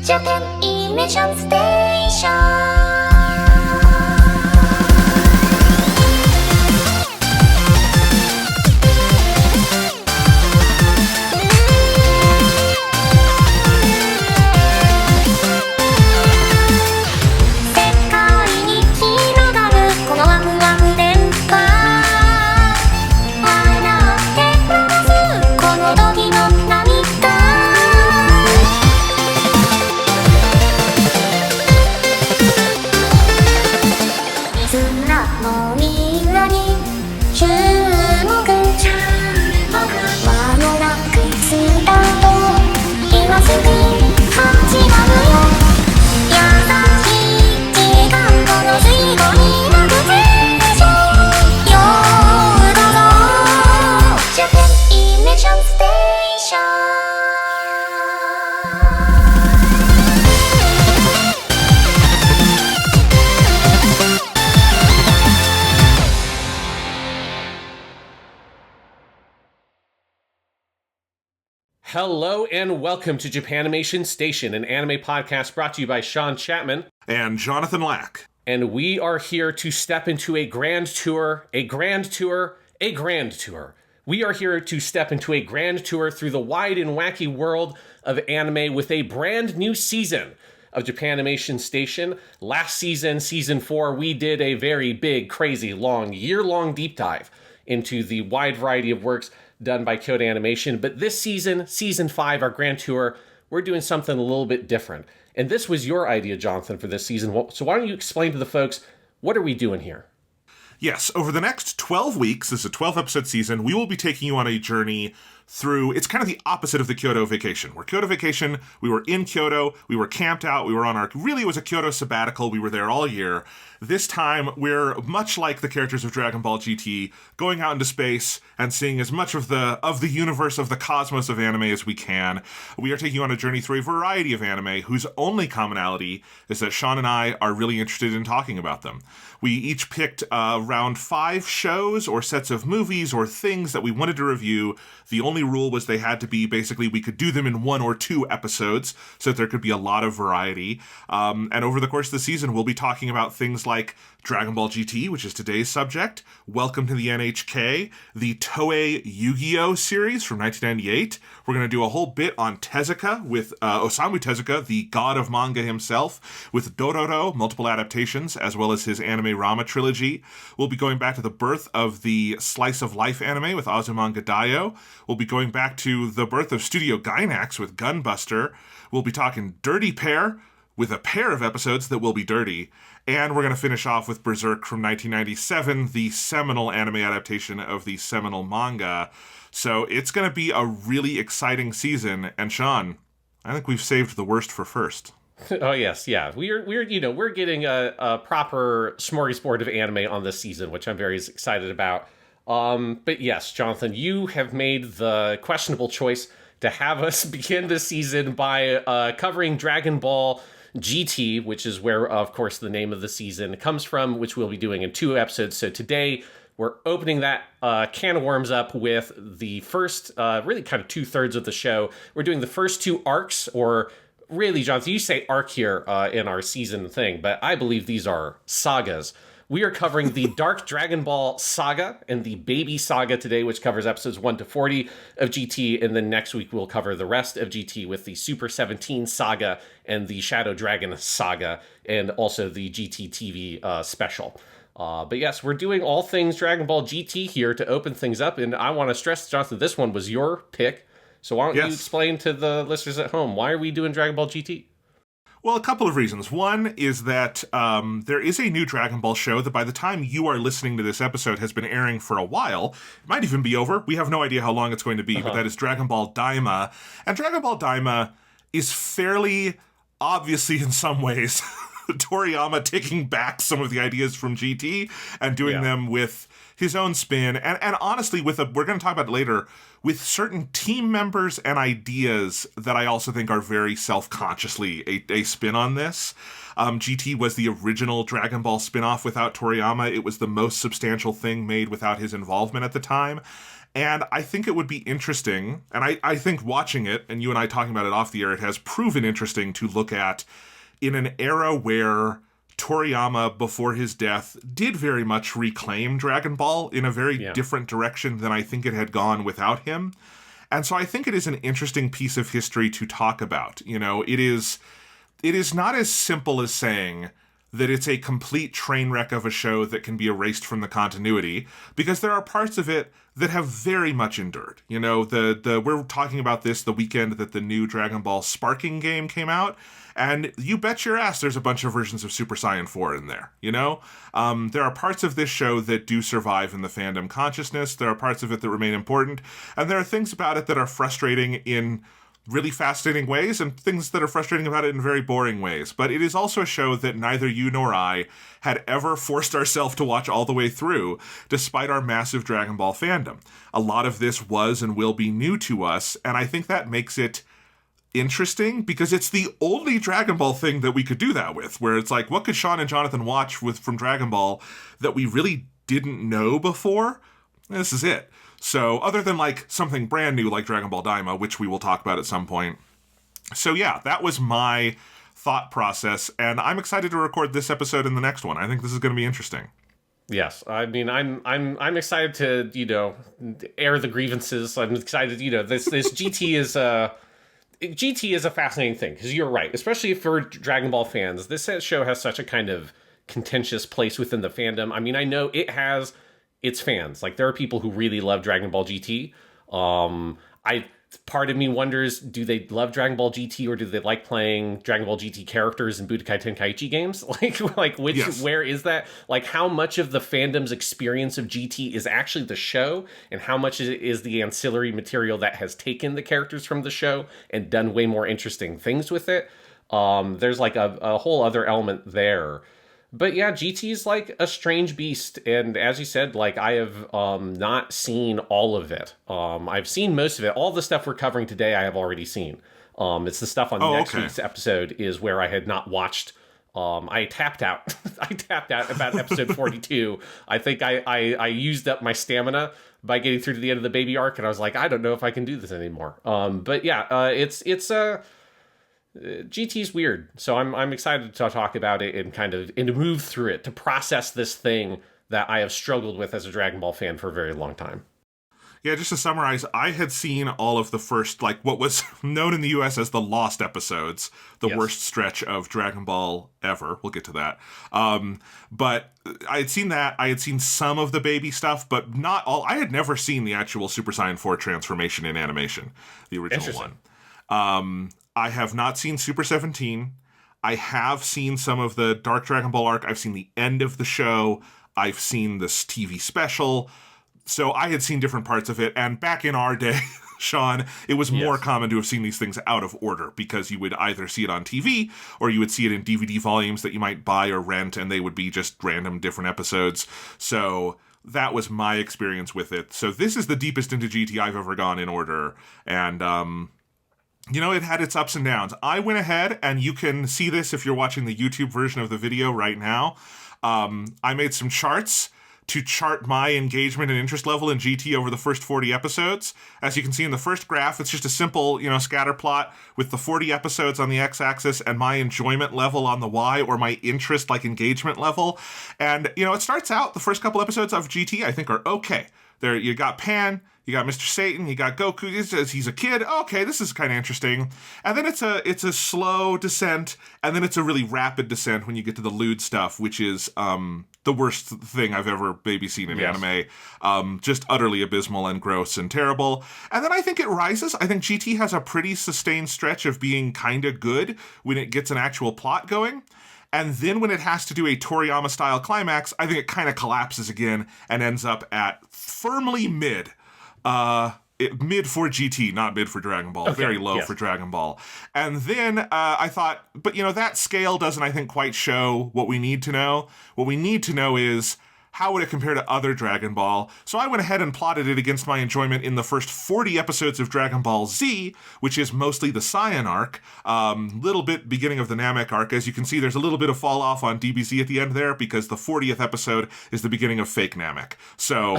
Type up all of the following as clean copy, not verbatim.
Japanimation Station. 'Hello and welcome to Japanimation Station, an anime podcast brought to you by Sean Chapman and Jonathan Lack. And we are here to step into a grand tour. We are here to step into a grand tour through the wide and wacky world of anime with a brand new season of Japanimation Station. Last season, season 4, we did a very big, crazy, long, year-long deep dive into the wide variety of works done by Kyoto Animation. But this season, season 5, our grand tour, we're doing something a little bit different. And this was your idea, Jonathan, for this season. So why don't you explain to the folks, what are we doing here? Yes, over the next 12 weeks, this is a 12-episode season, we will be taking you on a journey through, it's kind of the opposite of the Kyoto vacation. Where Kyoto vacation, we were in Kyoto, we were camped out, we were on our, really it was a Kyoto sabbatical, we were there all year. This time, we're much like the characters of Dragon Ball GT, going out into space and seeing as much of the universe, of the cosmos of anime as we can. We are taking you on a journey through a variety of anime whose only commonality is that Sean and I are really interested in talking about them. We each picked around 5 shows or sets of movies or things that we wanted to review. The only rule was they had to be, basically, we could do them in 1 or 2 episodes so that there could be a lot of variety. And over the course of the season, we'll be talking about things like Dragon Ball GT, which is today's subject, Welcome to the NHK, the Toei Yu-Gi-Oh! Series from 1998. We're going to do a whole bit on Tezuka with Osamu Tezuka, the god of manga himself, with Dororo, multiple adaptations, as well as his anime Rama trilogy. We'll be going back to the birth of the slice of life anime with Azumanga Daioh. We'll be going back to the birth of Studio Gainax with Gunbuster. We'll be talking Dirty Pair with a pair of episodes that will be dirty. And we're going to finish off with Berserk from 1997, the seminal anime adaptation of the seminal manga. So it's going to be a really exciting season. And Sean, I think we've saved the worst for first. Oh yes, yeah. We're getting a proper smorgasbord of anime on this season, which I'm very excited about. But yes, Jonathan, you have made the questionable choice to have us begin this season by covering Dragon Ball GT, which is where, of course, the name of the season comes from, which we'll be doing in 2 episodes. So today, we're opening that can of worms up with the first, really kind of 2/3 of the show. We're doing the first 2 arcs, or really, Jonathan, you say arc here in our season thing, but I believe these are sagas. We are covering the Dark Dragon Ball Saga and the Baby Saga today, which covers episodes 1 to 40 of GT. And then next week, we'll cover the rest of GT with the Super 17 Saga and the Shadow Dragon Saga, and also the GT TV special. But yes, we're doing all things Dragon Ball GT here to open things up. And I want to stress, Jonathan, this one was your pick. So why don't you explain to the listeners at home, why are we doing Dragon Ball GT? Well, a couple of reasons. One is that there is a new Dragon Ball show that by the time you are listening to this episode has been airing for a while. It might even be over. We have no idea how long it's going to be, but that is Dragon Ball Daima. And Dragon Ball Daima is fairly obviously in some ways Toriyama taking back some of the ideas from GT and doing them with his own spin. And honestly, we're going to talk about it later, with certain team members and ideas that I also think are very self-consciously a spin on this. GT was the original Dragon Ball spin-off without Toriyama. It was the most substantial thing made without his involvement at the time. And I think it would be interesting, and I think watching it, and you and I talking about it off the air, it has proven interesting to look at in an era where Toriyama, before his death, did very much reclaim Dragon Ball in a very different direction than I think it had gone without him. And so I think it is an interesting piece of history to talk about. You know, it is not as simple as saying that it's a complete train wreck of a show that can be erased from the continuity, because there are parts of it that have very much endured. You know, we're talking about this the weekend that the new Dragon Ball Sparking game came out, and you bet your ass there's a bunch of versions of Super Saiyan 4 in there, you know? There are parts of this show that do survive in the fandom consciousness, there are parts of it that remain important, and there are things about it that are frustrating in really fascinating ways and things that are frustrating about it in very boring ways. But it is also a show that neither you nor I had ever forced ourselves to watch all the way through, despite our massive Dragon Ball fandom. A lot of this was and will be new to us, and I think that makes it interesting because it's the only Dragon Ball thing that we could do that with, where it's like, what could Sean and Jonathan watch from Dragon Ball that we really didn't know before? This is it. So, other than, like, something brand new like Dragon Ball Daima, which we will talk about at some point. So, yeah, that was my thought process, and I'm excited to record this episode and the next one. I think this is going to be interesting. Yes, I mean, I'm excited to, you know, air the grievances. I'm excited, you know, this GT is a fascinating thing, because you're right, especially for Dragon Ball fans. This show has such a kind of contentious place within the fandom. I mean, I know it has its fans. Like, there are people who really love Dragon Ball GT. Part of me wonders, do they love Dragon Ball GT, or do they like playing Dragon Ball GT characters in Budokai Tenkaichi games? like which, yes. Where is that? Like, how much of the fandom's experience of GT is actually the show, and how much is the ancillary material that has taken the characters from the show and done way more interesting things with it? There's like a whole other element there. But yeah, GT is like a strange beast, and as you said, like, I have not seen all of it. I've seen most of it. All the stuff we're covering today, I have already seen. It's the stuff on next week's episode is where I had not watched. I tapped out. I tapped out about episode 42. I think I used up my stamina by getting through to the end of the baby arc, and I was like, I don't know if I can do this anymore. But yeah, it's GT's weird, so I'm excited to talk about it and to move through it, to process this thing that I have struggled with as a Dragon Ball fan for a very long time. Yeah, just to summarize, I had seen all of the first, like, what was known in the US as the Lost episodes, the worst stretch of Dragon Ball ever. We'll get to that. But I had seen that. I had seen some of the baby stuff, but not all. I had never seen the actual Super Saiyan 4 transformation in animation, the original one. I have not seen Super 17. I have seen some of the Dark Dragon Ball arc. I've seen the end of the show. I've seen this TV special. So I had seen different parts of it. And back in our day, Sean, it was more common to have seen these things out of order, because you would either see it on TV or you would see it in DVD volumes that you might buy or rent, and they would be just random different episodes. So that was my experience with it. So this is the deepest into GT I've ever gone in order. And, you know, it had its ups and downs. I went ahead, and you can see this if you're watching the YouTube version of the video right now. I made some charts to chart my engagement and interest level in GT over the first 40 episodes. As you can see in the first graph, it's just a simple, you know, scatter plot with the 40 episodes on the x-axis and my enjoyment level on the y, or my interest, like, engagement level. And, you know, it starts out, the first couple episodes of GT, I think, are okay. There, you got Pan, you got Mr. Satan, you got Goku. He's a kid. Okay, this is kind of interesting. And then it's a slow descent, and then it's a really rapid descent when you get to the lewd stuff, which is the worst thing I've ever maybe seen in anime. Just utterly abysmal and gross and terrible. And then I think it rises. I think GT has a pretty sustained stretch of being kind of good when it gets an actual plot going. And then when it has to do a Toriyama-style climax, I think it kind of collapses again and ends up at firmly mid. Mid for GT, not mid for Dragon Ball. Okay, very low for Dragon Ball. And then I thought, but, you know, that scale doesn't, I think, quite show what we need to know. What we need to know is how would it compare to other Dragon Ball? So I went ahead and plotted it against my enjoyment in the first 40 episodes of Dragon Ball Z, which is mostly the Saiyan arc, little bit beginning of the Namek arc. As you can see, there's a little bit of fall off on DBZ at the end there, because the 40th episode is the beginning of fake Namek. So,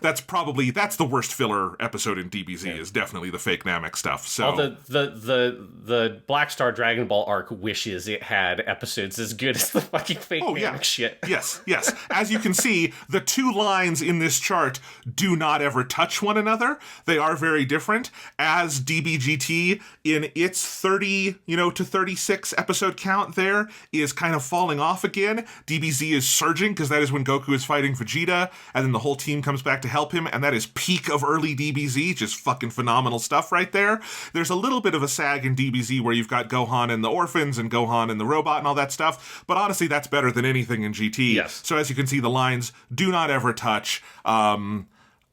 that's the worst filler episode in DBZ, is definitely the fake Namek stuff. So the Black Star Dragon Ball arc wishes it had episodes as good as the fucking fake Namek shit. Yes. As you can see, the two lines in this chart do not ever touch one another. They are very different. As DBGT, in its 30, to 36 episode count there, is kind of falling off again. DBZ is surging, because that is when Goku is fighting Vegeta, and then the whole team comes back to help him, and that is peak of early DBZ, just fucking phenomenal stuff right there. There's a little bit of a sag in DBZ where you've got Gohan and the orphans and Gohan and the robot and all that stuff, but honestly, that's better than anything in GT. Yes. So as you can see, the lines do not ever touch.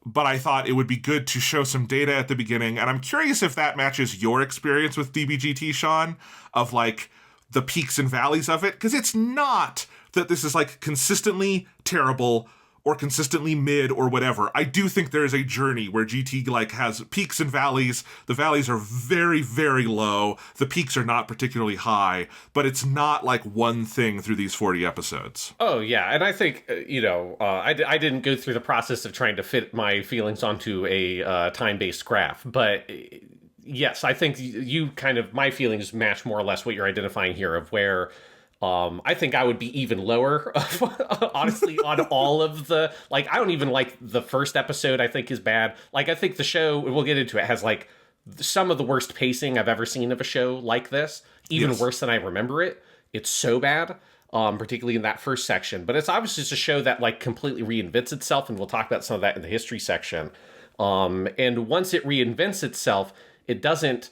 But I thought it would be good to show some data at the beginning, and I'm curious if that matches your experience with DBGT, Sean, of like the peaks and valleys of it, because it's not that this is like consistently terrible or consistently mid or whatever. I do think there is a journey where GT like has peaks and valleys. The valleys are very, very low. The peaks are not particularly high, but it's not like one thing through these 40 episodes. Oh, yeah. And I think, I didn't go through the process of trying to fit my feelings onto a time-based graph, but yes, I think my feelings match more or less what you're identifying here, of where I think I would be even lower, honestly, on all of the, I don't even like the first episode. I think is bad. I think the show, we'll get into it, has some of the worst pacing I've ever seen of a show like this, even worse than I remember it. It's so bad, particularly in that first section, but it's obviously just a show that completely reinvents itself. And we'll talk about some of that in the history section. And once it reinvents itself, it doesn't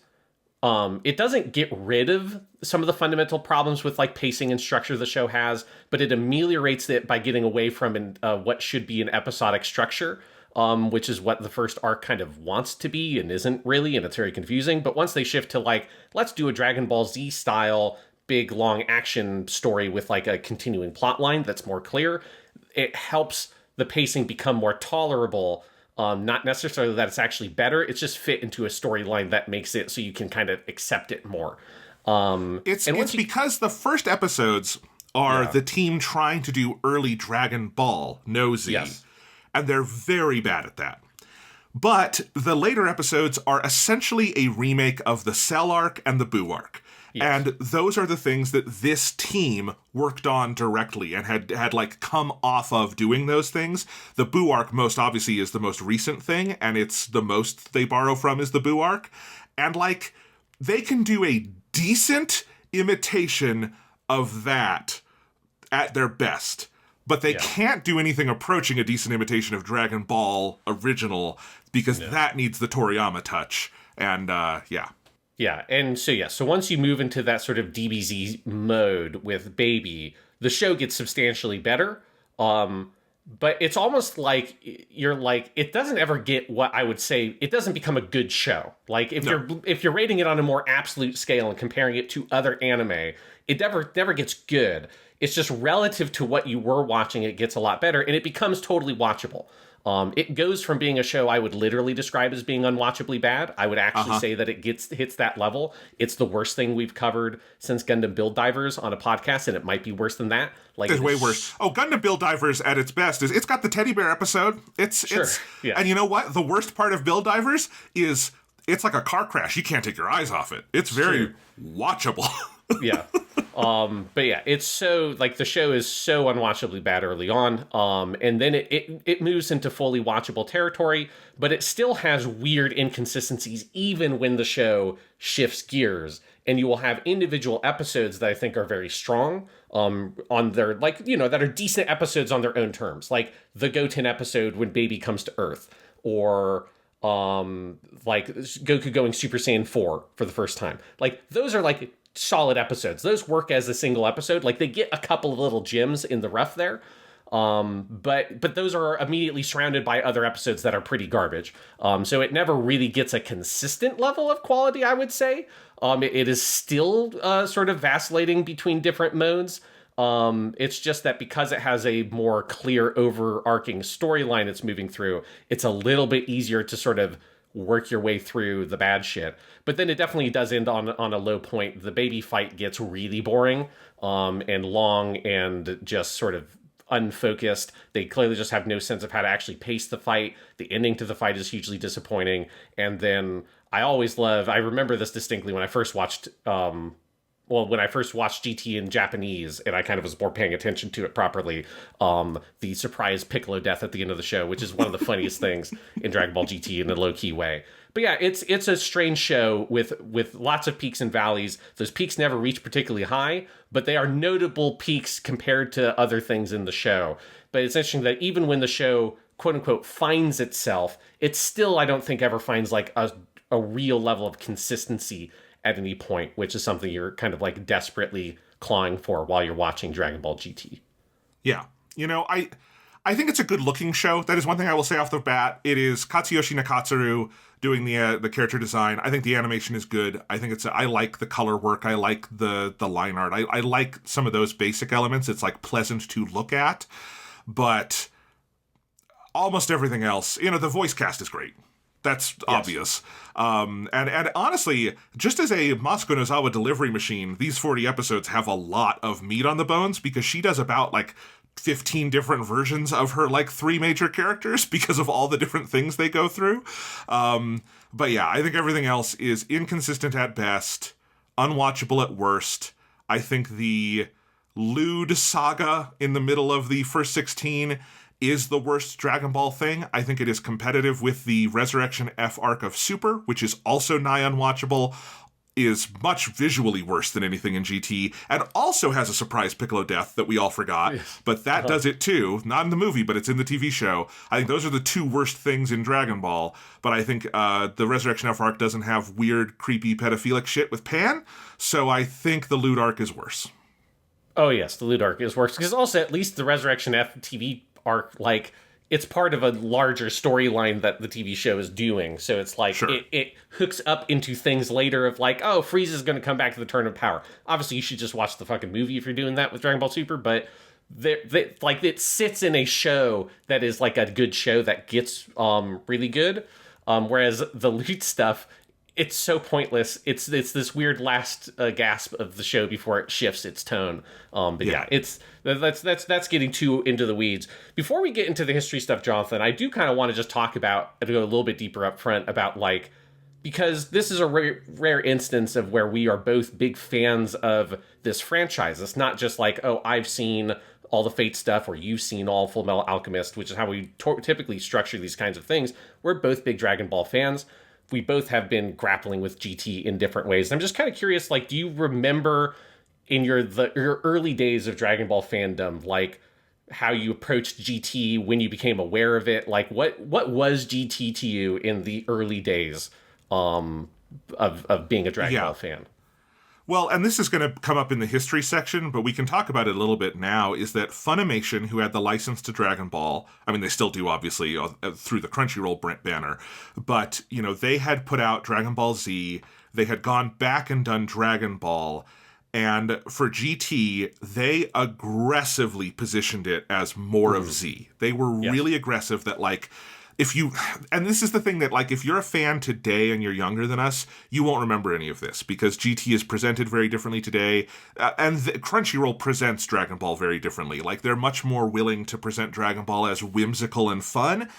get rid of some of the fundamental problems with pacing and structure the show has, but it ameliorates it by getting away from what should be an episodic structure, which is what the first arc kind of wants to be and isn't really, and it's very confusing. But once they shift to let's do a Dragon Ball Z style big long action story with a continuing plot line that's more clear, it helps the pacing become more tolerable. Not necessarily that it's actually better, it's just fit into a storyline that makes it so you can kind of accept it more. It's because the first episodes are the team trying to do early Dragon Ball, no Z, and they're very bad at that. But the later episodes are essentially a remake of the Cell arc and the Buu arc. Yes. And those are the things that this team worked on directly and had come off of doing those things. The Buu arc most obviously is the most recent thing, and it's the most they borrow from is the Buu arc. And they can do a decent imitation of that at their best. But they can't do anything approaching a decent imitation of Dragon Ball original, because that needs the Toriyama touch. And Yeah, and so once you move into that sort of DBZ mode with Baby, the show gets substantially better. But it's almost like it doesn't ever get what I would say, it doesn't become a good show. If you're rating it on a more absolute scale and comparing it to other anime, it never gets good. It's just relative to what you were watching, it gets a lot better, and it becomes totally watchable. It goes from being a show I would literally describe as being unwatchably bad. I would actually say that it hits that level. It's the worst thing we've covered since Gundam Build Divers on a podcast, and it might be worse than that. It's way worse. Oh, Gundam Build Divers at its best it's got the teddy bear episode. It's and you know what? The worst part of Build Divers is it's like a car crash. You can't take your eyes off it. It's very watchable. Yeah. But yeah, it's so the show is so unwatchably bad early on. And then it moves into fully watchable territory, but it still has weird inconsistencies even when the show shifts gears. And you will have individual episodes that I think are very strong, on their, that are decent episodes on their own terms. Like the Goten episode when Baby comes to Earth, or Goku going Super Saiyan 4 for the first time. Those are solid episodes. Those work as a single episode. They get a couple of little gems in the rough there. But those are immediately surrounded by other episodes that are pretty garbage. So it never really gets a consistent level of quality, I would say. It is still sort of vacillating between different modes. It's just that because it has a more clear overarching storyline it's moving through, it's a little bit easier to sort of work your way through the bad shit. But then it definitely does end on a low point. The baby fight gets really boring, and long and just sort of unfocused. They clearly just have no sense of how to actually pace the fight. The ending to the fight is hugely disappointing. And then I remember this distinctly when I first watched when I first watched GT in Japanese, and I kind of was more paying attention to it properly, the surprise Piccolo death at the end of the show, which is one of the funniest things in Dragon Ball GT in a low-key way. But yeah, it's a strange show with lots of peaks and valleys. Those peaks never reach particularly high, but they are notable peaks compared to other things in the show. But it's interesting that even when the show, quote-unquote, finds itself, it still, I don't think, ever finds like a real level of consistency at any point, which is something you're kind of like desperately clawing for while you're watching Dragon Ball GT. Yeah. I think it's a good looking show. That is one thing I will say off the bat. It is Katsuyoshi Nakatsuru doing the character design. I think the animation is good. I think I like the color work. I like the line art. I like some of those basic elements. It's like pleasant to look at, but almost everything else, the voice cast is great. That's obvious. And honestly, just as a Masuko Nozawa delivery machine, these 40 episodes have a lot of meat on the bones because she does about like 15 different versions of her like 3 major characters because of all the different things they go through. But yeah, I think everything else is inconsistent at best, unwatchable at worst. I think the lewd saga in the middle of the first 16 is the worst Dragon Ball thing. I think it is competitive with the Resurrection F arc of Super, which is also nigh unwatchable, is much visually worse than anything in GT, and also has a surprise Piccolo death that we all forgot, but that does it too. Not in the movie, but it's in the TV show. I think those are the 2 worst things in Dragon Ball, but I think the Resurrection F arc doesn't have weird, creepy, pedophilic shit with Pan, so I think the lewd arc is worse. Oh yes, the lewd arc is worse, because also at least the Resurrection F TV arc, like, it's part of a larger storyline that the TV show is doing. So it's like, sure, it hooks up into things later of like, oh, Frieza's going to come back to the Turn of Power. Obviously, you should just watch the fucking movie if you're doing that with Dragon Ball Super, but like it sits in a show that is like a good show that gets really good. Whereas the loot stuff, it's so pointless. It's this weird last gasp of the show before it shifts its tone. But yeah, that's getting too into the weeds. Before we get into the history stuff, Jonathan, I do kind of want to just talk about, to go a little bit deeper up front about like, because this is a rare instance of where we are both big fans of this franchise. It's not just like, oh, I've seen all the Fate stuff, or you've seen all Full Metal Alchemist, which is how we typically structure these kinds of things. We're both big Dragon Ball fans. We both have been grappling with GT in different ways. I'm just kind of curious, like, do you remember in your early days of Dragon Ball fandom, like, how you approached GT, when you became aware of it? Like, what was GT to you in the early days of being a Dragon Ball fan? Well, and this is going to come up in the history section, but we can talk about it a little bit now, is that Funimation, who had the license to Dragon Ball, I mean, they still do, obviously, through the Crunchyroll banner, but, they had put out Dragon Ball Z, they had gone back and done Dragon Ball, and for GT, they aggressively positioned it as more of Z. They were really aggressive that, like, and this is the thing that, like, if you're a fan today and you're younger than us, you won't remember any of this because GT is presented very differently today, and Crunchyroll presents Dragon Ball very differently. Like, they're much more willing to present Dragon Ball as whimsical and fun.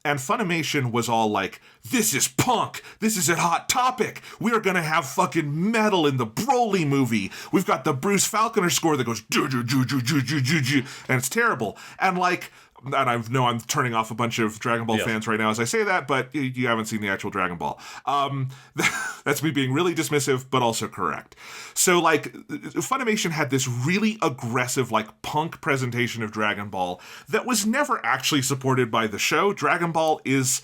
And Funimation was all like, this is punk. This is a hot topic. We're going to have fucking metal in the Broly movie. We've got the Bruce Falconer score that goes, and it's terrible. And like, and I know I'm turning off a bunch of Dragon Ball fans right now as I say that, but you haven't seen the actual Dragon Ball. That's me being really dismissive, but also correct. So, like, Funimation had this really aggressive, like, punk presentation of Dragon Ball that was never actually supported by the show. Dragon Ball is,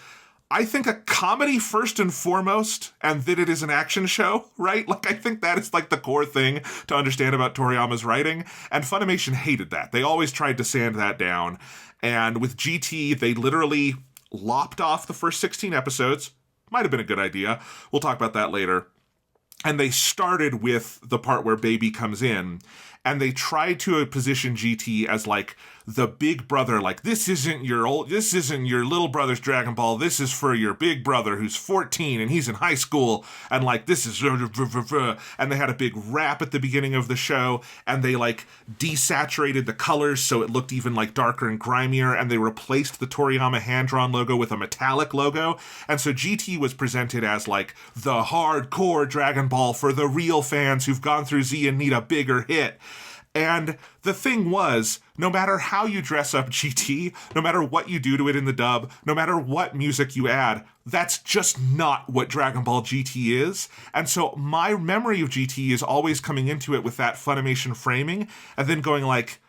I think, a comedy first and foremost, and that it is an action show, right? Like, I think that is, like, the core thing to understand about Toriyama's writing, and Funimation hated that. They always tried to sand that down. And with GT, they literally lopped off the first 16 episodes. Might have been a good idea. We'll talk about that later. And they started with the part where Baby comes in. and they tried to position GT as like the big brother, like this isn't your little brother's Dragon Ball, this is for your big brother who's 14 and he's in high school, and like this is, and they had a big rap at the beginning of the show, and they like desaturated the colors so it looked even like darker and grimier, and they replaced the Toriyama hand-drawn logo with a metallic logo, and so GT was presented as like the hardcore Dragon Ball for the real fans who've gone through Z and need a bigger hit. And the thing was, no matter how you dress up GT, no matter what you do to it in the dub, no matter what music you add, that's just not what Dragon Ball GT is. And so my memory of GT is always coming into it with that Funimation framing, and then going like,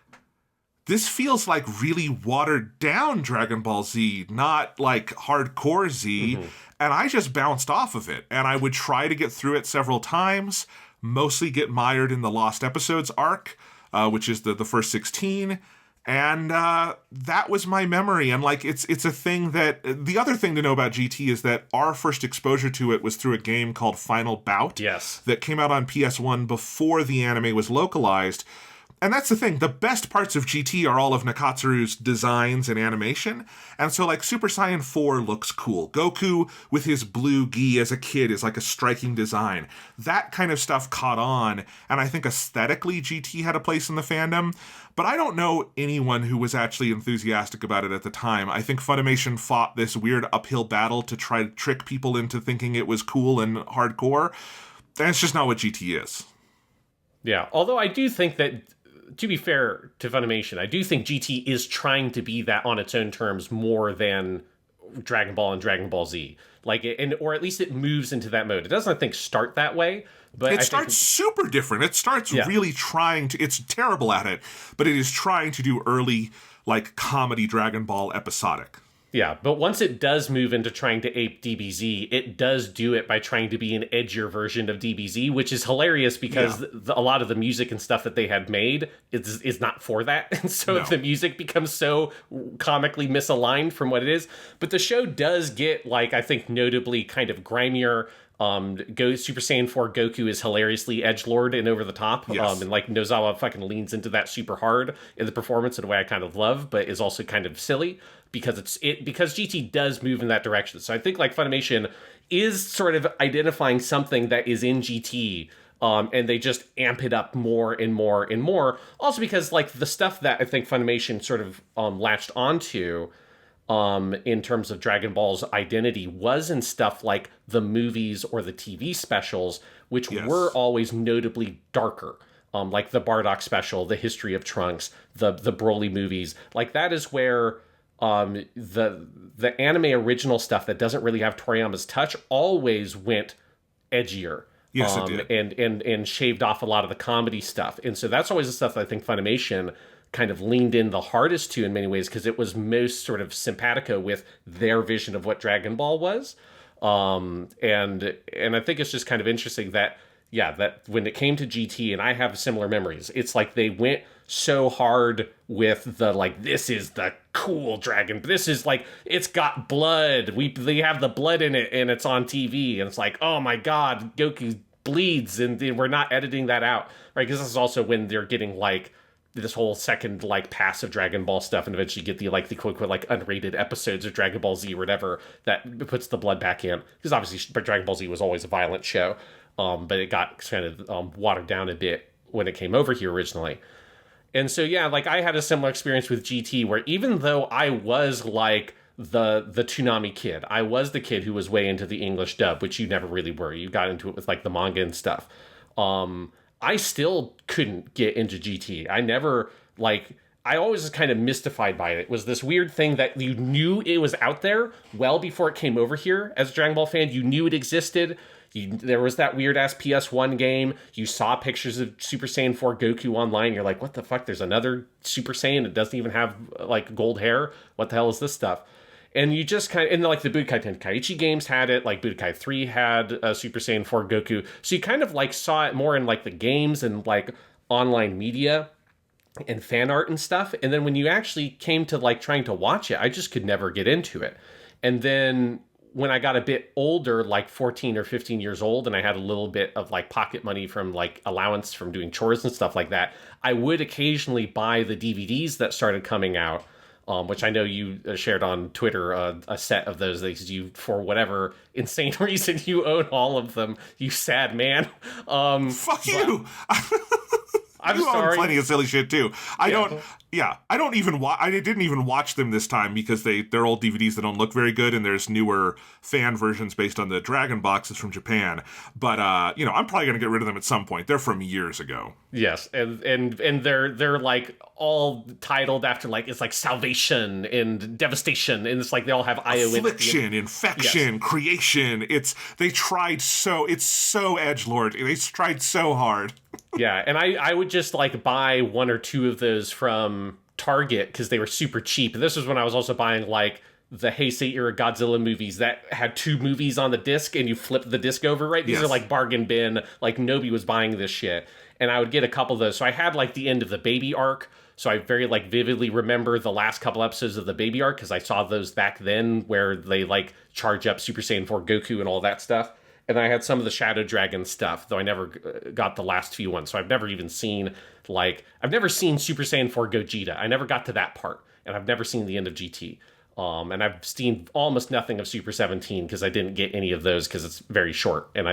this feels like really watered down Dragon Ball Z, not like hardcore Z. Mm-hmm. And I just bounced off of it. And I would try to get through it several times, mostly get mired in the Lost Episodes arc, which is the first 16. And that was my memory. And like, it's a thing that, the other thing to know about GT is that our first exposure to it was through a game called Final Bout. Yes. That came out on PS1 before the anime was localized. And that's the thing, the best parts of GT are all of Nakatsuru's designs and animation, and so like Super Saiyan 4 looks cool. Goku with his blue gi as a kid is like a striking design. That kind of stuff caught on, and I think aesthetically GT had a place in the fandom, but I don't know anyone who was actually enthusiastic about it at the time. I think Funimation fought this weird uphill battle to try to trick people into thinking it was cool and hardcore, and it's just not what GT is. Yeah, although I do think that, to be fair to Funimation, I do think GT is trying to be that on its own terms more than Dragon Ball and Dragon Ball Z. Like, or at least it moves into that mode. It doesn't, I think, start that way, but it starts super different. It starts really trying to. It's terrible at it, but it is trying to do early like comedy Dragon Ball episodic. Yeah, but once it does move into trying to ape DBZ, it does do it by trying to be an edgier version of DBZ, which is hilarious because a lot of the music and stuff that they had made is not for that. And so if the music becomes so comically misaligned from what it is. But the show does get, like, I think notably kind of grimier. Super Saiyan 4 Goku is hilariously edgelord and over the top. Yes. And like Nozawa fucking leans into that super hard in the performance in a way I kind of love, but is also kind of silly because because GT does move in that direction. So I think like Funimation is sort of identifying something that is in GT, and they just amp it up more and more and more. Also because like the stuff that I think Funimation sort of latched onto in terms of Dragon Ball's identity was in stuff like the movies or the TV specials, which were always notably darker. Like the Bardock special, the History of Trunks, the Broly movies. Like that is where the anime original stuff that doesn't really have Toriyama's touch always went edgier. Yes, it did. And shaved off a lot of the comedy stuff. And so that's always the stuff that I think Funimation kind of leaned in the hardest to in many ways because it was most sort of simpatico with their vision of what Dragon Ball was. And I think it's just kind of interesting that when it came to GT, and I have similar memories, it's like they went so hard with the, like, this is the cool Dragon. This is like, it's got blood. They have the blood in it and it's on TV. And it's like, oh my God, Goku bleeds and we're not editing that out. Right? Because this is also when they're getting like, this whole second like pass of Dragon Ball stuff and eventually get the quote unquote like unrated episodes of Dragon Ball Z or whatever that puts the blood back in, because obviously Dragon Ball Z was always a violent show, but it got kind of watered down a bit when it came over here originally. And so like I had a similar experience with GT where even though I was like the Toonami kid, I was the kid who was way into the English dub, which you never really were. You got into it with like the manga and stuff. I still couldn't get into GT. I always was kind of mystified by it. It was this weird thing that you knew it was out there well before it came over here. As a Dragon Ball fan, you knew it existed. There was that weird-ass PS1 game. You saw pictures of Super Saiyan 4 Goku online. You're like, what the fuck? There's another Super Saiyan that doesn't even have, like, gold hair? What the hell is this stuff? And you just kind of, and like the Budokai Tenkaichi games had it, like Budokai 3 had Super Saiyan 4 Goku. So you kind of like saw it more in like the games and like online media and fan art and stuff. And then when you actually came to like trying to watch it, I just could never get into it. And then when I got a bit older, like 14 or 15 years old, and I had a little bit of like pocket money from like allowance from doing chores and stuff like that, I would occasionally buy the DVDs that started coming out, which I know you shared on Twitter, a set of those that you, for whatever insane reason, you own all of them. You sad man. Fuck you. I'm you sorry. own plenty of silly shit too. I don't even watch. I didn't even watch them this time because they're old DVDs that don't look very good, and there's newer fan versions based on the Dragon boxes from Japan. But I'm probably gonna get rid of them at some point. They're from years ago. Yes, and they're like all titled after like it's like salvation and devastation, and it's like they all have IO affliction, infection, creation. It's so edgelord. They tried so hard. Yeah, and I would just like buy one or two of those from Target because they were super cheap. And this was when I was also buying like the Heisei era Godzilla movies that had 2 movies on the disc and you flip the disc over, right? These are like bargain bin, like nobody was buying this shit. And I would get a couple of those. So I had like the end of the baby arc. So I very like vividly remember the last couple episodes of the baby arc because I saw those back then where they like charge up Super Saiyan 4 Goku and all that stuff. And I had some of the Shadow Dragon stuff, though I never got the last few ones. So I've never even seen, I've never seen Super Saiyan 4 Gogeta. I never got to that part. And I've never seen the end of GT. And I've seen almost nothing of Super 17 because I didn't get any of those because it's very short and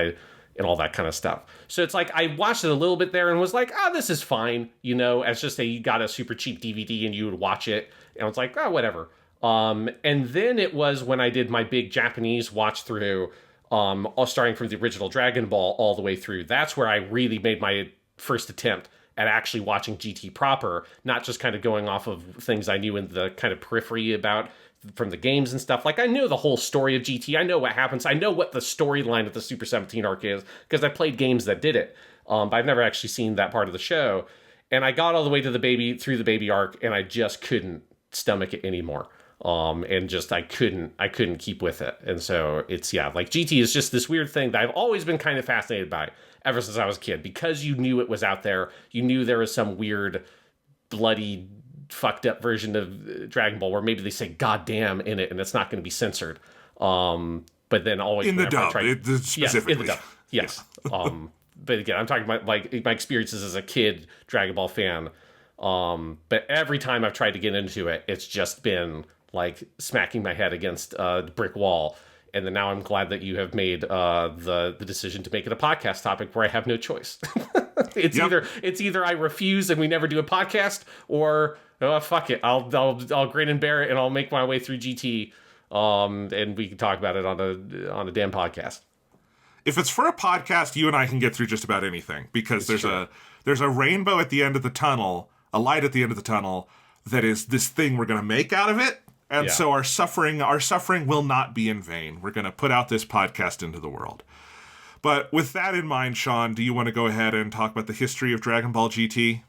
all that kind of stuff. So it's like I watched it a little bit there and was like, this is fine. As just you got a super cheap DVD and you would watch it. And I was like, whatever. And then it was when I did my big Japanese watch through, starting from the original Dragon Ball all the way through. That's where I really made my first attempt at actually watching GT proper, not just kind of going off of things I knew in the kind of periphery about from the games and stuff. Like I knew the whole story of GT. I know what happens. I know what the storyline of the Super 17 arc is because I played games that did it. But I've never actually seen that part of the show. And I got all the way to through the baby arc, and I just couldn't stomach it anymore. And just I couldn't keep with it. And so it's like GT is just this weird thing that I've always been kind of fascinated by ever since I was a kid, because you knew it was out there. You knew there was some weird, bloody, fucked up version of Dragon Ball where maybe they say "goddamn" in it and it's not going to be censored. But then always in the dub, specifically. In the dub. Yes. But again, I'm talking about like my experiences as a kid Dragon Ball fan. But every time I've tried to get into it, it's just been like smacking my head against the brick wall. And then now I'm glad that you have made the decision to make it a podcast topic where I have no choice. It's either I refuse and we never do a podcast, or fuck it, I'll grin and bear it and I'll make my way through GT, and we can talk about it on a damn podcast. If it's for a podcast, you and I can get through just about anything because there's a rainbow at the end of the tunnel, a light at the end of the tunnel that is this thing we're going to make out of it. And so our suffering will not be in vain. We're going to put out this podcast into the world. But with that in mind, Sean, do you want to go ahead and talk about the history of Dragon Ball GT?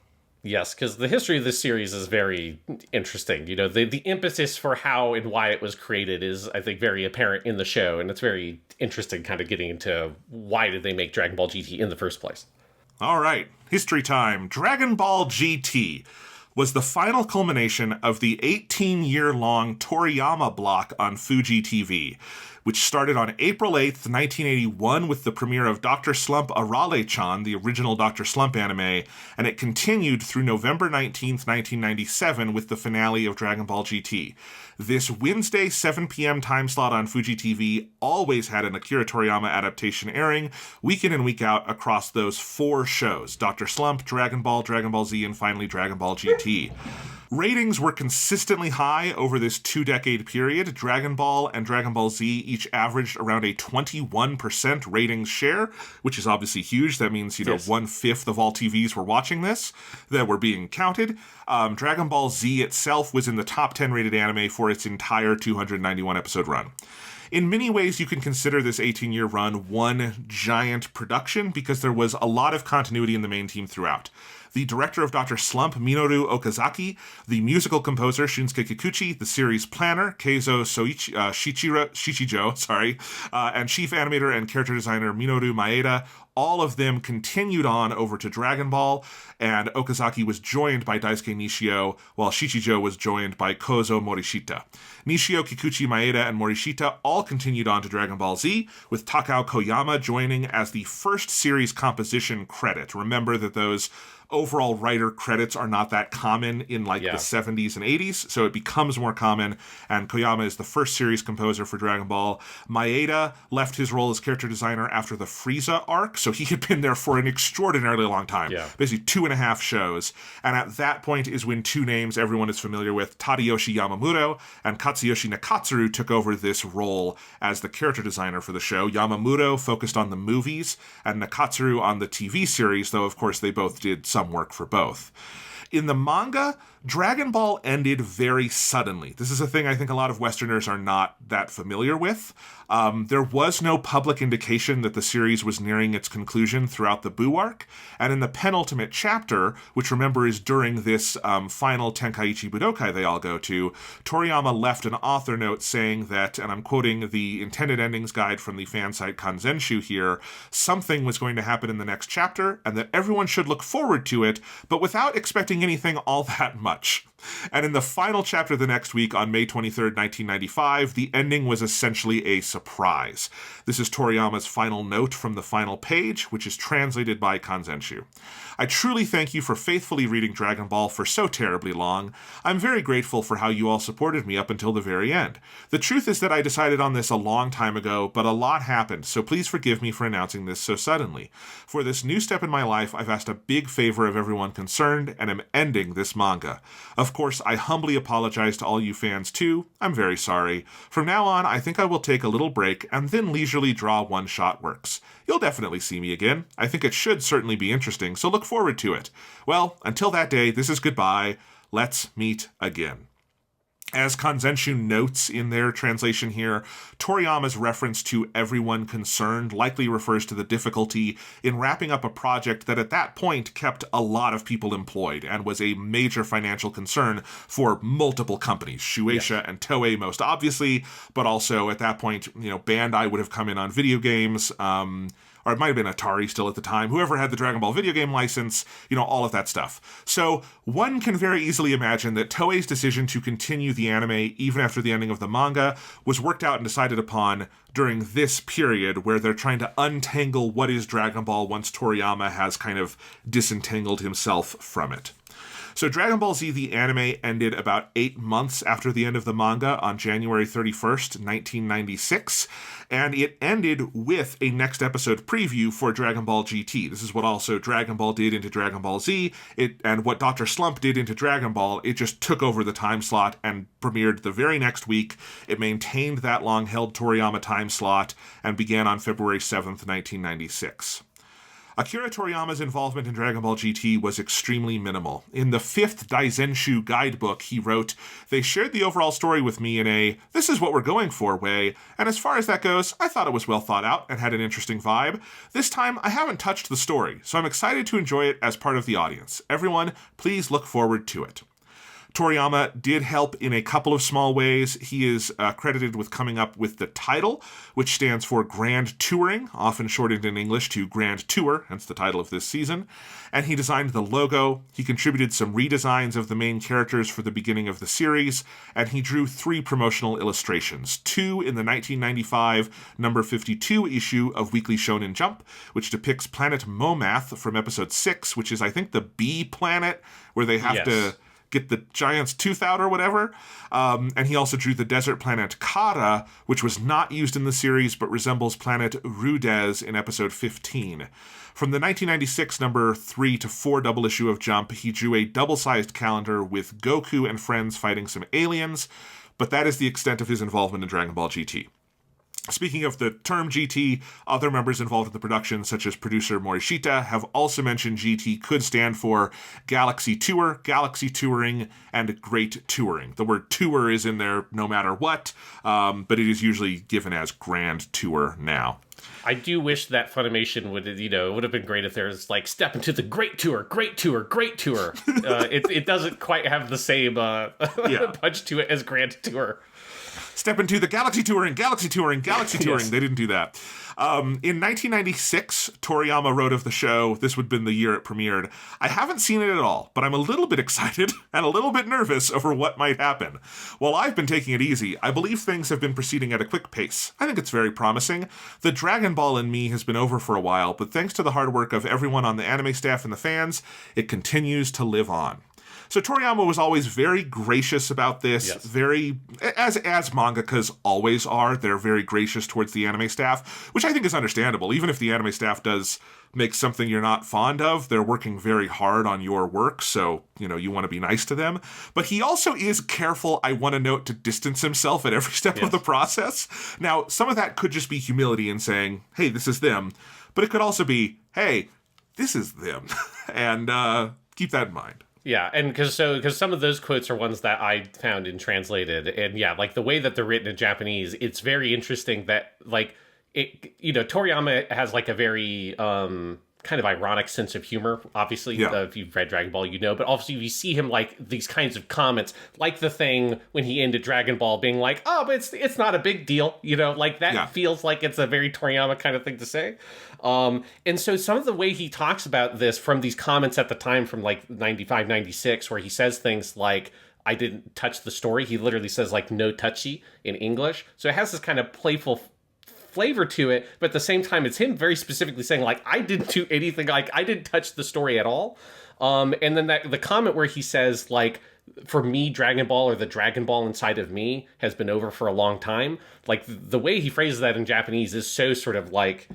Yes, because the history of this series is very interesting. The impetus for how and why it was created is, I think, very apparent in the show. And it's very interesting kind of getting into why did they make Dragon Ball GT in the first place. All right, history time. Dragon Ball GT was the final culmination of the 18-year-long Toriyama block on Fuji TV, which started on April 8th, 1981 with the premiere of Dr. Slump Arale-chan, the original Dr. Slump anime, and it continued through November 19th, 1997 with the finale of Dragon Ball GT. This Wednesday 7 p.m. time slot on Fuji TV always had an Akira Toriyama adaptation airing week in and week out across those 4 shows: Dr. Slump, Dragon Ball Z, and finally Dragon Ball GT. Ratings were consistently high over this 2-decade period. Dragon Ball and Dragon Ball Z each averaged around a 21% ratings share, which is obviously huge. That means, 1/5 of all TVs were watching this that were being counted. Dragon Ball Z itself was in the top 10 rated anime for its entire 291 episode run. In many ways, you can consider this 18-year run one giant production because there was a lot of continuity in the main team throughout. The director of Dr. Slump, Minoru Okazaki, the musical composer, Shunsuke Kikuchi, the series planner, Keizo Shichijo, and chief animator and character designer, Minoru Maeda, all of them continued on over to Dragon Ball, and Okazaki was joined by Daisuke Nishio, while Shichijo was joined by Kozo Morishita. Nishio, Kikuchi Maeda, and Morishita all continued on to Dragon Ball Z, with Takao Koyama joining as the first series composition credit. Remember that those overall writer credits are not that common in the 70s and 80s, so it becomes more common, and Koyama is the first series composer for Dragon Ball. Maeda left his role as character designer after the Frieza arc, so he had been there for an extraordinarily long time, basically 2.5 shows, and at that point is when two names everyone is familiar with, Tadayoshi Yamamoto and Katsuyoshi Nakatsuru, took over this role as the character designer for the show. Yamamoto focused on the movies, and Nakatsuru on the TV series, though of course they both did some work for both. In the manga, Dragon Ball ended very suddenly. This is a thing I think a lot of Westerners are not that familiar with. There was no public indication that the series was nearing its conclusion throughout the Buu arc, and in the penultimate chapter, which remember is during this final Tenkaichi Budokai they all go to, Toriyama left an author note saying that, and I'm quoting the intended endings guide from the fan site Kanzenshu here, something was going to happen in the next chapter, and that everyone should look forward to it, but without expecting anything all that much. And in the final chapter the next week, on May 23rd, 1995, the ending was essentially a surprise. This is Toriyama's final note from the final page, which is translated by Kanzenshu. I truly thank you for faithfully reading Dragon Ball for so terribly long. I'm very grateful for how you all supported me up until the very end. The truth is that I decided on this a long time ago, but a lot happened, so please forgive me for announcing this so suddenly. For this new step in my life, I've asked a big favor of everyone concerned, and am ending this manga. Of course, I humbly apologize to all you fans too. I'm very sorry. From now on, I think I will take a little break and then leisurely draw one-shot works. You'll definitely see me again. I think it should certainly be interesting, so look forward to it. Well, until that day, this is goodbye. Let's meet again. As Kanzenshu notes in their translation here, Toriyama's reference to everyone concerned likely refers to the difficulty in wrapping up a project that at that point kept a lot of people employed and was a major financial concern for multiple companies, Shueisha and Toei most obviously, but also at that point, Bandai would have come in on video games, or it might have been Atari still at the time, whoever had the Dragon Ball video game license, all of that stuff. So one can very easily imagine that Toei's decision to continue the anime even after the ending of the manga was worked out and decided upon during this period where they're trying to untangle what is Dragon Ball once Toriyama has kind of disentangled himself from it. So Dragon Ball Z, the anime, ended about 8 months after the end of the manga on January 31st, 1996, and it ended with a next episode preview for Dragon Ball GT. This is what also Dragon Ball did into Dragon Ball Z, and what Dr. Slump did into Dragon Ball. It just took over the time slot and premiered the very next week. It maintained that long-held Toriyama time slot and began on February 7th, 1996. Akira Toriyama's involvement in Dragon Ball GT was extremely minimal. In the 5th Daizenshu guidebook, he wrote, "They shared the overall story with me in a, this is what we're going for way, and as far as that goes, I thought it was well thought out and had an interesting vibe. This time, I haven't touched the story, so I'm excited to enjoy it as part of the audience. Everyone, please look forward to it." Toriyama did help in a couple of small ways. He is credited with coming up with the title, which stands for Grand Touring, often shortened in English to Grand Tour, hence the title of this season. And he designed the logo. He contributed some redesigns of the main characters for the beginning of the series, and he drew 3 promotional illustrations, 2 in the 1995 number 52 issue of Weekly Shonen Jump, which depicts planet Momath from episode 6, which is, I think, the bee planet, where they have to get the giant's tooth out or whatever. And he also drew the desert planet Kara, which was not used in the series but resembles planet Rudez in episode 15. From the 1996 number 3 to 4 double issue of Jump, he drew a double-sized calendar with Goku and friends fighting some aliens, but that is the extent of his involvement in Dragon Ball GT. Speaking of the term GT, other members involved in the production, such as producer Morishita, have also mentioned GT could stand for Galaxy Tour, Galaxy Touring, and Great Touring. The word tour is in there no matter what, but it is usually given as Grand Tour now. I do wish that Funimation would, it would have been great if there's like, step into the Great Tour, Great Tour, Great Tour. It doesn't quite have the same punch to it as Grand Tour. step into the galaxy touring. Yes. They didn't do that. In 1996, Toriyama wrote of the show, this would have been the year it premiered, I haven't seen it at all, but I'm a little bit excited and a little bit nervous over what might happen. While I've been taking it easy, I believe things have been proceeding at a quick pace. I think it's very promising. The Dragon Ball in me has been over for a while, but thanks to the hard work of everyone on the anime staff and the fans, it continues to live on. So Toriyama was always very gracious about this, Yes. very, as mangakas always are, they're very gracious towards the anime staff, which I think is understandable. Even if the anime staff does make something you're not fond of, they're working very hard on your work, so, you want to be nice to them. But he also is careful, I want to note, to distance himself at every step of the process. Now, some of that could just be humility in saying, hey, this is them, but it could also be, hey, this is them, and keep that in mind. Yeah, and because some of those quotes are ones that I found in translated, and yeah, like the way that they're written in Japanese, it's very interesting that like Toriyama has like a very kind of ironic sense of humor. Obviously, if you've read Dragon Ball, but also you see him like these kinds of comments, like the thing when he ended Dragon Ball being like, "Oh, but it's not a big deal," like that feels like it's a very Toriyama kind of thing to say. And so some of the way he talks about this from these comments at the time from like 95, 96, where he says things like, I didn't touch the story. He literally says like no touchy in English. So it has this kind of playful flavor to it, but at the same time, it's him very specifically saying like, I didn't do anything, like I didn't touch the story at all. And then the comment where he says like, for me, Dragon Ball or the Dragon Ball inside of me has been over for a long time. Like the way he phrases that in Japanese is so sort of like,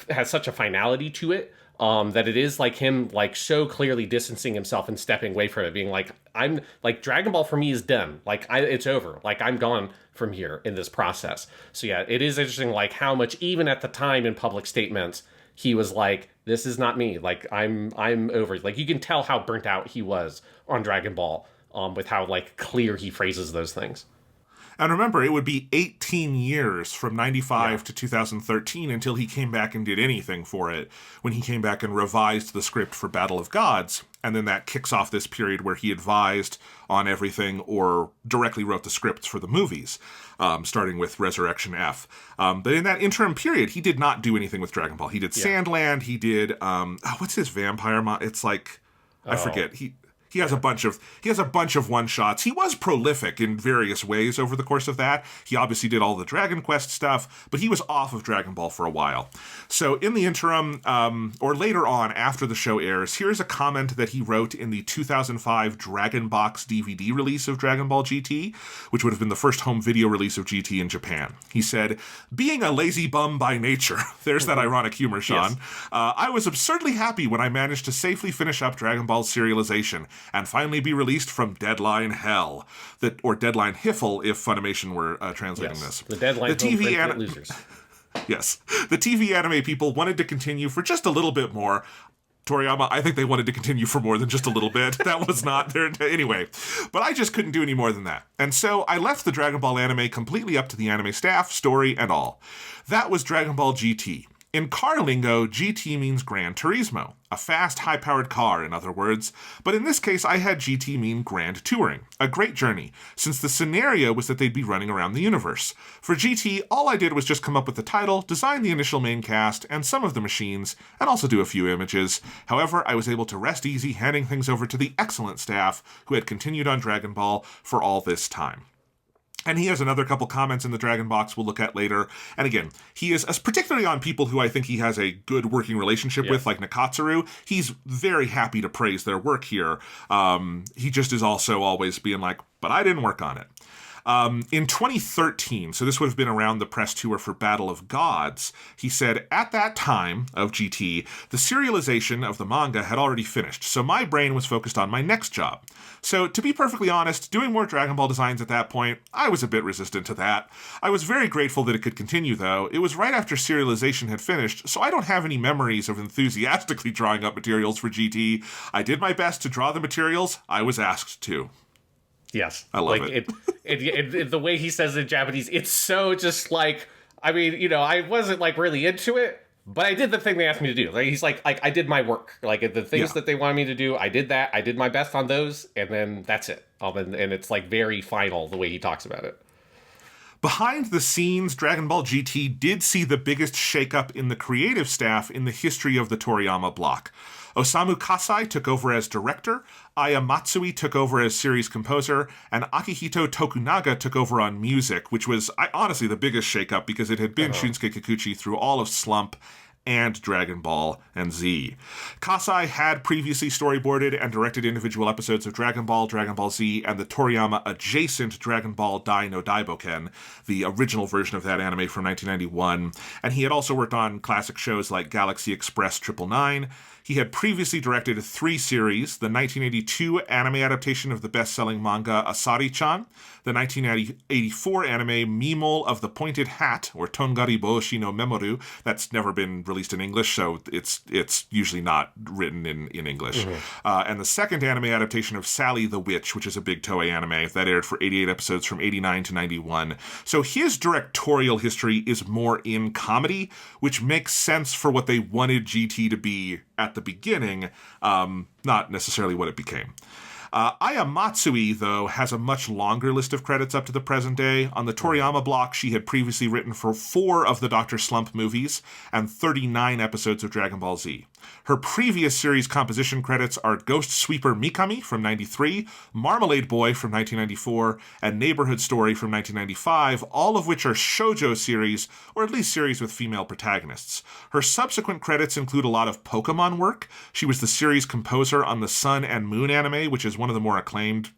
has such a finality to it that it is like him like so clearly distancing himself and stepping away from it, being like, I'm like, Dragon Ball for me is done, like it's over, like I'm gone from here in this process. So yeah, it is interesting like how much even at the time in public statements he was like, this is not me, like I'm over. Like you can tell how burnt out he was on Dragon Ball with how like clear he phrases those things. And remember, it would be 18 years from 95 to 2013 until he came back and did anything for it, when he came back and revised the script for Battle of Gods. And then that kicks off this period where he advised on everything or directly wrote the scripts for the movies, starting with Resurrection F. But in that interim period, he did not do anything with Dragon Ball. He did Sandland, he did, what's his vampire it's like, I forget. He has a bunch of one-shots. He was prolific in various ways over the course of that. He obviously did all the Dragon Quest stuff, but he was off of Dragon Ball for a while. So in the interim, or later on after the show airs, here's a comment that he wrote in the 2005 Dragon Box DVD release of Dragon Ball GT, which would have been the first home video release of GT in Japan. He said, being a lazy bum by nature, there's that ironic humor, Sean, I was absurdly happy when I managed to safely finish up Dragon Ball serialization and finally be released from Deadline Hell, or Deadline Hiffle if Funimation were translating this. The Deadline Hell losers. Yes. The TV anime people wanted to continue for just a little bit more. Toriyama, I think they wanted to continue for more than just a little bit. That was not their... Anyway, but I just couldn't do any more than that. And so I left the Dragon Ball anime completely up to the anime staff, story, and all. That was Dragon Ball GT. In car lingo, GT means Gran Turismo, a fast, high-powered car, in other words. But in this case, I had GT mean Grand Touring, a great journey, since the scenario was that they'd be running around the universe. For GT, all I did was just come up with the title, design the initial main cast, and some of the machines, and also do a few images. However, I was able to rest easy handing things over to the excellent staff who had continued on Dragon Ball for all this time. And he has another couple comments in the Dragon Box we'll look at later. And again, he is, particularly on people who I think he has a good working relationship with, like Nakatsuru, he's very happy to praise their work here. He just is also always being like, but I didn't work on it. In 2013, so this would have been around the press tour for Battle of Gods, he said, at that time of GT, the serialization of the manga had already finished, so my brain was focused on my next job. So, to be perfectly honest, doing more Dragon Ball designs at that point, I was a bit resistant to that. I was very grateful that it could continue, though. It was right after serialization had finished, so I don't have any memories of enthusiastically drawing up materials for GT. I did my best to draw the materials I was asked to. Yes. I love it. The way he says it in Japanese, it's so just like, I mean, I wasn't like really into it, but I did the thing they asked me to do. Like, he's like I did my work. Like the things that they wanted me to do, I did that. I did my best on those, and then that's it. And it's like very final the way he talks about it. Behind the scenes, Dragon Ball GT did see the biggest shakeup in the creative staff in the history of the Toriyama block. Osamu Kasai took over as director, Aya Matsui took over as series composer, and Akihito Tokunaga took over on music, which was honestly the biggest shakeup because it had been Shunsuke Kikuchi through all of Slump and Dragon Ball and Z. Kasai had previously storyboarded and directed individual episodes of Dragon Ball Z, and the Toriyama-adjacent Dragon Ball Dai no Daiboken, the original version of that anime from 1991, and he had also worked on classic shows like Galaxy Express 999. He had previously directed 3 series, the 1982 anime adaptation of the best-selling manga Asari-chan, the 1984 anime Mimol of the Pointed Hat, or Tongari Boshi no Memoru, that's never been released in English, so it's usually not written in English. And the second anime adaptation of Sally the Witch, which is a big Toei anime that aired for 88 episodes from 89 to 91. So his directorial history is more in comedy, which makes sense for what they wanted GT to be at the beginning, not necessarily what it became. Aya Matsui, though, has a much longer list of credits up to the present day. On the Toriyama block, she had previously written for 4 of the Dr. Slump movies and 39 episodes of Dragon Ball Z. Her previous series composition credits are Ghost Sweeper Mikami from 93, Marmalade Boy from 1994, and Neighborhood Story from 1995, all of which are shoujo series, or at least series with female protagonists. Her subsequent credits include a lot of Pokemon work. She was the series composer on the Sun and Moon anime, which is one of the more acclaimed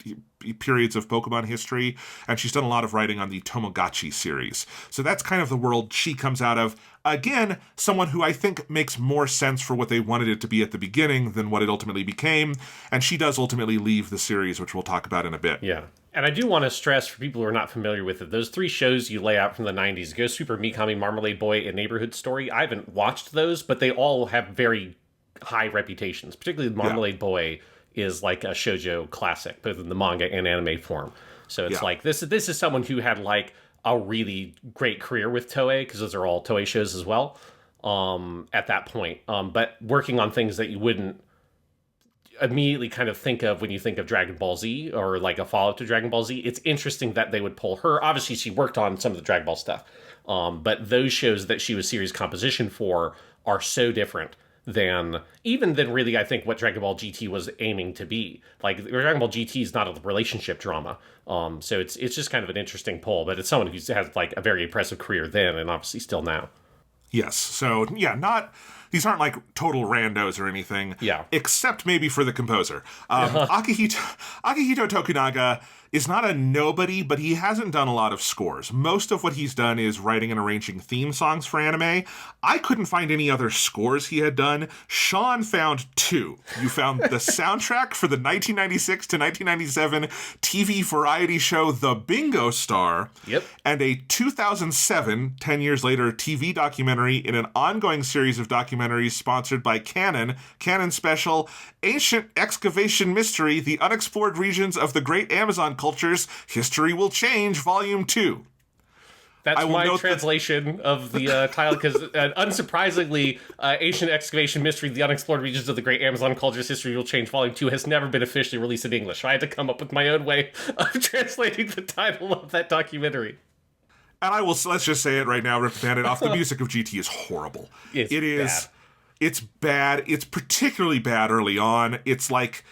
periods of Pokemon history, and she's done a lot of writing on the Tomogachi series. So that's kind of the world she comes out of. Again, someone who I think makes more sense for what they wanted it to be at the beginning than what it ultimately became, and she does ultimately leave the series, which we'll talk about in a bit. Yeah. And I do want to stress, for people who are not familiar with it, those 3 shows you lay out from the 90s, Ghost Super Mikami, Marmalade Boy, and Neighborhood Story, I haven't watched those, but they all have very high reputations, particularly Marmalade Boy is like a shoujo classic, both in the manga and anime form. So it's like, this is someone who had like a really great career with Toei, because those are all Toei shows as well, at that point. But working on things that you wouldn't immediately kind of think of when you think of Dragon Ball Z, or like a follow-up to Dragon Ball Z. It's interesting that they would pull her. Obviously, she worked on some of the Dragon Ball stuff. But those shows that she was series composition for are so different than really, I think, what Dragon Ball GT was aiming to be. Like, Dragon Ball GT is not a relationship drama. So it's just kind of an interesting pull, but it's someone who's had like a very impressive career then and obviously still now. Yes. So yeah, these aren't like total randos or anything. Yeah. Except maybe for the composer. Akihito Tokunaga is not a nobody, but he hasn't done a lot of scores. Most of what he's done is writing and arranging theme songs for anime. I couldn't find any other scores he had done. Sean found 2. You found the soundtrack for the 1996 to 1997 TV variety show The Bingo Star. Yep. And a 2007, 10 years later, TV documentary in an ongoing series of documentaries sponsored by Canon special, Ancient Excavation Mystery, The Unexplored Regions of the Great Amazon Cultures, History Will Change, Volume 2. That's my translation of the title, because unsurprisingly, Ancient Excavation Mystery, The Unexplored Regions of the Great Amazon Cultures, History Will Change, Volume 2 has never been officially released in English. So I had to come up with my own way of translating the title of that documentary. And let's just say it right now, rip the Band-Aid off, the music of GT is horrible. It's bad. It's particularly bad early on. It's like,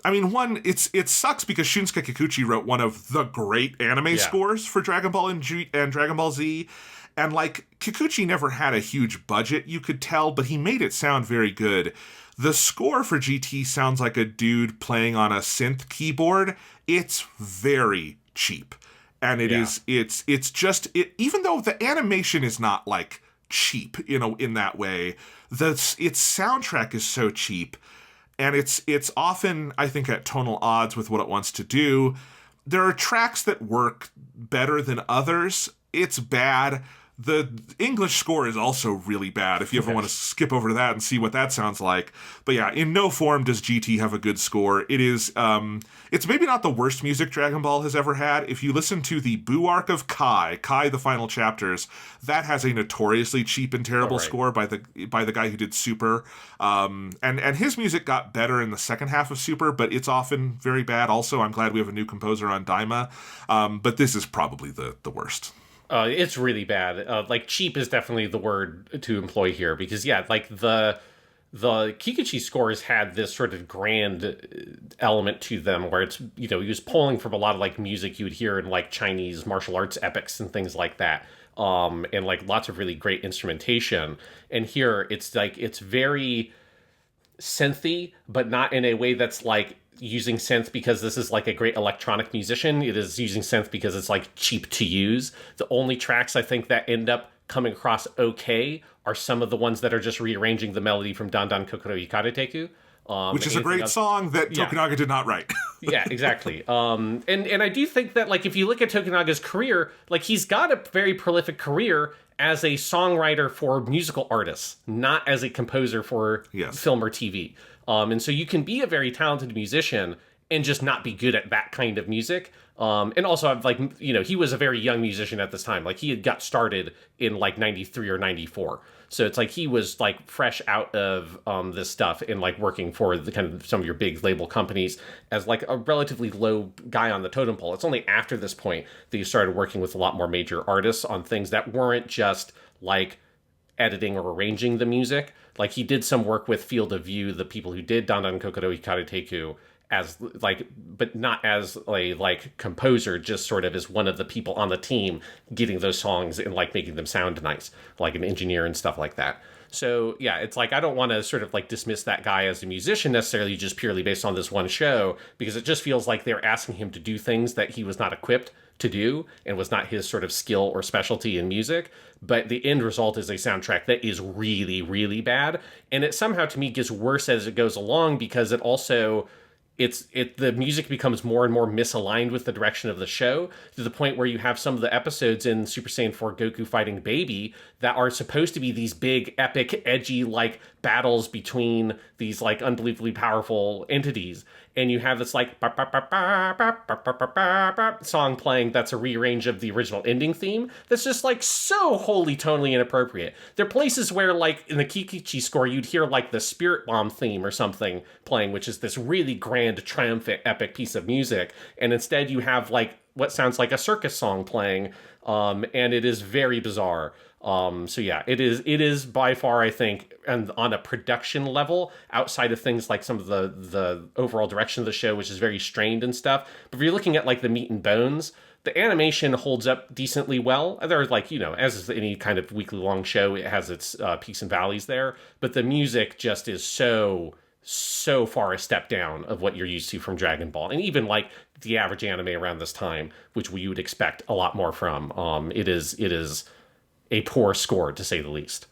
it sucks because Shunsuke Kikuchi wrote one of the great anime scores for Dragon Ball and Dragon Ball Z. And like, Kikuchi never had a huge budget, you could tell, but he made it sound very good. The score for GT sounds like a dude playing on a synth keyboard. It's very cheap. And it's just, even though the animation is not like cheap, in that way, its soundtrack is so cheap. And it's often, I think, at tonal odds with what it wants to do. There are tracks that work better than others. It's bad. The English score is also really bad, if you ever want to skip over to that and see what that sounds like. But yeah, in no form does GT have a good score. It is, it's maybe not the worst music Dragon Ball has ever had. If you listen to the Buu arc of Kai, the final chapters, that has a notoriously cheap and terrible score by the guy who did Super. And his music got better in the second half of Super, but it's often very bad also. I'm glad we have a new composer on Daima. But this is probably the worst. It's really bad. Like cheap is definitely the word to employ here because yeah, like the Kikuchi scores had this sort of grand element to them where it's, you know, he was pulling from a lot of like music you would hear in like Chinese martial arts epics and things like that. And like lots of really great instrumentation. And here it's like, it's very synthy, but not in a way that's like using synth because this is like a great electronic musician. It is using synth because it's like cheap to use. The only tracks I think that end up coming across okay are some of the ones that are just rearranging the melody from Dan Dan Kokoro Ikareteku. Which is a great song that Tokunaga did not write. Yeah, exactly. And I do think that, like, if you look at Tokunaga's career, like, he's got a very prolific career as a songwriter for musical artists, not as a composer for film or TV. And so you can be a very talented musician and just not be good at that kind of music. And also, like, you know, he was a very young musician at this time. Like, he had got started in, like, 93 or 94. So it's like he was like fresh out of this stuff and like working for the kind of some of your big label companies as like a relatively low guy on the totem pole. It's only after this point that you started working with a lot more major artists on things that weren't just like editing or arranging the music. Like he did some work with Field of View, the people who did Dandan Kokoro Hikareteku, as like, but not as a like composer, just sort of as one of the people on the team getting those songs and like making them sound nice, like an engineer and stuff like that. So yeah, it's like I don't want to sort of like dismiss that guy as a musician necessarily just purely based on this one show, because it just feels like they're asking him to do things that he was not equipped to do and was not his sort of skill or specialty in music. But the end result is a soundtrack that is really, really bad. And it somehow to me gets worse as it goes along because it also the music becomes more and more misaligned with the direction of the show to the point where you have some of the episodes in Super Saiyan 4 Goku fighting Baby that are supposed to be these big, epic, edgy, like, battles between these, like, unbelievably powerful entities. And you have this, like, song playing that's a rearrange of the original ending theme that's just, like, so wholly tonally inappropriate. There are places where, like, in the Kikichi score, you'd hear, like, the Spirit Bomb theme or something playing, which is this really grand, triumphant, epic piece of music. And instead you have, like, what sounds like a circus song playing, and it is very bizarre. So yeah, it is by far, I think, and on a production level, outside of things like some of the overall direction of the show, which is very strained and stuff. But if you're looking at like the meat and bones, the animation holds up decently well. There's like, you know, as is any kind of weekly long show, it has its peaks and valleys there. But the music just is so far a step down of what you're used to from Dragon Ball. And even like the average anime around this time, which we would expect a lot more from. It is a poor score, to say the least.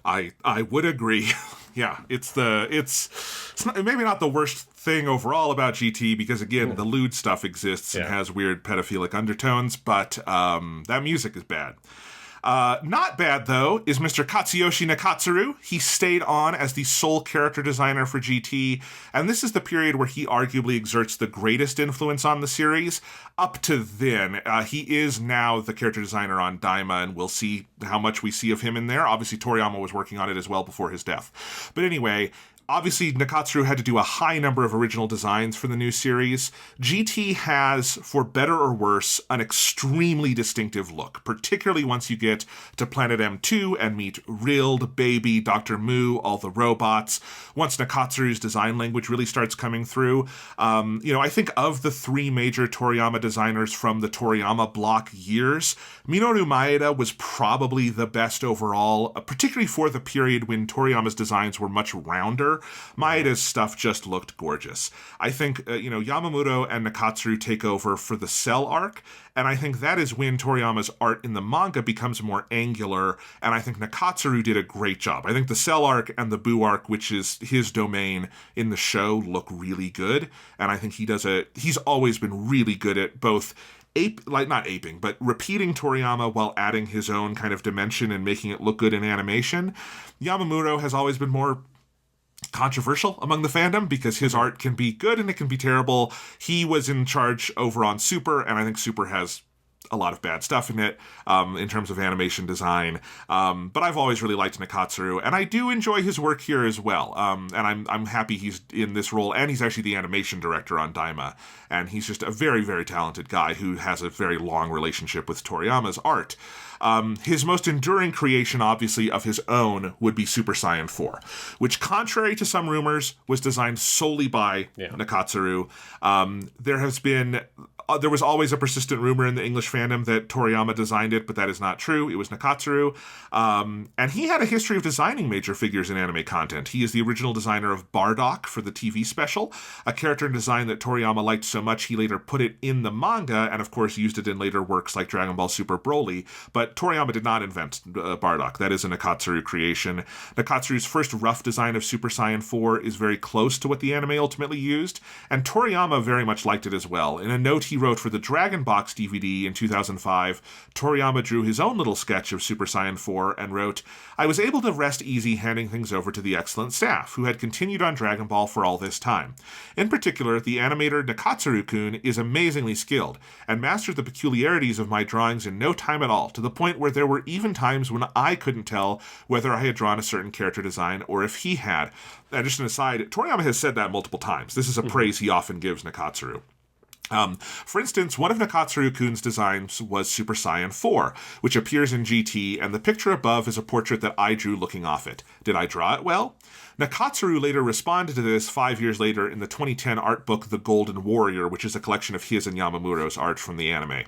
I would agree. Yeah, it's not, maybe not the worst thing overall about GT because again, the lewd stuff exists and has weird pedophilic undertones, but that music is bad. Not bad, though, is Mr. Katsuyoshi Nakatsuru. He stayed on as the sole character designer for GT, and this is the period where he arguably exerts the greatest influence on the series. Up to then, he is now the character designer on Daima, and we'll see how much we see of him in there. Obviously, Toriyama was working on it as well before his death. But anyway, obviously, Nakatsuru had to do a high number of original designs for the new series. GT has, for better or worse, an extremely distinctive look, particularly once you get to Planet M2 and meet Rild, Baby, Dr. Mu, all the robots. Once Nakatsuru's design language really starts coming through, I think of the three major Toriyama designers from the Toriyama block years, Minoru Maeda was probably the best overall, particularly for the period when Toriyama's designs were much rounder. Maeda's stuff just looked gorgeous. I think, Yamamoto and Nakatsuru take over for the Cell arc, and I think that is when Toriyama's art in the manga becomes more angular, and I think Nakatsuru did a great job. I think the Cell arc and the Buu arc, which is his domain in the show, look really good, and I think he's always been really good at both repeating Toriyama while adding his own kind of dimension and making it look good in animation. Yamamoto has always been more controversial among the fandom because his art can be good and it can be terrible. He was in charge over on Super, and I think Super has a lot of bad stuff in it in terms of animation design. But I've always really liked Nakatsuru, and I do enjoy his work here as well. And I'm happy he's in this role, and he's actually the animation director on Daima. And he's just a very, very talented guy who has a very long relationship with Toriyama's art. His most enduring creation, obviously, of his own would be Super Saiyan 4, which, contrary to some rumors, was designed solely by Nakatsuru. There was always a persistent rumor in the English fandom that Toriyama designed it, but that is not true. It was Nakatsuru. And he had a history of designing major figures in anime content. He is the original designer of Bardock for the TV special, a character design that Toriyama liked so much he later put it in the manga, and of course used it in later works like Dragon Ball Super Broly. But Toriyama did not invent Bardock. That is a Nakatsuru creation. Nakatsuru's first rough design of Super Saiyan 4 is very close to what the anime ultimately used, and Toriyama very much liked it as well. In a note he wrote for the Dragon Box DVD in 2005, Toriyama drew his own little sketch of Super Saiyan 4 and wrote, "I was able to rest easy handing things over to the excellent staff, who had continued on Dragon Ball for all this time. In particular, the animator Nakatsuru-kun is amazingly skilled, and mastered the peculiarities of my drawings in no time at all, to the point where there were even times when I couldn't tell whether I had drawn a certain character design or if he had." And just an aside, Toriyama has said that multiple times. This is a praise he often gives Nakatsuru. For instance, one of Nakatsuru-kun's designs was Super Saiyan 4, which appears in GT, and the picture above is a portrait that I drew looking off it. Did I draw it well? Nakatsuru later responded to this 5 years later in the 2010 art book The Golden Warrior, which is a collection of his and Yamamuro's art from the anime.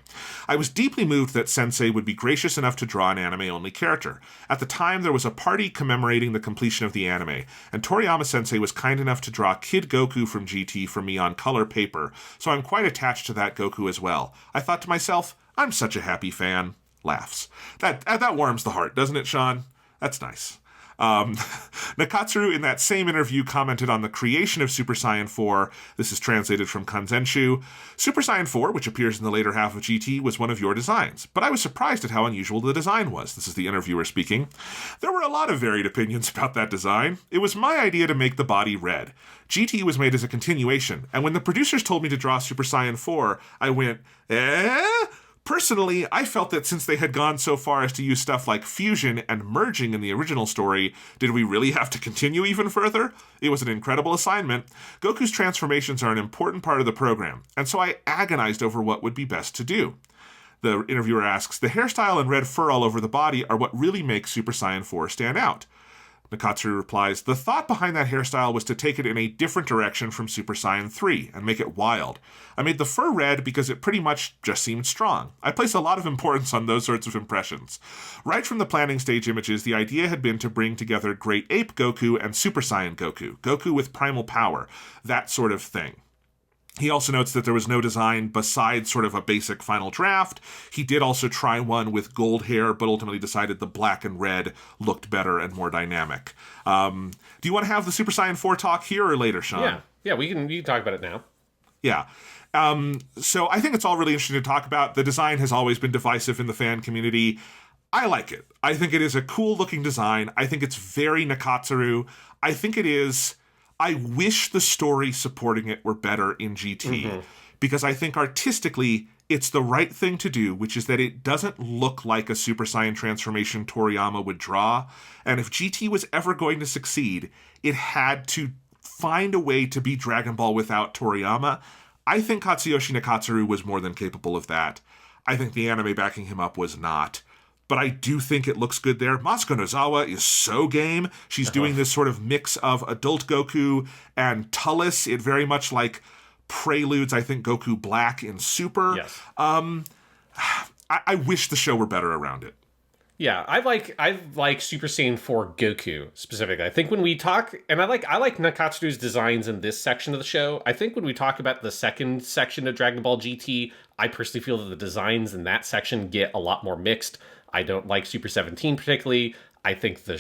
"I was deeply moved that Sensei would be gracious enough to draw an anime-only character. At the time, there was a party commemorating the completion of the anime, and Toriyama Sensei was kind enough to draw Kid Goku from GT for me on color paper, so I'm quite attached to that Goku as well. I thought to myself, I'm such a happy fan." Laughs. That warms the heart, doesn't it, Sean? That's nice. Nakatsuru, in that same interview, commented on the creation of Super Saiyan 4. This is translated from Kanzenshu. "Super Saiyan 4, which appears in the later half of GT, was one of your designs, but I was surprised at how unusual the design was." This is the interviewer speaking. "There were a lot of varied opinions about that design. It was my idea to make the body red. GT was made as a continuation, and when the producers told me to draw Super Saiyan 4, I went, eh? Personally, I felt that since they had gone so far as to use stuff like fusion and merging in the original story, did we really have to continue even further? It was an incredible assignment. Goku's transformations are an important part of the program, and so I agonized over what would be best to do." The interviewer asks, "The hairstyle and red fur all over the body are what really makes Super Saiyan 4 stand out." Nakatsuru replies, "The thought behind that hairstyle was to take it in a different direction from Super Saiyan 3 and make it wild. I made the fur red because it pretty much just seemed strong. I place a lot of importance on those sorts of impressions. Right from the planning stage images, the idea had been to bring together Great Ape Goku and Super Saiyan Goku, Goku with primal power, that sort of thing." He also notes that there was no design besides sort of a basic final draft. He did also try one with gold hair, but ultimately decided the black and red looked better and more dynamic. Do you want to have the Super Saiyan 4 talk here or later, Sean? Yeah, we can talk about it now. Yeah. So I think it's all really interesting to talk about. The design has always been divisive in the fan community. I like it. I think it is a cool-looking design. I think it's very Nakatsuru. I think it is... I wish the story supporting it were better in GT, because I think artistically it's the right thing to do, which is that it doesn't look like a Super Saiyan transformation Toriyama would draw. And if GT was ever going to succeed, it had to find a way to be Dragon Ball without Toriyama. I think Katsuyoshi Nakatsuru was more than capable of that. I think the anime backing him up was not. But I do think it looks good there. Masuko Nozawa is so game. She's doing this sort of mix of adult Goku and Tullus. It very much like preludes, I think, Goku Black in Super. Yes. I wish the show were better around it. Yeah, I like Super Saiyan 4 Goku specifically. I think when we talk, and I like Nakatsuru's designs in this section of the show. I think when we talk about the second section of Dragon Ball GT, I personally feel that the designs in that section get a lot more mixed. I don't like Super 17 particularly. I think the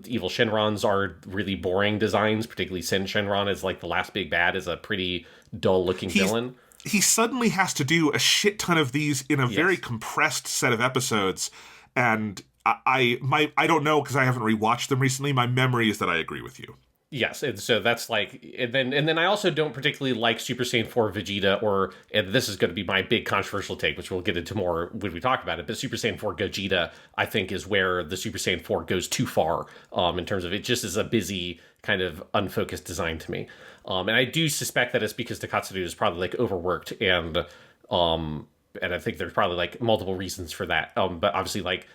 evil Shenrons are really boring designs, particularly Sin Shenron as like the last big bad is a pretty dull-looking villain. He suddenly has to do a shit ton of these in a very compressed set of episodes, and I don't know because I haven't rewatched them recently. My memory is that I agree with you. Yes, and so that's like, and then I also don't particularly like Super Saiyan 4 Vegeta, and this is going to be my big controversial take, which we'll get into more when we talk about it. But Super Saiyan 4 Gogeta, I think, is where the Super Saiyan 4 goes too far, in terms of it just is a busy kind of unfocused design to me, and I do suspect that it's because Takatsu is probably like overworked, and I think there's probably like multiple reasons for that. But obviously, like,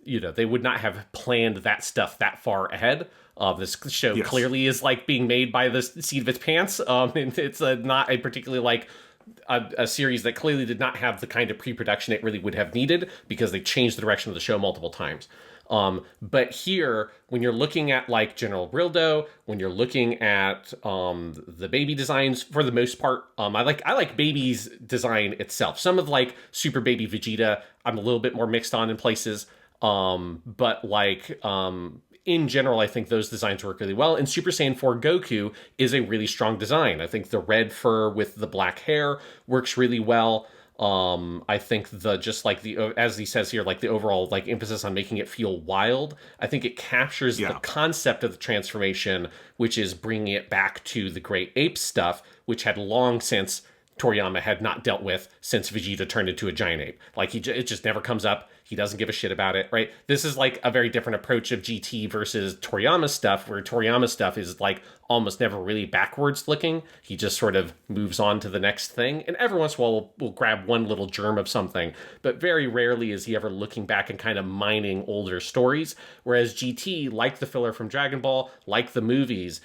they would not have planned that stuff that far ahead. This show clearly is like being made by the seat of its pants. And it's not a particularly like a series that clearly did not have the kind of pre-production it really would have needed, because they changed the direction of the show multiple times. But here, when you're looking at like General Brildo, when you're looking at the baby designs, for the most part, I like Baby's design itself. Some of like Super Baby Vegeta, I'm a little bit more mixed on in places. But like in general, I think those designs work really well. And Super Saiyan 4 Goku is a really strong design. I think the red fur with the black hair works really well. I think as he says here, like the overall like emphasis on making it feel wild, I think it captures the concept of the transformation, which is bringing it back to the Great Ape stuff, which had long since Toriyama had not dealt with since Vegeta turned into a giant ape. Like it just never comes up. He doesn't give a shit about it, right? This is like a very different approach of GT versus Toriyama stuff, where Toriyama stuff is like almost never really backwards looking. He just sort of moves on to the next thing. And every once in a while we'll grab one little germ of something, but very rarely is he ever looking back and kind of mining older stories. Whereas GT, like the filler from Dragon Ball, like the movies,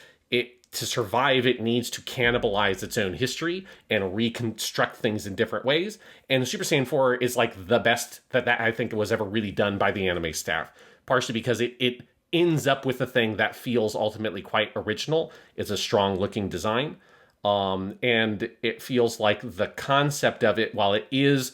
to survive, it needs to cannibalize its own history and reconstruct things in different ways. And Super Saiyan 4 is like the best that I think was ever really done by the anime staff. Partially because it ends up with a thing that feels ultimately quite original. It's a strong looking design. And it feels like the concept of it, while it is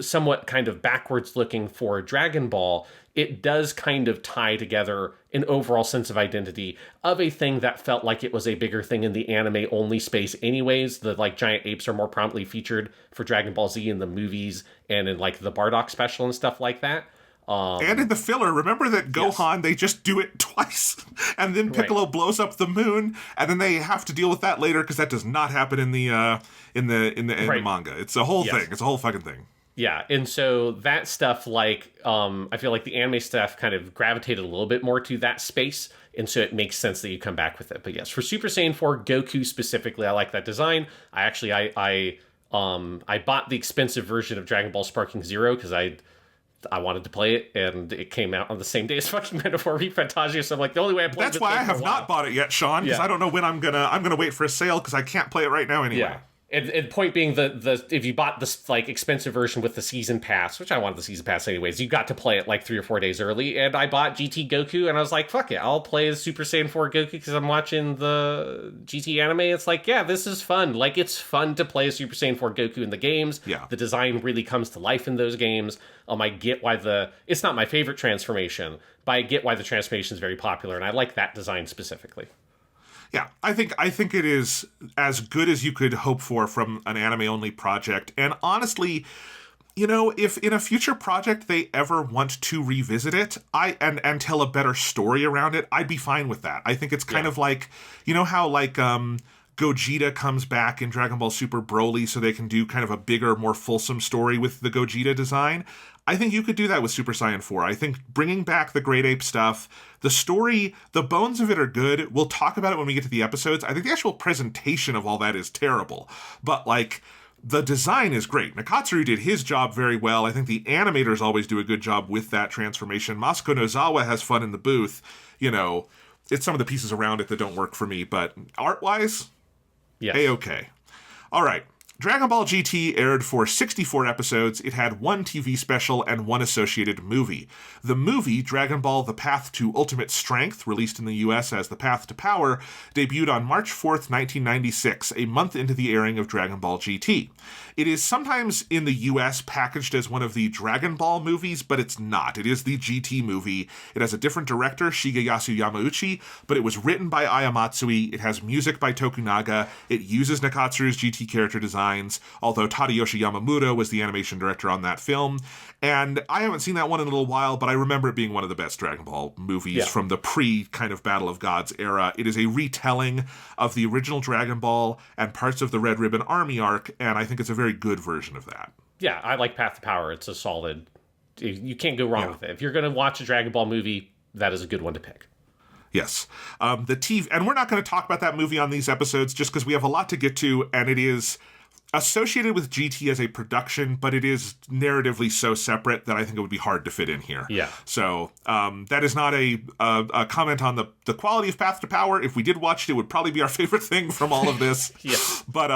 somewhat kind of backwards looking for Dragon Ball, it does kind of tie together an overall sense of identity of a thing that felt like it was a bigger thing in the anime only space anyways. The like giant apes are more prominently featured for Dragon Ball Z in the movies and in like the Bardock special and stuff like that. And in the filler, remember that Gohan, they just do it twice, and then Piccolo blows up the moon, and then they have to deal with that later because that does not happen in the manga. It's a whole thing. It's a whole fucking thing. Yeah, and so that stuff, like, I feel like the anime stuff kind of gravitated a little bit more to that space, and so it makes sense that you come back with it. But yes, for Super Saiyan 4 Goku specifically, I like that design. I bought the expensive version of Dragon Ball Sparking Zero because I wanted to play it, and it came out on the same day as fucking Metaphor Fantasia, so I'm like, the only way I play That's why I have not bought it yet, Sean, because I don't know when I'm gonna wait for a sale, because I can't play it right now anyway. Yeah. And point being, the if you bought this like expensive version with the season pass, which I wanted the season pass anyways, you got to play it like 3 or 4 days early. And I bought GT Goku, and I was like, fuck it, I'll play as Super Saiyan 4 Goku because I'm watching the GT anime. It's like, yeah, this is fun. Like, it's fun to play as Super Saiyan 4 Goku in the games. Yeah. The design really comes to life in those games. I get why it's not my favorite transformation, but I get why the transformation is very popular, and I like that design specifically. Yeah, I think it is as good as you could hope for from an anime-only project. And honestly, if in a future project they ever want to revisit it, and tell a better story around it, I'd be fine with that. I think it's kind of like, how like Gogeta comes back in Dragon Ball Super Broly so they can do kind of a bigger, more fulsome story with the Gogeta design. I think you could do that with Super Saiyan 4. I think bringing back the Great Ape stuff, the story, the bones of it are good. We'll talk about it when we get to the episodes. I think the actual presentation of all that is terrible. But, like, the design is great. Nakatsuru did his job very well. I think the animators always do a good job with that transformation. Masako Nozawa has fun in the booth. It's some of the pieces around it that don't work for me. But art-wise, okay. All right. Dragon Ball GT aired for 64 episodes. It had 1 TV special and 1 associated movie. The movie, Dragon Ball The Path to Ultimate Strength, released in the US as The Path to Power, debuted on March 4th, 1996, a month into the airing of Dragon Ball GT. It is sometimes in the US packaged as one of the Dragon Ball movies, but it's not. It is the GT movie. It has a different director, Shigeyasu Yamauchi, but it was written by Ayamatsui. It has music by Tokunaga. It uses Nakatsuru's GT character design. designs, although Tadayoshi Yamamoto was the animation director on that film. And I haven't seen that one in a little while, but I remember it being one of the best Dragon Ball movies from the kind of Battle of Gods era. It is a retelling of the original Dragon Ball and parts of the Red Ribbon Army arc, and I think it's a very good version of that. Yeah, I like Path to Power. It's a solid... You can't go wrong with it. If you're going to watch a Dragon Ball movie, that is a good one to pick. Yes. The TV... And we're not going to talk about that movie on these episodes just because we have a lot to get to, and it is associated with GT as a production, but it is narratively so separate that I think it would be hard to fit in here. Yeah. So that is not a comment on the quality of Path to Power. If we did watch it, it would probably be our favorite thing from all of this. Yeah. But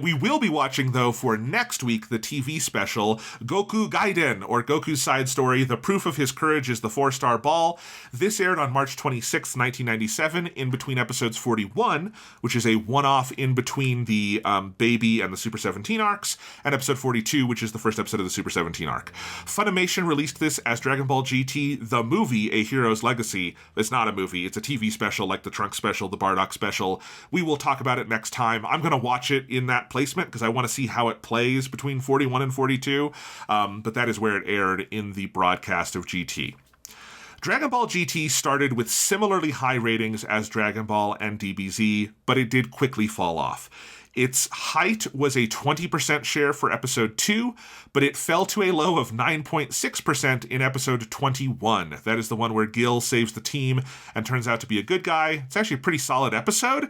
we will be watching, though, for next week, the TV special, Goku Gaiden, or Goku's Side Story, The Proof of His Courage is the 4-Star Ball. This aired on March 26th, 1997, in between episodes 41, which is a one-off in between the Baby and the Super 17 arcs, and episode 42, which is the first episode of the Super 17 arc. Funimation released this as Dragon Ball GT, the movie, A Hero's Legacy. It's not a movie, it's a TV special like the Trunks special, the Bardock special. We will talk about it next time. I'm going to watch it in that placement because I want to see how it plays between 41 and 42, but that is where it aired in the broadcast of GT. Dragon Ball GT started with similarly high ratings as Dragon Ball and DBZ, but it did quickly fall off. Its height was a 20% share for episode 2, but it fell to a low of 9.6% in episode 21. That is the one where Gil saves the team and turns out to be a good guy. It's actually a pretty solid episode,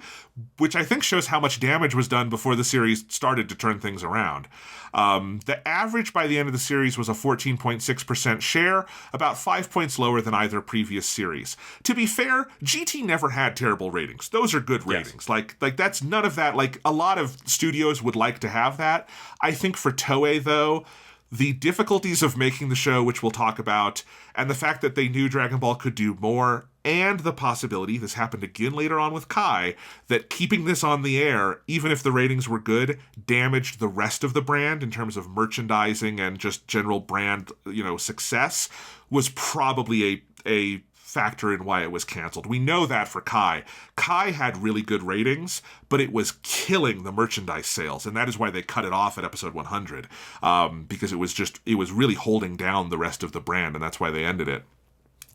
which I think shows how much damage was done before the series started to turn things around. The average by the end of the series was a 14.6% share, about 5 points lower than either previous series. To be fair, GT never had terrible ratings. Those are good ratings. Yes. Like that's none of that. Like, a lot of studios would like to have that. I think for Toei, though, the difficulties of making the show, which we'll talk about, and the fact that they knew Dragon Ball could do more, and the possibility, this happened again later on with Kai, that keeping this on the air, even if the ratings were good, damaged the rest of the brand in terms of merchandising and just general brand, success, was probably a factor in why it was canceled. We know that for Kai. Kai had really good ratings, but it was killing the merchandise sales, and that is why they cut it off at episode 100, because it was really holding down the rest of the brand, and that's why they ended it.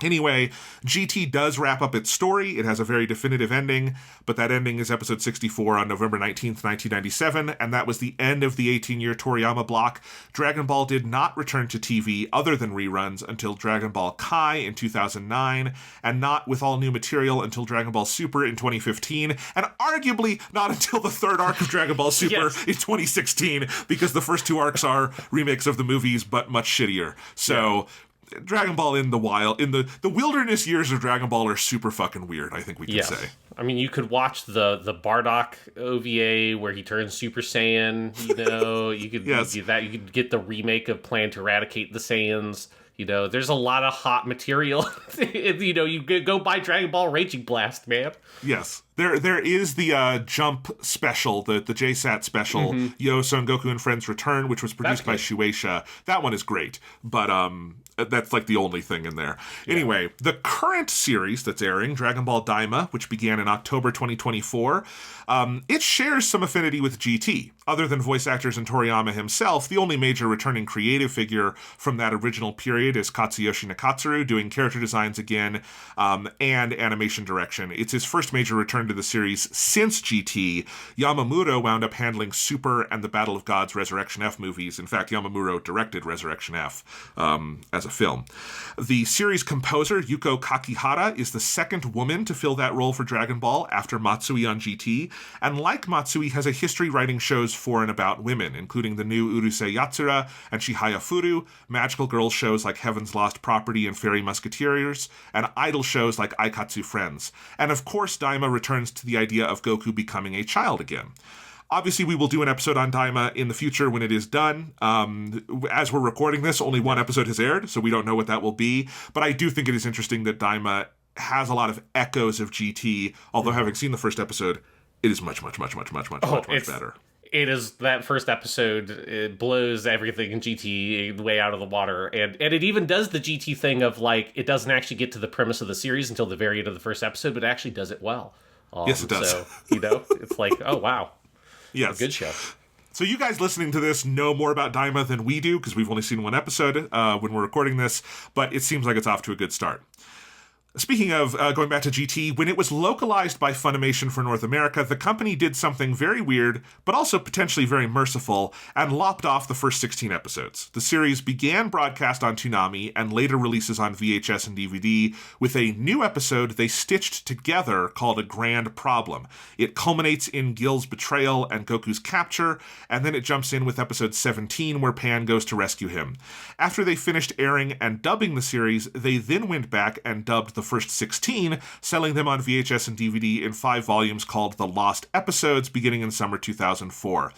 Anyway, GT does wrap up its story. It has a very definitive ending, but that ending is episode 64 on November 19th, 1997, and that was the end of the 18-year Toriyama block. Dragon Ball did not return to TV other than reruns until Dragon Ball Kai in 2009, and not with all new material until Dragon Ball Super in 2015, and arguably not until the third arc of Dragon Ball Super in 2016, because the first two arcs are remakes of the movies, but much shittier. So... Dragon Ball in the wild, in the wilderness years of Dragon Ball are super fucking weird, I think we can say. I mean, you could watch the Bardock OVA where he turns Super Saiyan, you could do that. You could get the remake of Plan to Eradicate the Saiyans. There's a lot of hot material. You go buy Dragon Ball Raging Blast, man. Yes. There is the Jump special, the JSAT special, Yo, Son Goku and Friends Return, which was produced by Shueisha. That one is great, but that's like the only thing in there. Yeah. Anyway, the current series that's airing, Dragon Ball Daima, which began in October 2024, it shares some affinity with GT. Other than voice actors and Toriyama himself, the only major returning creative figure from that original period is Katsuyoshi Nakatsuru, doing character designs again, and animation direction. It's his first major return to the series since GT. Yamamoto wound up handling Super and the Battle of Gods Resurrection F movies. In fact, Yamamoto directed Resurrection F as a film. The series composer, Yuko Kakihara, is the second woman to fill that role for Dragon Ball after Matsui on GT, and like Matsui, has a history writing shows for and about women, including the new Urusei Yatsura and Shihaya Furu, magical girl shows like Heaven's Lost Property and Fairy Musketeers, and idol shows like Aikatsu Friends. And of course, Daima returns to the idea of Goku becoming a child again. Obviously, we will do an episode on Daima in the future when it is done. As we're recording this, only one episode has aired, so we don't know what that will be. But I do think it is interesting that Daima has a lot of echoes of GT, although having seen the first episode, it is much better. It is that first episode. It blows everything in GT way out of the water, and it even does the GT thing of like it doesn't actually get to the premise of the series until the very end of the first episode, but it actually does it well. Yes, it does. So it's like, oh wow, yes, good show. So you guys listening to this know more about Daima than we do, because we've only seen one episode when we're recording this, but it seems like it's off to a good start. Speaking of going back to GT, when it was localized by Funimation for North America, the company did something very weird, but also potentially very merciful, and lopped off the first 16 episodes. The series began broadcast on Toonami and later releases on VHS and DVD with a new episode they stitched together called A Grand Problem. It culminates in Gil's betrayal and Goku's capture, and then it jumps in with episode 17 where Pan goes to rescue him. After they finished airing and dubbing the series, they then went back and dubbed the first 16, selling them on VHS and DVD in 5 volumes called The Lost Episodes, beginning in summer 2004.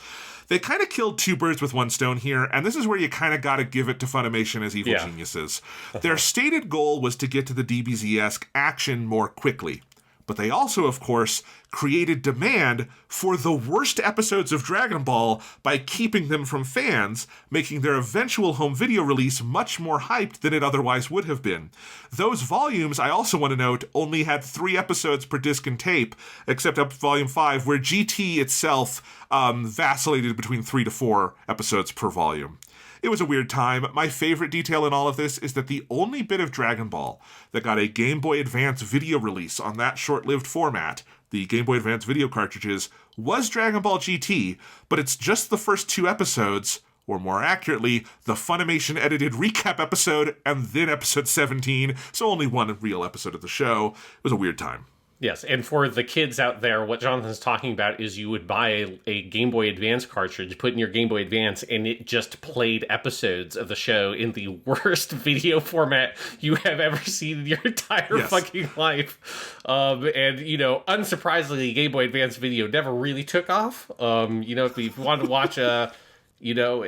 They kind of killed 2 birds with 1 stone here, and this is where you kind of got to give it to Funimation as evil geniuses. Their stated goal was to get to the DBZ-esque action more quickly. But they also, of course, created demand for the worst episodes of Dragon Ball by keeping them from fans, making their eventual home video release much more hyped than it otherwise would have been. Those volumes, I also want to note, only had 3 episodes per disc and tape, except up Volume 5, where GT itself vacillated between 3 to 4 episodes per volume. It was a weird time. My favorite detail in all of this is that the only bit of Dragon Ball that got a Game Boy Advance video release on that short-lived format, the Game Boy Advance video cartridges, was Dragon Ball GT, but it's just the first 2 episodes, or more accurately, the Funimation-edited recap episode and then episode 17, so only 1 real episode of the show. It was a weird time. Yes, and for the kids out there, what Jonathan's talking about is you would buy a Game Boy Advance cartridge, put in your Game Boy Advance, and it just played episodes of the show in the worst video format you have ever seen in your entire fucking life. And, you know, unsurprisingly, Game Boy Advance video never really took off. You know, if you wanted to watch an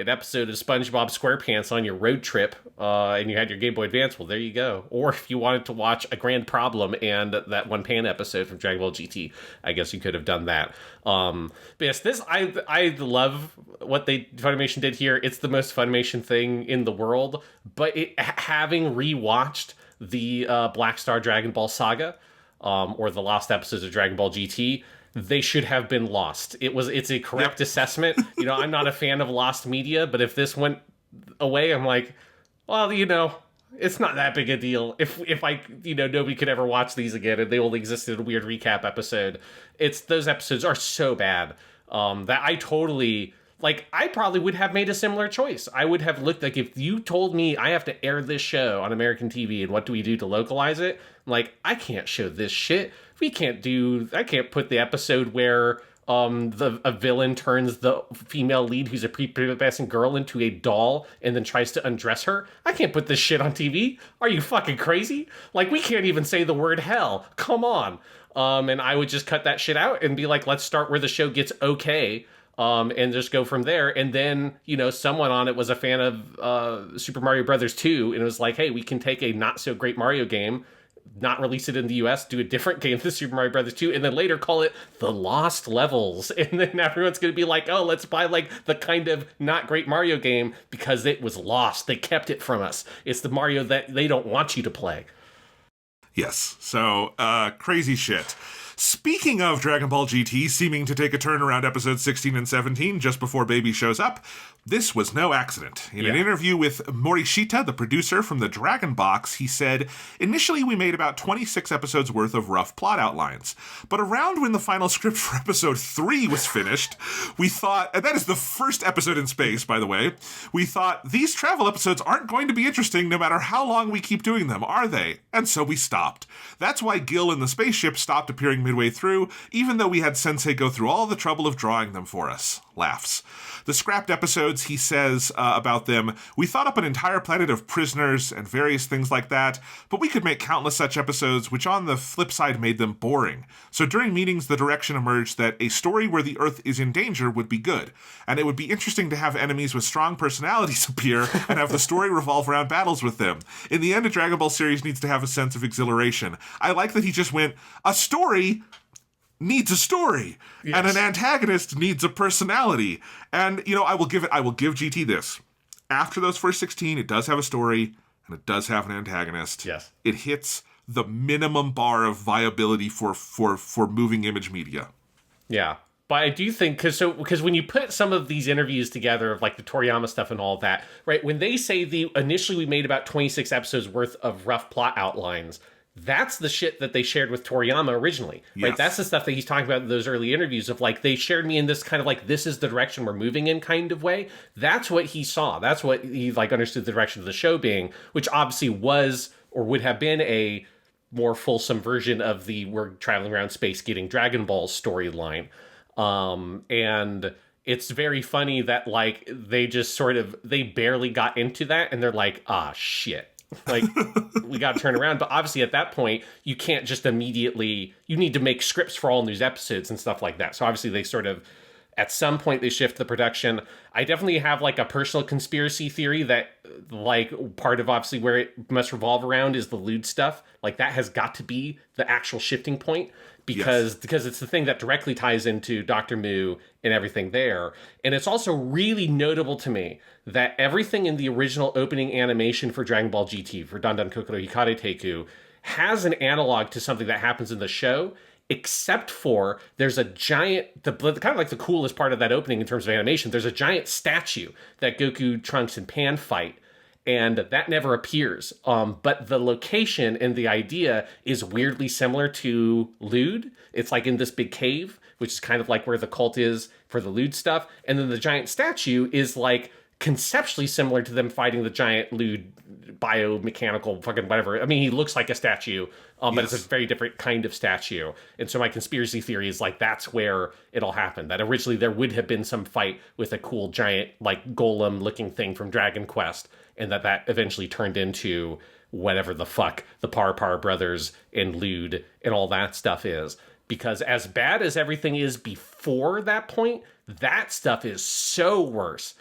episode of SpongeBob SquarePants on your road trip, and you had your Game Boy Advance, well, there you go. Or if you wanted to watch A Grand Problem and that one Pan episode from Dragon Ball GT, I guess you could have done that. But yes, I love what Funimation did here. It's the most Funimation thing in the world. But having rewatched the Black Star Dragon Ball Saga, or the lost episodes of Dragon Ball GT, they should have been lost. It's a correct assessment. You know, I'm not a fan of lost media, but if this went away, I'm like, well, you know, it's not that big a deal. If I, you know, nobody could ever watch these again and they only existed in a weird recap episode. Those episodes are so bad that I totally, like, I probably would have made a similar choice. I would have looked, like, if you told me I have to air this show on American TV and what do we do to localize it? I'm like, I can't show this shit. I can't put the episode where a villain turns the female lead, who's a prepubescent girl, into a doll and then tries to undress her. I can't put this shit on TV. Are you fucking crazy? Like, we can't even say the word hell. Come on. And I would just cut that shit out and be like, let's start where the show gets okay. And just go from there. And then, you know, someone on it was a fan of Super Mario Brothers 2, and it was like, hey, we can take a not so great Mario game, not release it in the US, do a different game than Super Mario Brothers 2, and then later call it The Lost Levels. And then everyone's going to be like, oh, let's buy, like, the kind of not great Mario game because it was lost. They kept it from us. It's the Mario that they don't want you to play. Yes. So, crazy shit. Speaking of Dragon Ball GT seeming to take a turn around episodes 16 and 17 just before Baby shows up, this was no accident. In an interview with Morishita, the producer from the Dragon Box, he said, initially we made about 26 episodes worth of rough plot outlines. But around when the final script for episode 3 was finished, we thought, and that is the first episode in space, by the way, we thought, these travel episodes aren't going to be interesting no matter how long we keep doing them, are they? And so we stopped. That's why Gil in the spaceship stopped appearing midway through, even though we had Sensei go through all the trouble of drawing them for us. Laughs. The scrapped episodes, he says about them, we thought up an entire planet of prisoners and various things like that, but we could make countless such episodes, which on the flip side made them boring. So during meetings, the direction emerged that a story where the Earth is in danger would be good, and it would be interesting to have enemies with strong personalities appear and have the story revolve around battles with them. In the end, a Dragon Ball series needs to have a sense of exhilaration. I like that he just went, a story needs a story, and an antagonist needs a personality. And, you know, I will give GT this. After those first 16, it does have a story, and it does have an antagonist. Yes. It hits the minimum bar of viability for moving image media. Yeah. But I do think, because when you put some of these interviews together of like the Toriyama stuff and all of that, right? When they say initially we made about 26 episodes worth of rough plot outlines, that's the shit that they shared with Toriyama originally, right? Yes. That's the stuff that he's talking about in those early interviews of like, they shared me in this kind of like, this is the direction we're moving in kind of way. That's what he saw. That's what he like understood the direction of the show being, which obviously was or would have been a more fulsome version of the we're traveling around space getting Dragon Balls storyline. And it's very funny that like they just sort of they barely got into that and they're like, ah, shit. Like we got to turn around. But obviously at that point, you can't just immediately, you need to make scripts for all news episodes and stuff like that. So obviously they sort of, at some point they shift the production. I definitely have like a personal conspiracy theory that like part of obviously where it must revolve around is the lewd stuff. Like that has got to be the actual shifting point because it's the thing that directly ties into Dr. Mu and everything there. And it's also really notable to me that everything in the original opening animation for Dragon Ball GT, for Dandan Kokoro Hikare Teiku, has an analog to something that happens in the show, except for there's a giant, the kind of like the coolest part of that opening in terms of animation, there's a giant statue that Goku, Trunks, and Pan fight. And that never appears. But the location and the idea is weirdly similar to Lewd. It's like in this big cave, which is kind of like where the cult is for the Lewd stuff. And then the giant statue is like conceptually similar to them fighting the giant Lewd biomechanical fucking whatever. I mean, he looks like a statue, but it's a very different kind of statue. And so my conspiracy theory is like that's where it all happened. That originally there would have been some fight with a cool giant like golem looking thing from Dragon Quest, and that eventually turned into whatever the fuck the Par brothers and Lewd and all that stuff is. Because as bad as everything is before that point, that stuff is so worse.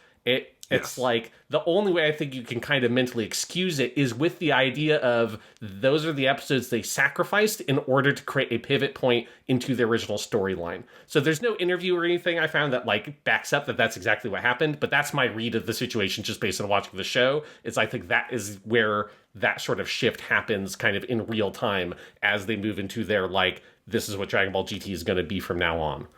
It's like the only way I think you can kind of mentally excuse it is with the idea of those are the episodes they sacrificed in order to create a pivot point into the original storyline. So there's no interview or anything I found that like backs up that that's exactly what happened, but that's my read of the situation just based on watching the show. I think that is where that sort of shift happens kind of in real time as they move into their like, this is what Dragon Ball GT is going to be from now on.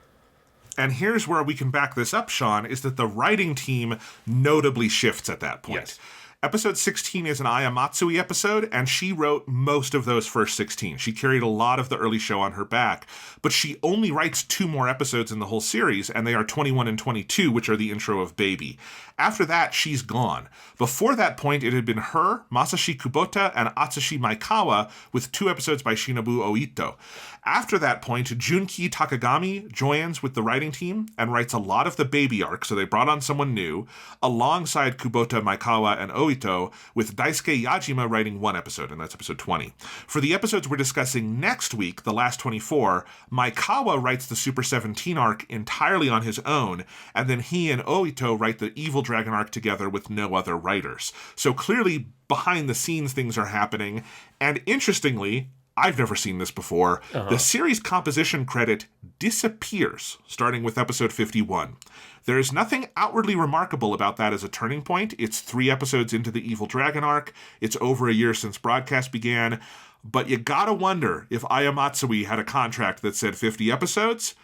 And here's where we can back this up, Sean, is that the writing team notably shifts at that point. Yes. Episode 16 is an Aya Matsui episode, and she wrote most of those first 16. She carried a lot of the early show on her back, but she only writes 2 more episodes in the whole series, and they are 21 and 22, which are the intro of Baby. After that, she's gone. Before that point, it had been her, Masashi Kubota, and Atsushi Maekawa, with 2 episodes by Shinobu Oito. After that point, Junki Takagami joins with the writing team and writes a lot of the Baby arc, so they brought on someone new, alongside Kubota, Maekawa, and Oito, with Daisuke Yajima writing 1 episode, and that's episode 20. For the episodes we're discussing next week, the last 24, Maekawa writes the Super 17 arc entirely on his own, and then he and Oito write the Evil Dragon arc together with no other writers. So clearly, behind the scenes things are happening, and interestingly, I've never seen this before. The series composition credit disappears, starting with episode 51. There is nothing outwardly remarkable about that as a turning point. It's 3 episodes into the Evil Dragon arc. It's over a year since broadcast began. But you gotta wonder if Aya Matsui had a contract that said 50 episodes.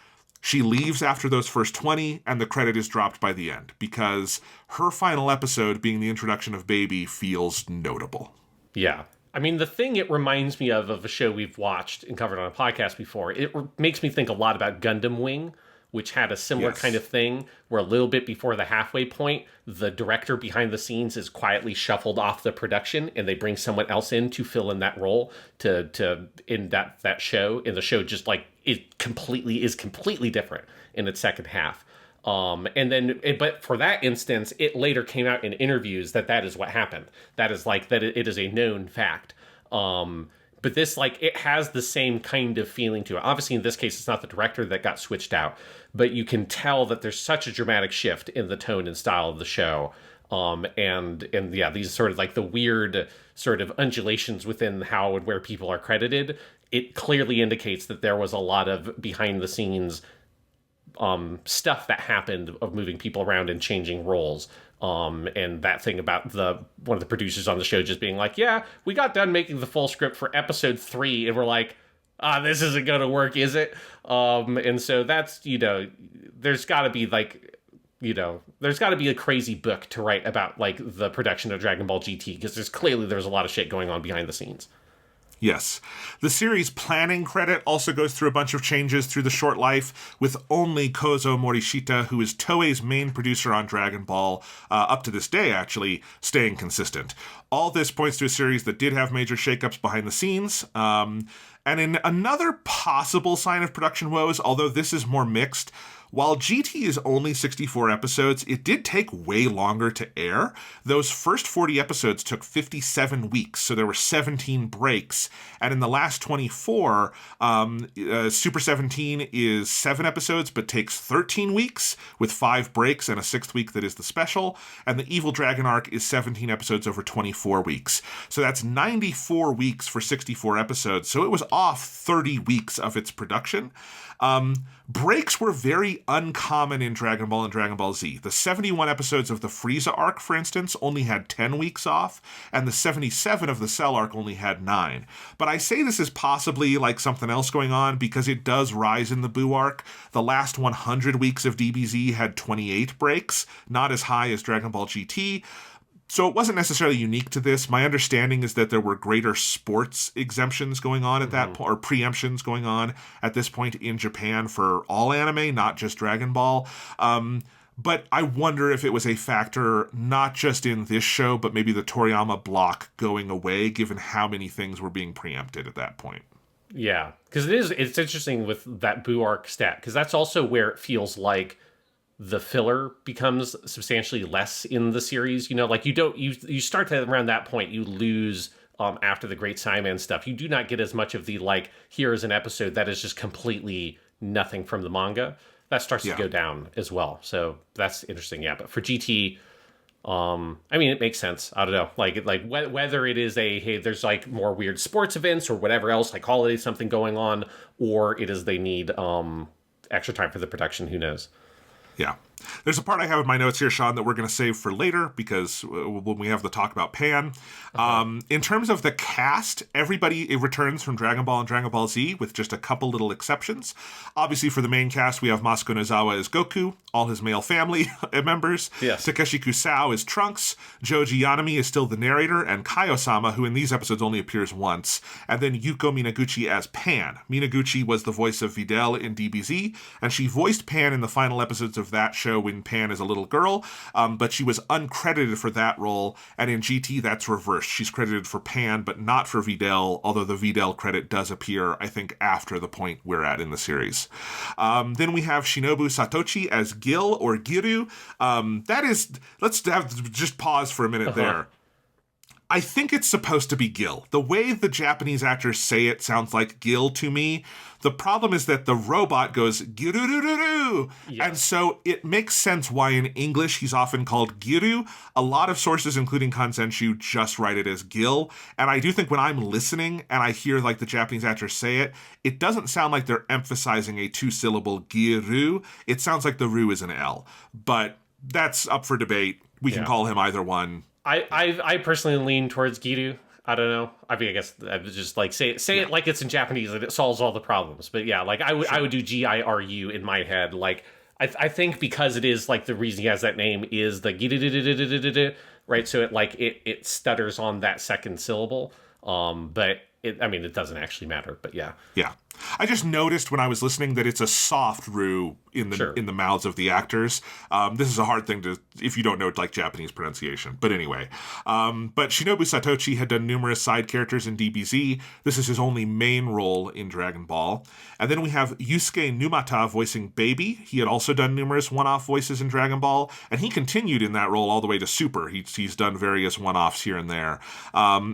She leaves after those first 20, and the credit is dropped by the end, because her final episode, being the introduction of Baby, feels notable. Yeah. I mean, the thing it reminds me of a show we've watched and covered on a podcast before, it makes me think a lot about Gundam Wing, which had a similar kind of thing where a little bit before the halfway point, the director behind the scenes is quietly shuffled off the production and they bring someone else in to fill in that role to in that show. And the show just like is completely different in its second half. But for that instance, it later came out in interviews that is what happened. That is like, that it is a known fact. But this, like, it has the same kind of feeling to it. Obviously, in this case, it's not the director that got switched out, but you can tell that there's such a dramatic shift in the tone and style of the show. And yeah, these sort of like the weird sort of undulations within how and where people are credited. It clearly indicates that there was a lot of behind the scenes stuff that happened of moving people around and changing roles. And that thing about one of the producers on the show just being like, yeah, we got done making the full script for episode 3, and we're like, this isn't going to work, is it? And so that's, there's got to be there's got to be a crazy book to write about like the production of Dragon Ball GT, because there's a lot of shit going on behind the scenes. Yes. The series planning credit also goes through a bunch of changes through the short life, with only Kozo Morishita, who is Toei's main producer on Dragon Ball, up to this day, actually, staying consistent. All this points to a series that did have major shakeups behind the scenes. And in another possible sign of production woes, although this is more mixed, while GT is only 64 episodes, it did take way longer to air. Those first 40 episodes took 57 weeks, so there were 17 breaks. And in the last 24, Super 17 is 7 episodes, but takes 13 weeks, with 5 breaks and a 6th week that is the special. And the Evil Dragon arc is 17 episodes over 24 weeks. So that's 94 weeks for 64 episodes, so it was off 30 weeks of its production. Breaks were very uncommon in Dragon Ball and Dragon Ball Z. The 71 episodes of the Frieza arc, for instance, only had 10 weeks off, and the 77 of the Cell arc only had 9. But I say this is possibly like something else going on because it does rise in the Buu arc. The last 100 weeks of DBZ had 28 breaks, not as high as Dragon Ball GT. So it wasn't necessarily unique to this. My understanding is that there were greater sports exemptions going on at that point, or preemptions going on at this point in Japan for all anime, not just Dragon Ball. But I wonder if it was a factor not just in this show, but maybe the Toriyama block going away, given how many things were being preempted at that point. Yeah, because it's interesting with that Buu arc stat, because that's also where it feels like the filler becomes substantially less in the series. Like you start to around that point, you lose after the Great Saiyaman stuff. You do not get as much of the like, here is an episode that is just completely nothing from the manga. That starts to go down as well. So that's interesting. Yeah, but for GT, it makes sense. I don't know, like whether it is hey, there's like more weird sports events or whatever else, like holiday something going on, or it is they need extra time for the production. Who knows? Yeah. There's a part I have in my notes here, Sean, that we're going to save for later because when we have the talk about Pan. In terms of the cast, everybody returns from Dragon Ball and Dragon Ball Z with just a couple little exceptions. Obviously, for the main cast, we have Masuko Nozawa as Goku, all his male family members. Yes. Takeshi Kusao is Trunks, Joji Yanami is still the narrator, and Kaio-sama, who in these episodes only appears once, and then Yuko Minaguchi as Pan. Minaguchi was the voice of Videl in DBZ, and she voiced Pan in the final episodes of that show when Pan is a little girl, but she was uncredited for that role, and in GT that's reversed. She's credited for Pan, but not for Videl, although the Videl credit does appear, I think, after the point we're at in the series. Then we have Shinobu Satoshi as Gil, or Giru. Let's just pause for a minute there. I think it's supposed to be Gil. The way the Japanese actors say it sounds like Gil to me. The problem is that the robot goes Girurururu. Yes. And so it makes sense why in English he's often called Giru. A lot of sources, including Kanzenshu, just write it as Gil. And I do think when I'm listening and I hear like the Japanese actors say it, it doesn't sound like they're emphasizing a 2-syllable Giru. It sounds like the Ru is an L. But that's up for debate. We can call him either one. I personally lean towards Giru. I don't know. I guess I would just like say it like it's in Japanese and it solves all the problems. But yeah, like I would do Giru in my head. Like I think because it is like the reason he has that name is the Giru, right? So it stutters on that second syllable. But it doesn't actually matter. But yeah. Yeah. I just noticed when I was listening that it's a soft Ru in the mouths of the actors. This is a hard thing to, if you don't know like Japanese pronunciation. But anyway, but Shinobu Satoshi had done numerous side characters in DBZ. This is his only main role in Dragon Ball. And then we have Yusuke Numata voicing Baby. He had also done numerous one-off voices in Dragon Ball, and he continued in that role all the way to Super. He's done various one-offs here and there.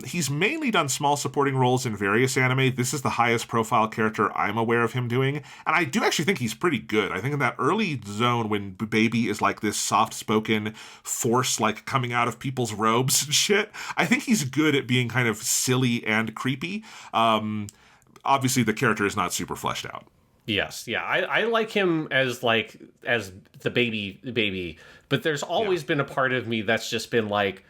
He's mainly done small supporting roles in various anime. This is the highest profile character I'm aware of him doing, and I do actually think he's pretty good. I think in that early zone when Baby is like this soft-spoken force like coming out of people's robes and shit, I think he's good at being kind of silly and creepy. Obviously the character is not super fleshed out. Yes, yeah, I like him as the baby, but there's always been a part of me that's just been like,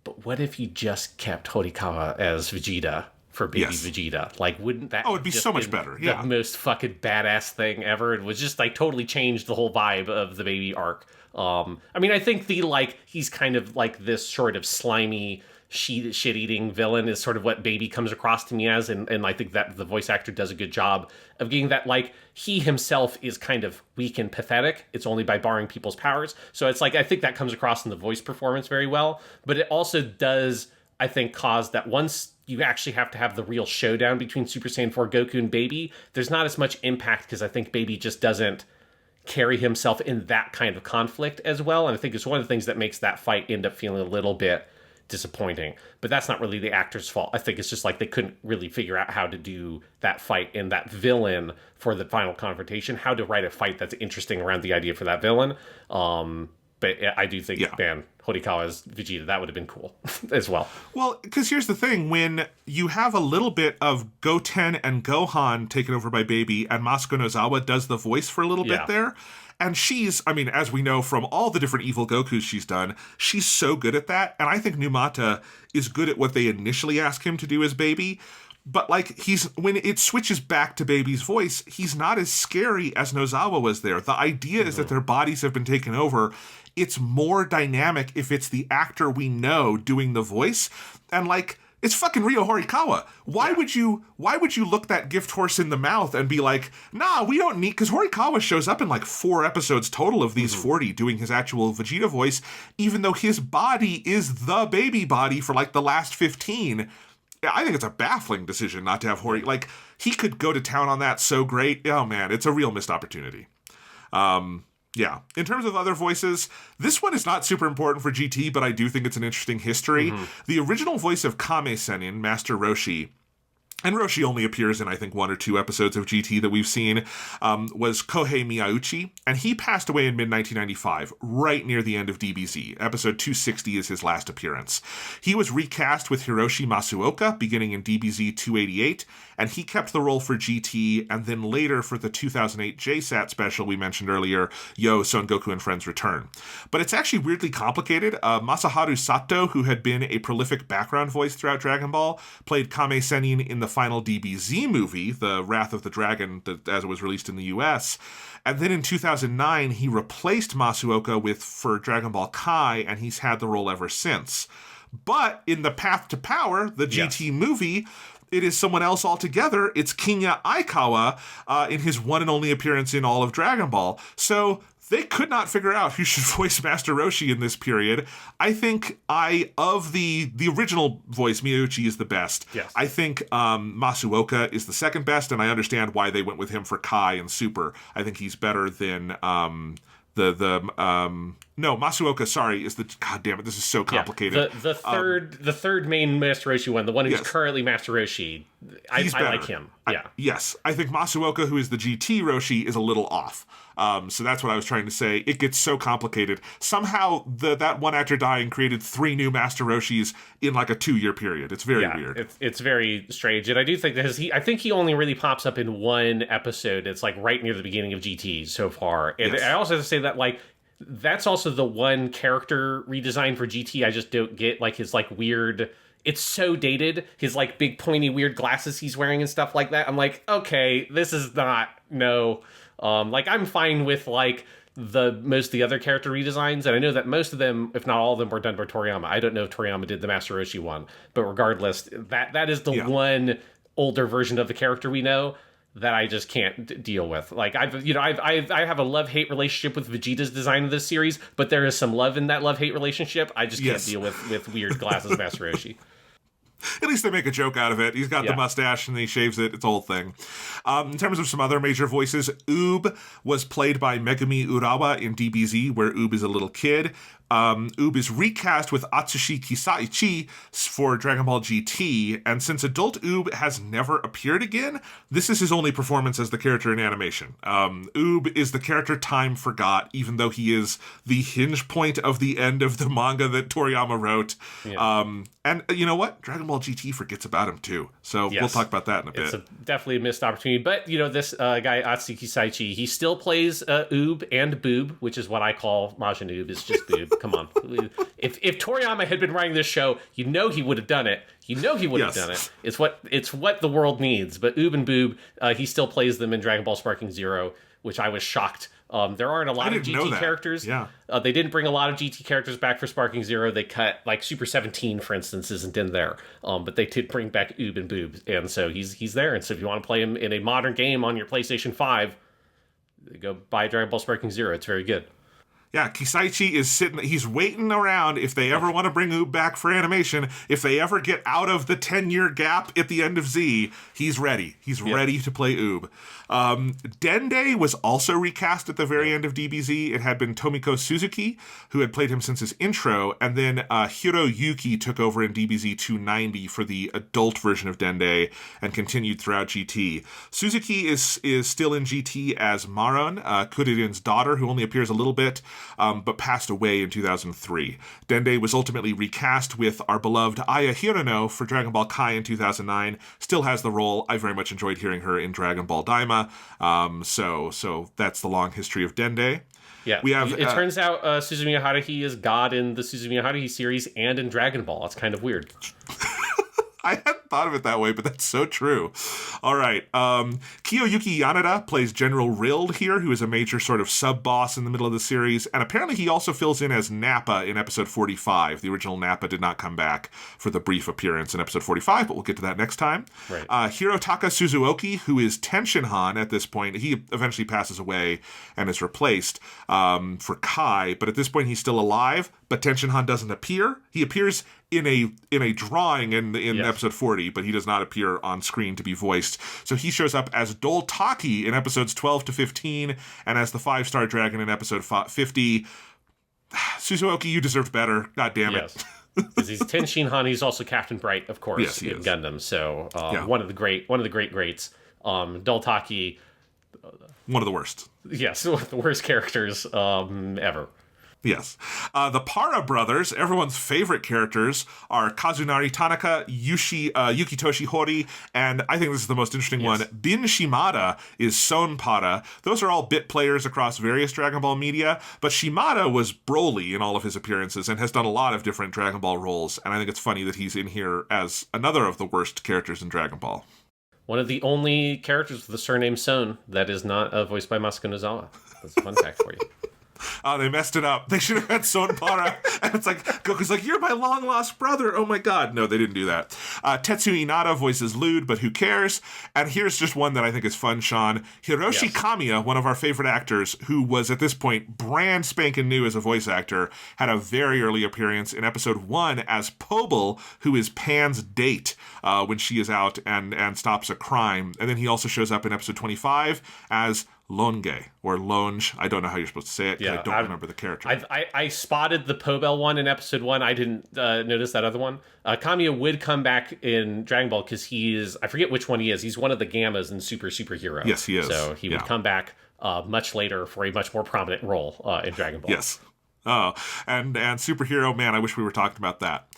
but what if you just kept Horikawa as Vegeta? for baby Yes. Vegeta. Like, wouldn't that it'd be just so much been better. Yeah. the most fucking badass thing ever? It was just like totally changed the whole vibe of the baby arc. I mean, I think he's kind of like this sort of slimy shit-eating villain is sort of what baby comes across to me as, and I think that the voice actor does a good job of getting that, like, he himself is kind of weak and pathetic. It's only by borrowing people's powers. So it's like, I think that comes across in the voice performance very well, but it also does, I think, cause that once you actually have to have the real showdown between Super Saiyan 4 Goku and Baby, there's not as much impact because I think Baby just doesn't carry himself in that kind of conflict as well. And I think it's one of the things that makes that fight end up feeling a little bit disappointing. But that's not really the actor's fault. I think it's just like they couldn't really figure out how to do that fight and that villain for the final confrontation, how to write a fight that's interesting around the idea for that villain. But I do think, man, Horikawa's Vegeta, that would have been cool as well. Well, because here's the thing. When you have a little bit of Goten and Gohan taken over by Baby, and Masuko Nozawa does the voice for a little bit there, and she's, I mean, as we know from all the different evil Gokus she's done, she's so good at that, and I think Numata is good at what they initially ask him to do as Baby. But, like, when it switches back to Baby's voice, he's not as scary as Nozawa was there. The idea is that their bodies have been taken over. It's more dynamic if it's the actor we know doing the voice. And, like, it's fucking Ryo Horikawa. Why would you look that gift horse in the mouth and be like, nah, we don't need, because Horikawa shows up in like 4 episodes total of these 40 doing his actual Vegeta voice, even though his body is the Baby body for like the last 15. I think it's a baffling decision not to have Hori. Like, he could go to town on that so great. Oh man, it's a real missed opportunity. Yeah. In terms of other voices, this one is not super important for GT, but I do think it's an interesting history. The original voice of Kame Sennin, Master Roshi, and Roshi only appears in, I think, 1 or 2 episodes of GT that we've seen, was Kohei Miyauchi, and he passed away in mid-1995, right near the end of DBZ. Episode 260 is his last appearance. He was recast with Hiroshi Masuoka, beginning in DBZ 288, and he kept the role for GT, and then later for the 2008 JSAT special we mentioned earlier, Yo, Son Goku and Friends Return. But it's actually weirdly complicated. Masaharu Sato, who had been a prolific background voice throughout Dragon Ball, played Kame Sennin in the final DBZ movie, The Wrath of the Dragon, as it was released in the US. And then in 2009, he replaced Masuoka for Dragon Ball Kai, and he's had the role ever since. But in The Path to Power, the GT movie, it is someone else altogether. It's Kinya Aikawa in his one and only appearance in all of Dragon Ball. So they could not figure out who should voice Master Roshi in this period. I think of the original voice, Miyauchi is the best. Yes. I think Masuoka is the second best, and I understand why they went with him for Kai and Super. I think he's better than no, Masuoka, sorry, is the, god damn it, this is so complicated. The third main Master Roshi one, the one who's currently Master Roshi, I like him. Yes, I think Masuoka, who is the GT Roshi, is a little off. So that's what I was trying to say. It gets so complicated. Somehow that one actor dying created 3 new Master Roshis in like a 2-year period. It's very weird. It's very strange. And I do think that I think he only really pops up in 1 episode. It's like right near the beginning of GT so far. And I also have to say that, like, that's also the one character redesign for GT I just don't get, like, his like weird, it's so dated, his like big pointy weird glasses he's wearing and stuff like that. I'm like, okay, this is not, no. Like, I'm fine with like most of the other character redesigns, and I know that most of them, if not all of them, were done by Toriyama. I don't know if Toriyama did the Master Roshi one, but regardless, that is the one older version of the character we know that I just can't deal with. Like, I have a love-hate relationship with Vegeta's design of this series, but there is some love in that love-hate relationship. I just can't deal with weird glasses Master Roshi. At least they make a joke out of it. He's got the mustache and he shaves it. It's a whole thing. In terms of some other major voices, Oob was played by Megumi Urawa in DBZ, where Oob is a little kid. Oob is recast with Atsushi Kisaichi for Dragon Ball GT, and since adult Oob has never appeared again, this is his only performance as the character in animation. Oob is the character time forgot, even though he is the hinge point of the end of the manga that Toriyama wrote. And you know what? Dragon Ball GT forgets about him too, so we'll talk about that in a bit. It's definitely a missed opportunity, but this guy Atsushi Kisaichi, he still plays Oob and Boob, which is what I call Majin Oob. It's just Boob. Come on. If Toriyama had been writing this show, he would have done it. He would have done it. It's what the world needs. But Oob and Boob, he still plays them in Dragon Ball Sparking Zero, which I was shocked. There aren't a lot of GT characters. Yeah. They didn't bring a lot of GT characters back for Sparking Zero. They cut, like, Super 17, for instance, isn't in there. But they did bring back Oob and Boob. And so he's there. And so if you want to play him in a modern game on your PlayStation 5, go buy Dragon Ball Sparking Zero. It's very good. Yeah, Kisaichi is he's waiting around if they ever want to bring Oob back for animation. If they ever get out of the 10-year gap at the end of Z, he's ready. He's ready to play Oob. Dende was also recast at the very end of DBZ. It had been Tomiko Suzuki, who had played him since his intro, and then Hiroyuki took over in DBZ 290 for the adult version of Dende and continued throughout GT. Suzuki is still in GT as Maron, Kuririn's daughter, who only appears a little bit, but passed away in 2003. Dende was ultimately recast with our beloved Aya Hirano for Dragon Ball Kai in 2009. Still has the role. I very much enjoyed hearing her in Dragon Ball Daima. So that's the long history of Dende. Yeah, it turns out Suzumiya Haruhi is God in the Suzumiya Haruhi series and in Dragon Ball. It's kind of weird. I hadn't thought of it that way, but that's so true. All right. Kiyoyuki Yanada plays General Rild here, who is a major sort of sub-boss in the middle of the series. And apparently he also fills in as Nappa in episode 45. The original Nappa did not come back for the brief appearance in episode 45, but we'll get to that next time. Right. Hirotaka Suzuoki, who is Tenshinhan at this point. He eventually passes away and is replaced for Kai. But at this point, he's still alive, but Tenshinhan doesn't appear. He appears in a drawing in episode 40, but he does not appear on screen to be voiced. So he shows up as Doltaki in episodes 12 to 15 and as the 5-star dragon in episode 50. Suzuoki, you deserved better. God damn it. Yes. Because he's Tenshinhan, he's also Captain Bright, of course, yes, in Gundam. So one of the great greats. Doltaki, one of the worst. Yes, one of the worst characters ever. Yes. The Para brothers, everyone's favorite characters, are Kazunari Tanaka, Yukitoshi Hori, and I think this is the most interesting one. Bin Shimada is Son Para. Those are all bit players across various Dragon Ball media, but Shimada was Broly in all of his appearances and has done a lot of different Dragon Ball roles, and I think it's funny that he's in here as another of the worst characters in Dragon Ball. One of the only characters with the surname Son that is not voiced by Masuko Nozawa. That's a fun fact for you. Oh, they messed it up. They should have had Son Para. And it's like, Goku's like, you're my long-lost brother. Oh, my God. No, they didn't do that. Tetsu Inada voices Lude, but who cares? And here's just one that I think is fun, Sean. Hiroshi Kamiya, one of our favorite actors, who was at this point brand spanking new as a voice actor, had a very early appearance in episode 1 as Pobel, who is Pan's date when she is out and stops a crime. And then he also shows up in episode 25 as Longe, or Longe. I don't know how you're supposed to say it because I don't remember the character. I spotted the Pobel one in episode 1. I didn't notice that other one. Kamiya would come back in Dragon Ball because he is, I forget which one he is. He's one of the Gammas in Super Hero. Yes, he is. So he would come back much later for a much more prominent role in Dragon Ball. Yes. Oh, and Superhero, man, I wish we were talking about that.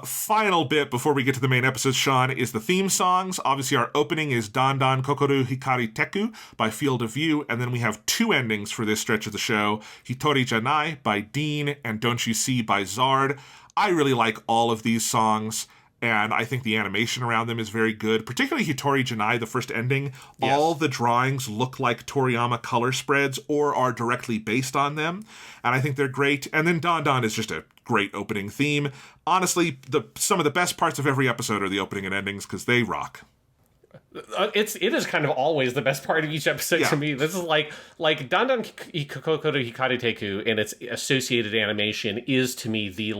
Final bit before we get to the main episode, Sean, is the theme songs. Obviously, our opening is Dan Dan Kokoru Hikari Teku by Field of View, and then we have 2 endings for this stretch of the show, Hitori Janai by Dean and Don't You See by Zard. I really like all of these songs, and I think the animation around them is very good, particularly Hitori Janai, the first ending. Yes. All the drawings look like Toriyama color spreads or are directly based on them, and I think they're great. And then Dan Dan is just a great opening theme. Honestly, some of the best parts of every episode are the opening and endings because they rock. It is kind of always the best part of each episode to me. This is like Dan Dan Kokoru Hikari Teku and its associated animation is to me the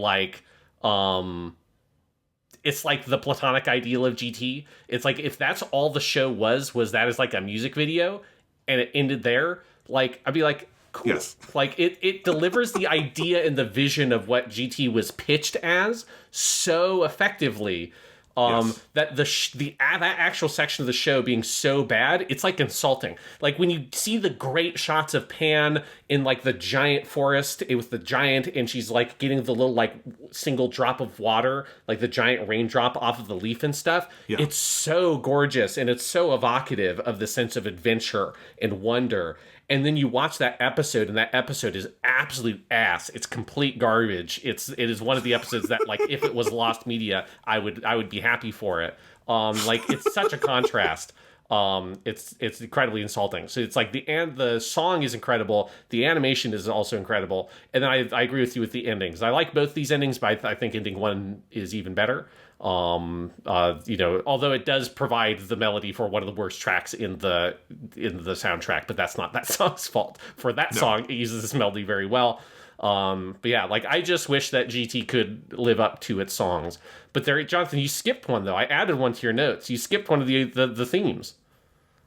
it's like the platonic ideal of GT. It's like if that's all the show was that as like a music video and it ended there, like I'd be like, cool. Yes. Like it delivers the idea and the vision of what GT was pitched as so effectively. That that actual section of the show being so bad, it's like insulting. Like when you see the great shots of Pan in like the giant forest with the giant, and she's like getting the little like single drop of water, like the giant raindrop off of the leaf and stuff. Yeah. It's so gorgeous and it's so evocative of the sense of adventure and wonder. and then you watch that episode, and that episode is absolute ass. It's complete garbage. It is one of the episodes that, like, if it was lost media, I would be happy for it. Like, it's such a contrast. It's incredibly insulting. So it's like the song is incredible. The animation is also incredible. And then I agree with you with the endings. I like both these endings, but I think ending one is even better. Although it does provide the melody for one of the worst tracks in the soundtrack, but that's not that song's fault. For that song, it uses this melody very well. But yeah, like, I just wish that GT could live up to its songs. But there, Jonathan, you skipped one though. I added one to your notes. You skipped one of the themes.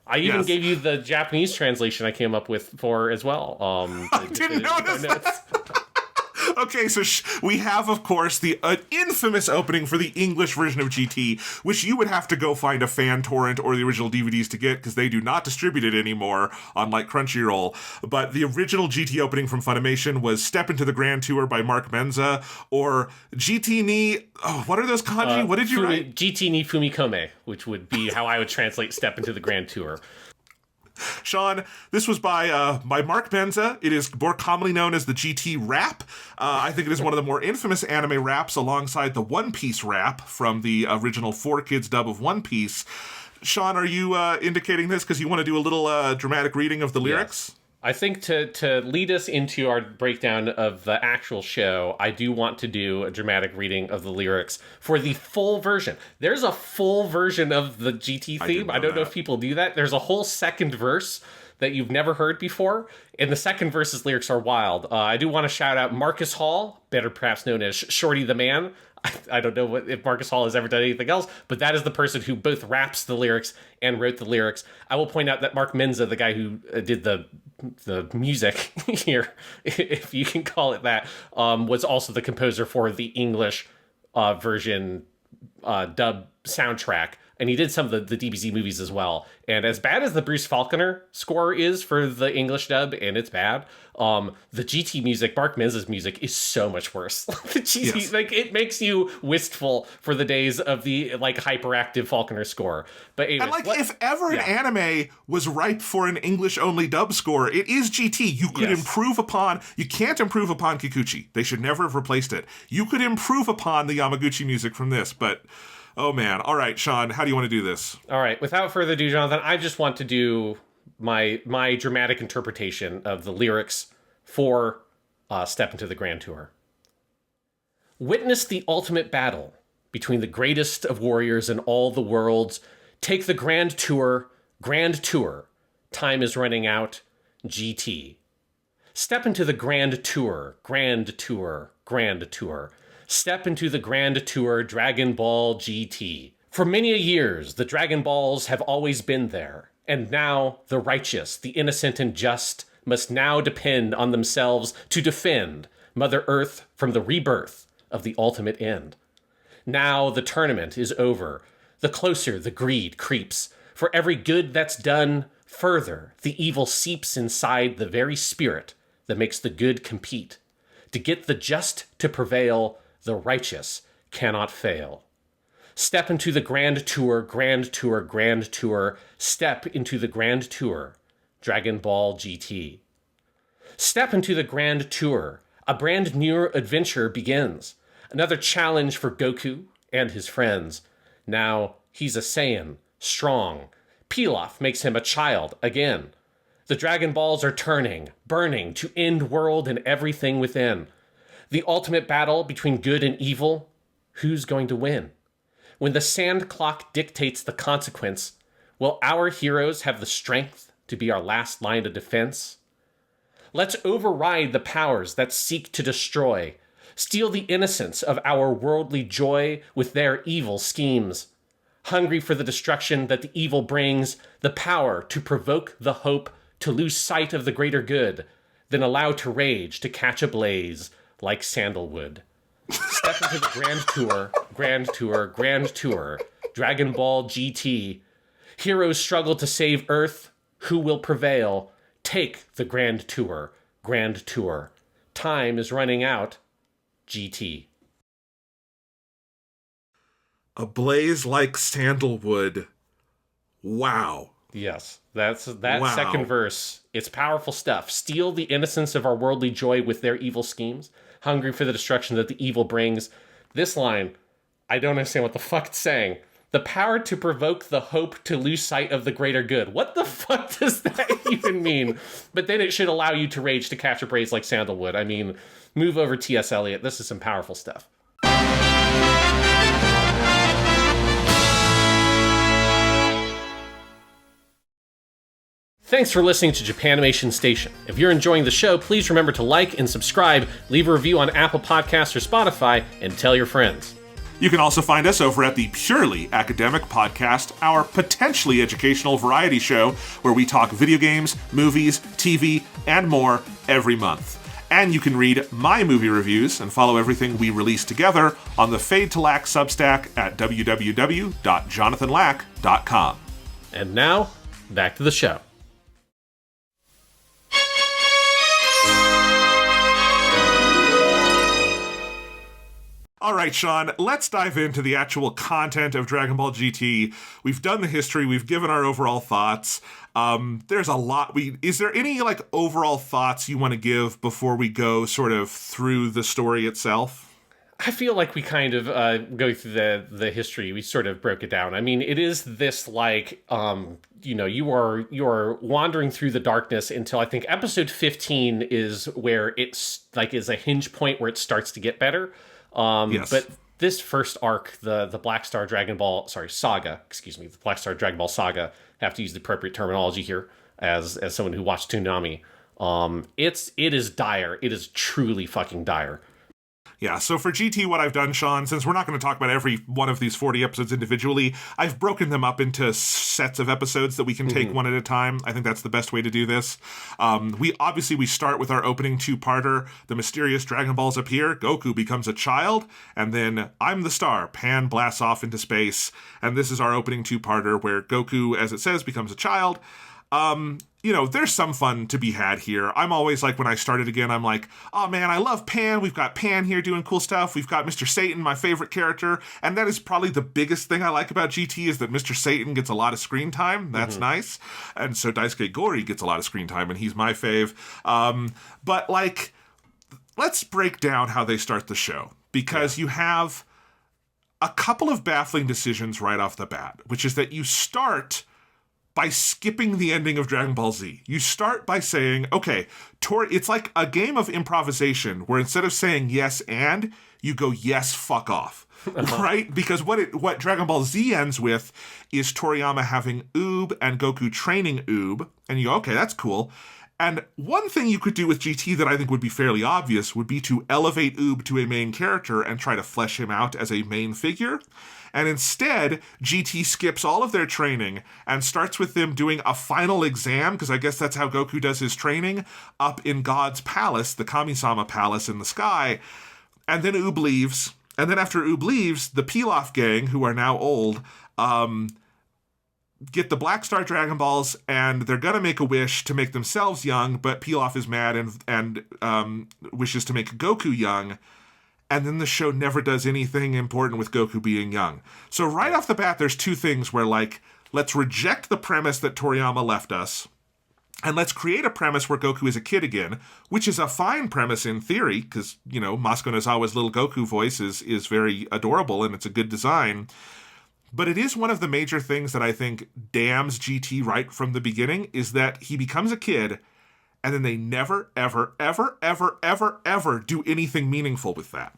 I even gave you the Japanese translation I came up with for as well. I didn't notice that. Okay, so we have, of course, the infamous opening for the English version of GT, which you would have to go find a fan torrent or the original DVDs to get, because they do not distribute it anymore, unlike Crunchyroll. But the original GT opening from Funimation was Step Into the Grand Tour by Mark Menza, or GT ni... Oh, what are those kanji? What did you write? GT ni Fumikome, which would be how I would translate Step Into the Grand Tour. Sean, this was by Mark Menza. It is more commonly known as the GT rap. I think it is one of the more infamous anime raps alongside the One Piece rap from the original 4Kids dub of One Piece. Sean, are you indicating this because you want to do a little dramatic reading of the lyrics? Yes. I think to lead us into our breakdown of the actual show, I do want to do a dramatic reading of the lyrics for the full version. There's a full version of the GT theme. I don't know if people do that. There's a whole second verse that you've never heard before, and the second verse's lyrics are wild. I do want to shout out Marcus Hall, better perhaps known as Shorty the Man. I don't know if Marcus Hall has ever done anything else, but that is the person who both raps the lyrics and wrote the lyrics. I will point out that Mark Menza, the guy who did the music here, if you can call it that, was also the composer for the English version dub soundtrack. And he did some of the DBZ movies as well. And as bad as the Bruce Faulconer score is for the English dub, and it's bad, the GT music, Mark Menza's music, is so much worse. The GT, yes. Like, it makes you wistful for the days of the, like, hyperactive Faulconer score. But anyways, and, like, if ever an anime was ripe for an English-only dub score, it is GT. You could improve upon... You can't improve upon Kikuchi. They should never have replaced it. You could improve upon the Yamaguchi music from this, but... Oh, man. All right, Sean, how do you want to do this? All right. Without further ado, Jonathan, I just want to do my dramatic interpretation of the lyrics for Step Into the Grand Tour. Witness the ultimate battle between the greatest of warriors in all the worlds. Take the Grand Tour, Grand Tour. Time is running out, GT. Step into the Grand Tour, Grand Tour, Grand Tour. Step into the Grand Tour Dragon Ball GT. For many a years, the Dragon Balls have always been there, and now the righteous, the innocent and just must now depend on themselves to defend Mother Earth from the rebirth of the ultimate end. Now the tournament is over. The closer the greed creeps. For every good that's done, further the evil seeps inside the very spirit that makes the good compete. To get the just to prevail, the righteous cannot fail. Step into the Grand Tour, Grand Tour, Grand Tour. Step into the Grand Tour, Dragon Ball GT. Step into the Grand Tour. A brand new adventure begins. Another challenge for Goku and his friends. Now he's a Saiyan, strong. Pilaf makes him a child again. The Dragon Balls are turning, burning to end world and everything within. The ultimate battle between good and evil, who's going to win? When the sand clock dictates the consequence, will our heroes have the strength to be our last line of defense? Let's override the powers that seek to destroy, steal the innocence of our worldly joy with their evil schemes. Hungry for the destruction that the evil brings, the power to provoke the hope to lose sight of the greater good, then allow to rage to catch a blaze like sandalwood. Step into the Grand Tour, Grand Tour, Grand Tour, Dragon Ball GT. Heroes struggle to save Earth. Who will prevail? Take the Grand Tour, Grand Tour. Time is running out, GT. A blaze like sandalwood. Wow. Yes, that Wow. second verse. It's powerful stuff. Steal the innocence of our worldly joy with their evil schemes, hungry for the destruction that the evil brings. This line, I don't understand what the fuck it's saying. The power to provoke the hope to lose sight of the greater good. What the fuck does that even mean? But then it should allow you to rage to capture praise like sandalwood. I mean, move over T.S. Eliot. This is some powerful stuff. Thanks for listening to Japanimation Station. If you're enjoying the show, please remember to like and subscribe, leave a review on Apple Podcasts or Spotify, and tell your friends. You can also find us over at the Purely Academic Podcast, our potentially educational variety show where we talk video games, movies, TV, and more every month. And you can read my movie reviews and follow everything we release together on the Fade to Lack Substack at www.jonathanlack.com. And now, back to the show. All right, Sean, let's dive into the actual content of Dragon Ball GT. We've done the history. We've given our overall thoughts. There's a lot. Is there any overall thoughts you want to give before we go sort of through the story itself? I feel like we kind of go through the history. We sort of broke it down. I mean, it is this you are wandering through the darkness until I think episode 15 is where it's is a hinge point where it starts to get better. Yes. But this first arc, the Black Star Dragon Ball, saga, the Black Star Dragon Ball saga, have to use the appropriate terminology here as someone who watched Toonami. It is dire. It is truly fucking dire. Yeah, so for GT, what I've done, Sean, since we're not going to talk about every one of these 40 episodes individually, I've broken them up into sets of episodes that we can take one at a time. I think that's the best way to do this. We start with our opening two-parter. The mysterious Dragon Balls appear, Goku becomes a child, and then I'm the star. Pan blasts off into space, and this is our opening two-parter where Goku, as it says, becomes a child. There's some fun to be had here. I'm always when I started again, I'm like, oh man, I love Pan. We've got Pan here doing cool stuff. We've got Mr. Satan, my favorite character. And that is probably the biggest thing I like about GT is that Mr. Satan gets a lot of screen time. That's nice. And so Daisuke Gori gets a lot of screen time, and he's my fave. But let's break down how they start the show. Because you have a couple of baffling decisions right off the bat, which is that you start by skipping the ending of Dragon Ball Z. You start by saying, okay, it's like a game of improvisation where instead of saying yes and, you go yes, fuck off. Right? Because what Dragon Ball Z ends with is Toriyama having Oob and Goku training Oob, and you go, okay, that's cool. And one thing you could do with GT that I think would be fairly obvious would be to elevate Oob to a main character and try to flesh him out as a main figure. And instead, GT skips all of their training and starts with them doing a final exam, because I guess that's how Goku does his training, up in God's palace, the Kami-sama palace in the sky. And then Oob leaves. And then after Oob leaves, the Pilaf gang, who are now old, get the Black Star Dragon Balls, and they're going to make a wish to make themselves young, but Pilaf is mad and wishes to make Goku young. And then the show never does anything important with Goku being young. So right off the bat, there's two things where, let's reject the premise that Toriyama left us, and let's create a premise where Goku is a kid again, which is a fine premise in theory, because, Masuko Nozawa's little Goku voice is very adorable, and it's a good design. But it is one of the major things that I think damns GT right from the beginning, is that he becomes a kid, and then they never, ever, ever, ever, ever, ever do anything meaningful with that.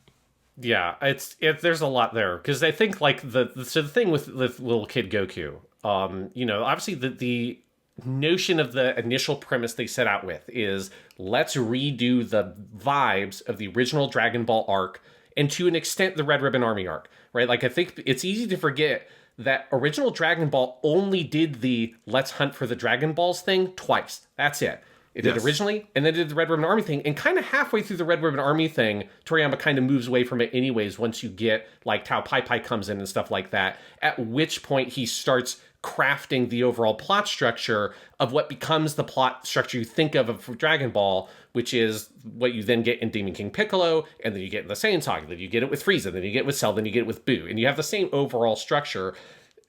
Yeah, there's a lot there, because I think the thing with little kid Goku, obviously the notion of the initial premise they set out with is let's redo the vibes of the original Dragon Ball arc, and to an extent the Red Ribbon Army arc, right? I think it's easy to forget that original Dragon Ball only did the let's hunt for the Dragon Balls thing twice. That's it. It did originally, and then it did the Red Ribbon Army thing, and kind of halfway through the Red Ribbon Army thing, Toriyama kind of moves away from it anyways once you get, Tao Pai Pai comes in and stuff like that, at which point he starts crafting the overall plot structure of what becomes the plot structure you think of Dragon Ball, which is what you then get in Demon King Piccolo, and then you get in the Saiyan Saga, then you get it with Frieza, then you get it with Cell, then you get it with Buu, and you have the same overall structure.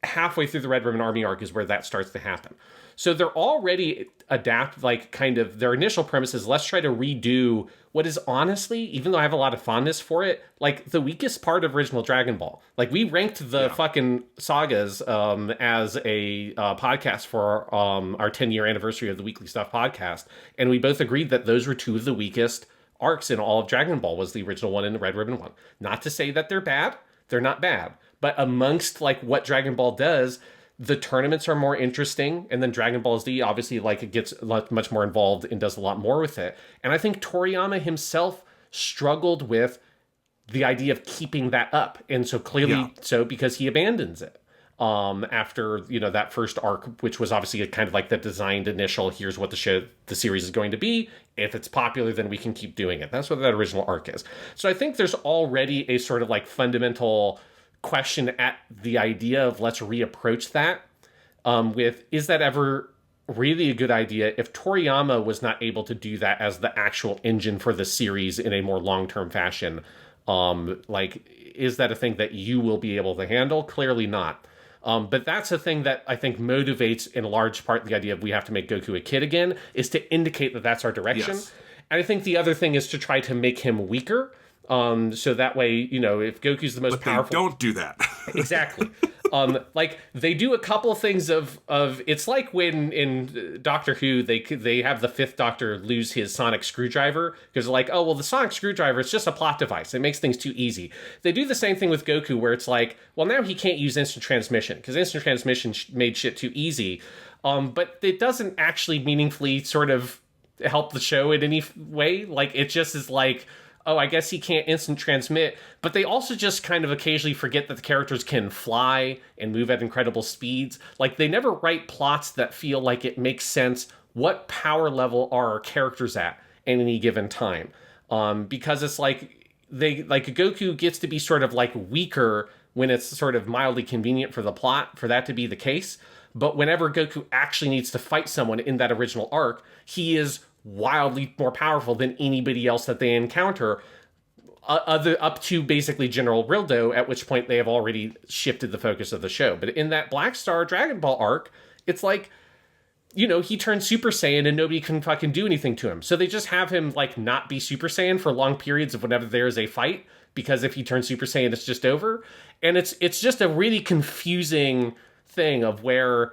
halfway through the Red Ribbon Army arc is where that starts to happen. So they're already their initial premise is, let's try to redo what is honestly, even though I have a lot of fondness for it, like the weakest part of original Dragon Ball. Like, we ranked the fucking sagas as a podcast for our 10-year anniversary of the Weekly Stuff podcast, and we both agreed that those were two of the weakest arcs in all of Dragon Ball, was the original one and the Red Ribbon one. Not to say that they're bad. They're not bad. But amongst like what Dragon Ball does, the tournaments are more interesting, and then Dragon Ball Z obviously like it gets much more involved and does a lot more with it. And I think Toriyama himself struggled with the idea of keeping that up, and so clearly so because he abandons it after that first arc, which was obviously a kind of like the designed initial, here's what the series is going to be. If it's popular, then we can keep doing it. That's what that original arc is. So I think there's already a sort of like fundamental question at the idea of let's reapproach that with, is that ever really a good idea if Toriyama was not able to do that as the actual engine for the series in a more long-term fashion? Is that a thing that you will be able to handle? Clearly not. But that's a thing that I think motivates in large part the idea of we have to make Goku a kid again, is to indicate that that's our direction. Yes. And I think the other thing is to try to make him weaker. So that way, if Goku's the most powerful... don't do that. Exactly. They do a couple of things of it's like when in Doctor Who, they have the Fifth Doctor lose his sonic screwdriver, because they're like, oh, well, the sonic screwdriver is just a plot device. It makes things too easy. They do the same thing with Goku, where it's like, well, now he can't use instant transmission, because instant transmission made shit too easy. But it doesn't actually meaningfully sort of help the show in any way. Like, it just is like, oh, I guess he can't instant transmit. But they also just kind of occasionally forget that the characters can fly and move at incredible speeds. Like, they never write plots that feel like it makes sense. What power level are our characters at any given time? Because it's like, Goku gets to be sort of like weaker when it's sort of mildly convenient for the plot for that to be the case. But whenever Goku actually needs to fight someone in that original arc, he is wildly more powerful than anybody else that they encounter, up to basically General Rildo, at which point they have already shifted the focus of the show. But in that Black Star Dragon Ball arc, it's like, he turns Super Saiyan and nobody can fucking do anything to him. So they just have him like not be Super Saiyan for long periods of whenever there is a fight, because if he turns Super Saiyan, it's just over. And it's just a really confusing thing of where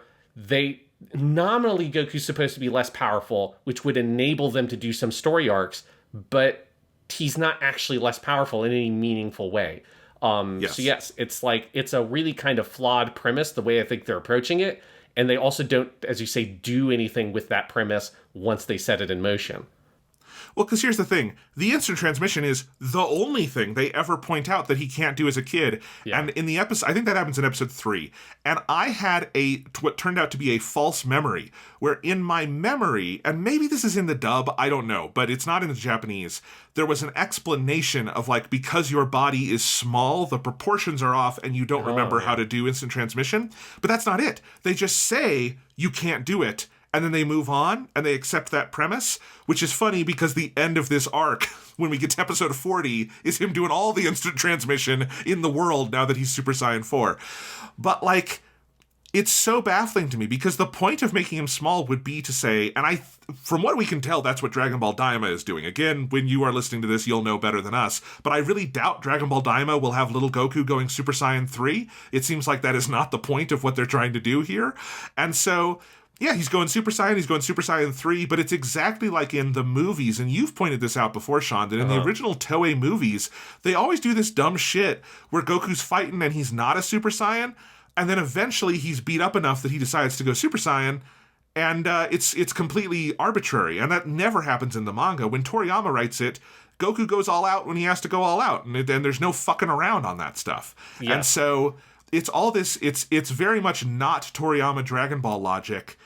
nominally Goku's supposed to be less powerful, which would enable them to do some story arcs, but he's not actually less powerful in any meaningful way. Yes. So yes, it's like, it's a really kind of flawed premise, the way I think they're approaching it. And they also don't, as you say, do anything with that premise once they set it in motion. Well, because here's the thing. The instant transmission is the only thing they ever point out that he can't do as a kid. Yeah. And in the episode, I think that happens in episode 3. And I had what turned out to be a false memory, where in my memory, and maybe this is in the dub, I don't know, but it's not in the Japanese, there was an explanation of like, because your body is small, the proportions are off, and you don't remember how to do instant transmission. But that's not it. They just say you can't do it. And then they move on, and they accept that premise, which is funny because the end of this arc, when we get to episode 40, is him doing all the instant transmission in the world now that he's Super Saiyan 4. But, like, it's so baffling to me, because the point of making him small would be to say, and from what we can tell, that's what Dragon Ball Daima is doing. Again, when you are listening to this, you'll know better than us. But I really doubt Dragon Ball Daima will have little Goku going Super Saiyan 3. It seems like that is not the point of what they're trying to do here. And so... yeah, he's going Super Saiyan 3, but it's exactly like in the movies, and you've pointed this out before, Sean, that in the original Toei movies, they always do this dumb shit where Goku's fighting and he's not a Super Saiyan, and then eventually he's beat up enough that he decides to go Super Saiyan, and it's completely arbitrary, and that never happens in the manga. When Toriyama writes it, Goku goes all out when he has to go all out, and there's no fucking around on that stuff. Yeah. And so... it's all this, it's very much not Toriyama Dragon Ball logic.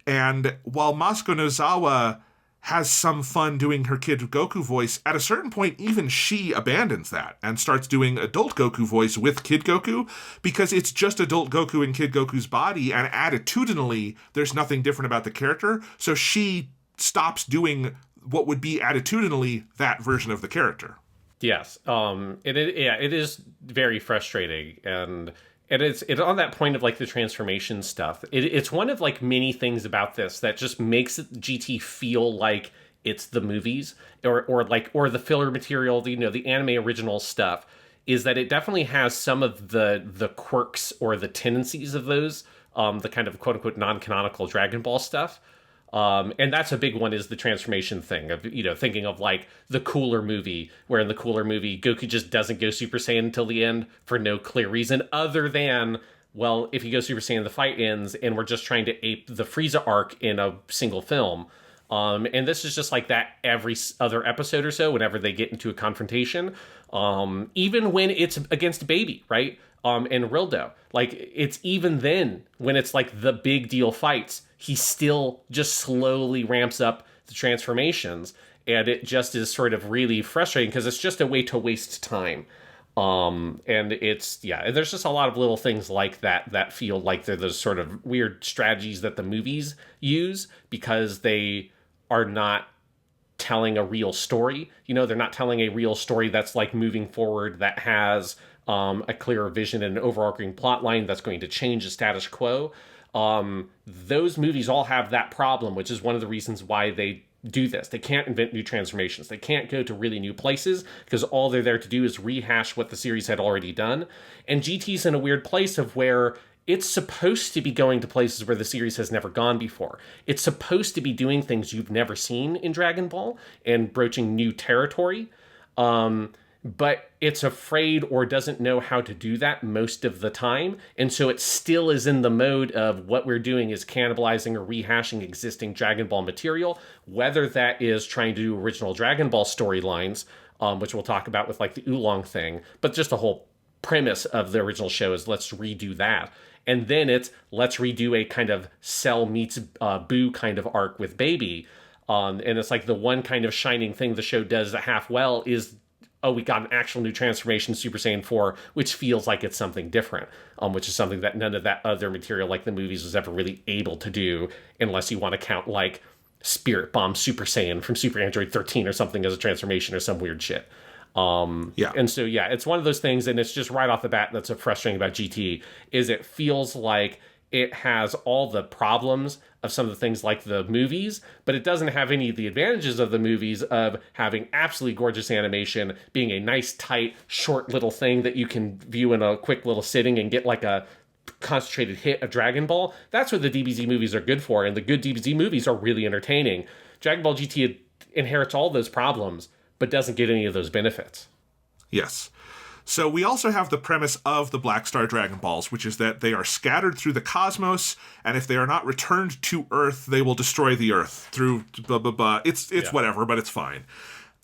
And while Masuko Nozawa has some fun doing her Kid Goku voice, at a certain point, even she abandons that and starts doing adult Goku voice with Kid Goku, because it's just adult Goku in Kid Goku's body, and attitudinally, there's nothing different about the character. So she stops doing what would be attitudinally that version of the character. Yes. It is very frustrating. And And it's on that point of like the transformation stuff. It's one of like many things about this that just makes GT feel like it's the movies or the filler material, the anime original stuff, is that it definitely has some of the quirks or the tendencies of those, the kind of quote unquote non-canonical Dragon Ball stuff. And that's a big one, is the transformation thing of, thinking of like the Cooler movie, where in the Cooler movie, Goku just doesn't go Super Saiyan until the end for no clear reason other than, well, if he goes Super Saiyan, the fight ends, and we're just trying to ape the Frieza arc in a single film. And this is just like that every other episode or so, whenever they get into a confrontation, even when it's against Baby, right? And Rildo, like, it's even then when it's like the big deal fights, he still just slowly ramps up the transformations, and it just is sort of really frustrating because it's just a way to waste time. And there's just a lot of little things like that feel like they're those sort of weird strategies that the movies use because they are not telling a real story. They're not telling a real story that's like moving forward, that has a clearer vision and an overarching plot line that's going to change the status quo. Those movies all have that problem, which is one of the reasons why they do this. They can't invent new transformations. They can't go to really new places because all they're there to do is rehash what the series had already done. And GT's in a weird place of where it's supposed to be going to places where the series has never gone before. It's supposed to be doing things you've never seen in Dragon Ball and broaching new territory. But it's afraid or doesn't know how to do that most of the time. And so it still is in the mode of what we're doing is cannibalizing or rehashing existing Dragon Ball material, whether that is trying to do original Dragon Ball storylines, which we'll talk about with like the Oolong thing, but just the whole premise of the original show is let's redo that. And then it's let's redo a kind of Cell meets Boo kind of arc with Baby. And it's like the one kind of shining thing the show does that half well is, oh, we got an actual new transformation, Super Saiyan 4, which feels like it's something different, which is something that none of that other material like the movies was ever really able to do, unless you want to count like Spirit Bomb Super Saiyan from Super Android 13 or something as a transformation or some weird shit. And so, it's one of those things, and it's just right off the bat that's so frustrating about GT, is it feels like it has all the problems of some of the things like the movies, but it doesn't have any of the advantages of the movies of having absolutely gorgeous animation, being a nice, tight, short little thing that you can view in a quick little sitting and get like a concentrated hit of Dragon Ball. That's what the DBZ movies are good for, and the good DBZ movies are really entertaining. Dragon Ball GT inherits all those problems, but doesn't get any of those benefits. Yes. So we also have the premise of the Black Star Dragon Balls, which is that they are scattered through the cosmos, and if they are not returned to Earth, they will destroy the Earth through blah, blah, blah. It's whatever, but it's fine.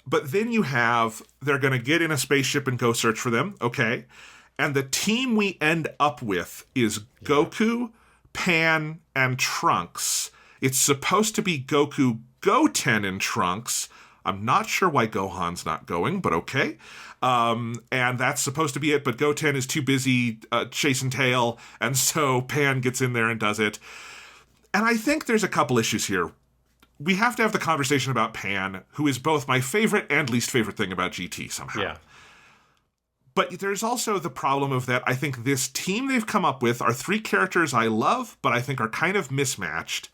But then you have, they're going to get in a spaceship and go search for them, okay? And the team we end up with is Goku, Pan, and Trunks. It's supposed to be Goku, Goten, and Trunks. I'm not sure why Gohan's not going, but okay. And that's supposed to be it, but Goten is too busy chasing tail, and so Pan gets in there and does it. And I think there's a couple issues here. We have to have the conversation about Pan, who is both my favorite and least favorite thing about GT somehow. Yeah. But there's also the problem of that I think this team they've come up with are three characters I love, but I think are kind of mismatched.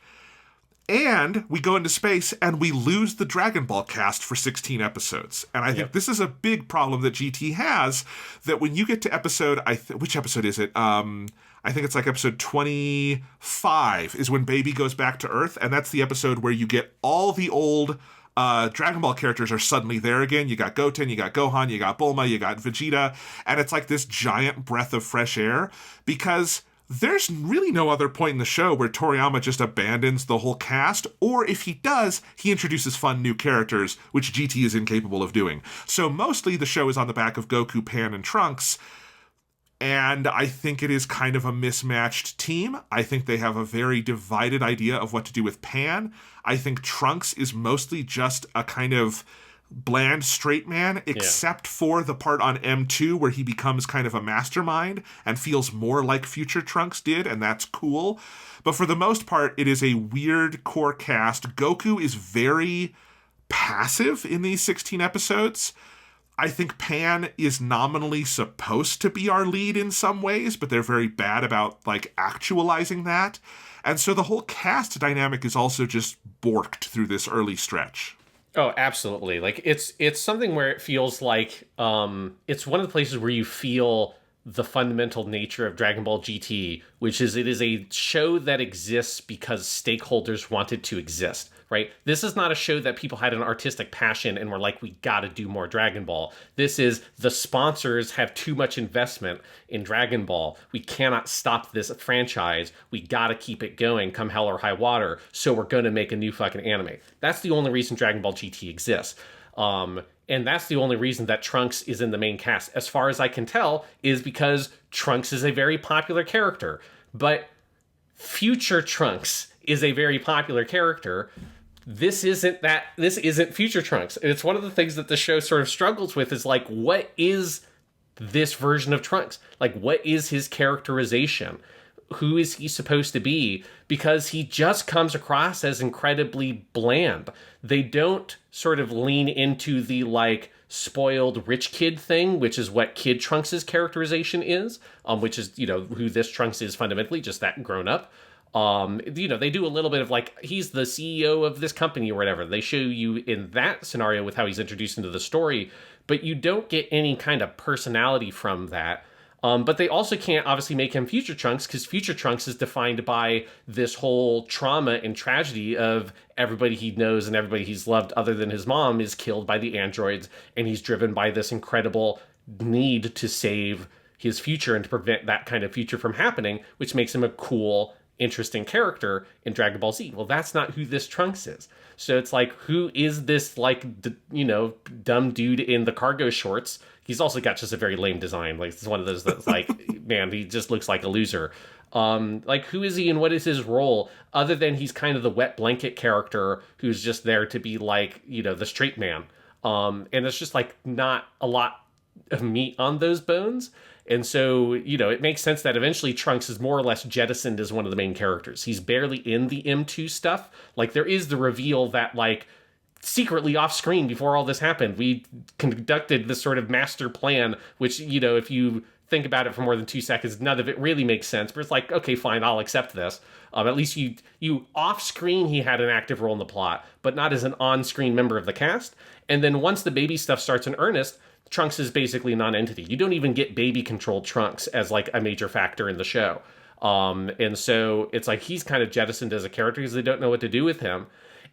And we go into space and we lose the Dragon Ball cast for 16 episodes. And I think this is a big problem that GT has, that when you get to episode, which episode is it? I think it's like episode 25 is when Baby goes back to Earth. And that's the episode where you get all the old Dragon Ball characters are suddenly there again. You got Goten, you got Gohan, you got Bulma, you got Vegeta. And it's like this giant breath of fresh air because there's really no other point in the show where Toriyama just abandons the whole cast, or if he does, he introduces fun new characters, which GT is incapable of doing. So mostly the show is on the back of Goku, Pan, and Trunks, and I think it is kind of a mismatched team. I think they have a very divided idea of what to do with Pan. I think Trunks is mostly just a kind of bland straight man, except for the part on M2 where he becomes kind of a mastermind and feels more like future Trunks did, and that's cool. But for the most part, it is a weird core cast. Goku is very passive in these 16 episodes. I think Pan is nominally supposed to be our lead in some ways, but they're very bad about, like, actualizing that. And so the whole cast dynamic is also just borked through this early stretch. Oh, absolutely. Like, it's something where it feels like it's one of the places where you feel the fundamental nature of Dragon Ball GT, which is it is a show that exists because stakeholders wanted to exist, right? This is not a show that people had an artistic passion and were like, we gotta do more Dragon Ball. This is the sponsors have too much investment in Dragon Ball. We cannot stop this franchise. We gotta keep it going come hell or high water. So we're gonna make a new fucking anime. That's the only reason Dragon Ball GT exists. And that's the only reason that Trunks is in the main cast, as far as I can tell, is because Trunks is a very popular character. But future Trunks is a very popular character. This isn't future Trunks. And it's one of the things that the show sort of struggles with is like, what is this version of Trunks? Like, what is his characterization? Who is he supposed to be? Because he just comes across as incredibly bland. They don't sort of lean into the, like, spoiled rich kid thing, which is what Kid Trunks' characterization is, which is, you know, who this Trunks is fundamentally, just that grown up. You know, they do a little bit of, like, he's the CEO of this company or whatever. They show you in that scenario with how he's introduced into the story, but you don't get any kind of personality from that. But they also can't obviously make him Future Trunks because Future Trunks is defined by this whole trauma and tragedy of everybody he knows and everybody he's loved other than his mom is killed by the androids, and he's driven by this incredible need to save his future and to prevent that kind of future from happening, which makes him a cool, interesting character in Dragon Ball Z. Well, that's not who this Trunks is. So it's like, who is this, like, you know, dumb dude in the cargo shorts? He's also got just a very lame design. Like, it's one of those that's like, man, he just looks like a loser. Like, who is he and what is his role? Other than he's kind of the wet blanket character who's just there to be like, you know, the straight man. And it's just like not a lot of meat on those bones. And so, you know, it makes sense that eventually Trunks is more or less jettisoned as one of the main characters. He's barely in the M2 stuff. Like, there is the reveal that, like, secretly off screen before all this happened, we conducted this sort of master plan, which, you know, if you think about it for more than 2 seconds, none of it really makes sense. But it's like, okay, fine, I'll accept this. At least you off screen, he had an active role in the plot, but not as an on screen member of the cast. And then once the baby stuff starts in earnest, Trunks is basically a non-entity. You don't even get baby controlled Trunks as like a major factor in the show. And so it's like he's kind of jettisoned as a character because they don't know what to do with him.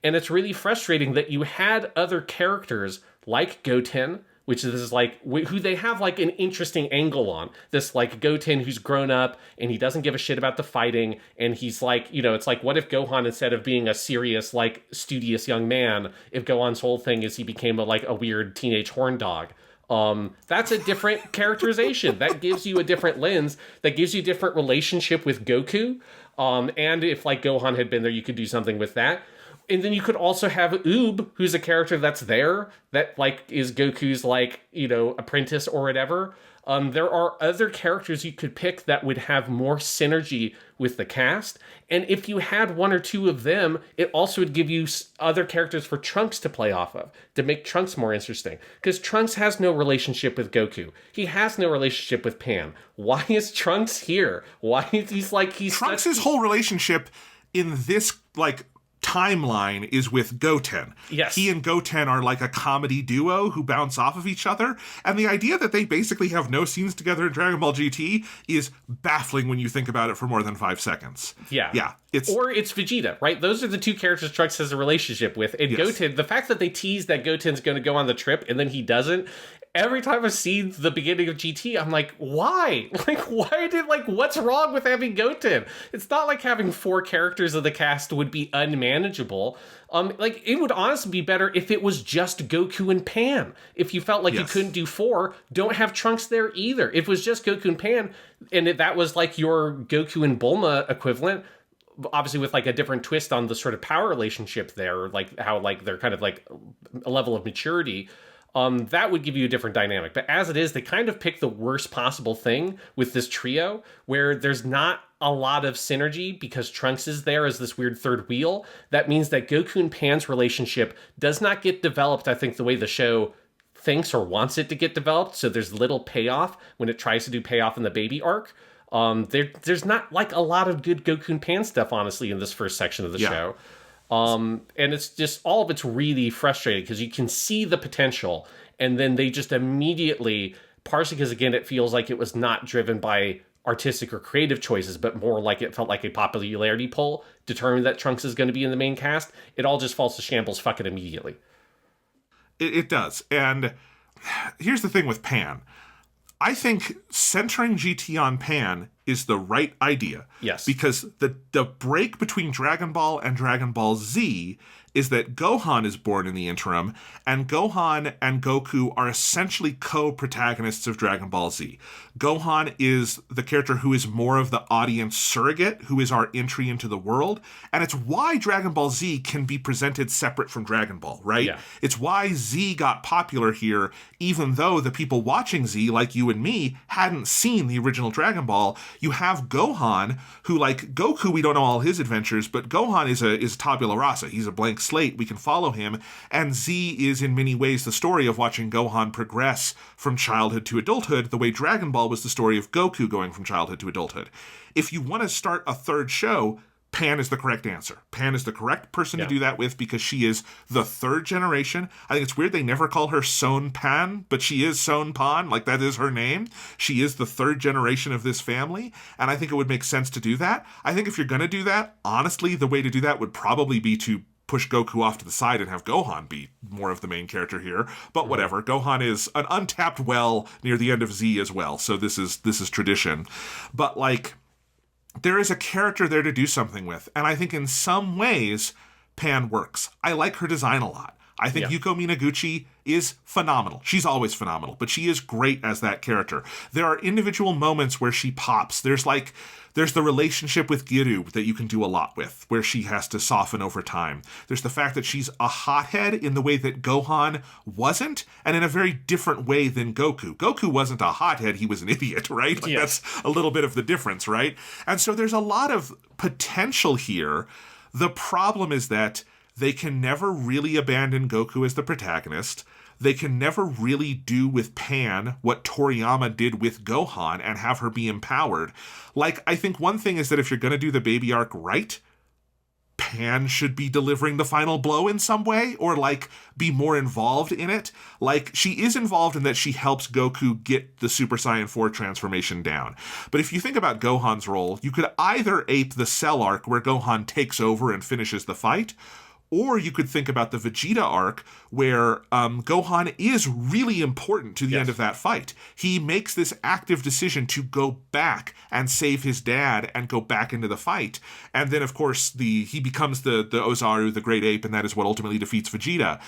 And it's really frustrating that you had other characters like Goten, which is like, who they have like an interesting angle on. This like Goten who's grown up and he doesn't give a shit about the fighting. And he's like, you know, it's like, what if Gohan, instead of being a serious, like studious young man, if Gohan's whole thing is he became a weird teenage horn dog? That's a different characterization. That gives you a different lens. That gives you a different relationship with Goku. And if like Gohan had been there, you could do something with that. And then you could also have Oob, who's a character that's there, that like is Goku's like, you know, apprentice or whatever. There are other characters you could pick that would have more synergy with the cast. And if you had one or two of them, it also would give you other characters for Trunks to play off of, to make Trunks more interesting. Because Trunks has no relationship with Goku. He has no relationship with Pan. Why is Trunks here? Why is he's Trunks' whole relationship in this, like, timeline is with Goten. Yes. He and Goten are like a comedy duo who bounce off of each other, and the idea that they basically have no scenes together in Dragon Ball GT is baffling when you think about it for more than 5 seconds. Yeah. Yeah. It's Vegeta, right? Those are the two characters Trunks has a relationship with. And yes. Goten, the fact that they tease that Goten's going to go on the trip and then he doesn't, every time I've seen the beginning of GT, I'm like, why? What's wrong with having Goten? It's not like having 4 characters of the cast would be unmanageable. It would honestly be better if it was just Goku and Pan. If you felt like you couldn't do 4, don't have Trunks there either. If it was just Goku and Pan, and that was like your Goku and Bulma equivalent, obviously with like a different twist on the sort of power relationship there, like how like they're kind of like a level of maturity, that would give you a different dynamic. But as it is, they kind of pick the worst possible thing with this trio, where there's not a lot of synergy because Trunks is there as this weird third wheel. That means that Goku and Pan's relationship does not get developed, I think, the way the show thinks or wants it to get developed, so there's little payoff when it tries to do payoff in the baby arc. There's not like a lot of good Goku and Pan stuff, honestly, in this first section of the show. And it's just, all of it's really frustrating because you can see the potential, and then they just immediately, partially because, again, it feels like it was not driven by artistic or creative choices, but more like it felt like a popularity poll determined that Trunks is going to be in the main cast. It all just falls to shambles fucking immediately. It does. And here's the thing with Pan. I think centering GT on Pan is the right idea. Yes. Because the break between Dragon Ball and Dragon Ball Z is that Gohan is born in the interim, and Gohan and Goku are essentially co-protagonists of Dragon Ball Z. Gohan is the character who is more of the audience surrogate, who is our entry into the world, and it's why Dragon Ball Z can be presented separate from Dragon Ball, right? Yeah. It's why Z got popular here, even though the people watching Z, like you and me, hadn't seen the original Dragon Ball. You have Gohan, who, like Goku, we don't know all his adventures, but Gohan is tabula rasa. He's a blank slate. We can follow him. And Z is in many ways the story of watching Gohan progress from childhood to adulthood, the way Dragon Ball was the story of Goku going from childhood to adulthood. If you want to start a third show, Pan is the correct answer. Pan is the correct person to do that with because she is the third generation. I think it's weird they never call her Son Pan, but she is Son Pan. Like, that is her name. She is the third generation of this family, and I think it would make sense to do that. I think if you're going to do that, honestly, the way to do that would probably be to push Goku off to the side and have Gohan be more of the main character here. But whatever. Gohan is an untapped well near the end of Z as well, so this is tradition. But, like, there is a character there to do something with, and I think in some ways Pan works. I like her design a lot. I think Yuko Minaguchi is phenomenal. She's always phenomenal, but she is great as that character. There are individual moments where she pops. There's the relationship with Giru that you can do a lot with, where she has to soften over time. There's the fact that she's a hothead in the way that Gohan wasn't, and in a very different way than Goku. Goku wasn't a hothead, he was an idiot, right? Like, that's a little bit of the difference, right? And so there's a lot of potential here. The problem is that they can never really abandon Goku as the protagonist. They can never really do with Pan what Toriyama did with Gohan and have her be empowered. Like, I think one thing is that if you're going to do the baby arc right, Pan should be delivering the final blow in some way, or, like, be more involved in it. Like, she is involved in that she helps Goku get the Super Saiyan 4 transformation down. But if you think about Gohan's role, you could either ape the Cell arc where Gohan takes over and finishes the fight, or you could think about the Vegeta arc, where Gohan is really important to the end of that fight. He makes this active decision to go back and save his dad and go back into the fight. And then, of course, he becomes the Ozaru, the Great Ape, and that is what ultimately defeats Vegeta.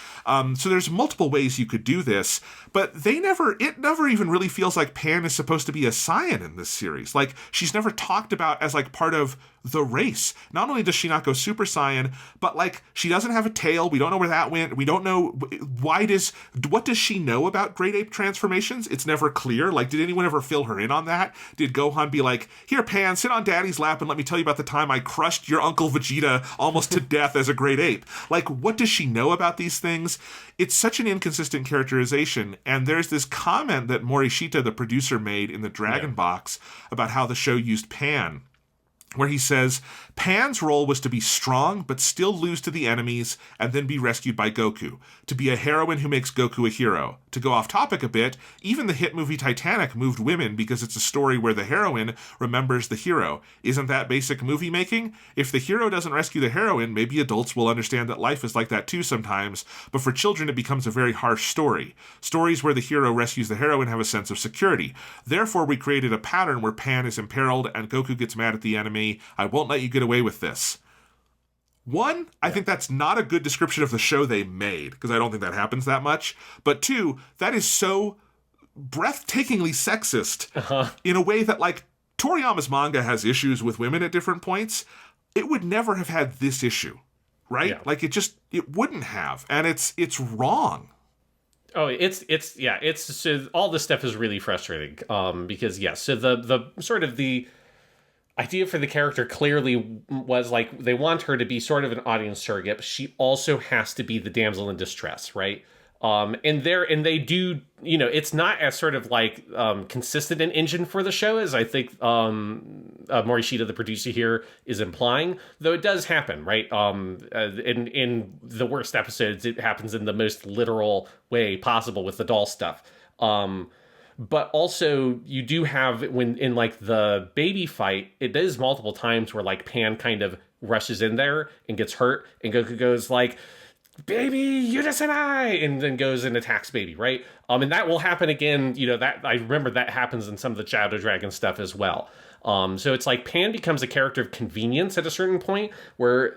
So there's multiple ways you could do this, but it never even really feels like Pan is supposed to be a Saiyan in this series. Like, she's never talked about as, like, part of the race. Not only does she not go Super Saiyan, but, like, she doesn't have a tail. We don't know where that went. We don't know what does she know about Great Ape transformations? It's never clear. Like, did anyone ever fill her in on that? Did Gohan be like, here, Pan, sit on Daddy's lap and let me tell you about the time I crushed your Uncle Vegeta almost to death as a Great Ape? Like, what does she know about these things? It's such an inconsistent characterization. And there's this comment that Morishita, the producer, made in the Dragon Box about how the show used Pan, where he says, Pan's role was to be strong, but still lose to the enemies, and then be rescued by Goku. To be a heroine who makes Goku a hero. To go off topic a bit, even the hit movie Titanic moved women because it's a story where the heroine remembers the hero. Isn't that basic movie making? If the hero doesn't rescue the heroine, maybe adults will understand that life is like that too sometimes, but for children it becomes a very harsh story. Stories where the hero rescues the heroine have a sense of security. Therefore, we created a pattern where Pan is imperiled and Goku gets mad at the enemy. I won't let you get away with this. One, I think that's not a good description of the show they made, because I don't think that happens that much. But two, that is so breathtakingly sexist in a way that, like, Toriyama's manga has issues with women at different points. It would never have had this issue, right? Yeah. Like, it wouldn't have. And it's wrong. Oh, it's so all this stuff is really frustrating. Because so the sort of the idea for the character clearly was, like, they want her to be sort of an audience surrogate, but she also has to be the damsel in distress, right? And they do, it's not as sort of like consistent an engine for the show as I think Morishita, the producer here, is implying. Though it does happen, right? In the worst episodes, it happens in the most literal way possible with the doll stuff. But also you do have, when in like the baby fight, it does multiple times where like Pan kind of rushes in there and gets hurt, and Goku goes like, "Baby, Yudasenai," and then goes and attacks Baby, right? And that will happen again, that I remember that happens in some of the Shadow Dragon stuff as well. So it's like Pan becomes a character of convenience at a certain point where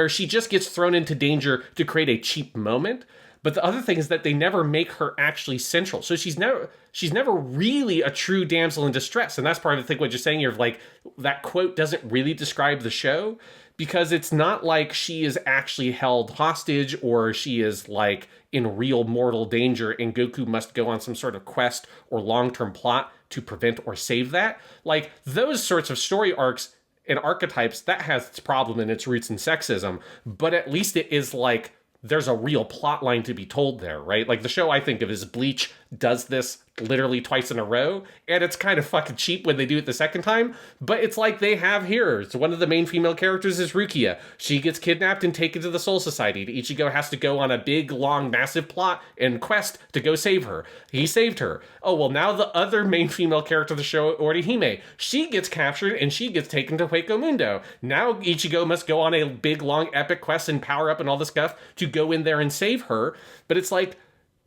she just gets thrown into danger to create a cheap moment. But the other thing is that they never make her actually central. So she's never really a true damsel in distress. And that's part of the thing what you're saying here, of like, that quote doesn't really describe the show, because it's not like she is actually held hostage or she is like in real mortal danger and Goku must go on some sort of quest or long-term plot to prevent or save that. Like, those sorts of story arcs and archetypes, that has its problem and its roots in sexism, but at least it is like, there's a real plot line to be told there, right? Like, the show I think of is Bleach does this literally twice in a row, and it's kind of fucking cheap when they do it the second time, but it's like they have here. So one of the main female characters is Rukia. She gets kidnapped and taken to the Soul Society. Ichigo has to go on a big, long, massive plot and quest to go save her. He saved her. Oh, well, now the other main female character of the show, Orihime, she gets captured and she gets taken to Hueco Mundo. Now Ichigo must go on a big, long, epic quest and power up and all this stuff to go in there and save her. But it's like,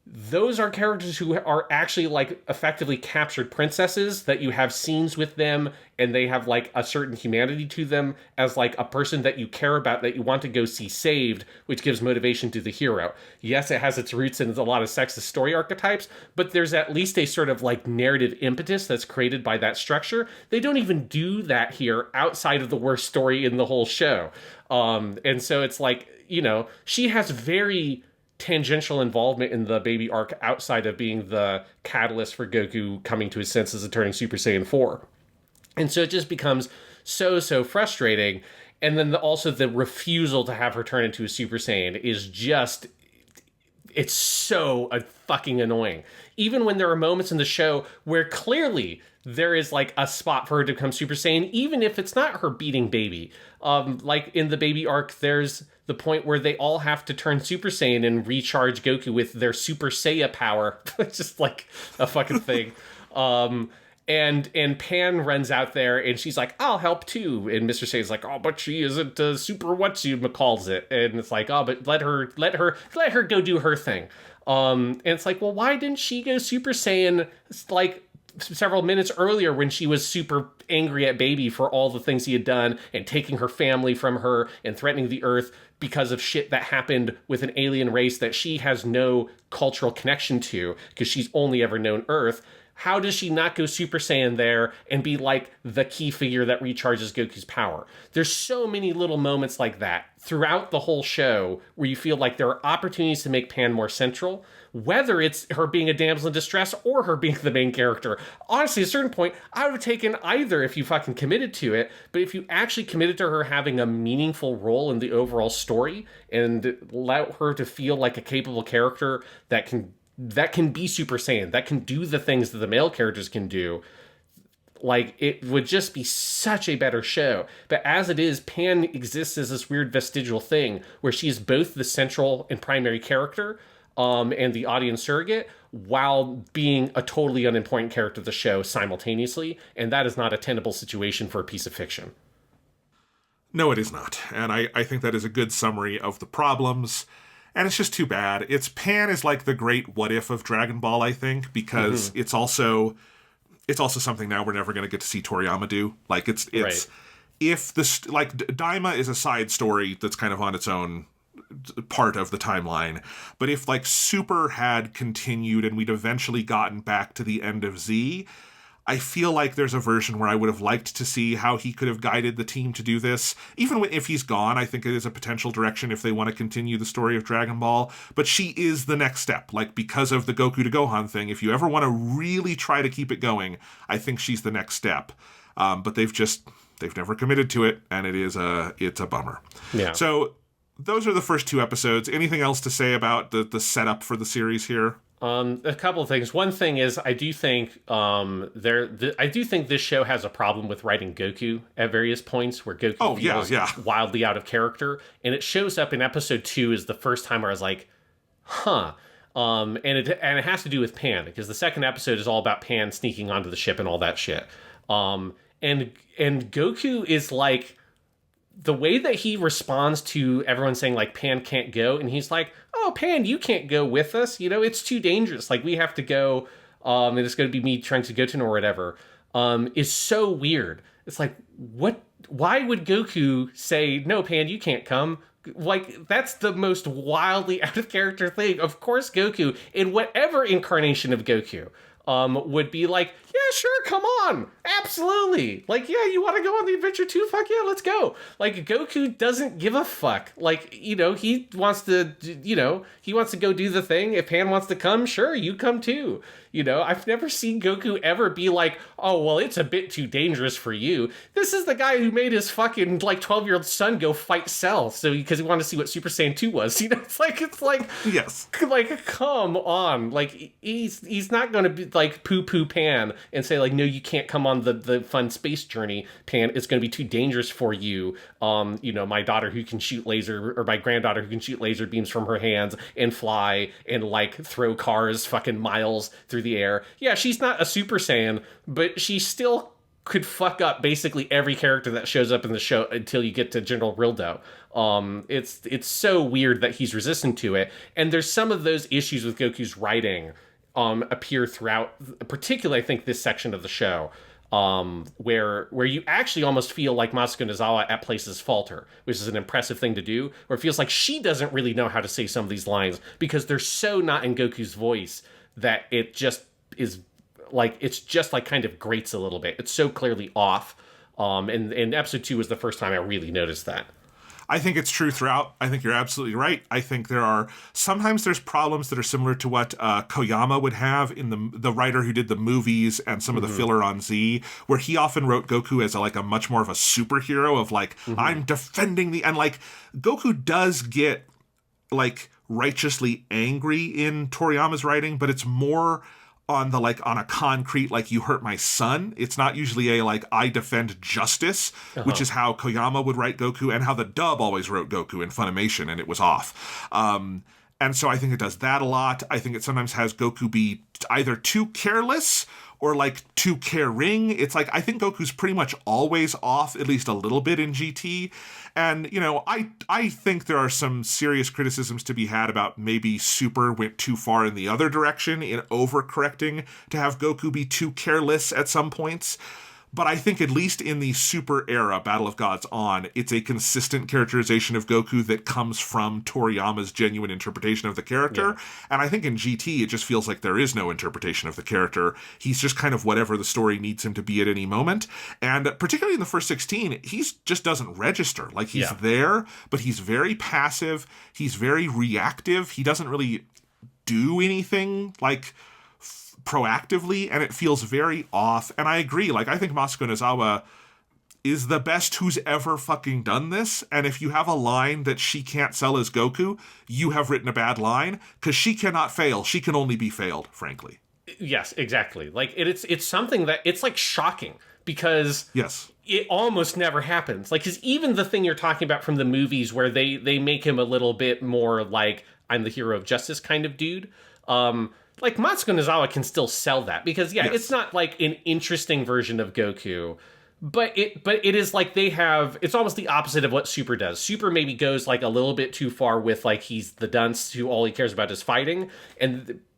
those are characters who are actually like effectively captured princesses, that you have scenes with them and they have like a certain humanity to them as like a person that you care about, that you want to go see saved, which gives motivation to the hero. Yes, it has its roots in a lot of sexist story archetypes, but there's at least a sort of like narrative impetus that's created by that structure. They don't even do that here outside of the worst story in the whole show. And so it's like, she has very tangential involvement in the baby arc outside of being the catalyst for Goku coming to his senses and turning Super Saiyan 4. And so it just becomes so frustrating. And then also the refusal to have her turn into a Super Saiyan is just, it's so fucking annoying. Even when there are moments in the show where clearly there is like a spot for her to become Super Saiyan, even if it's not her beating Baby. Like in the Baby arc, there's the point where they all have to turn Super Saiyan and recharge Goku with their Super Saiya power. It's just like a fucking thing. And Pan runs out there and she's like, "I'll help too." And Mr. Saiyan's like, "Oh, but she isn't super what you calls it." And it's like, "Oh, but let her go do her thing." And it's like, well, why didn't she go Super Saiyan like several minutes earlier when she was super angry at Baby for all the things he had done and taking her family from her and threatening the Earth because of shit that happened with an alien race that she has no cultural connection to because she's only ever known Earth? How does she not go Super Saiyan there and be like the key figure that recharges Goku's power? There's so many little moments like that throughout the whole show where you feel like there are opportunities to make Pan more central, whether it's her being a damsel in distress or her being the main character. Honestly, at a certain point, I would have taken either if you fucking committed to it, but if you actually committed to her having a meaningful role in the overall story and allow her to feel like a capable character that can be Super Saiyan, that can do the things that the male characters can do, like, it would just be such a better show. But as it is, Pan exists as this weird vestigial thing where she is both the central and primary character and the audience surrogate while being a totally unimportant character of the show simultaneously, and that is not a tenable situation for a piece of fiction. No, it is not. And I think that is a good summary of the problems. And it's just too bad. Pan is like the great what if of Dragon Ball, I think, because it's also something now we're never going to get to see Toriyama do. Like it's right. If this, like, Daima is a side story that's kind of on its own part of the timeline, but if like Super had continued and we'd eventually gotten back to the end of Z, I feel like there's a version where I would have liked to see how he could have guided the team to do this. Even if he's gone, I think it is a potential direction if they want to continue the story of Dragon Ball. But she is the next step. Like, because of the Goku to Gohan thing, if you ever want to really try to keep it going, I think she's the next step. But they've never committed to it, and it's a bummer. Yeah. So those are the first 2 episodes. Anything else to say about the setup for the series here? A couple of things. One thing is, I do think I do think this show has a problem with writing Goku at various points where Goku feels wildly out of character, and it shows up in episode 2 is the first time where I was like, huh. And it has to do with Pan, because the second episode is all about Pan sneaking onto the ship and all that shit. And Goku is like, the way that he responds to everyone saying, like, Pan can't go, and he's like, oh, Pan, you can't go with us, it's too dangerous, like, we have to go, and it's going to be me trying to go to or whatever, is so weird. It's like, why would Goku say, no, Pan, you can't come? Like, that's the most wildly out of character thing. Of course Goku, in whatever incarnation of Goku, would be like, yeah, sure, come on, absolutely. Like, yeah, you want to go on the adventure too? Fuck yeah, let's go. Like, Goku doesn't give a fuck. Like, he wants to, he wants to go do the thing. If Pan wants to come, sure, you come too. I've never seen Goku ever be like, oh, well, it's a bit too dangerous for you. This is the guy who made his fucking, 12-year-old son go fight Cell, because he wanted to see what Super Saiyan 2 was. It's like, yes. Like, come on. Like, he's not going to be, like, poo-poo Pan and say, like, no, you can't come on the fun space journey, Pan. It's going to be too dangerous for you. My daughter who can shoot laser, or my granddaughter who can shoot laser beams from her hands and fly and, like, throw cars fucking miles through the air. Yeah, she's not a Super Saiyan, but she still could fuck up basically every character that shows up in the show until you get to General Rildo. It's so weird that he's resistant to it. And there's some of those issues with Goku's writing appear throughout, particularly, I think, this section of the show, where you actually almost feel like Masuko Nozawa at places falter, which is an impressive thing to do, where it feels like she doesn't really know how to say some of these lines because they're so not in Goku's voice that it just is like, it's just like kind of grates a little bit. It's so clearly off. And episode 2 was the first time I really noticed that. I think it's true throughout. I think you're absolutely right. I think sometimes there's problems that are similar to what Koyama would have in the writer who did the movies and some of the filler on Z, where he often wrote Goku as a much more of a superhero of like, I'm defending and like, Goku does get like righteously angry in Toriyama's writing, but it's more on a concrete, like, you hurt my son. It's not usually a, like, I defend justice, which is how Koyama would write Goku and how the dub always wrote Goku in Funimation, and it was off. And so I think it does that a lot. I think it sometimes has Goku be either too careless or, like, too caring. It's like, I think Goku's pretty much always off, at least a little bit in GT. And, I think there are some serious criticisms to be had about maybe Super went too far in the other direction in overcorrecting to have Goku be too careless at some points. But I think at least in the Super era, Battle of Gods on, it's a consistent characterization of Goku that comes from Toriyama's genuine interpretation of the character. Yeah. And I think in GT, it just feels like there is no interpretation of the character. He's just kind of whatever the story needs him to be at any moment. And particularly in the first 16, he just doesn't register. Like, he's there, but he's very passive. He's very reactive. He doesn't really do anything, like, proactively, and it feels very off. And I agree, like, I think Masuko Nozawa is the best who's ever fucking done this, and if you have a line that she can't sell as Goku, you have written a bad line, because she cannot fail. She can only be failed, frankly. Yes, exactly. Like, it's something that, it's, like, shocking, because it almost never happens. Like, because even the thing you're talking about from the movies where they make him a little bit more like, I'm the hero of justice kind of dude, like, Masuko Nozawa can still sell that, because, it's not, like, an interesting version of Goku, but it is, like, it's almost the opposite of what Super does. Super maybe goes, like, a little bit too far with, like, he's the dunce who all he cares about is fighting,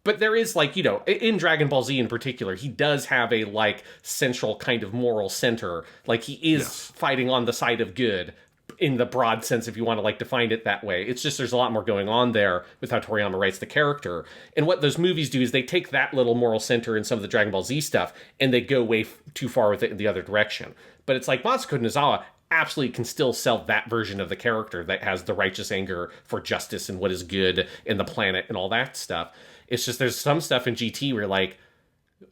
but there is, like, in Dragon Ball Z in particular, he does have a, like, central kind of moral center. Like, he is fighting on the side of good, in the broad sense, if you want to, like, define it that way. It's just there's a lot more going on there with how Toriyama writes the character. And what those movies do is they take that little moral center in some of the Dragon Ball Z stuff, and they go way too far with it in the other direction. But it's like Masuko Nozawa absolutely can still sell that version of the character that has the righteous anger for justice and what is good in the planet and all that stuff. It's just there's some stuff in GT where, like,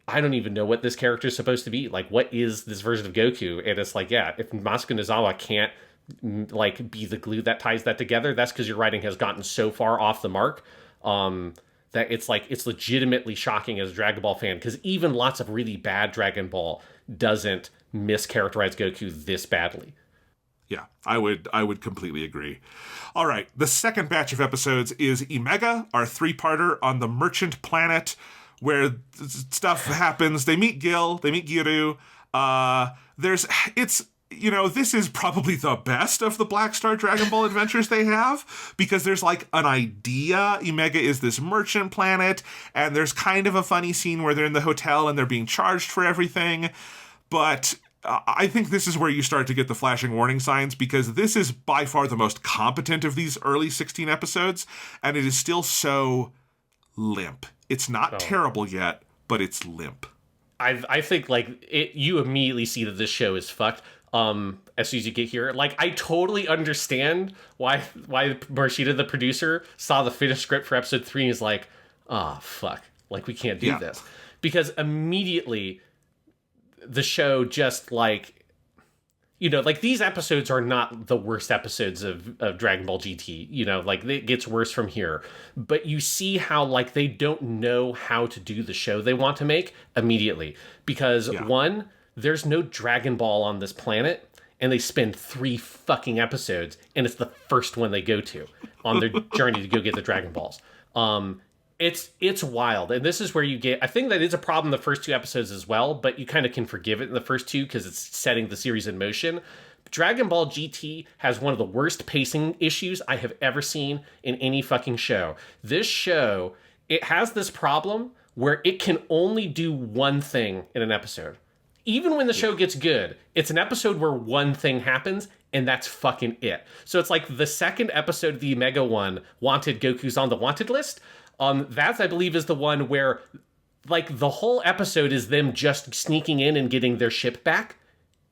I don't even know what this character is supposed to be. Like, what is this version of Goku? And it's like, if Masuko Nozawa can't like be the glue that ties that together. That's because your writing has gotten so far off the mark that it's like it's legitimately shocking as a Dragon Ball fan, because even lots of really bad Dragon Ball doesn't mischaracterize Goku this badly. Yeah, I would completely agree. All right, the second batch of episodes is Emega, our three-parter on the merchant planet where stuff happens. They meet Gil, they meet Giru. This is probably the best of the Black Star Dragon Ball adventures they have, because there's like an idea. Emega is this merchant planet, and there's kind of a funny scene where they're in the hotel and they're being charged for everything. But I think this is where you start to get the flashing warning signs, because this is by far the most competent of these early 16 episodes, and it is still so limp. It's not terrible yet, but it's limp. I think you immediately see that this show is fucked. As soon as you get here, like, I totally understand why Morishita, the producer, saw the finished script for episode 3 and is like, oh, fuck, like, we can't do this. Because immediately the show just, like, like, these episodes are not the worst episodes of Dragon Ball GT, like, it gets worse from here. But you see how, like, they don't know how to do the show they want to make immediately. Because, one, there's no Dragon Ball on this planet, and they spend 3 fucking episodes, and it's the first one they go to on their journey to go get the Dragon Balls. It's wild, and this is where you get, I think that is a problem in the first 2 episodes as well, but you kind of can forgive it in the first 2 because it's setting the series in motion. Dragon Ball GT has one of the worst pacing issues I have ever seen in any fucking show. This show, it has this problem where it can only do one thing in an episode. Even when the show gets good, it's an episode where one thing happens, and that's fucking it. So it's like the second episode of the Omega one, Wanted Goku's on the wanted list. That, I believe, is the one where, like, the whole episode is them just sneaking in and getting their ship back,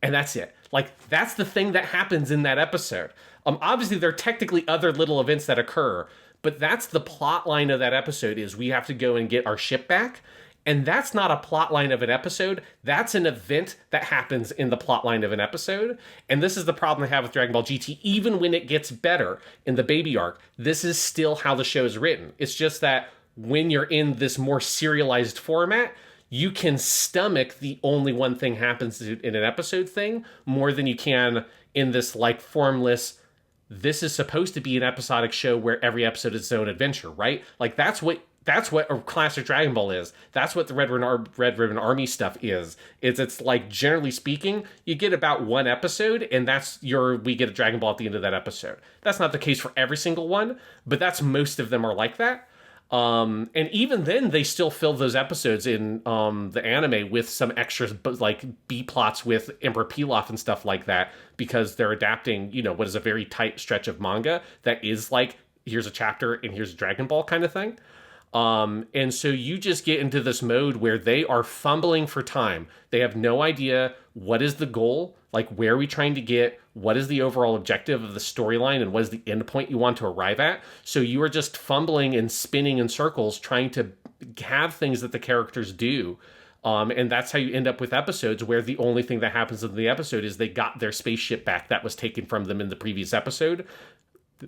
and that's it. Like, that's the thing that happens in that episode. Obviously, there are technically other little events that occur, but that's the plot line of that episode, is we have to go and get our ship back. And that's not a plot line of an episode. That's an event that happens in the plot line of an episode. And this is the problem I have with Dragon Ball GT. Even when it gets better in the baby arc, this is still how the show is written. It's just that when you're in this more serialized format, you can stomach the only one thing happens in an episode thing more than you can in this, like, formless, this is supposed to be an episodic show where every episode is its own adventure, right? Like, that's what a classic Dragon Ball is. That's what the Red Ribbon Army stuff is. It's like, generally speaking, you get about one episode, and we get a Dragon Ball at the end of that episode. That's not the case for every single one, but most of them are like that. And even then, they still fill those episodes in the anime with some extras, like B-plots with Emperor Pilaf and stuff like that, because they're adapting, what is a very tight stretch of manga that is like, here's a chapter and here's a Dragon Ball kind of thing. And so you just get into this mode where they are fumbling for time. They have no idea what is the goal, like, where are we trying to get, what is the overall objective of the storyline, and what is the end point you want to arrive at. So you are just fumbling and spinning in circles trying to have things that the characters do. And that's how you end up with episodes where the only thing that happens in the episode is they got their spaceship back that was taken from them in the previous episode.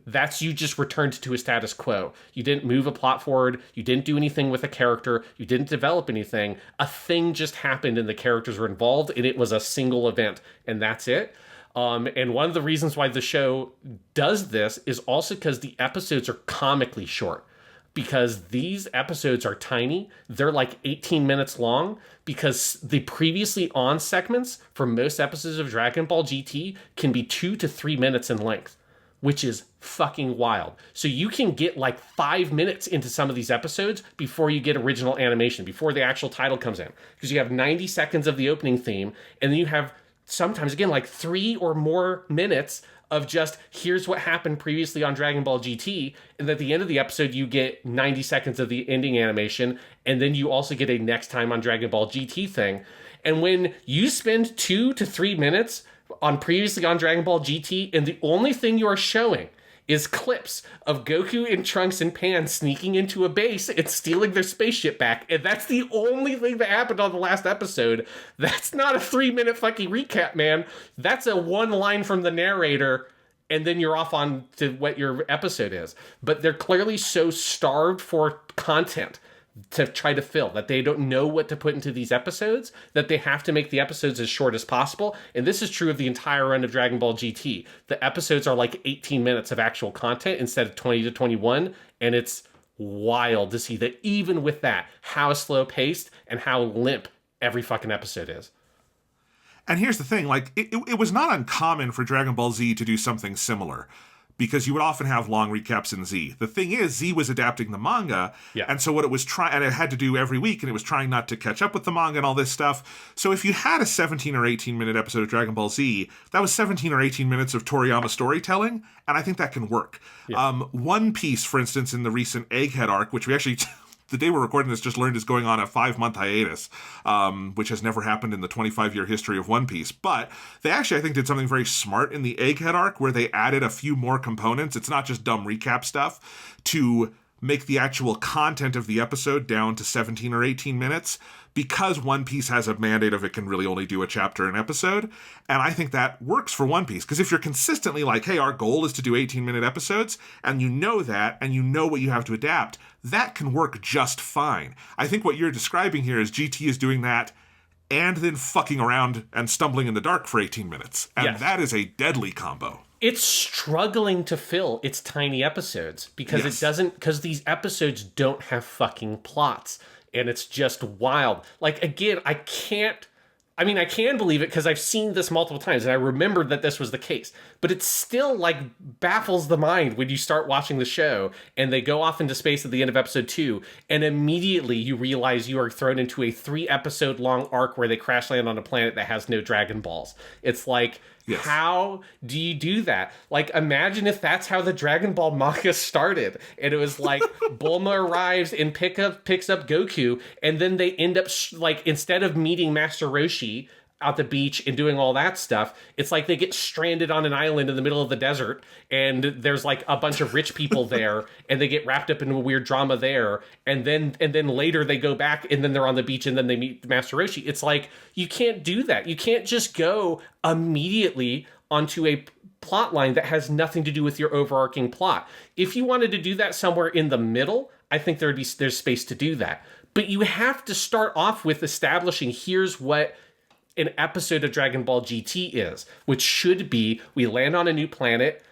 That's, you just returned to a status quo. You didn't move a plot forward. You didn't do anything with a character. You didn't develop anything. A thing just happened and the characters were involved, and it was a single event, and that's it. And one of the reasons why the show does this is also because the episodes are comically short. Because these episodes are tiny. They're like 18 minutes long, because the previously on segments for most episodes of Dragon Ball GT can be 2 to 3 minutes in length, which is fucking wild. So you can get like 5 minutes into some of these episodes before you get original animation, before the actual title comes in. Because you have 90 seconds of the opening theme, and then you have sometimes, again, like 3 or more minutes of just, here's what happened previously on Dragon Ball GT, and at the end of the episode, you get 90 seconds of the ending animation, and then you also get a next time on Dragon Ball GT thing. And when you spend 2 to 3 minutes on previously on Dragon Ball GT, and the only thing you are showing is clips of Goku and Trunks and Pan sneaking into a base and stealing their spaceship back, and that's the only thing that happened on the last episode, that's not a 3-minute fucking recap, man. That's a one line from the narrator and then you're off on to what your episode is. But they're clearly so starved for content to try to fill that they don't know what to put into these episodes, that they have to make the episodes as short as possible. And this is true of the entire run of Dragon Ball GT. The episodes are like 18 minutes of actual content instead of 20 to 21, and it's wild to see that even with that, how slow paced and how limp every fucking episode is. And here's the thing, like, it was not uncommon for Dragon Ball Z to do something similar, because you would often have long recaps in Z. The thing is, Z was adapting the manga, and so what it was trying, and it had to do every week, and it was trying not to catch up with the manga and all this stuff. So if you had a 17 or 18 minute episode of Dragon Ball Z, that was 17 or 18 minutes of Toriyama storytelling, and I think that can work. One Piece, for instance, in the recent Egghead arc, which we actually... the day we're recording this, just learned is going on a 5-month hiatus, which has never happened in the 25-year history of One Piece. But they actually, I think, did something very smart in the Egghead arc, where they added a few more components. It's not just dumb recap stuff, to make the actual content of the episode down to 17 or 18 minutes, because One Piece has a mandate of it can really only do a chapter an episode. And I think that works for One Piece, because if you're consistently like, hey, our goal is to do 18-minute episodes, and you know that, and you know what you have to adapt, that can work just fine. I think what you're describing here is GT is doing that and then fucking around and stumbling in the dark for 18 minutes. And that is a deadly combo. It's struggling to fill its tiny episodes because because these episodes don't have fucking plots, and it's just wild. Like, again, I can believe it because I've seen this multiple times and I remembered that this was the case, but it still like baffles the mind when you start watching the show and they go off into space at the end of episode 2 and immediately you realize you are thrown into a 3-episode long arc where they crash land on a planet that has no Dragon Balls. It's like, how do you do that? Like, imagine if that's how the Dragon Ball manga started. And it was like, Bulma arrives and picks up Goku, and then they end up, like, instead of meeting Master Roshi out the beach and doing all that stuff, it's like they get stranded on an island in the middle of the desert, and there's like a bunch of rich people there, and they get wrapped up in a weird drama there, and then later they go back, and then they're on the beach, and then they meet Master Roshi. It's like, you can't do that. You can't just go immediately onto a plot line that has nothing to do with your overarching plot. If you wanted to do that somewhere in the middle, I think there's space to do that. But you have to start off with establishing, here's what an episode of Dragon Ball GT is, which should be, we land on a new planet.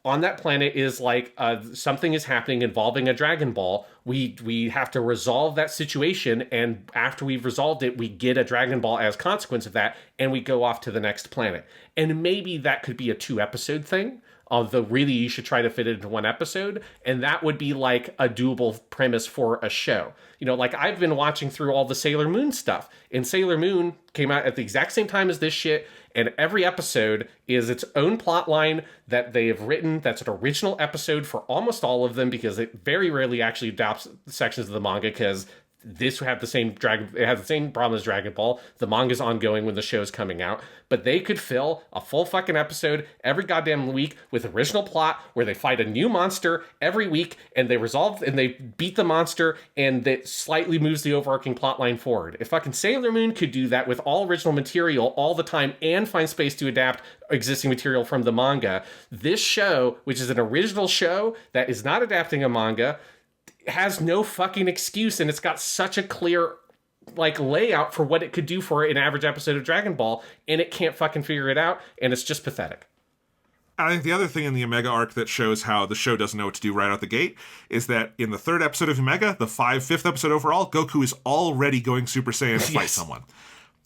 On that planet is like something is happening involving a Dragon Ball. We have to resolve that situation, and after we've resolved it, we get a Dragon Ball as consequence of that, and we go off to the next planet. And maybe that could be a 2-episode thing, although really you should try to fit it into 1 episode, and that would be like a doable premise for a show. You know, like, I've been watching through all the Sailor Moon stuff, and Sailor Moon came out at the exact same time as this shit, and every episode is its own plot line that they have written. That's an original episode for almost all of them, because it very rarely actually adopts sections of the manga, because this had the same problem as Dragon Ball. The manga's ongoing when the show's coming out, but they could fill a full fucking episode every goddamn week with original plot where they fight a new monster every week, and they resolve and they beat the monster, and that slightly moves the overarching plot line forward. If fucking Sailor Moon could do that with all original material all the time and find space to adapt existing material from the manga, this show, which is an original show that is not adapting a manga, has no fucking excuse, and it's got such a clear like layout for what it could do for an average episode of Dragon Ball, and it can't fucking figure it out, and it's just pathetic. And I think the other thing in the Omega arc that shows how the show doesn't know what to do right out the gate is that in the 3rd episode of Omega, the 5th episode overall, Goku is already going Super Saiyan to fight someone.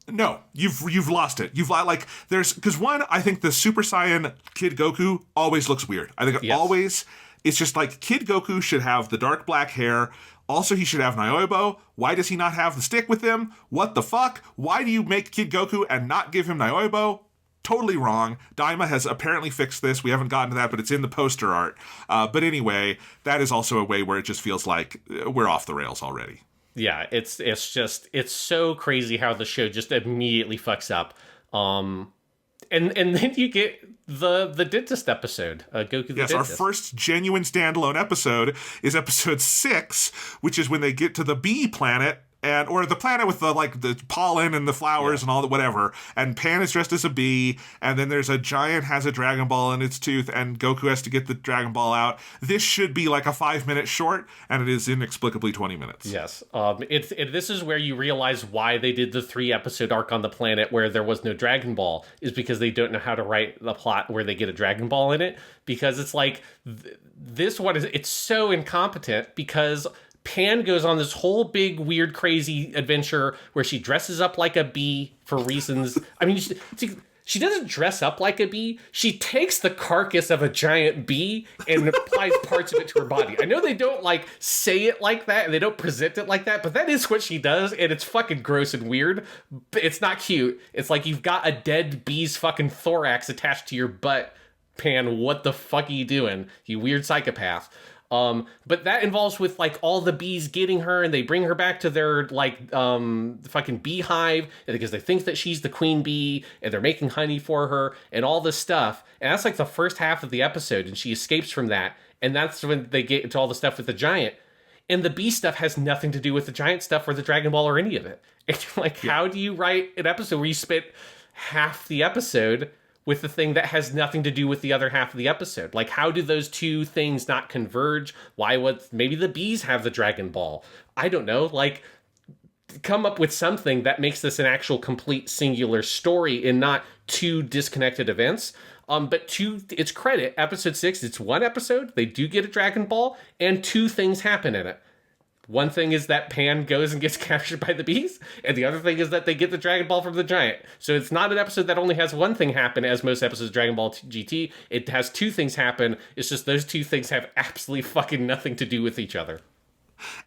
No, you've lost it. You've like, there's, because one, I think the Super Saiyan Kid Goku always looks weird. I think it always, it's just like, Kid Goku should have the dark black hair. Also, he should have Nyoibo. Why does he not have the stick with him? What the fuck? Why do you make Kid Goku and not give him Nyoibo? Totally wrong. Daima has apparently fixed this. We haven't gotten to that, but it's in the poster art. But anyway, that is also a way where it just feels like we're off the rails already. Yeah, it's so crazy how the show just immediately fucks up. And then you get the dentist episode, Goku the Dentist. Our first genuine standalone episode is episode 6, which is when they get to the bee planet or the planet with the pollen and the flowers and all the whatever. And Pan is dressed as a bee, and then there's a giant has a Dragon Ball in its tooth, and Goku has to get the Dragon Ball out. This should be like a 5-minute short, and it is inexplicably 20 minutes. Yes. This is where you realize why they did the 3-episode arc on the planet where there was no Dragon Ball, is because they don't know how to write the plot where they get a Dragon Ball in it. Because it's like, this one it's so incompetent, because Pan goes on this whole big, weird, crazy adventure where she dresses up like a bee for reasons. I mean, she doesn't dress up like a bee. She takes the carcass of a giant bee and applies parts of it to her body. I know they don't say it like that and they don't present it like that, but that is what she does, and it's fucking gross and weird. But it's not cute. It's like you've got a dead bee's fucking thorax attached to your butt. Pan, what the fuck are you doing, you weird psychopath? But that involves with all the bees getting her, and they bring her back to their fucking beehive because they think that she's the queen bee, and they're making honey for her and all this stuff. And that's the first half of the episode, and she escapes from that, and that's when they get into all the stuff with the giant. And the bee stuff has nothing to do with the giant stuff or the Dragon Ball or any of it. It's how do you write an episode where you spent half the episode with the thing that has nothing to do with the other half of the episode? How do those two things not converge? Why would maybe the bees have the Dragon Ball? I don't know. Come up with something that makes this an actual complete singular story and not two disconnected events. But to its credit, episode 6, it's one episode. They do get a Dragon Ball, and two things happen in it. One thing is that Pan goes and gets captured by the bees, and the other thing is that they get the Dragon Ball from the giant. So it's not an episode that only has one thing happen, as most episodes of Dragon Ball GT. It has two things happen. It's just those two things have absolutely fucking nothing to do with each other.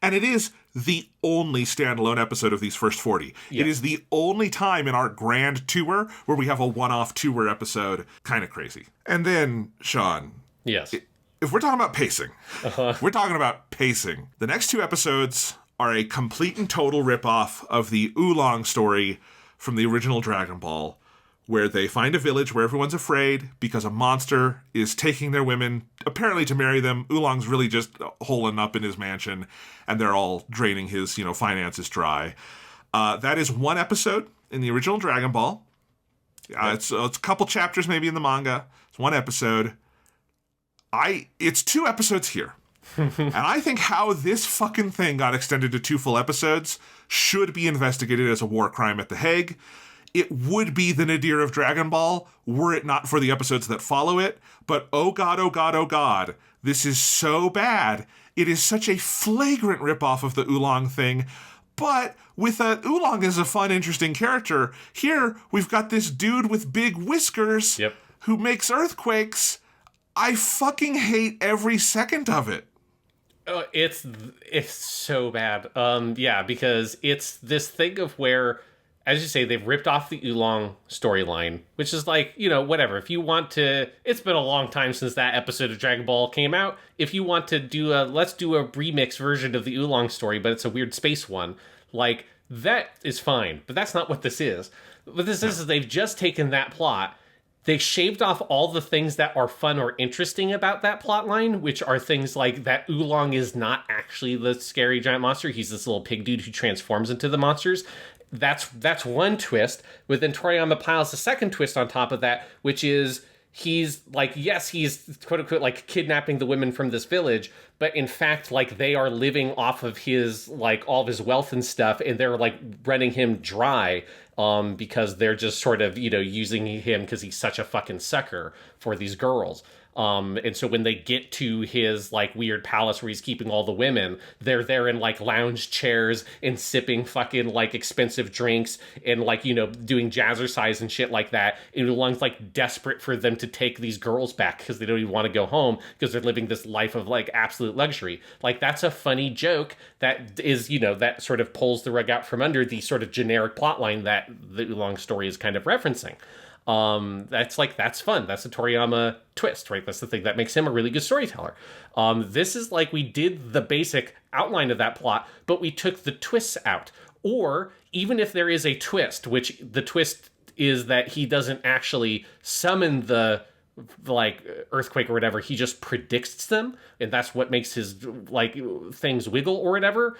And it is the only standalone episode of these first 40. Yeah. It is the only time in our grand tour where we have a one-off tour episode. Kind of crazy. And then, Sean. Yes. If we're talking about pacing, we're talking about pacing. The next 2 episodes are a complete and total ripoff of the Oolong story from the original Dragon Ball, where they find a village where everyone's afraid because a monster is taking their women, apparently to marry them. Oolong's really just holing up in his mansion, and they're all draining his, finances dry. That is 1 episode in the original Dragon Ball. It's a couple chapters maybe in the manga. It's 1 episode. It's 2 episodes here. And I think how this fucking thing got extended to 2 full episodes should be investigated as a war crime at The Hague. It would be the nadir of Dragon Ball were it not for the episodes that follow it. But oh god, oh god, oh god, this is so bad. It is such a flagrant ripoff of the Oolong thing. But with Oolong as a fun, interesting character, here we've got this dude with big whiskers who makes earthquakes. I fucking hate every second of it. Oh, it's so bad. Because it's this thing of where, as you say, they've ripped off the Oolong storyline, which is whatever. If you want to, it's been a long time since that episode of Dragon Ball came out. If you want to let's do a remix version of the Oolong story, but it's a weird space one, that is fine. But that's not what this is. What this is they've just taken that plot. They shaved off all the things that are fun or interesting about that plot line, which are things like that Oolong is not actually the scary giant monster. He's this little pig dude who transforms into the monsters. That's one twist. But then Toriyama piles a second twist on top of that, which is he's he's quote unquote kidnapping the women from this village, but in fact they are living off of his all of his wealth and stuff, and they're running him dry because they're just sort of using him because he's such a fucking sucker for these girls. And so when they get to his weird palace where he's keeping all the women, they're there in lounge chairs and sipping fucking expensive drinks and doing jazzercise and shit like that. And Oolong's desperate for them to take these girls back because they don't even want to go home because they're living this life of absolute luxury. That's a funny joke that is that sort of pulls the rug out from under the sort of generic plotline that the Oolong story is kind of referencing. That's fun. That's a Toriyama twist, right? That's the thing that makes him a really good storyteller. This is we did the basic outline of that plot, but we took the twists out. Or even if there is a twist, which the twist is that he doesn't actually summon the earthquake or whatever, he just predicts them, and that's what makes his things wiggle or whatever.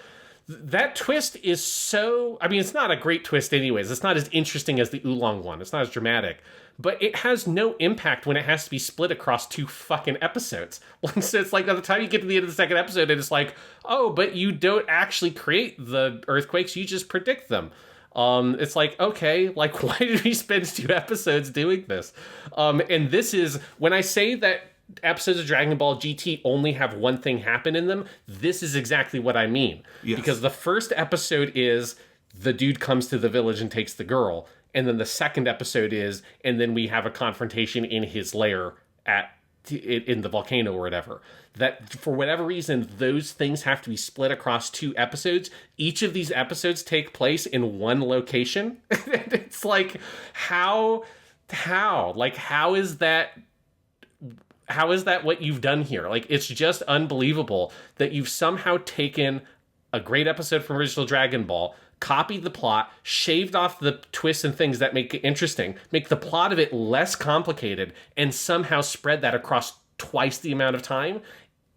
that twist is so... I mean, it's not a great twist anyways. It's not as interesting as the Oolong one. It's not as dramatic. But it has no impact when it has to be split across 2 fucking episodes. So it's like, by the time you get to the end of the second episode, it's like, oh, but you don't actually create the earthquakes, you just predict them. It's like, okay, like, why did we spend 2 episodes doing this? And this is, when I say that episodes of Dragon Ball GT only have one thing happen in them, this is exactly what I mean. Yes. Because the first episode is the dude comes to the village and takes the girl. And then the second episode is, and then we have a confrontation in his lair in the volcano or whatever. That, for whatever reason, those things have to be split across 2 episodes. Each of these episodes take place in one location. It's like, how is that what you've done here? Like, it's just unbelievable that you've somehow taken a great episode from original Dragon Ball, copied the plot, shaved off the twists and things that make it interesting, make the plot of it less complicated, and somehow spread that across twice the amount of time.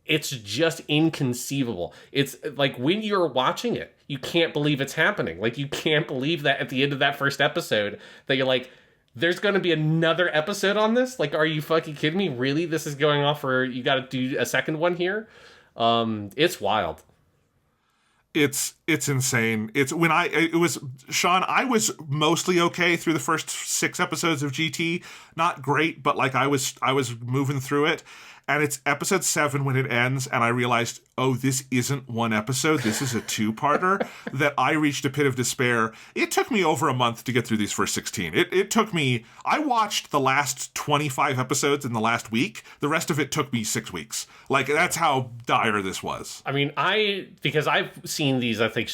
It's just inconceivable. It's like, when you're watching it, you can't believe it's happening. Like, you can't believe that at the end of that first episode that you're like, there's going to be another episode on this? Like, are you fucking kidding me? Really? This is going off for, you got to do a second one here? It's wild. It's insane. Sean, I was mostly okay through the first 6 episodes of GT. Not great, but like I was moving through it. And it's episode 7 when it ends, and I realized, oh, this isn't one episode. This is a 2-parter. That I reached a pit of despair. It took me over a month to get through these first 16. It took me... I watched the last 25 episodes in the last week. The rest of it took me 6 weeks. Like, that's how dire this was. I mean, because I've seen these, I think,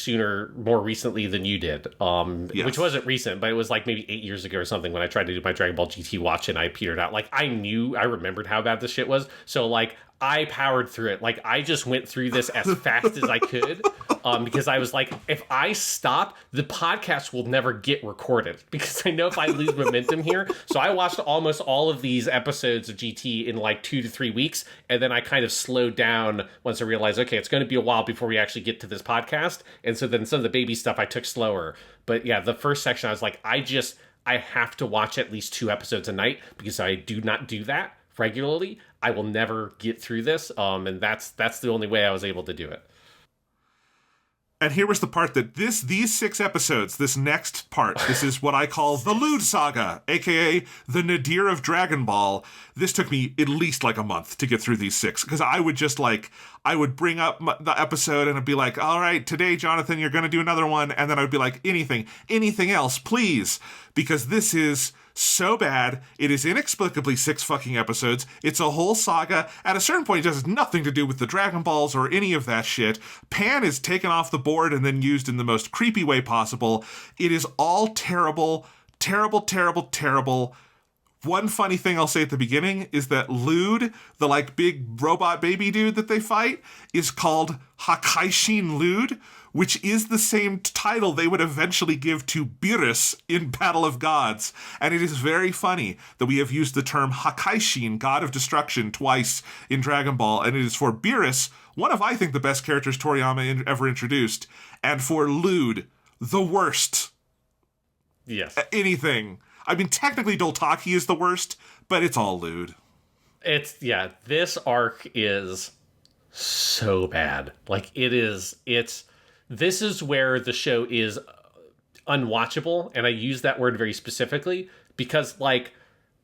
more recently than you did. Yes. Which wasn't recent, but it was like maybe 8 years ago or something when I tried to do my Dragon Ball GT watch and I petered out. Like, I remembered how bad this shit was. So, like, I powered through it. Like, I just went through this as fast as I could because I was like, if I stop, the podcast will never get recorded because I know if I lose momentum here. So I watched almost all of these episodes of GT in like 2 to 3 weeks, and then I kind of slowed down once I realized, okay, it's going to be a while before we actually get to this podcast. And so then some of the baby stuff I took slower. But yeah, the first section, I was like, I have to watch at least 2 episodes a night because I do not do that regularly. I will never get through this, and that's the only way I was able to do it. And here was the part that these 6 episodes, this next part, this is what I call the Lude Saga, aka the Nadir of Dragon Ball. This took me at least like a month to get through these 6, because I would bring up the episode and I'd be like, all right, today, Jonathan, you're going to do another one. And then I'd be like, anything else, please. Because this is so bad. It is inexplicably 6 fucking episodes. It's a whole saga. At a certain point, it has nothing to do with the Dragon Balls or any of that shit. Pan is taken off the board and then used in the most creepy way possible. It is all terrible, terrible, terrible, terrible. One funny thing I'll say at the beginning is that Lude, the like big robot baby dude that they fight, is called Hakaishin Lude, which is the same title they would eventually give to Beerus in Battle of Gods. And it is very funny that we have used the term Hakaishin, God of Destruction, twice in Dragon Ball, and it is for Beerus, one of, I think, the best characters Toriyama ever introduced, and for Lude, the worst. Yes. Anything. I mean, technically Doltaki is the worst, but it's all Lude. This arc is so bad. Like, this is where the show is unwatchable, and I use that word very specifically because, like,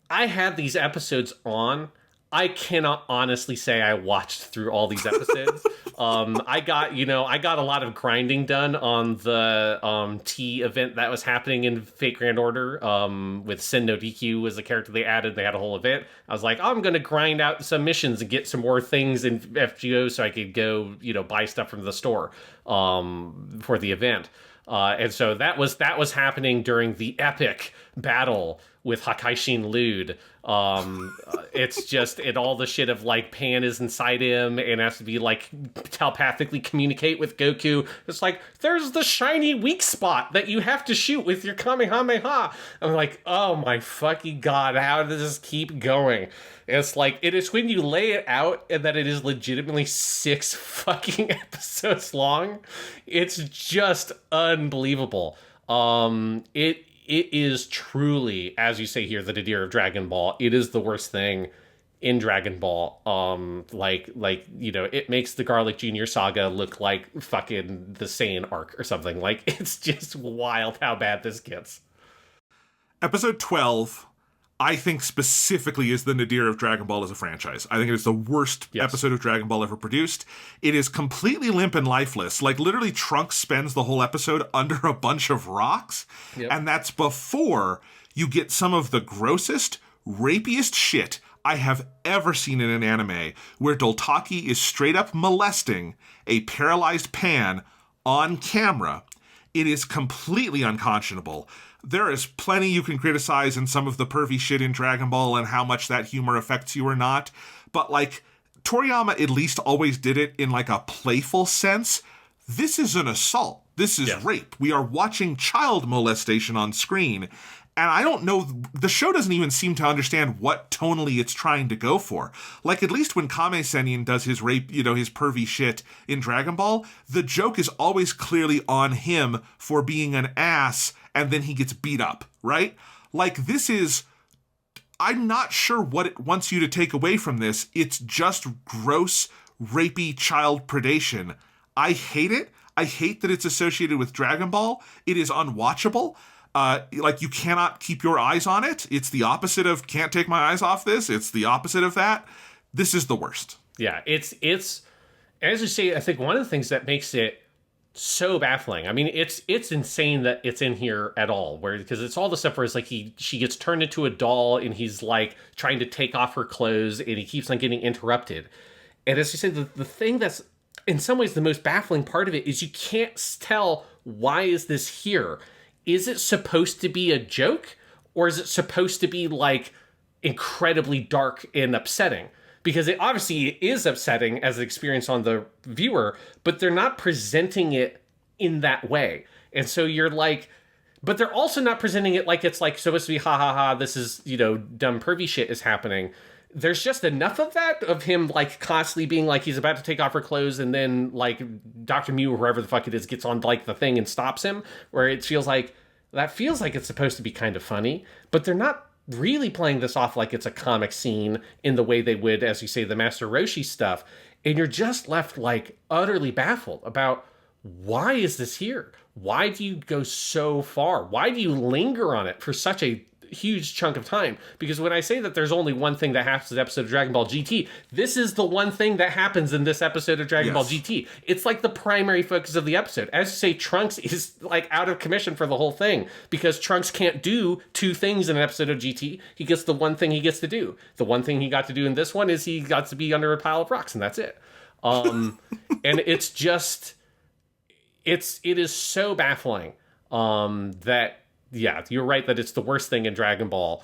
I had these episodes on. I cannot honestly say I watched through all these episodes. I got a lot of grinding done on the T event that was happening in Fate Grand Order with Sen no DQ was the character they added. They had a whole event. I was like, I'm going to grind out some missions and get some more things in FGO so I could go, buy stuff from the store for the event. And so that was happening during the epic battle with Hakaishin Lude. It's just, and all the shit of like Pan is inside him and has to be like telepathically communicate with Goku. It's like, there's the shiny weak spot that you have to shoot with your Kamehameha. I'm like, oh my fucking God, how does this keep going? It's like, it is when you lay it out and that it is legitimately 6 fucking episodes long. It's just unbelievable. It is truly, as you say here, the nadir of Dragon Ball. It is the worst thing in Dragon Ball. It makes the Garlic Jr. saga look like fucking the Saiyan arc or something. Like, it's just wild how bad this gets. Episode 12, I think specifically is the nadir of Dragon Ball as a franchise. I think it is the worst episode of Dragon Ball ever produced. It is completely limp and lifeless. Like, literally, Trunks spends the whole episode under a bunch of rocks. Yep. And that's before you get some of the grossest, rapiest shit I have ever seen in an anime, where Doltaki is straight up molesting a paralyzed Pan on camera. It is completely unconscionable. There is plenty you can criticize in some of the pervy shit in Dragon Ball and how much that humor affects you or not. But, like, Toriyama at least always did it in, like, a playful sense. This is an assault. This is rape. We are watching child molestation on screen. And I don't know, the show doesn't even seem to understand what tonally it's trying to go for. Like, at least when Kame Sennin does his rape, his pervy shit in Dragon Ball, the joke is always clearly on him for being an ass, and then he gets beat up, right? Like, this is, I'm not sure what it wants you to take away from this. It's just gross, rapey child predation. I hate it. I hate that it's associated with Dragon Ball. It is unwatchable. Like, you cannot keep your eyes on it. It's the opposite of can't take my eyes off this. It's the opposite of that. This is the worst. Yeah, it's as you say, I think one of the things that makes it so baffling. I mean, it's insane that it's in here at all, because it's all the stuff where it's like she gets turned into a doll and he's like trying to take off her clothes and he keeps on getting interrupted. And as you say, the thing that's in some ways the most baffling part of it is you can't tell, why is this here? Is it supposed to be a joke, or is it supposed to be like incredibly dark and upsetting? Because it obviously is upsetting as an experience on the viewer, but they're not presenting it in that way. And so you're like, but they're also not presenting it like it's like supposed to be ha ha ha, this is, dumb pervy shit is happening. There's just enough of that, of him like constantly being like he's about to take off her clothes, and then like Dr. Mew or whoever the fuck it is gets on like the thing and stops him, where it feels like it's supposed to be kind of funny, but they're not really playing this off like it's a comic scene in the way they would, as you say, the Master Roshi stuff. And you're just left like utterly baffled about, why is this here? Why do you go so far? Why do you linger on it for such a huge chunk of time? Because when I say that there's only one thing that happens in the episode of Dragon Ball GT, this is the one thing that happens in this episode of Dragon Ball GT. It's like the primary focus of the episode. As you say, Trunks is like out of commission for the whole thing, because Trunks can't do 2 things in an episode of GT. He gets the one thing he gets to do. The one thing he got to do in this one is he got to be under a pile of rocks, and that's it. And it's just, it is so baffling that, yeah, you're right that it's the worst thing in Dragon Ball,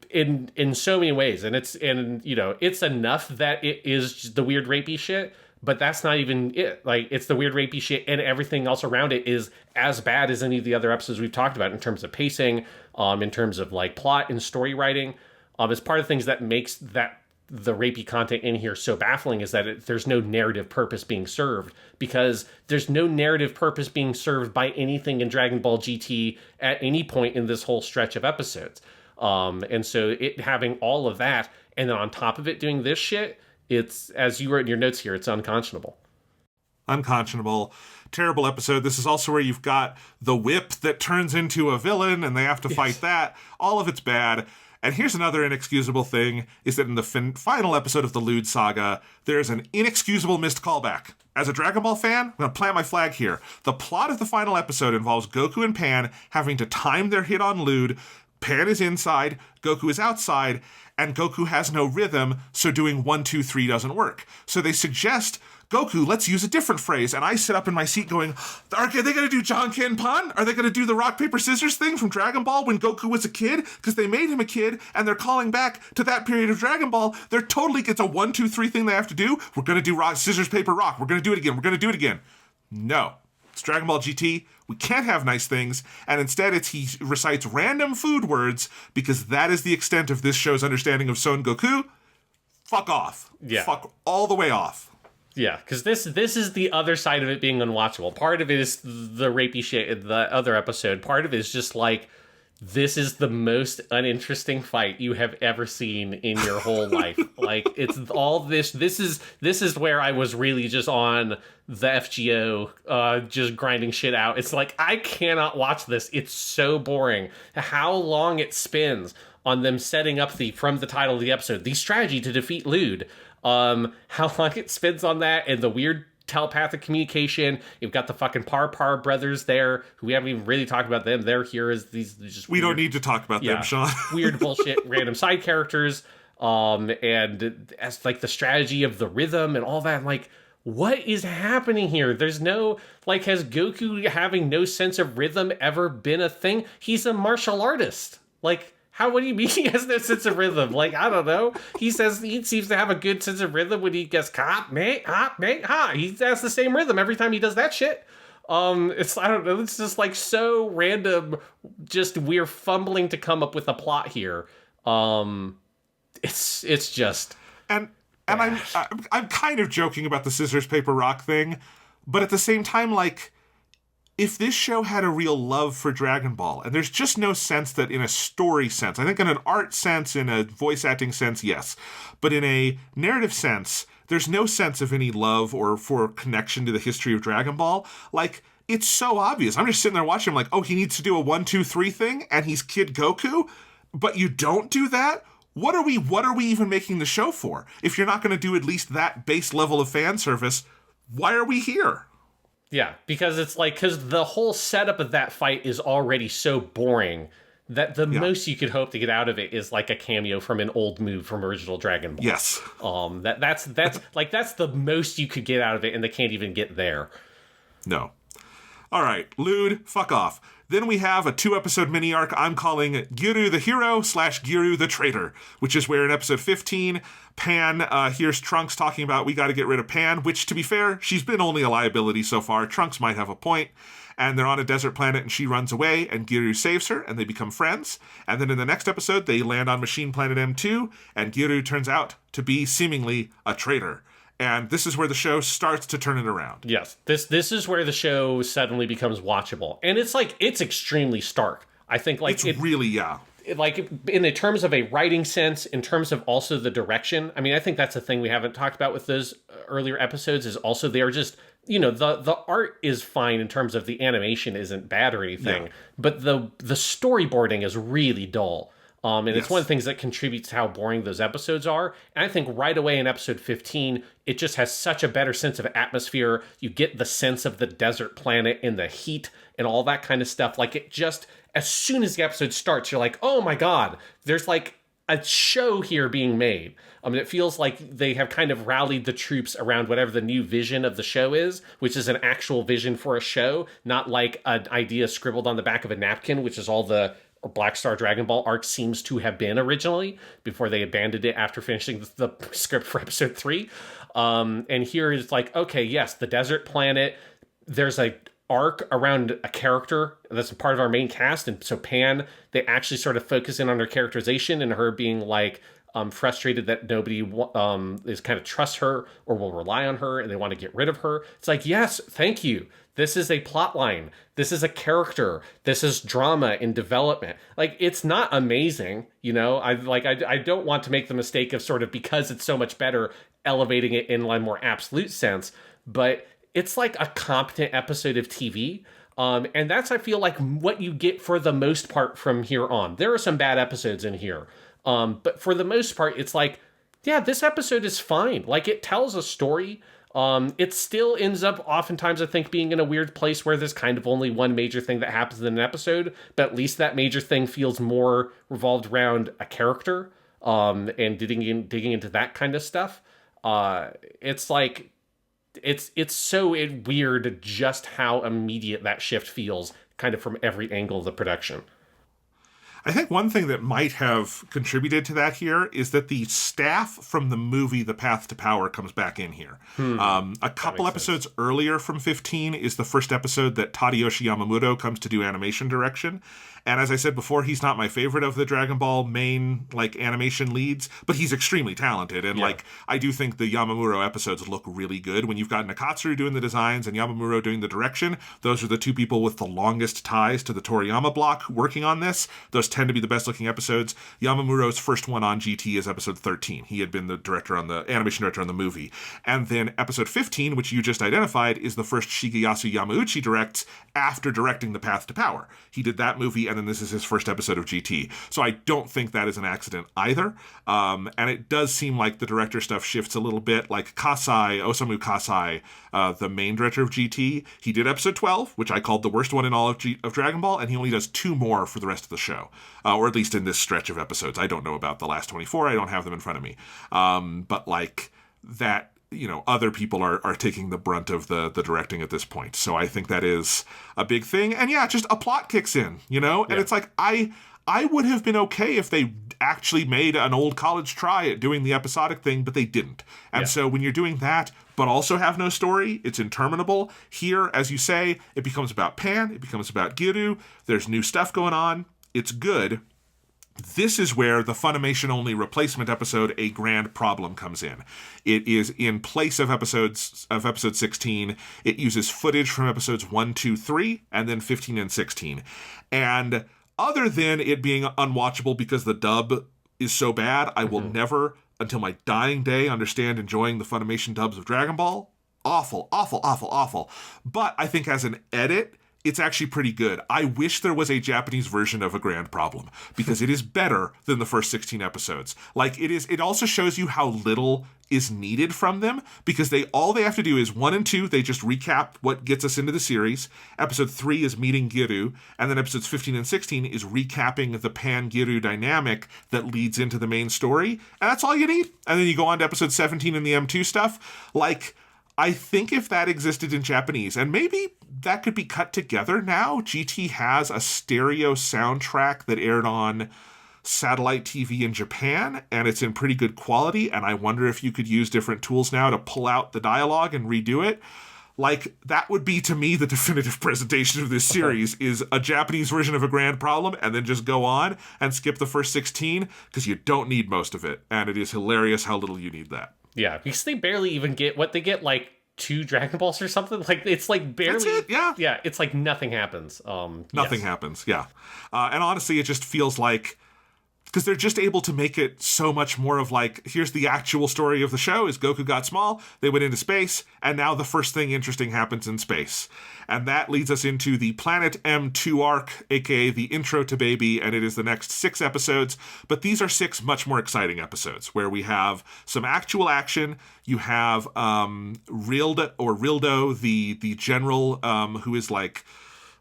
in so many ways, and it's enough that it is the weird rapey shit, but that's not even it. Like, it's the weird rapey shit, and everything else around it is as bad as any of the other episodes we've talked about in terms of pacing, in terms of like plot and story writing. As part of things that makes the rapey content in here so baffling is that there's no narrative purpose being served, because there's no narrative purpose being served by anything in Dragon Ball GT at any point in this whole stretch of episodes. And so it having all of that, and then on top of it doing this shit, it's, as you wrote in your notes here, it's unconscionable. Unconscionable. Terrible episode. This is also where you've got the whip that turns into a villain and they have to fight that. All of it's bad. And here's another inexcusable thing, is that in the final episode of the Lude Saga, there's an inexcusable missed callback. As a Dragon Ball fan, I'm going to plant my flag here. The plot of the final episode involves Goku and Pan having to time their hit on Lude Pan is inside, Goku is outside, and Goku has no rhythm, so doing 1, 2, 3 doesn't work. So they suggest, Goku, let's use a different phrase. And I sit up in my seat going, are they going to do Janken Pan? Are they going to do the rock, paper, scissors thing from Dragon Ball when Goku was a kid? Because they made him a kid, and they're calling back to that period of Dragon Ball. They're totally, it's a 1, 2, 3 thing they have to do. We're going to do rock, scissors, paper, rock. We're going to do it again. We're going to do it again. No. It's Dragon Ball GT. We can't have nice things, and instead he recites random food words because that is the extent of this show's understanding of Son Goku. Fuck off. Yeah. Fuck all the way off. Yeah, because this is the other side of it being unwatchable. Part of it is the rapey shit in the other episode. Part of it is just like, this is the most uninteresting fight you have ever seen in your whole life. Like, it's all this is where I was really just on the FGO, just grinding shit out. It's like, I cannot watch this. It's so boring. How long it spends on them setting up from the title of the episode, the strategy to defeat Lude. How long it spends on that, and the weird telepathic communication. You've got the fucking Par brothers there, who we haven't even really talked about them. They're here as these just we don't need to talk about them, Sean. Weird bullshit random side characters, and as like the strategy of the rhythm and all that. I'm like, what is happening here? There's no, like, has Goku having no sense of rhythm ever been a thing? He's a martial artist. Like, what do you mean he has no sense of rhythm? Like, I don't know. He says he seems to have a good sense of rhythm when he gets hop, mate, ha. He has the same rhythm every time he does that shit. I don't know. It's just like so random. Just we're fumbling to come up with a plot here. It's just and I'm kind of joking about the scissors paper rock thing, but at the same time, like, if this show had a real love for Dragon Ball, and there's just no sense that in a story sense, I think in an art sense, in a voice acting sense, yes, but in a narrative sense, there's no sense of any love or for connection to the history of Dragon Ball. Like, it's so obvious. I'm just sitting there watching, I'm like, oh, he needs to do a 1, 2, 3 thing, and he's Kid Goku, but you don't do that? What are we even making the show for? If you're not going to do at least that base level of fan service, why are we here? Yeah, because the whole setup of that fight is already so boring that the most you could hope to get out of it is like a cameo from an old move from original Dragon Ball. Yes. That's like, that's the most you could get out of it, and they can't even get there. No. All right, Lude, fuck off. Then we have a 2-episode mini-arc I'm calling Giru the Hero / Giru the Traitor, which is where in episode 15, Pan hears Trunks talking about we got to get rid of Pan, which, to be fair, she's been only a liability so far. Trunks might have a point. And they're on a desert planet, and she runs away, and Giru saves her, and they become friends. And then in the next episode, they land on Machine Planet M2, and Giru turns out to be seemingly a traitor. And this is where the show starts to turn it around. Yes, this is where the show suddenly becomes watchable, and it's extremely stark. I think like it's really like in the terms of a writing sense, in terms of also the direction. I mean, I think that's the thing we haven't talked about with those earlier episodes is also they're just, the art is fine in terms of the animation isn't bad or anything, but the storyboarding is really dull. And it's one of the things that contributes to how boring those episodes are. And I think right away in episode 15, it just has such a better sense of atmosphere. You get the sense of the desert planet and the heat and all that kind of stuff. Like, it just, as soon as the episode starts, you're like, oh my God, there's like a show here being made. I mean, it feels like they have kind of rallied the troops around whatever the new vision of the show is, which is an actual vision for a show, not like an idea scribbled on the back of a napkin, which is all the Black Star Dragon Ball arc seems to have been originally before they abandoned it after finishing the script for episode 3. And here it's like, okay, yes, the desert planet, there's a arc around a character that's a part of our main cast. And so Pan, they actually sort of focus in on her characterization and her being like frustrated that nobody is kind of trusts her or will rely on her, and they want to get rid of her. It's like, yes, thank you. This is a plot line. This is a character. This is drama in development. Like, it's not amazing, I don't want to make the mistake of sort of, because it's so much better, elevating it in a more absolute sense, but it's like a competent episode of TV. And that's, I feel like, what you get for the most part from here on. There are some bad episodes in here. But for the most part, it's like, yeah, this episode is fine. Like, it tells a story. It still ends up oftentimes, I think, being in a weird place where there's kind of only one major thing that happens in an episode, but at least that major thing feels more revolved around a character, and digging into that kind of stuff. It's like, it's so weird just how immediate that shift feels, kind of from every angle of the production. I think one thing that might have contributed to that here is that the staff from the movie The Path to Power comes back in here. A couple episodes earlier from 15 is the first episode that Tadayoshi Yamamoto comes to do animation direction. And as I said before, he's not my favorite of the Dragon Ball main, like, animation leads, but he's extremely talented. And, like, I do think the Yamamuro episodes look really good. When you've got Nakatsuru doing the designs and Yamamuro doing the direction, those are the two people with the longest ties to the Toriyama block working on this. Those tend to be the best looking episodes. Yamamuro's first one on GT is episode 13. He had been the animation director on the movie. And then episode 15, which you just identified, is the first Shigeyasu Yamauchi directs after directing The Path to Power. He did that movie, and then this is his first episode of GT. So I don't think that is an accident either. And it does seem like the director stuff shifts a little bit. Like Osamu Kasai, the main director of GT, he did episode 12, which I called the worst one in all of Dragon Ball, and he only does 2 more for the rest of the show. Or at least in this stretch of episodes. I don't know about the last 24. I don't have them in front of me. But like that, other people are taking the brunt of the directing at this point. So I think that is a big thing. And yeah, just a plot kicks in, and it's like, I would have been okay if they actually made an old college try at doing the episodic thing, but they didn't. And so when you're doing that, but also have no story, it's interminable. Here, as you say, it becomes about Pan, it becomes about Giru, there's new stuff going on, it's good. This is where the Funimation-only replacement episode, A Grand Problem, comes in. It is in place of episode 16. It uses footage from episodes 1, 2, 3, and then 15 and 16. And other than it being unwatchable because the dub is so bad, I will never, until my dying day, understand enjoying the Funimation dubs of Dragon Ball. Awful, awful, awful, awful. But I think as an edit, it's actually pretty good. I wish there was a Japanese version of A Grand Problem, because it is better than the first 16 episodes. Like, it also shows you how little is needed from them, because all they have to do is 1 and 2, they just recap what gets us into the series. Episode 3 is meeting Giru, and then episodes 15 and 16 is recapping the Pan-Giru dynamic that leads into the main story, and that's all you need. And then you go on to episode 17 and the M2 stuff. Like, I think if that existed in Japanese, and maybe that could be cut together now. GT has a stereo soundtrack that aired on satellite TV in Japan, and it's in pretty good quality, and I wonder if you could use different tools now to pull out the dialogue and redo it. Like, that would be, to me, the definitive presentation of this series, is a Japanese version of A Grand Problem, and then just go on and skip the first 16, because you don't need most of it, and it is hilarious how little you need that. Yeah, because they barely even get what they get, like 2 Dragon Balls or something. Like, it's like barely. That's it, yeah. Yeah, it's like nothing happens. Nothing happens, yeah. And honestly, it just feels like, because they're just able to make it so much more of like, here's the actual story of the show, is Goku got small, they went into space, and now the first thing interesting happens in space. And that leads us into the Planet M2 arc, aka the intro to Baby, and it is the next 6 episodes. But these are 6 much more exciting episodes, where we have some actual action. You have Rildo, the general, who is like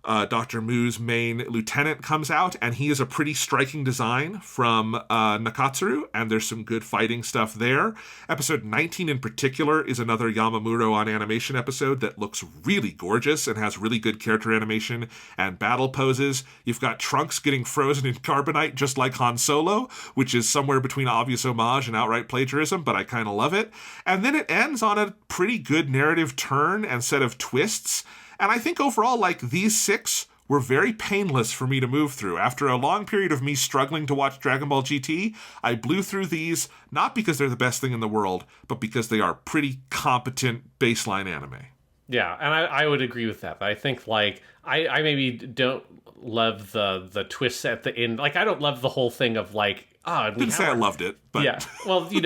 Dr. Mu's main lieutenant, comes out, and he is a pretty striking design from Nakatsuru, and there's some good fighting stuff there. Episode 19 in particular is another Yamamuro on animation episode that looks really gorgeous and has really good character animation and battle poses. You've got Trunks getting frozen in carbonite just like Han Solo, which is somewhere between obvious homage and outright plagiarism, but I kind of love it. And then it ends on a pretty good narrative turn and set of twists. And I think overall, like, these 6 were very painless for me to move through. After a long period of me struggling to watch Dragon Ball GT, I blew through these, not because they're the best thing in the world, but because they are pretty competent baseline anime. Yeah, and I would agree with that. I think, like, I maybe don't love the twists at the end. Like, I don't love the whole thing of, like, I didn't say I loved it, but yeah. Well, you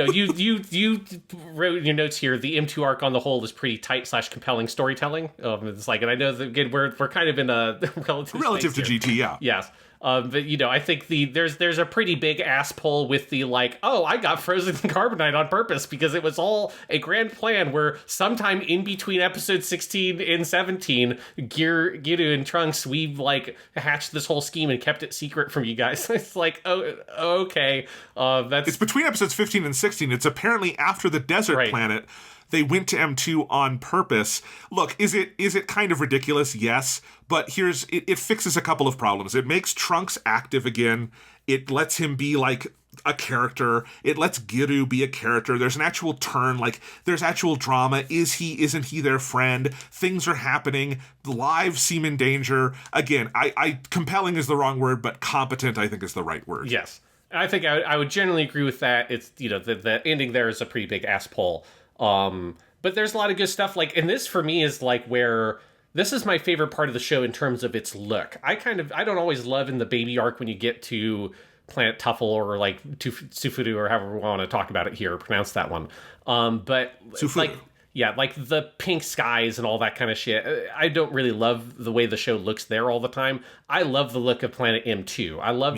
wrote in your notes here, the M2 arc on the whole is pretty tight / compelling storytelling. It's like, and I know that, again, we're kind of in a relative to GT, yeah. Yes. But I think there's a pretty big ass pull with the like, oh, I got frozen in carbonite on purpose because it was all a grand plan where sometime in between episode 16 and 17, Giru and Trunks, we've like hatched this whole scheme and kept it secret from you guys. It's like, oh, okay, it's between episodes 15 and 16. It's apparently after the desert planet. They went to M2 on purpose. Look, is it kind of ridiculous? Yes, but it fixes a couple of problems. It makes Trunks active again. It lets him be like a character. It lets Giru be a character. There's an actual turn, like there's actual drama. Isn't he their friend? Things are happening. The lives seem in danger. Again, I compelling is the wrong word, but competent I think is the right word. Yes. I think I would generally agree with that. It's, the ending there is a pretty big ass pull. But there's a lot of good stuff, like, and this for me is like where this is my favorite part of the show in terms of its look. I don't always love in the baby arc when you get to Planet Tuffle or like Sufuru or however we want to talk about it here, pronounce that one. But Sufuru. Like, yeah, like the pink skies and all that kind of shit. I don't really love the way the show looks there all the time. I love the look of Planet M2. I love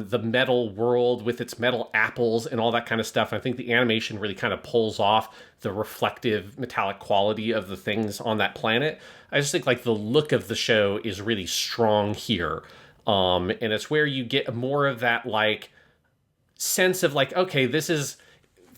the metal world with its metal apples and all that kind of stuff. I think the animation really kind of pulls off the reflective metallic quality of the things on that planet. I just think like the look of the show is really strong here. And it's where you get more of that like sense of like, okay, this is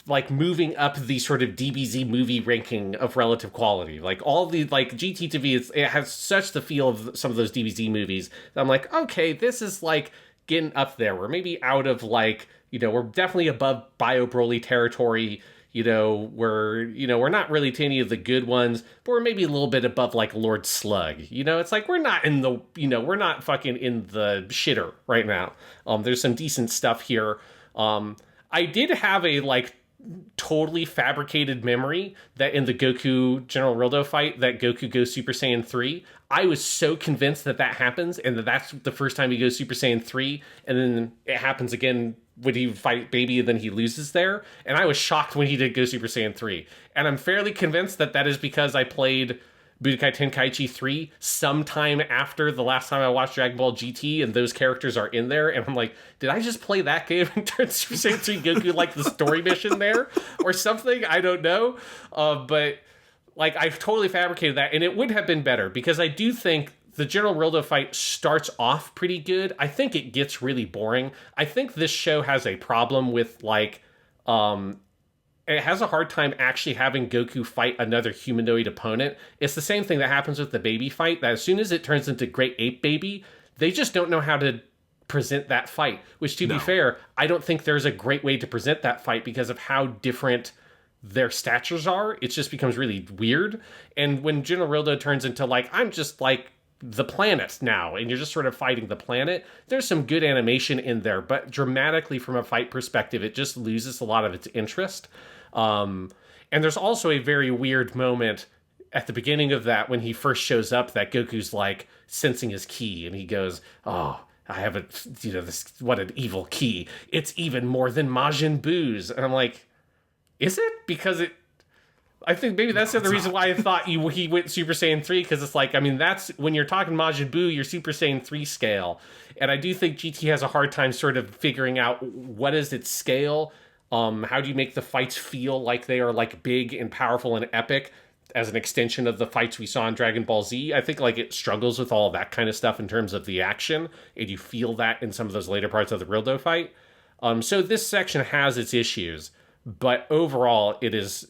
like moving up the sort of DBZ movie ranking of relative quality. Like all the like GT it has such the feel of some of those DBZ movies that I'm like, okay, this is like getting up there. We're maybe out of like, we're definitely above Bio Broly territory. We're not really to any of the good ones, but we're maybe a little bit above like Lord Slug. It's like we're not in the, we're not fucking in the shitter right now. There's some decent stuff here. I did have a like totally fabricated memory that in the Goku General Rildo fight that Goku goes Super Saiyan 3. I was so convinced that happens and that's the first time he goes Super Saiyan 3, and then it happens again when he fight Baby and then he loses there, and I was shocked when he did go Super Saiyan 3. And I'm fairly convinced that is because I played Budokai Tenkaichi 3 sometime after the last time I watched Dragon Ball GT, and those characters are in there, and I'm like, did I just play that game and turn Super Saiyan 3 Goku like the story mission there or something? I don't know. But like I've totally fabricated that, and it would have been better because I do think the General Rildo fight starts off pretty good. I think it gets really boring. I think this show has a problem with like it has a hard time actually having Goku fight another humanoid opponent. It's the same thing that happens with the Baby fight, that as soon as it turns into Great Ape Baby, they just don't know how to present that fight. Which, to be fair, I don't think there's a great way to present that fight because of how different their statures are. It just becomes really weird. And when General Rildo turns into like, I'm just like the planet now, and you're just sort of fighting the planet, there's some good animation in there, but dramatically from a fight perspective, it just loses a lot of its interest. And there's also a very weird moment at the beginning of that when he first shows up that Goku's like sensing his ki, and he goes, oh, I have what an evil ki. It's even more than Majin Buu's. And I'm like, is it? Because I think maybe that's the other reason why I thought he went Super Saiyan 3, because it's like, I mean, that's when you're talking Majin Buu, you're Super Saiyan 3 scale. And I do think GT has a hard time sort of figuring out what is its scale. How do you make the fights feel like they are like big and powerful and epic as an extension of the fights we saw in Dragon Ball Z? I think like it struggles with all of that kind of stuff in terms of the action, and you feel that in some of those later parts of the Rildo fight. So this section has its issues, but overall it is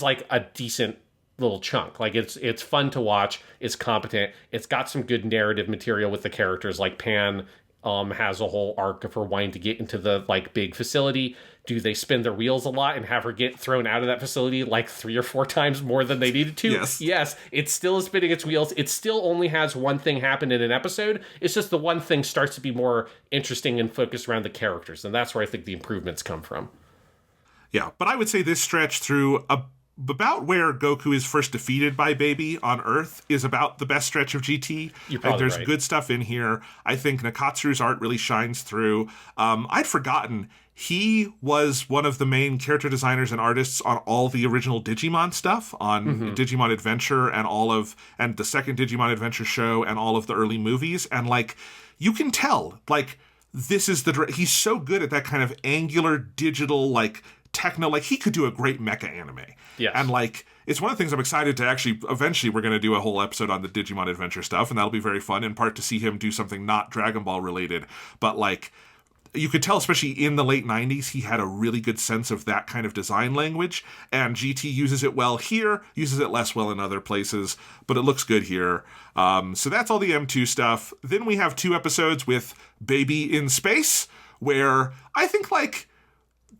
like a decent little chunk. Like it's fun to watch, it's competent, it's got some good narrative material with the characters. Like Pan has a whole arc of her wanting to get into the like big facility. Do they spin their wheels a lot and have her get thrown out of that facility like 3 or 4 times more than they needed to? Yes, it still is spinning its wheels. It still only has one thing happen in an episode. It's just the one thing starts to be more interesting and focused around the characters, and that's where I think the improvements come from. Yeah, but I would say this stretch through about where Goku is first defeated by Baby on Earth is about the best stretch of GT. You're probably There's right. good stuff in here. I think Nakatsuru's art really shines through. I'd forgotten he was one of the main character designers and artists on all the original Digimon stuff, on Digimon Adventure and the second Digimon Adventure show and all of the early movies. And like, you can tell, like, this is he's so good at that kind of angular digital, like, techno, like he could do a great mecha anime. Yes. And like, it's one of the things I'm excited to actually, eventually we're going to do a whole episode on the Digimon Adventure stuff, and that'll be very fun, in part to see him do something not Dragon Ball related, but like, you could tell, especially in the late 90s, he had a really good sense of that kind of design language, and GT uses it well here, uses it less well in other places, but it looks good here. So that's all the M2 stuff. Then we have 2 episodes with Baby in Space, where I think, like,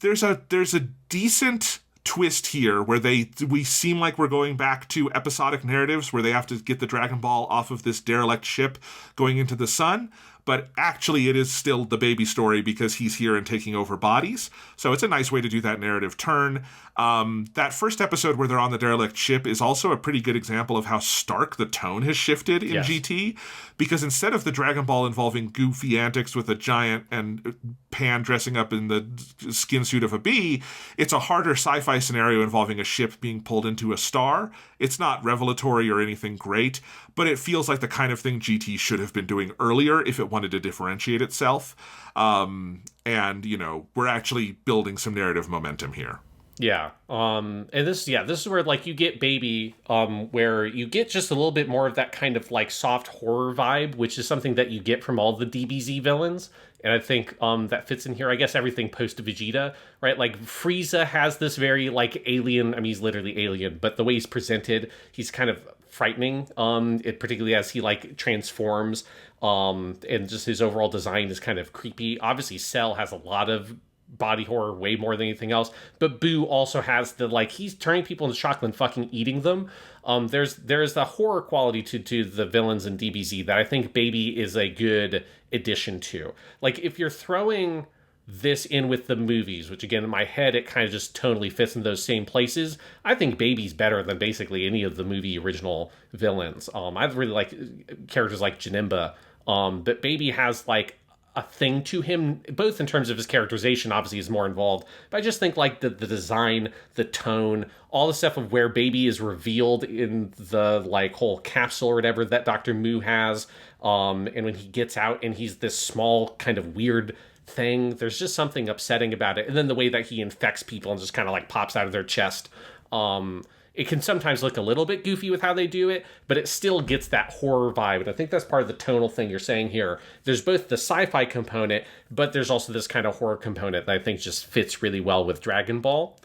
there's a decent twist here where we seem like we're going back to episodic narratives where they have to get the Dragon Ball off of this derelict ship going into the sun, but actually it is still the Baby story because he's here and taking over bodies. So it's a nice way to do that narrative turn. That first episode where they're on the derelict ship is also a pretty good example of how stark the tone has shifted in GT, because instead of the Dragon Ball involving goofy antics with a giant and Pan dressing up in the skin suit of a bee, it's a harder sci-fi scenario involving a ship being pulled into a star. It's not revelatory or anything great, but it feels like the kind of thing GT should have been doing earlier if it wanted to differentiate itself. And, you know, we're actually building some narrative momentum here. Yeah. And this is where, like, you get Baby, where you get just a little bit more of that kind of, like, soft horror vibe, which is something that you get from all the DBZ villains. And I think that fits in here. I guess everything post Vegeta, right? Like, Frieza has this very, like, alien, I mean, he's literally alien, but the way he's presented, he's kind of frightening, particularly as he, like, transforms, and just his overall design is kind of creepy. Obviously, Cell has a lot of body horror, way more than anything else, but Boo also has the, like, he's turning people into chocolate and fucking eating them. There's the horror quality to the villains in DBZ that I think Baby is a good addition to. Like, if you're throwing this in with the movies, which again in my head it kind of just totally fits in those same places, I think Baby's better than basically any of the movie original villains. I really like characters like Janemba, but Baby has, like, a thing to him, both in terms of his characterization, obviously is more involved, but I just think, like, the design, the tone, all the stuff of where Baby is revealed in the, like, whole capsule or whatever that Dr. Mu has, and when he gets out and he's this small kind of weird thing, there's just something upsetting about it. And then the way that he infects people and just kind of, like, pops out of their chest, it can sometimes look a little bit goofy with how they do it, but it still gets that horror vibe. And I think that's part of the tonal thing you're saying here. There's both the sci-fi component, but there's also this kind of horror component that I think just fits really well with Dragon Ball.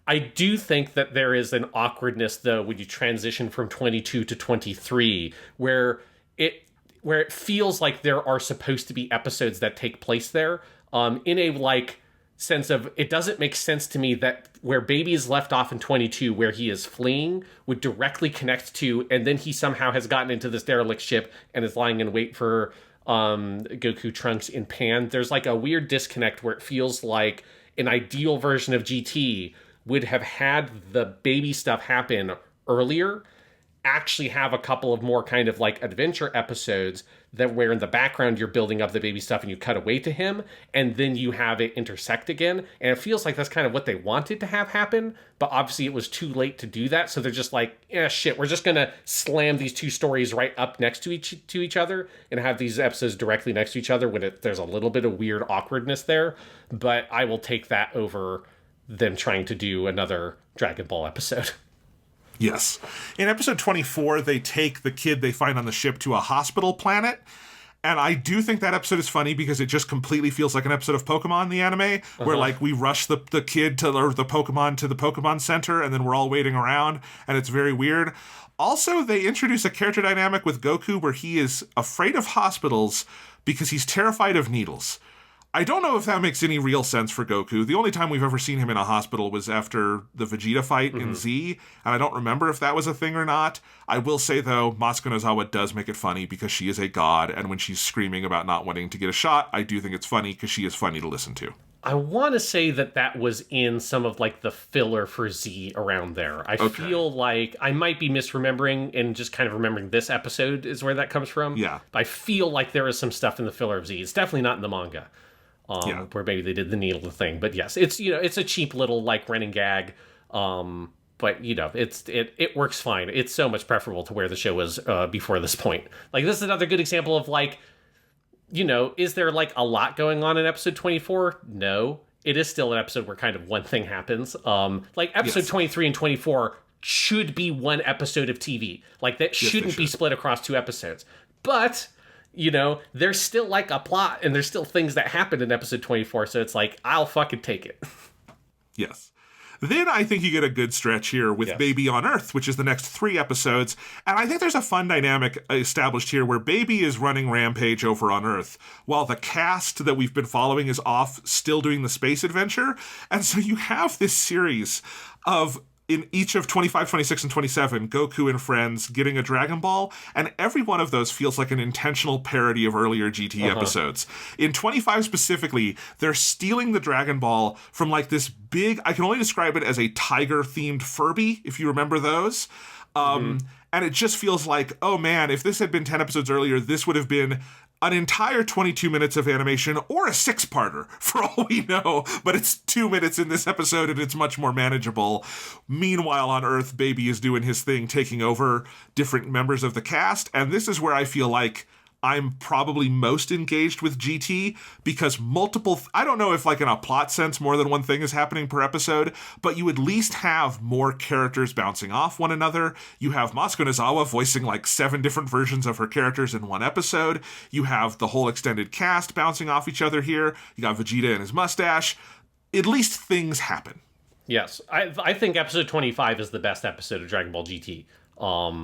I do think that there is an awkwardness, though, when you transition from 22 to 23, where it feels like there are supposed to be episodes that take place there, in a, like, sense of, it doesn't make sense to me that where Baby is left off in 22, where he is fleeing, would directly connect to, and then he somehow has gotten into this derelict ship and is lying in wait for Goku, Trunks, and Pan. There's, like, a weird disconnect where it feels like an ideal version of GT would have had the Baby stuff happen earlier, actually have a couple of more kind of, like, adventure episodes that where in the background you're building up the Baby stuff and you cut away to him, and then you have it intersect again. And it feels like that's kind of what they wanted to have happen, but obviously it was too late to do that. So they're just like, yeah, shit, we're just gonna slam these two stories right up next to each other and have these episodes directly next to each other when there's a little bit of weird awkwardness there. But I will take that over them trying to do another Dragon Ball episode. Yes. In episode 24, they take the kid they find on the ship to a hospital planet. And I do think that episode is funny because it just completely feels like an episode of Pokemon, the anime, where, like, we rush the kid or the Pokemon to the Pokemon Center, and then we're all waiting around, and it's very weird. Also, they introduce a character dynamic with Goku where he is afraid of hospitals because he's terrified of needles. I don't know if that makes any real sense for Goku. The only time we've ever seen him in a hospital was after the Vegeta fight in Z, and I don't remember if that was a thing or not. I will say, though, Masuko Nozawa does make it funny because she is a god, and when she's screaming about not wanting to get a shot, I do think it's funny because she is funny to listen to. I want to say that was in some of like the filler for Z around there. I feel like I might be misremembering and just kind of remembering this episode is where that comes from. Yeah. But I feel like there is some stuff in the filler of Z. It's definitely not in the manga. Where maybe they did the needle thing. But yes, it's it's a cheap little like running gag. But it works fine. It's so much preferable to where the show was before this point. Like this is another good example of like, is there like a lot going on in episode 24? No. It is still an episode where kind of one thing happens. Like episode 23 and 24 should be one episode of TV. Like that shouldn't be split across 2 episodes. But, there's still like a plot and there's still things that happen in episode 24. So it's like, I'll fucking take it. Yes. Then I think you get a good stretch here with Baby on Earth, which is the next 3 episodes. And I think there's a fun dynamic established here where Baby is running rampage over on Earth, while the cast that we've been following is off still doing the space adventure. And so you have this series of, in each of 25, 26, and 27, Goku and friends getting a Dragon Ball, and every one of those feels like an intentional parody of earlier GT episodes. In 25 specifically, they're stealing the Dragon Ball from like this big, I can only describe it as a tiger-themed Furby, if you remember those. And it just feels like, oh man, if this had been 10 episodes earlier, this would have been an entire 22 minutes of animation or a 6-parter for all we know, but it's 2 minutes in this episode and it's much more manageable. Meanwhile, on Earth, Baby is doing his thing, taking over different members of the cast, and this is where I feel like I'm probably most engaged with GT because I don't know if like in a plot sense more than one thing is happening per episode, but you at least have more characters bouncing off one another. You have Masuko Nozawa voicing like 7 different versions of her characters in one episode. You have the whole extended cast bouncing off each other here. You got Vegeta and his mustache. At least things happen. Yes. I think episode 25 is the best episode of Dragon Ball GT.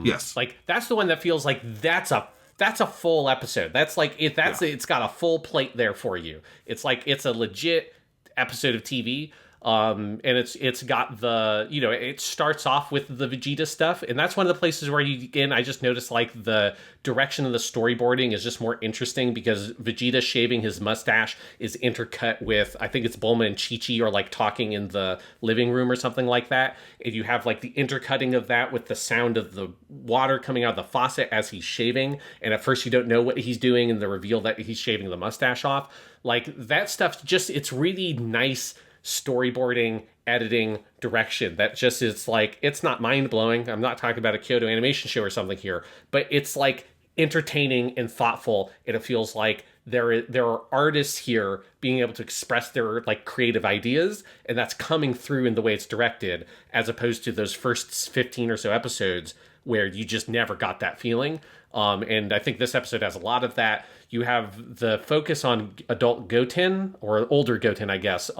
Yes. Like that's the one that feels like that's a full episode. That's like it's got a full plate there for you. It's like it's a legit episode of TV. And it's got the, it starts off with the Vegeta stuff, and that's one of the places where I just noticed like the direction of the storyboarding is just more interesting because Vegeta shaving his mustache is intercut with, I think it's Bulma and Chi-Chi are like talking in the living room or something like that. And you have like the intercutting of that with the sound of the water coming out of the faucet as he's shaving. And at first you don't know what he's doing, and the reveal that he's shaving the mustache off. Like that stuff it's really nice storyboarding, editing, direction that just is like, it's not mind-blowing. I'm not talking about a Kyoto Animation show or something here, but it's like entertaining and thoughtful, and it feels like there are artists here being able to express their like creative ideas, and that's coming through in the way it's directed, as opposed to those first 15 or so episodes where you just never got that feeling. And I think this episode has a lot of that. You have the focus on adult Goten, or older Goten, I guess,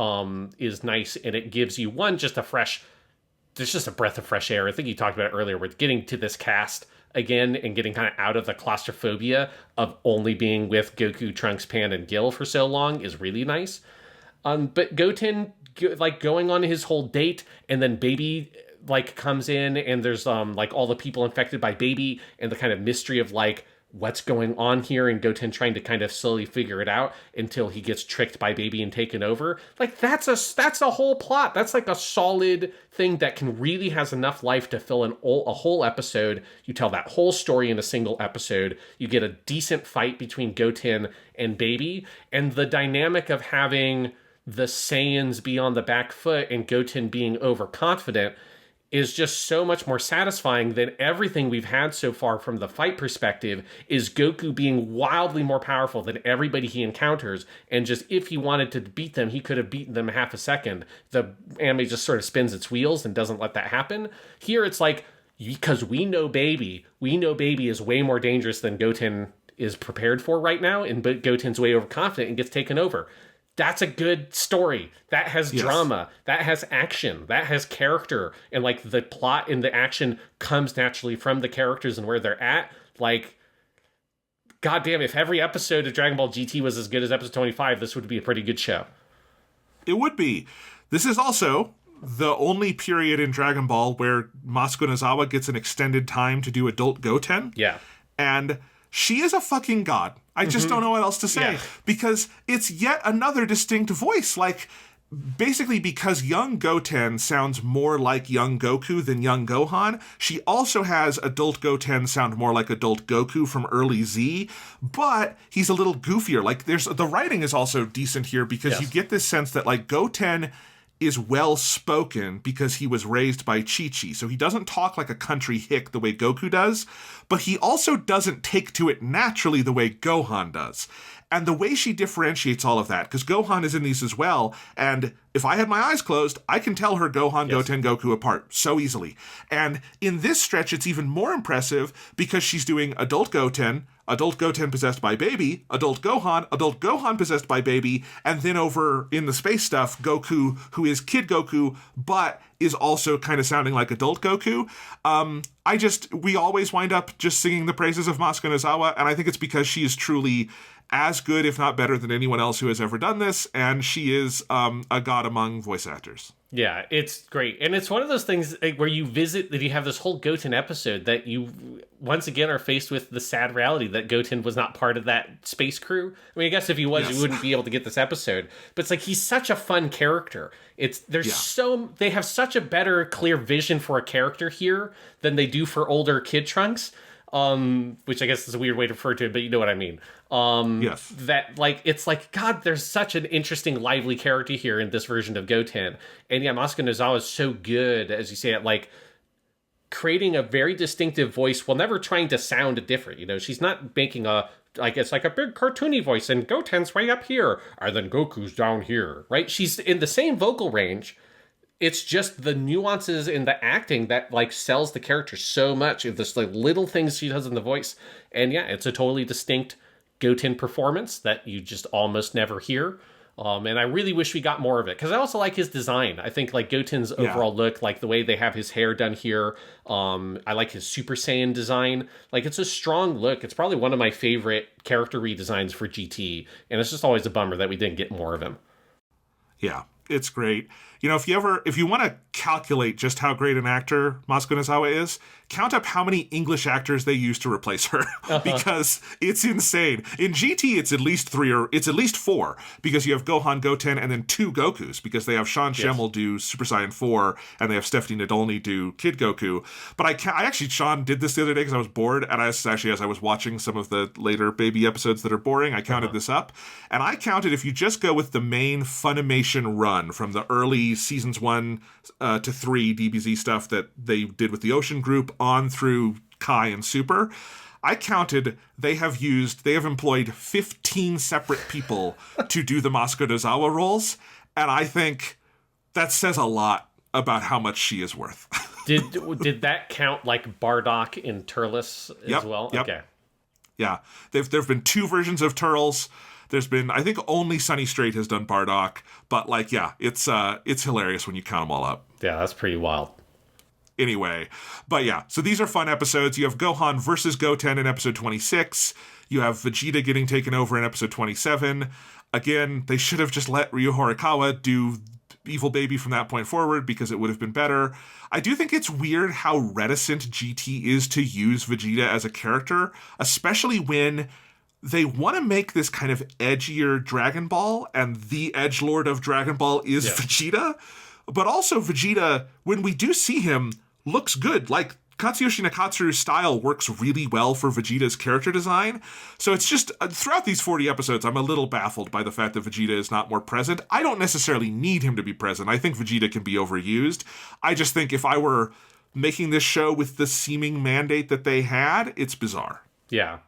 is nice. And it gives you there's just a breath of fresh air. I think you talked about it earlier with getting to this cast again and getting kind of out of the claustrophobia of only being with Goku, Trunks, Pan, and Gil for so long is really nice. But Goten, like going on his whole date, and then Baby like comes in, and there's like all the people infected by Baby, and the kind of mystery of like what's going on here, and Goten trying to kind of slowly figure it out until he gets tricked by Baby and taken over. Like that's a whole plot. That's like a solid thing that can really has enough life to fill a whole episode. You tell that whole story in a single episode. You get a decent fight between Goten and Baby, and the dynamic of having the Saiyans be on the back foot and Goten being overconfident is just so much more satisfying than everything we've had so far from the fight perspective. Is Goku being wildly more powerful than everybody he encounters, and just if he wanted to beat them, he could have beaten them half a second. The anime just sort of spins its wheels and doesn't let that happen. Here it's like, because we know Baby is way more dangerous than Goten is prepared for right now, and Goten's way overconfident and gets taken over. That's a good story. That has drama. That has action. That has character. And like the plot and the action comes naturally from the characters and where they're at. Like, goddamn, if every episode of Dragon Ball GT was as good as episode 25, this would be a pretty good show. It would be. This is also the only period in Dragon Ball where Masuko Nozawa gets an extended time to do adult Goten. Yeah. And she is a fucking god. I just don't know what else to say, because it's yet another distinct voice. Like, basically, because young Goten sounds more like young Goku than young Gohan, she also has adult Goten sound more like adult Goku from early Z, but he's a little goofier. Like, the writing is also decent here, because you get this sense that, like, Goten is well-spoken because he was raised by Chi-Chi. So he doesn't talk like a country hick the way Goku does, but he also doesn't take to it naturally the way Gohan does. And the way she differentiates all of that, because Gohan is in these as well, and if I had my eyes closed, I can tell her Gohan, Goten, Goku apart so easily. And in this stretch, it's even more impressive because she's doing adult Goten possessed by baby, adult Gohan possessed by baby, and then over in the space stuff, Goku, who is kid Goku, but is also kind of sounding like adult Goku. We always wind up just singing the praises of Masuko Nozawa, and I think it's because she is truly as good, if not better, than anyone else who has ever done this, and she is a god among voice actors. Yeah, it's great. And it's one of those things where you visit, that you have this whole Goten episode that you once again are faced with the sad reality that Goten was not part of that space crew. I mean, I guess if he was, you wouldn't be able to get this episode. But it's like, he's such a fun character. They have such a better, clear vision for a character here than they do for older Kid Trunks. Which I guess is a weird way to refer to it, but you know what I mean. That, like, it's like, God, there's such an interesting, lively character here in this version of Goten. And yeah, Masuko Nozawa is so good, as you say it, like, creating a very distinctive voice while never trying to sound different. You know, she's not making it's like a big cartoony voice, and Goten's way up here, and then Goku's down here, right? She's in the same vocal range. It's just the nuances in the acting that, like, sells the character so much. There's, like, little things she does in the voice. And yeah, it's a totally distinct Goten performance that you just almost never hear. And I really wish we got more of it, because I also like his design. I think, like, Goten's overall look, like the way they have his hair done here. I like his Super Saiyan design. Like, it's a strong look. It's probably one of my favorite character redesigns for GT. And it's just always a bummer that we didn't get more of him. Yeah, it's great. You know, if you want to calculate just how great an actor Masuko Nozawa is, count up how many English actors they used to replace her, because it's insane. In GT, it's at least 4, because you have Gohan, Goten, and then 2 Gokus, because they have Sean Schemmel do Super Saiyan 4, and they have Stephanie Nadolny do Kid Goku. But I actually, Sean did this the other day because I was bored, and as I was watching some of the later baby episodes that are boring, I counted this up, and I counted, if you just go with the main Funimation run from the early seasons 1 to 3 DBZ stuff that they did with the Ocean Group on through Kai and Super, I counted they have employed 15 separate people to do the Masuko Nozawa roles, and I think that says a lot about how much she is worth. Did that count, like, Bardock in Turles as well? Yep. Okay. Yeah. There've been 2 versions of Turles. There's been, I think, only Sunny Strait has done Bardock, but, like, yeah, it's hilarious when you count them all up. Yeah, that's pretty wild. Anyway, but yeah, so these are fun episodes. You have Gohan versus Goten in episode 26. You have Vegeta getting taken over in episode 27. Again, they should have just let Ryu Horikawa do Evil Baby from that point forward, because it would have been better. I do think it's weird how reticent GT is to use Vegeta as a character, especially when they want to make this kind of edgier Dragon Ball, and the edgelord of Dragon Ball is Vegeta. But also Vegeta, when we do see him, looks good. Like, Katsuyoshi Nakatsuru's style works really well for Vegeta's character design. So it's just, throughout these 40 episodes, I'm a little baffled by the fact that Vegeta is not more present. I don't necessarily need him to be present. I think Vegeta can be overused. I just think if I were making this show with the seeming mandate that they had, it's bizarre. Yeah.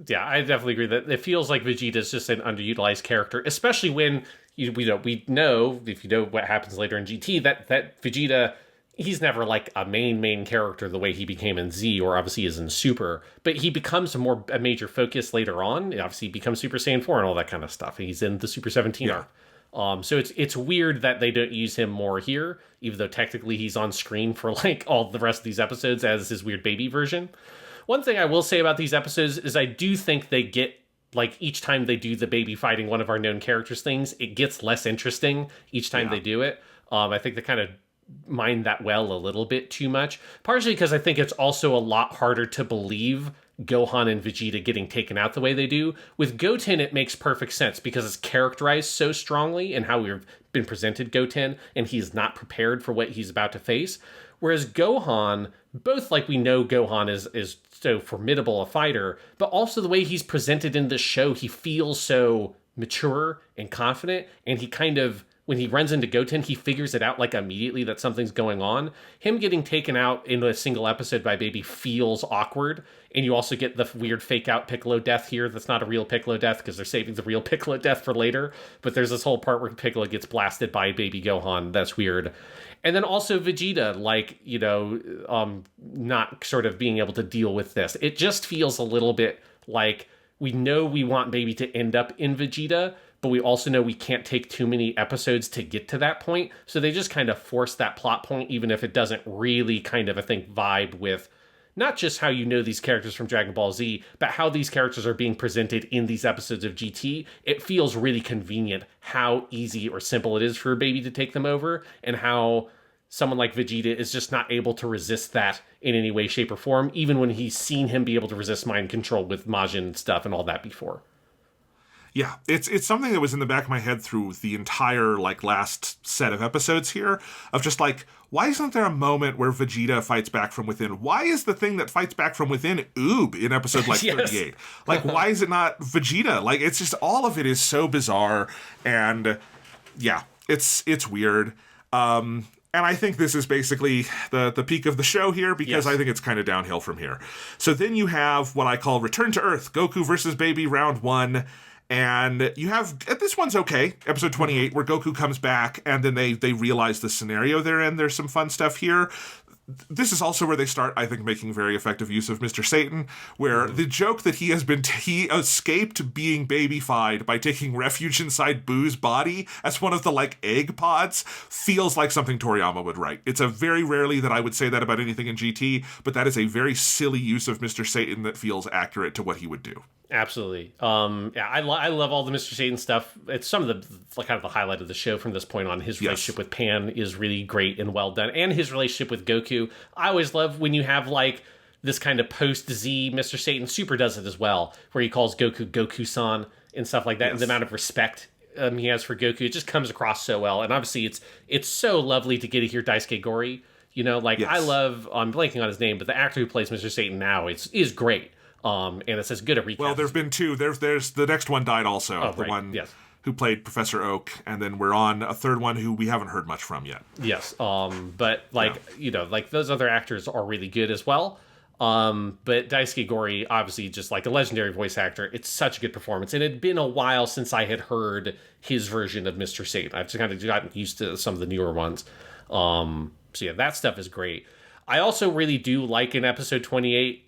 Yeah, I definitely agree that it feels like Vegeta is just an underutilized character, especially when we know, if you know what happens later in GT, that Vegeta, he's never like a main character the way he became in Z, or obviously is in Super, but he becomes a major focus later on. Obviously, he becomes Super Saiyan 4 and all that kind of stuff. He's in the Super 17 arc. So it's weird that they don't use him more here, even though technically he's on screen for, like, all the rest of these episodes as his weird baby version. One thing I will say about these episodes is I do think they get, like, each time they do the baby fighting one of our known characters things, it gets less interesting each time they do it. I think they kind of mind that well a little bit too much, partially because I think it's also a lot harder to believe Gohan and Vegeta getting taken out the way they do. With Goten, it makes perfect sense because it's characterized so strongly in how we've been presented Goten, and he's not prepared for what he's about to face. Whereas Gohan, both like we know Gohan is so formidable a fighter, but also the way he's presented in this show, he feels so mature and confident, and he kind of, when he runs into Goten, he figures it out like immediately that something's going on. Him getting taken out in a single episode by Baby feels awkward, and you also get the weird fake out Piccolo death here that's not a real Piccolo death because they're saving the real Piccolo death for later, but there's this whole part where Piccolo gets blasted by Baby Gohan. That's weird. And then also Vegeta, like, not sort of being able to deal with this. It just feels a little bit like we know we want Baby to end up in Vegeta, but we also know we can't take too many episodes to get to that point. So they just kind of force that plot point, even if it doesn't really kind of, I think, vibe with not just how you know these characters from Dragon Ball Z, but how these characters are being presented in these episodes of GT. It feels really convenient how easy or simple it is for a Baby to take them over, and how someone like Vegeta is just not able to resist that in any way, shape, or form, even when he's seen him be able to resist mind control with Majin and stuff and all that before. Yeah, it's something that was in the back of my head through the entire, like, last set of episodes here, of just, like, why isn't there a moment where Vegeta fights back from within? Why is the thing that fights back from within Oob in episode, like, Yes. 38? Like, why is it not Vegeta? Like, it's just, all of it is so bizarre, and, yeah, it's weird. And I think this is basically the peak of the show here, because Yes. I think it's kind of downhill from here. So then you have what I call Return to Earth, Goku versus Baby Round 1. And you have, this one's okay, episode 28, where Goku comes back, and then they realize the scenario they're in. There's some fun stuff here. This is also where they start, I think, making very effective use of Mr. Satan, where the joke that he escaped being babyfied by taking refuge inside Boo's body as one of the, like, egg pods feels like something Toriyama would write. It's a very rarely that I would say that about anything in GT, but that is a very silly use of Mr. Satan that feels accurate to what he would do. Absolutely. Yeah, I love all the Mr. Satan stuff. It's some of the kind of the highlight of the show from this point on. His relationship with Pan is really great and well done, and his relationship with Goku. I always love when you have, like, this kind of post-Z Mr. Satan. Super does it as well, where he calls Goku Goku-san and stuff like that, and the amount of respect he has for Goku. It just comes across so well, and obviously it's so lovely to get to hear Daisuke Gori. You know, like, I love, I'm blanking on his name, but the actor who plays Mr. Satan now is great. And it's as good a recap. Well, there's been two. There's the next one died also. Oh, the right. one Yes. who played Professor Oak, and then we're on a third one who we haven't heard much from yet. Yes. But like, like those other actors are really good as well. But Daisuke Gori, obviously just like a legendary voice actor, it's such a good performance. And it had been a while since I had heard his version of Mr. Satan. I've just kind of gotten used to some of the newer ones. So yeah, that stuff is great. I also really do like in episode 28,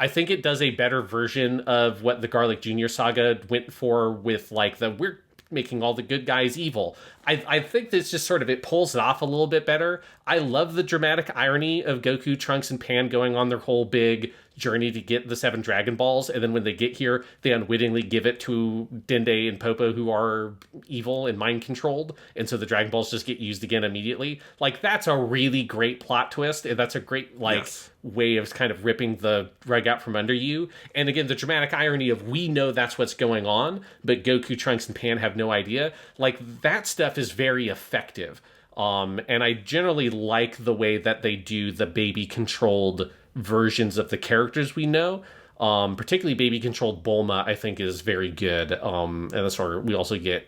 I think it does a better version of what the Garlic Jr. saga went for with, like, we're making all the good guys evil. I think this just sort of, it pulls it off a little bit better. I love the dramatic irony of Goku, Trunks, and Pan going on their whole big journey to get the 7 Dragon Balls, and then when they get here, they unwittingly give it to Dende and Popo, who are evil and mind-controlled, and so the Dragon Balls just get used again immediately. Like, that's a really great plot twist, and that's a great, like, way of kind of ripping the rug out from under you. And again, the dramatic irony of, we know that's what's going on, but Goku, Trunks, and Pan have no idea. Like, that stuff is very effective. And I generally like the way that they do the baby-controlled versions of the characters we know. Particularly baby-controlled Bulma, I think, is very good. And that's where we also get,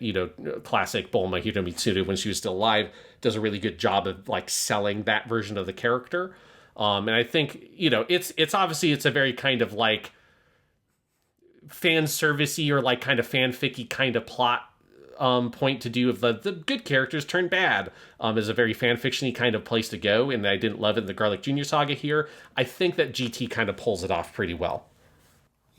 classic Bulma, Hiro Mitsuru, when she was still alive, does a really good job of, like, selling that version of the character. And I think, it's obviously, it's a very kind of, like, fan servicey or, like, kind of fanficky kind of plot point to do of the good characters turn bad is a very fanfiction-y kind of place to go, and I didn't love it in the Garlic Jr. saga here. I think that GT kind of pulls it off pretty well.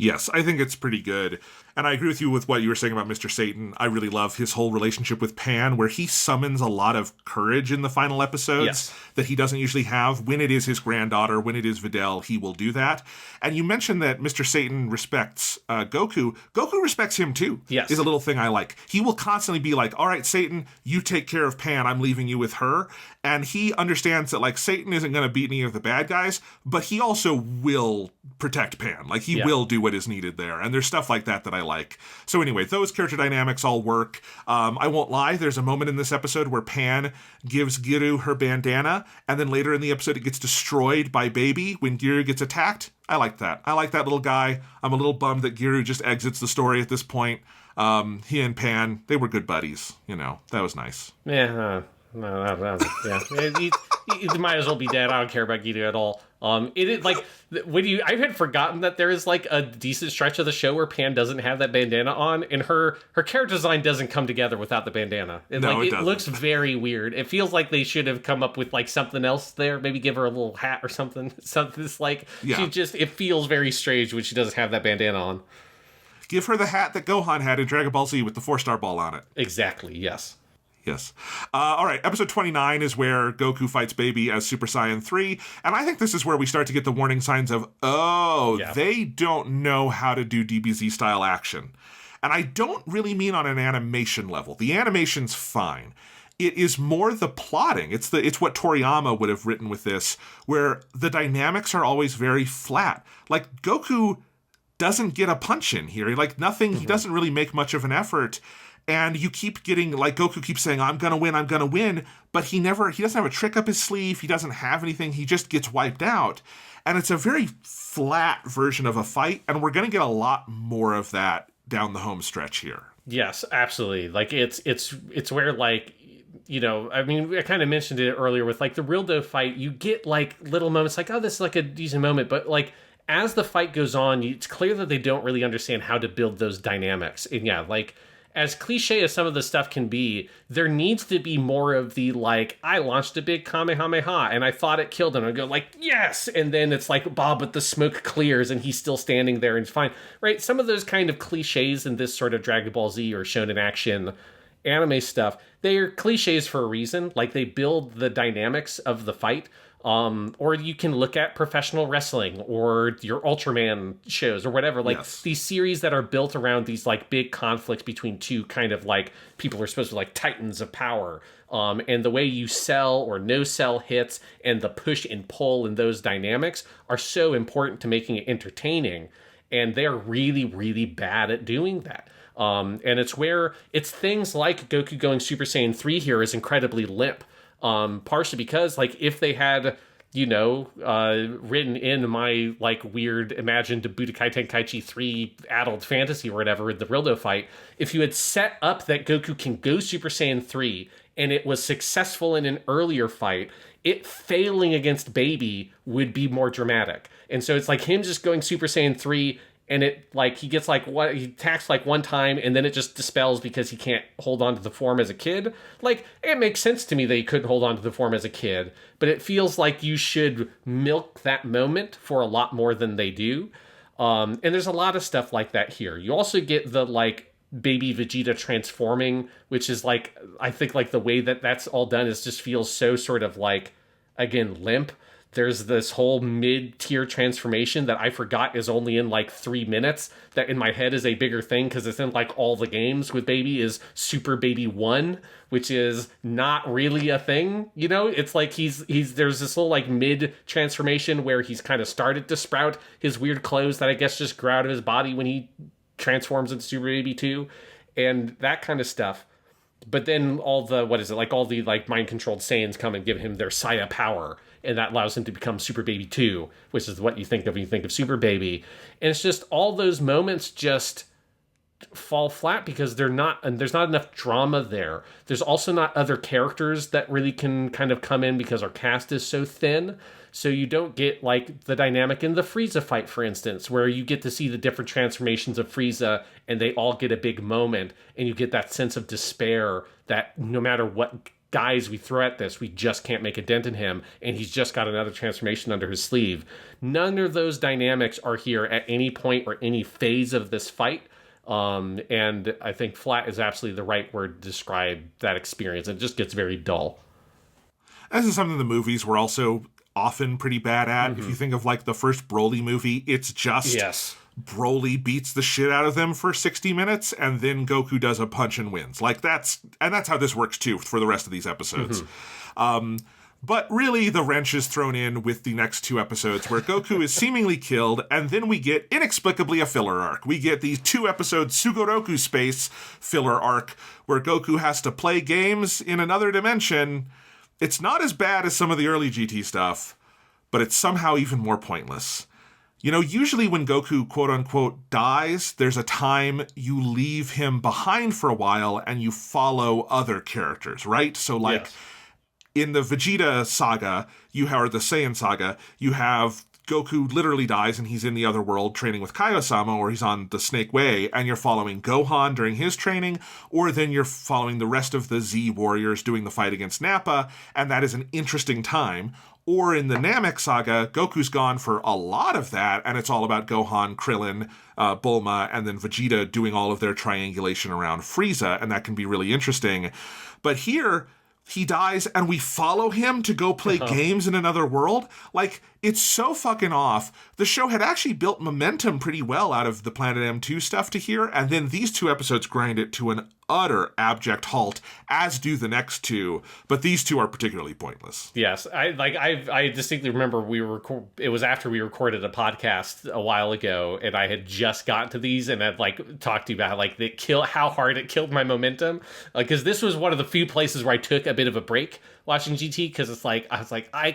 Yes, I think it's pretty good. And I agree with you with what you were saying about Mr. Satan. I really love his whole relationship with Pan, where he summons a lot of courage in the final episodes that he doesn't usually have. When it is his granddaughter, when it is Videl, he will do that. And you mentioned that Mr. Satan respects Goku. Goku respects him too, is a little thing I like. He will constantly be like, all right, Satan, you take care of Pan. I'm leaving you with her. And he understands that, like, Satan isn't going to beat any of the bad guys, but he also will protect Pan. Like, he will do what is needed there. And there's stuff like that I like. So anyway, those character dynamics all work. I won't lie, there's a moment in this episode where Pan gives Giru her bandana, and then later in the episode it gets destroyed by Baby when Giru gets attacked. I like that. I like that little guy. I'm a little bummed that Giru just exits the story at this point. He and Pan, they were good buddies. That was nice. Yeah, he might as well be dead. I don't care about Giru at all. I had forgotten that there is like a decent stretch of the show where Pan doesn't have that bandana on, and her character design doesn't come together without the bandana. It looks very weird. It feels like they should have come up with like something else there. Maybe give her a little hat or something. Something's like it feels very strange when she doesn't have that bandana on. Give her the hat that Gohan had in Dragon Ball Z with the 4-star ball on it. Exactly. Yes. Yes. All right, episode 29 is where Goku fights Baby as Super Saiyan 3, and I think this is where we start to get the warning signs of, they don't know how to do DBZ-style action. And I don't really mean on an animation level. The animation's fine. It is more the plotting. It's what Toriyama would have written with this, where the dynamics are always very flat. Like, Goku doesn't get a punch in here. Like, nothing, he doesn't really make much of an effort. And you keep getting, like, Goku keeps saying, I'm going to win, but he doesn't have a trick up his sleeve. He doesn't have anything. He just gets wiped out. And it's a very flat version of a fight, and we're going to get a lot more of that down the home stretch here. Yes, absolutely. Like, it's where, like, I mean, I kind of mentioned it earlier with, like, the Rildo fight, you get, like, little moments like, oh, this is, like, a decent moment, but, like, as the fight goes on, it's clear that they don't really understand how to build those dynamics. And, like, as cliche as some of the stuff can be, there needs to be more of the, like, I launched a big Kamehameha and I thought it killed him. I go, like, yes! And then it's like, but the smoke clears and he's still standing there and it's fine. Right? Some of those kind of cliches in this sort of Dragon Ball Z or Shonen Action anime stuff, they are cliches for a reason. Like, they build the dynamics of the fight. Or you can look at professional wrestling or your Ultraman shows or whatever, like these series that are built around these like big conflicts between two kind of like people who are supposed to be like titans of power. And the way you sell or no sell hits and the push and pull in those dynamics are so important to making it entertaining. And they're really, really bad at doing that. And it's where it's things like Goku going Super Saiyan 3 here is incredibly limp. Partially because, like, if they had, written in my, like, weird imagined Budokai Tenkaichi 3 adult fantasy or whatever, the Rildo fight, if you had set up that Goku can go Super Saiyan 3 and it was successful in an earlier fight, it failing against Baby would be more dramatic. And so it's like him just going Super Saiyan 3 and it, like, he gets, like, he attacks, like, one time, and then it just dispels because he can't hold on to the form as a kid. Like, it makes sense to me that he couldn't hold on to the form as a kid, but it feels like you should milk that moment for a lot more than they do. And there's a lot of stuff like that here. You also get the, like, Baby Vegeta transforming, which is, like, I think, like, the way that that's all done is just feels so sort of, like, again, limp. There's this whole mid-tier transformation that I forgot is only in like 3 minutes, that in my head is a bigger thing because it's in like all the games with Baby, is Super Baby 1, which is not really a thing, It's like he's there's this little like mid-transformation where he's kind of started to sprout his weird clothes that I guess just grow out of his body when he transforms into Super Baby 2, and that kind of stuff. But then all the, all the like mind-controlled Saiyans come and give him their Saya power, and that allows him to become Super Baby 2, which is what you think of when you think of Super Baby. And it's just all those moments just fall flat because there's not enough drama there. There's also not other characters that really can kind of come in because our cast is so thin. So you don't get like the dynamic in the Frieza fight, for instance, where you get to see the different transformations of Frieza and they all get a big moment, and you get that sense of despair that no matter what guys we throw at this, we just can't make a dent in him, and he's just got another transformation under his sleeve. None of those dynamics are here at any point or any phase of this fight. And I think flat is absolutely the right word to describe that experience. It just gets very dull. This is something the movies were also often pretty bad at. If you think of like the first Broly movie, it's just Broly beats the shit out of them for 60 minutes, and then Goku does a punch and wins. Like that's how this works too for the rest of these episodes. But really, the wrench is thrown in with the next 2 episodes where Goku is seemingly killed, and then we get, inexplicably, a filler arc. We get the 2-episode Sugoroku Space filler arc where Goku has to play games in another dimension. It's not as bad as some of the early GT stuff, but it's somehow even more pointless. You know, usually when Goku, quote-unquote, dies, there's a time you leave him behind for a while and you follow other characters, right? So, like... Yes. In the Vegeta saga, or the Saiyan saga, you have Goku literally dies and he's in the other world training with Kaiosama, or he's on the Snake Way, and you're following Gohan during his training, or then you're following the rest of the Z warriors doing the fight against Nappa, and that is an interesting time. Or in the Namek saga, Goku's gone for a lot of that, and it's all about Gohan, Krillin, Bulma, and then Vegeta doing all of their triangulation around Frieza, and that can be really interesting. But here... he dies and we follow him to go play games in another world. Like, it's so fucking off. The show had actually built momentum pretty well out of the Planet M2 stuff to here, and then these 2 episodes grind it to an utter abject halt, as do the next 2. But these 2 are particularly pointless. Yes, I distinctly remember it was after we recorded a podcast a while ago, and I had just gotten to these and had like talked to you about how hard it killed my momentum. Because this was one of the few places where I took a bit of a break watching GT, because it's like I was like, I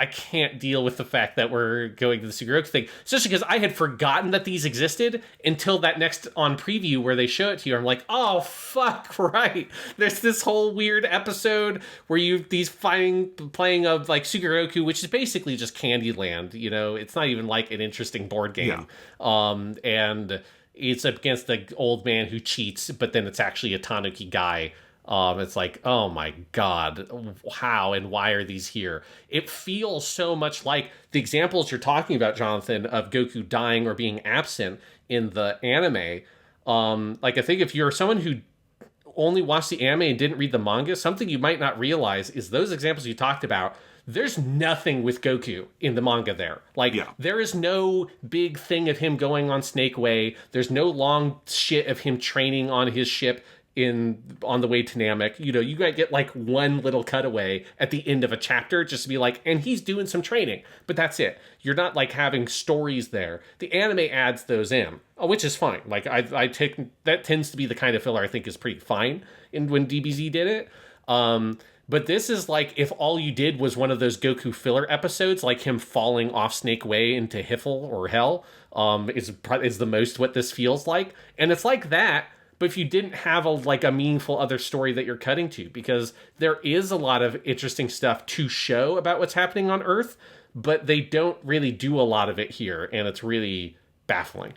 can't deal with the fact that we're going to the Sugoroku thing, especially because I had forgotten that these existed until that next on preview where they show it to you. I'm like, oh, fuck, right. There's this whole weird episode where playing of like Sugoroku, which is basically just Candyland. You know, it's not even like an interesting board game. Yeah. And it's against the old man who cheats, but then it's actually a Tanuki guy. It's like, oh my God, how and why are these here? It feels so much like the examples you're talking about, Jonathan, of Goku dying or being absent in the anime. Like, I think if you're someone who only watched the anime and didn't read the manga, something you might not realize is those examples you talked about, there's nothing with Goku in the manga there. Like, There is no big thing of him going on Snake Way. There's no long shit of him training on his ship on the way to Namek. You know, you might get like one little cutaway at the end of a chapter just to be like, and he's doing some training, but that's it. You're not like having stories there. The anime adds those in, which is fine. Like I take that tends to be the kind of filler I think is pretty fine when DBZ did it. But this is like if all you did was one of those Goku filler episodes, like him falling off Snake Way into Hiffle or Hell, is the most what this feels like. And it's like that, but if you didn't have a meaningful other story that you're cutting to, because there is a lot of interesting stuff to show about what's happening on Earth, but they don't really do a lot of it here, and it's really baffling.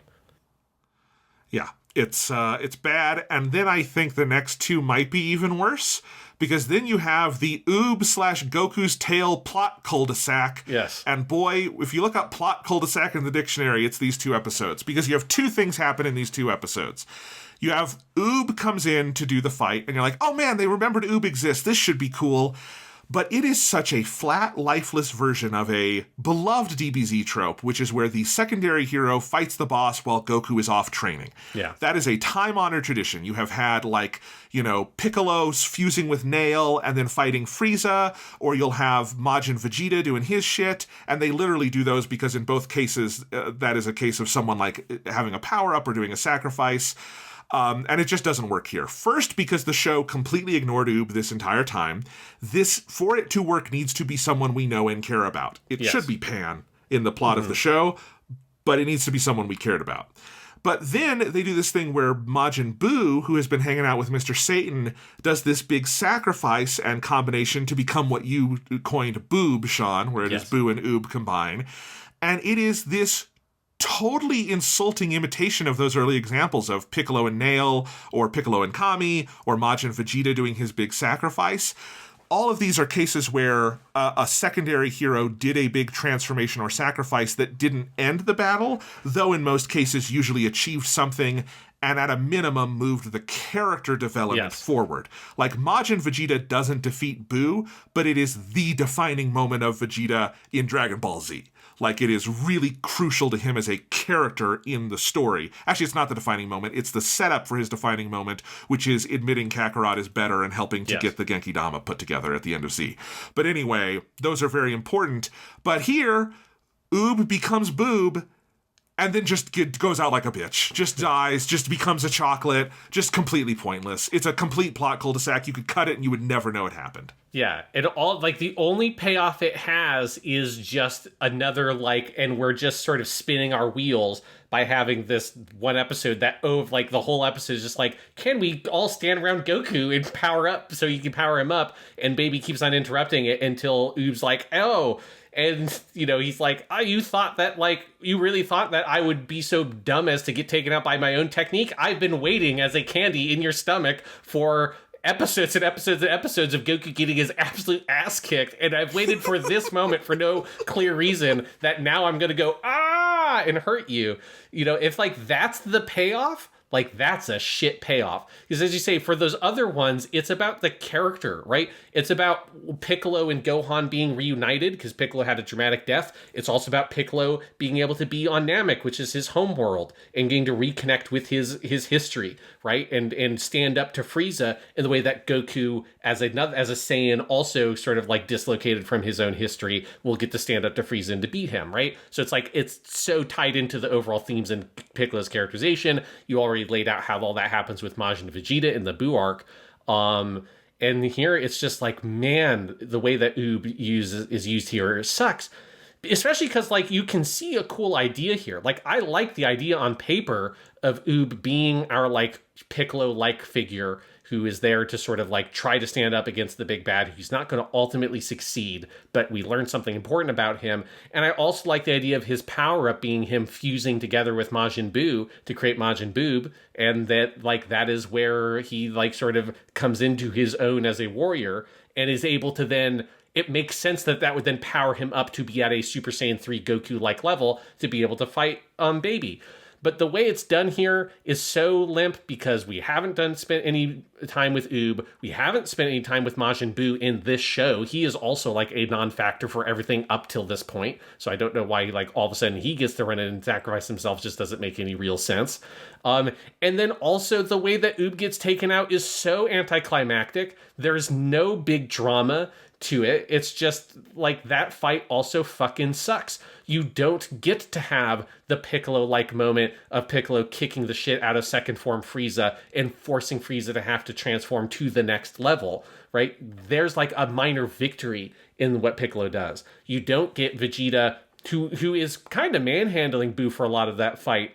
Yeah, it's bad, and then I think the next 2 might be even worse, because then you have the Oob/Goku's Tail plot cul-de-sac. Yes. And boy, if you look up plot cul-de-sac in the dictionary, it's these 2 episodes, because you have 2 things happen in these 2 episodes. You have Oob comes in to do the fight, and you're like, oh man, they remembered Oob exists. This should be cool. But it is such a flat, lifeless version of a beloved DBZ trope, which is where the secondary hero fights the boss while Goku is off training. Yeah. That is a time-honored tradition. You have had, like, you know, Piccolo fusing with Nail and then fighting Frieza, or you'll have Majin Vegeta doing his shit, and they literally do those because in both cases, that is a case of someone, like, having a power-up or doing a sacrifice. And it just doesn't work here. First, because the show completely ignored Oob this entire time. For it to work, needs to be someone we know and care about. It should be Pan in the plot of the show, but it needs to be someone we cared about. But then they do this thing where Majin Buu, who has been hanging out with Mr. Satan, does this big sacrifice and combination to become what you coined Boob, Sean, where it is Buu and Oob combine. And it is this totally insulting imitation of those early examples of Piccolo and Nail, or Piccolo and Kami, or Majin Vegeta doing his big sacrifice. All of these are cases where a secondary hero did a big transformation or sacrifice that didn't end the battle, though in most cases usually achieved something and at a minimum moved the character development forward. Like Majin Vegeta doesn't defeat Buu, but it is the defining moment of Vegeta in Dragon Ball Z. Like, it is really crucial to him as a character in the story. Actually, it's not the defining moment. It's the setup for his defining moment, which is admitting Kakarot is better and helping to get the Genki Dama put together at the end of Z. But anyway, those are very important. But here, Oob becomes Boob, and then just goes out like a bitch. Just dies, just becomes a chocolate, just completely pointless. It's a complete plot cul-de-sac. You could cut it and you would never know it happened. Yeah, it all, like, the only payoff it has is just another, like, and we're just sort of spinning our wheels by having this one episode that, like, the whole episode is just like, can we all stand around Goku and power up so you can power him up? And Baby keeps on interrupting it until Oob's like, oh. And, you know, he's like, oh, you really thought that I would be so dumb as to get taken out by my own technique? I've been waiting as a candy in your stomach for episodes and episodes and episodes of Goku getting his absolute ass kicked, and I've waited for this moment for no clear reason that now I'm gonna go, and hurt you. You know, if, like, that's the payoff, like, that's a shit payoff. Because as you say, for those other ones, it's about the character, right? It's about Piccolo and Gohan being reunited, because Piccolo had a dramatic death. It's also about Piccolo being able to be on Namek, which is his home world, and getting to reconnect with his history, right? And stand up to Frieza in the way that Goku, as a Saiyan, also sort of, like, dislocated from his own history, will get to stand up to Frieza and to beat him, right? So it's like, it's so tied into the overall themes in Piccolo's characterization. You already laid out how all that happens with Majin Vegeta in the Buu arc. And here it's just like, man, the way that Oob is used here sucks. Especially because, like, you can see a cool idea here. Like, I like the idea on paper of Oob being our, like, Piccolo-like figure who is there to sort of, like, try to stand up against the big bad who's not going to ultimately succeed, but we learn something important about him. And I also like the idea of his power-up being him fusing together with Majin Buu to create Majin Boob, and that, like, that is where he, like, sort of comes into his own as a warrior and is able to then... It makes sense that that would then power him up to be at a Super Saiyan 3 Goku-like level to be able to fight Baby. But the way it's done here is so limp because we haven't spent any time with Oob. We haven't spent any time with Majin Buu in this show. He is also, like, a non-factor for everything up till this point. So I don't know why, like, all of a sudden he gets to run in and sacrifice himself. Just doesn't make any real sense. And then also the way that Oob gets taken out is so anticlimactic. There's no big drama to it. It's just like that fight also fucking sucks. You don't get to have the Piccolo-like moment of Piccolo kicking the shit out of second form Frieza and forcing Frieza to have to transform to the next level, right? There's like a minor victory in what Piccolo does. You don't get Vegeta, who is kind of manhandling Buu for a lot of that fight,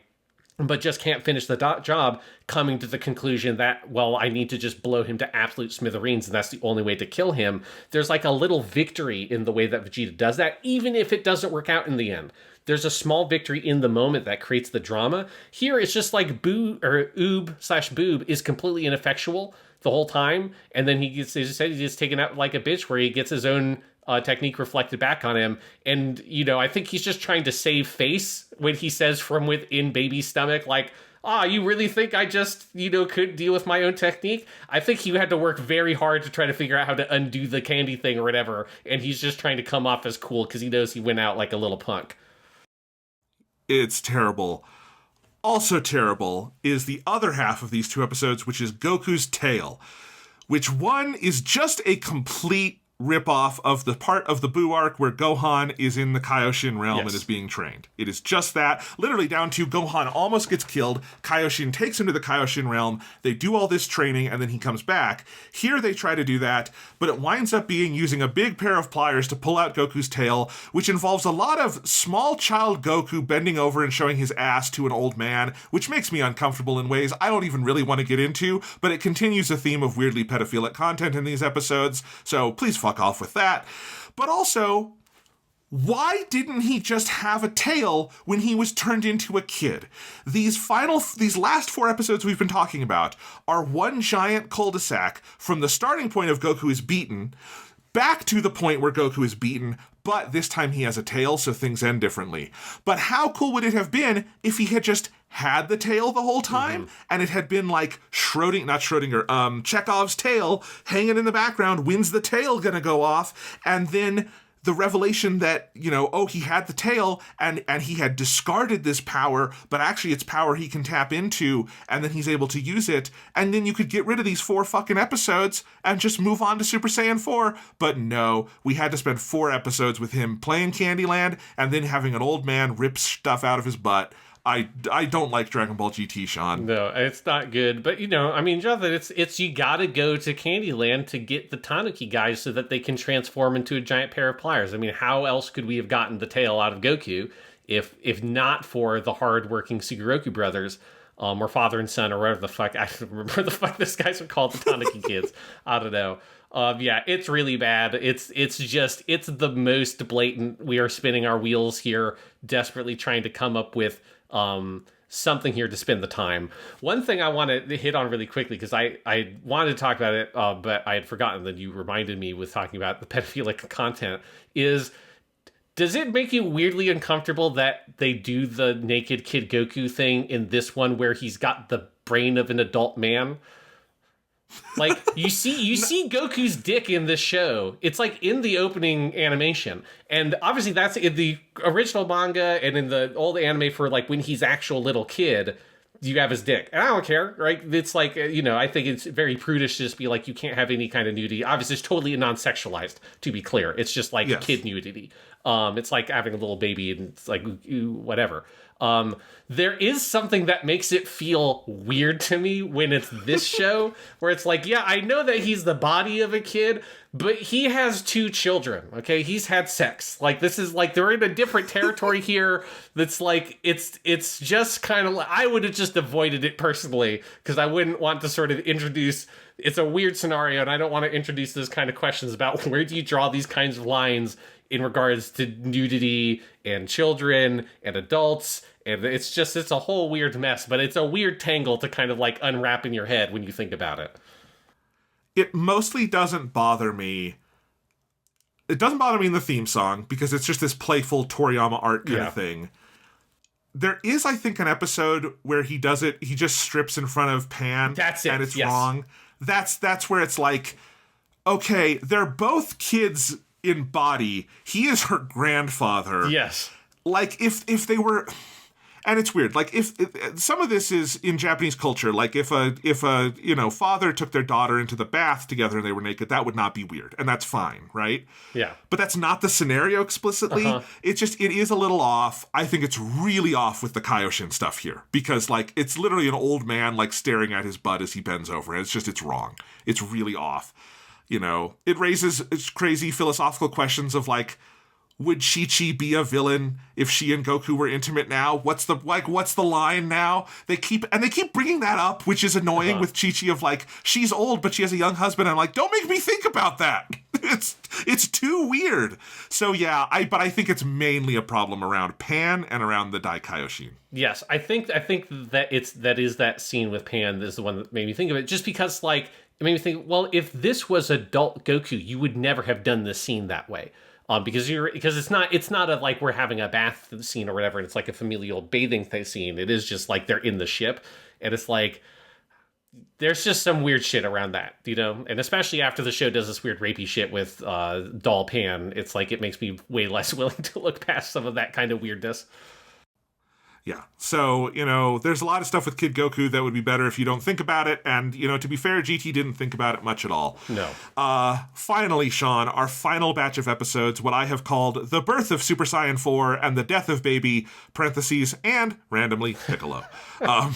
but just can't finish the job, coming to the conclusion that, well, I need to just blow him to absolute smithereens, and that's the only way to kill him. There's like a little victory in the way that Vegeta does that, even if it doesn't work out in the end. There's a small victory in the moment that creates the drama. Here, it's just like Oob/Boob is completely ineffectual the whole time, and then he gets taken out like a bitch, where he gets his own technique reflected back on him. And, you know, I think he's just trying to save face when he says from within Baby's stomach, like, you really think I just, could deal with my own technique? I think he had to work very hard to try to figure out how to undo the candy thing or whatever. And he's just trying to come off as cool because he knows he went out like a little punk. It's terrible. Also terrible is the other half of these two episodes, which is Goku's Tale, which one is just a complete ripoff of the part of the Buu arc where Gohan is in the Kaioshin realm and is being trained. It is just that, literally down to Gohan almost gets killed, Kaioshin takes him to the Kaioshin realm, they do all this training, and then he comes back. Here they try to do that, but it winds up being using a big pair of pliers to pull out Goku's tail, which involves a lot of small child Goku bending over and showing his ass to an old man, which makes me uncomfortable in ways I don't even really want to get into, but it continues a theme of weirdly pedophilic content in these episodes, so please fuck off with that. But also, Why didn't he just have a tail when he was turned into a kid? These last 4 episodes we've been talking about are one giant cul-de-sac from the starting point of Goku is beaten back to the point where Goku is beaten, but this time he has a tail, so things end differently. But how cool would it have been if he had just had the tail the whole time, and it had been like Chekhov's tail hanging in the background, when's the tail gonna go off, and then the revelation that, he had the tail and he had discarded this power, but actually it's power he can tap into, and then he's able to use it, and then you could get rid of these 4 fucking episodes and just move on to Super Saiyan 4. But no, we had to spend 4 episodes with him playing Candyland and then having an old man rip stuff out of his butt. I don't like Dragon Ball GT, Sean. No, it's not good. But, Jonathan, it's you gotta go to Candyland to get the Tanuki guys so that they can transform into a giant pair of pliers. I mean, how else could we have gotten the tail out of Goku if not for the hard-working Sugoroku brothers, or father and son, or whatever the fuck, I don't remember what the fuck this guys would call the Tanuki kids. I don't know. It's really bad. It's the most blatant. We are spinning our wheels here, desperately trying to come up with something here to spend the time. One thing I want to hit on really quickly, because I wanted to talk about it, but I had forgotten that you reminded me with talking about the pedophilic content, is, does it make you weirdly uncomfortable that they do the naked Kid Goku thing in this one where he's got the brain of an adult man? Like, you see Goku's dick in this show. It's like in the opening animation. And obviously that's in the original manga and in the old anime for like when he's actual little kid, you have his dick. And I don't care, right? It's like, I think it's very prudish to just be like, you can't have any kind of nudity. Obviously, it's totally non-sexualized, to be clear. It's just like kid nudity. It's like having a little baby and it's like, whatever. There is something that makes it feel weird to me when it's this show, where it's like, yeah, I know that he's the body of a kid, but he has 2 children, okay? He's had sex. Like, this is like, they're in a different territory here that's like, it's just kind of, I would have just avoided it personally, because I wouldn't want to sort of introduce, it's a weird scenario, and I don't want to introduce those kind of questions about where do you draw these kinds of lines in regards to nudity and children and adults. And it's a whole weird mess, but it's a weird tangle to kind of like unwrap in your head when you think about it. It mostly doesn't bother me. It doesn't bother me in the theme song because it's just this playful Toriyama art kind of thing. There is, I think, an episode where he does it. He just strips in front of Pan. That's it. And it's wrong. That's where it's like, okay, they're both kids in body. He is her grandfather. Yes. Like, if they were... And it's weird. Like, if some of this is in Japanese culture, like if a father took their daughter into the bath together and they were naked, that would not be weird, and that's fine, right? Yeah. But that's not the scenario explicitly. It's just, it is a little off. I think it's really off with the Kaioshin stuff here, because like it's literally an old man like staring at his butt as he bends over, and it's wrong. It's really off. It raises crazy philosophical questions of like, would Chi-Chi be a villain if she and Goku were intimate now? What's the line now? They keep bringing that up, which is annoying with Chi-Chi of like, she's old, but she has a young husband. I'm like, don't make me think about that. It's too weird. So yeah, but I think it's mainly a problem around Pan and around the Dai Kaioshin. Yes, I think that scene with Pan is the one that made me think of it, just because like it made me think, well, if this was adult Goku, you would never have done this scene that way. Because it's not a like we're having a bath scene or whatever, and it's like a familial bathing scene. It is just like they're in the ship, and it's like there's just some weird shit around that, and especially after the show does this weird rapey shit with Doll Pan, it's like it makes me way less willing to look past some of that kind of weirdness. Yeah. So, there's a lot of stuff with Kid Goku that would be better if you don't think about it. And, to be fair, GT didn't think about it much at all. No. Finally, Sean, our final batch of episodes, what I have called The Birth of Super Saiyan 4 and the Death of Baby, parentheses, and randomly Piccolo. So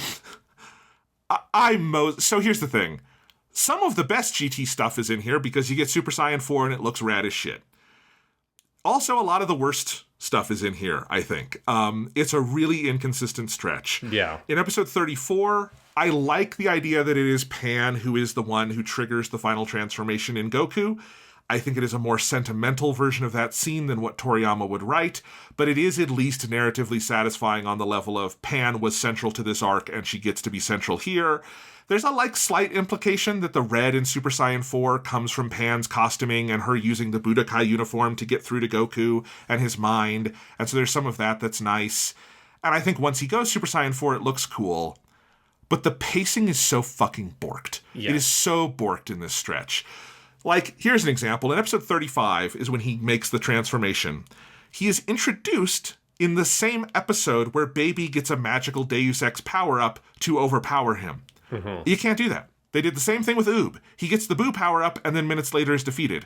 here's the thing. Some of the best GT stuff is in here because you get Super Saiyan 4 and it looks rad as shit. Also, a lot of the worst stuff is in here, I think. It's a really inconsistent stretch. Yeah. In episode 34, I like the idea that it is Pan who is the one who triggers the final transformation in Goku. I think it is a more sentimental version of that scene than what Toriyama would write, but it is at least narratively satisfying on the level of Pan was central to this arc and she gets to be central here. There's a slight implication that the red in Super Saiyan 4 comes from Pan's costuming and her using the Budokai uniform to get through to Goku and his mind, and so there's some of that that's nice. And I think once he goes Super Saiyan 4, it looks cool. But the pacing is so fucking borked. Yeah. It is so borked in this stretch. Here's an example. In episode 35 is when he makes the transformation. He is introduced in the same episode where Baby gets a magical Deus Ex power-up to overpower him. Mm-hmm. You can't do that. They did the same thing with Oob. He gets the Boo power-up and then minutes later is defeated.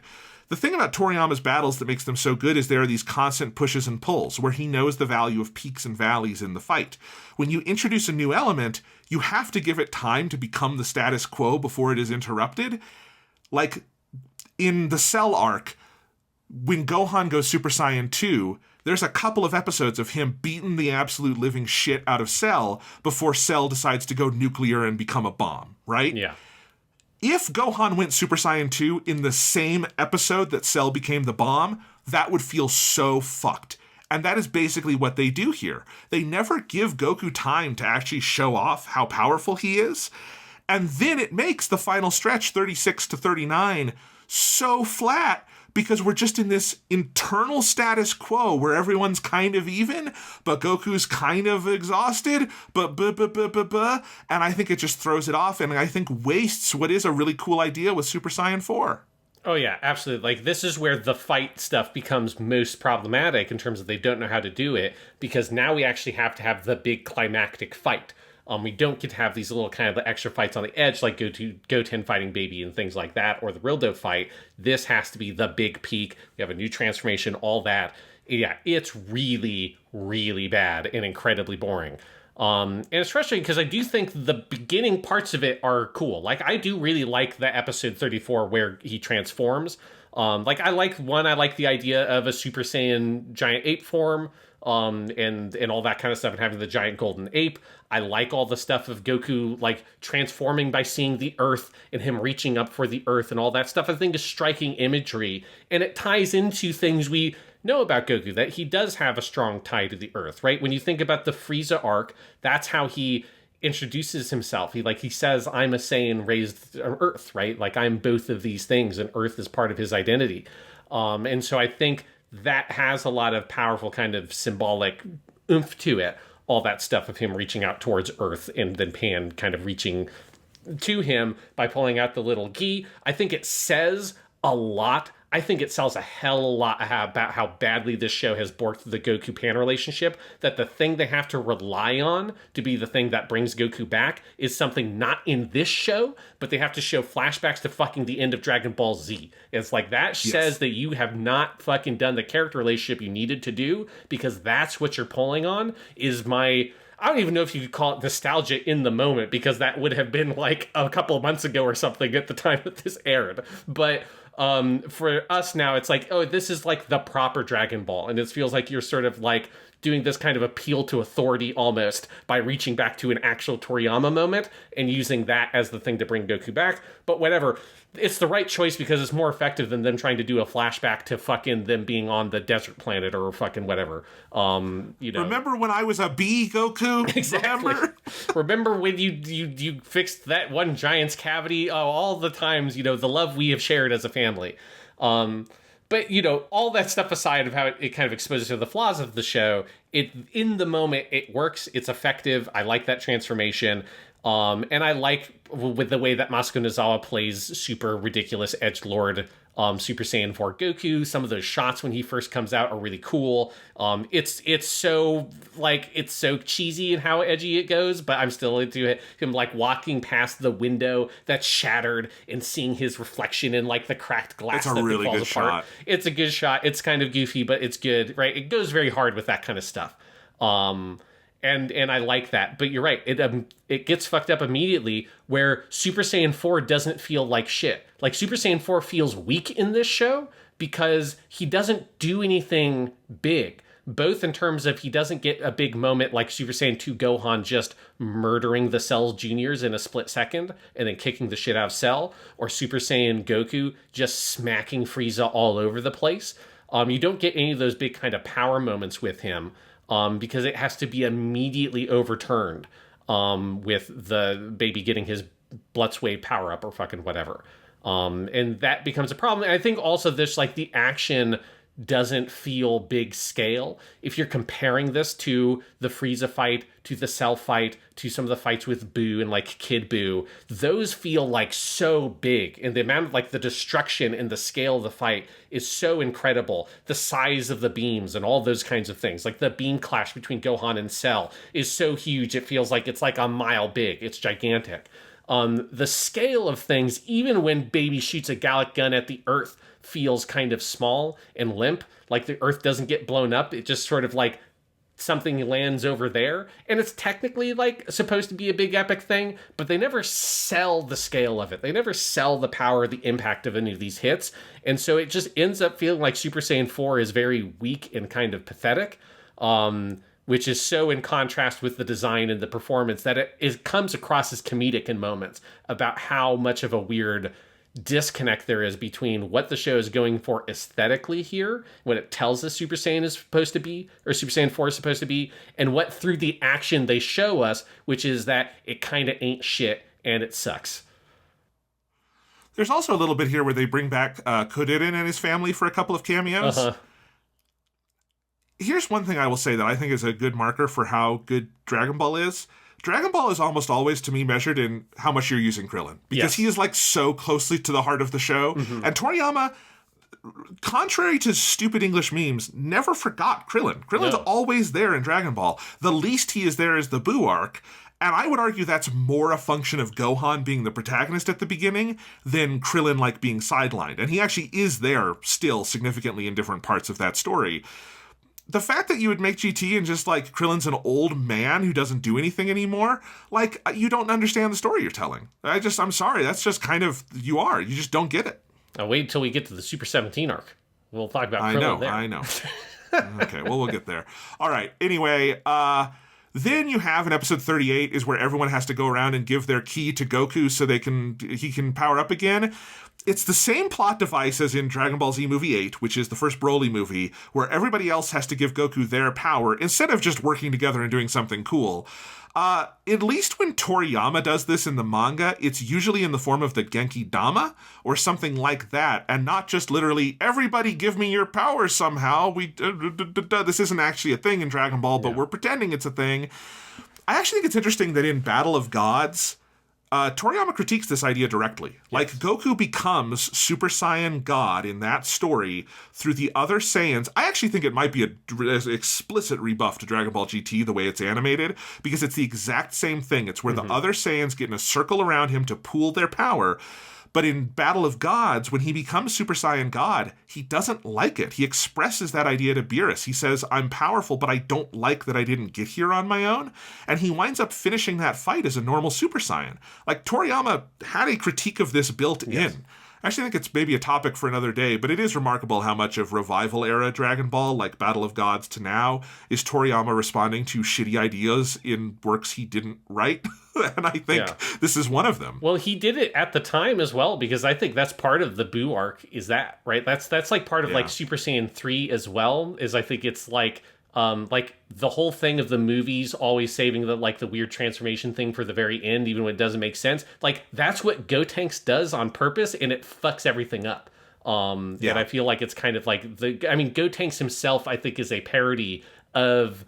The thing about Toriyama's battles that makes them so good is there are these constant pushes and pulls where he knows the value of peaks and valleys in the fight. When you introduce a new element, you have to give it time to become the status quo before it is interrupted. In the Cell arc, when Gohan goes Super Saiyan 2, there's a couple of episodes of him beating the absolute living shit out of Cell before Cell decides to go nuclear and become a bomb, right? Yeah. If Gohan went Super Saiyan 2 in the same episode that Cell became the bomb, that would feel so fucked. And that is basically what they do here. They never give Goku time to actually show off how powerful he is. And then it makes the final stretch, 36 to 39, so flat because we're just in this internal status quo where everyone's kind of even, but Goku's kind of exhausted, and I think it just throws it off and I think wastes what is a really cool idea with Super Saiyan 4. Oh yeah, absolutely. This is where the fight stuff becomes most problematic in terms of they don't know how to do it, because now we actually have to have the big climactic fight. We don't get to have these little kind of extra fights on the edge like Goten fighting Baby and things like that, or the Rildo fight. This has to be the big peak. We have a new transformation, all that. Yeah, it's really, really bad and incredibly boring. And it's frustrating because I do think the beginning parts of it are cool. I do really like the episode 34 where he transforms. I like the idea of a Super Saiyan giant ape form. And all that kind of stuff, and having the giant golden ape. I like all the stuff of Goku, transforming by seeing the Earth and him reaching up for the Earth and all that stuff. I think is striking imagery, and it ties into things we know about Goku, that he does have a strong tie to the Earth, right? When you think about the Frieza arc, that's how he introduces himself. He says, I'm a Saiyan raised on Earth, right? I'm both of these things, and Earth is part of his identity. And so I think that has a lot of powerful kind of symbolic oomph to it. All that stuff of him reaching out towards Earth and then Pan kind of reaching to him by pulling out the little gi. I think it says a lot. I think it sells a hell of a lot about how badly this show has borked the Goku-Pan relationship, that the thing they have to rely on to be the thing that brings Goku back is something not in this show, but they have to show flashbacks to fucking the end of Dragon Ball Z. It's that says that you have not fucking done the character relationship you needed to do, because that's what you're pulling on, is my... I don't even know if you could call it nostalgia in the moment, because that would have been a couple of months ago or something at the time that this aired. But for us now, it's this is the proper Dragon Ball. And it feels like you're sort of doing this kind of appeal to authority almost by reaching back to an actual Toriyama moment and using that as the thing to bring Goku back. But whatever. It's the right choice because it's more effective than them trying to do a flashback to fucking them being on the desert planet or fucking whatever. Remember when I was a bee, Goku? Exactly. Remember when you fixed that one giant's cavity? Oh, all the times, the love we have shared as a family. But, all that stuff aside of how it kind of exposes to the flaws of the show, in the moment, it works. It's effective. I like that transformation. And I like with the way that Masako Nozawa plays super ridiculous edgelord Super Saiyan 4 Goku. Some of those shots when he first comes out are really cool. It's so it's so cheesy and how edgy it goes, but I'm still into it. Him walking past the window that's shattered and seeing his reflection in the cracked glass that really falls apart. Shot. It's a good shot. It's kind of goofy, but it's good, right? It goes very hard with that kind of stuff. And I like that. But you're right. It gets fucked up immediately where Super Saiyan 4 doesn't feel like shit. Super Saiyan 4 feels weak in this show because he doesn't do anything big. both in terms of he doesn't get a big moment like Super Saiyan 2 Gohan just murdering the Cell Juniors in a split second and then kicking the shit out of Cell, or Super Saiyan Goku just smacking Frieza all over the place. You don't get any of those big kind of power moments with him because it has to be immediately overturned with the baby getting his Blutz Wave power up or fucking whatever. And that becomes a problem. And I think also this, like, the action doesn't feel big scale. If you're comparing this to the Frieza fight, to the Cell fight, to some of the fights with Boo and like Kid Boo, those feel like so big. And the amount of like the destruction and the scale of the fight is so incredible. The size of the beams and all those kinds of things. Like the beam clash between Gohan and Cell is so huge. It feels like it's like a mile big. It's gigantic. The scale of things, even when Baby shoots a Gallic gun at the Earth, feels kind of small and limp. Like the Earth doesn't get blown up. It just sort of like something lands over there. And it's technically like supposed to be a big epic thing, but they never sell the scale of it. They never sell the power, the impact of any of these hits. And so it just ends up feeling like Super Saiyan 4 is very weak and kind of pathetic. Which is so in contrast with the design and the performance that it comes across as comedic in moments about how much of a weird disconnect there is between what the show is going for aesthetically here, when it tells us Super Saiyan is supposed to be, or Super Saiyan 4 is supposed to be, and what through the action they show us, which is that it kind of ain't shit and it sucks. There's also a little bit here where they bring back Kodirin and his family for a couple of cameos. Uh-huh. Here's one thing I will say that I think is a good marker for how good Dragon Ball is. Dragon Ball is almost always, to me, measured in how much you're using Krillin. Because he is, like, so closely to the heart of the show. Mm-hmm. And Toriyama, contrary to stupid English memes, never forgot Krillin. Krillin's always there in Dragon Ball. The least he is there is the Buu arc. And I would argue that's more a function of Gohan being the protagonist at the beginning than Krillin, like, being sidelined. And he actually is there still significantly in different parts of that story. The fact that you would make GT and just, like, Krillin's an old man who doesn't do anything anymore, like, you don't understand the story you're telling. I'm sorry, that's just kind of, you just don't get it. I'll wait until we get to the Super 17 arc. We'll talk about Krillin there. I know. Okay, well, we'll get there. All right, anyway, then you have in episode 38 is where everyone has to go around and give their ki to Goku so he can power up again. It's the same plot device as in Dragon Ball Z Movie 8, which is the first Broly movie, where everybody else has to give Goku their power instead of just working together and doing something cool. At least when Toriyama does this in the manga, it's usually in the form of the Genki Dama or something like that, and not just literally, everybody give me your power somehow. This isn't actually a thing in Dragon Ball, but we're pretending it's a thing. I actually think it's interesting that in Battle of Gods, Toriyama critiques this idea directly. Yes. Like, Goku becomes Super Saiyan God in that story through the other Saiyans. I actually think it might be an explicit rebuff to Dragon Ball GT, the way it's animated, because it's the exact same thing. It's where the other Saiyans get in a circle around him to pool their power. But in Battle of Gods, when he becomes Super Saiyan God, he doesn't like it. He expresses that idea to Beerus. He says, I'm powerful, but I don't like that I didn't get here on my own. And he winds up finishing that fight as a normal Super Saiyan. Like, Toriyama had a critique of this built in. I actually think it's maybe a topic for another day, but it is remarkable how much of revival-era Dragon Ball, like Battle of Gods to now, is Toriyama responding to shitty ideas in works he didn't write. And I think this is one of them. Well, he did it at the time as well, because I think that's part of the Buu arc, is that, right? That's like part of like Super Saiyan 3 as well, is I think it's like the whole thing of the movies always saving the weird transformation thing for the very end, even when it doesn't make sense. Like, that's what Gotenks does on purpose, and it fucks everything up. And I feel like it's kind of like Gotenks himself, I think, is a parody of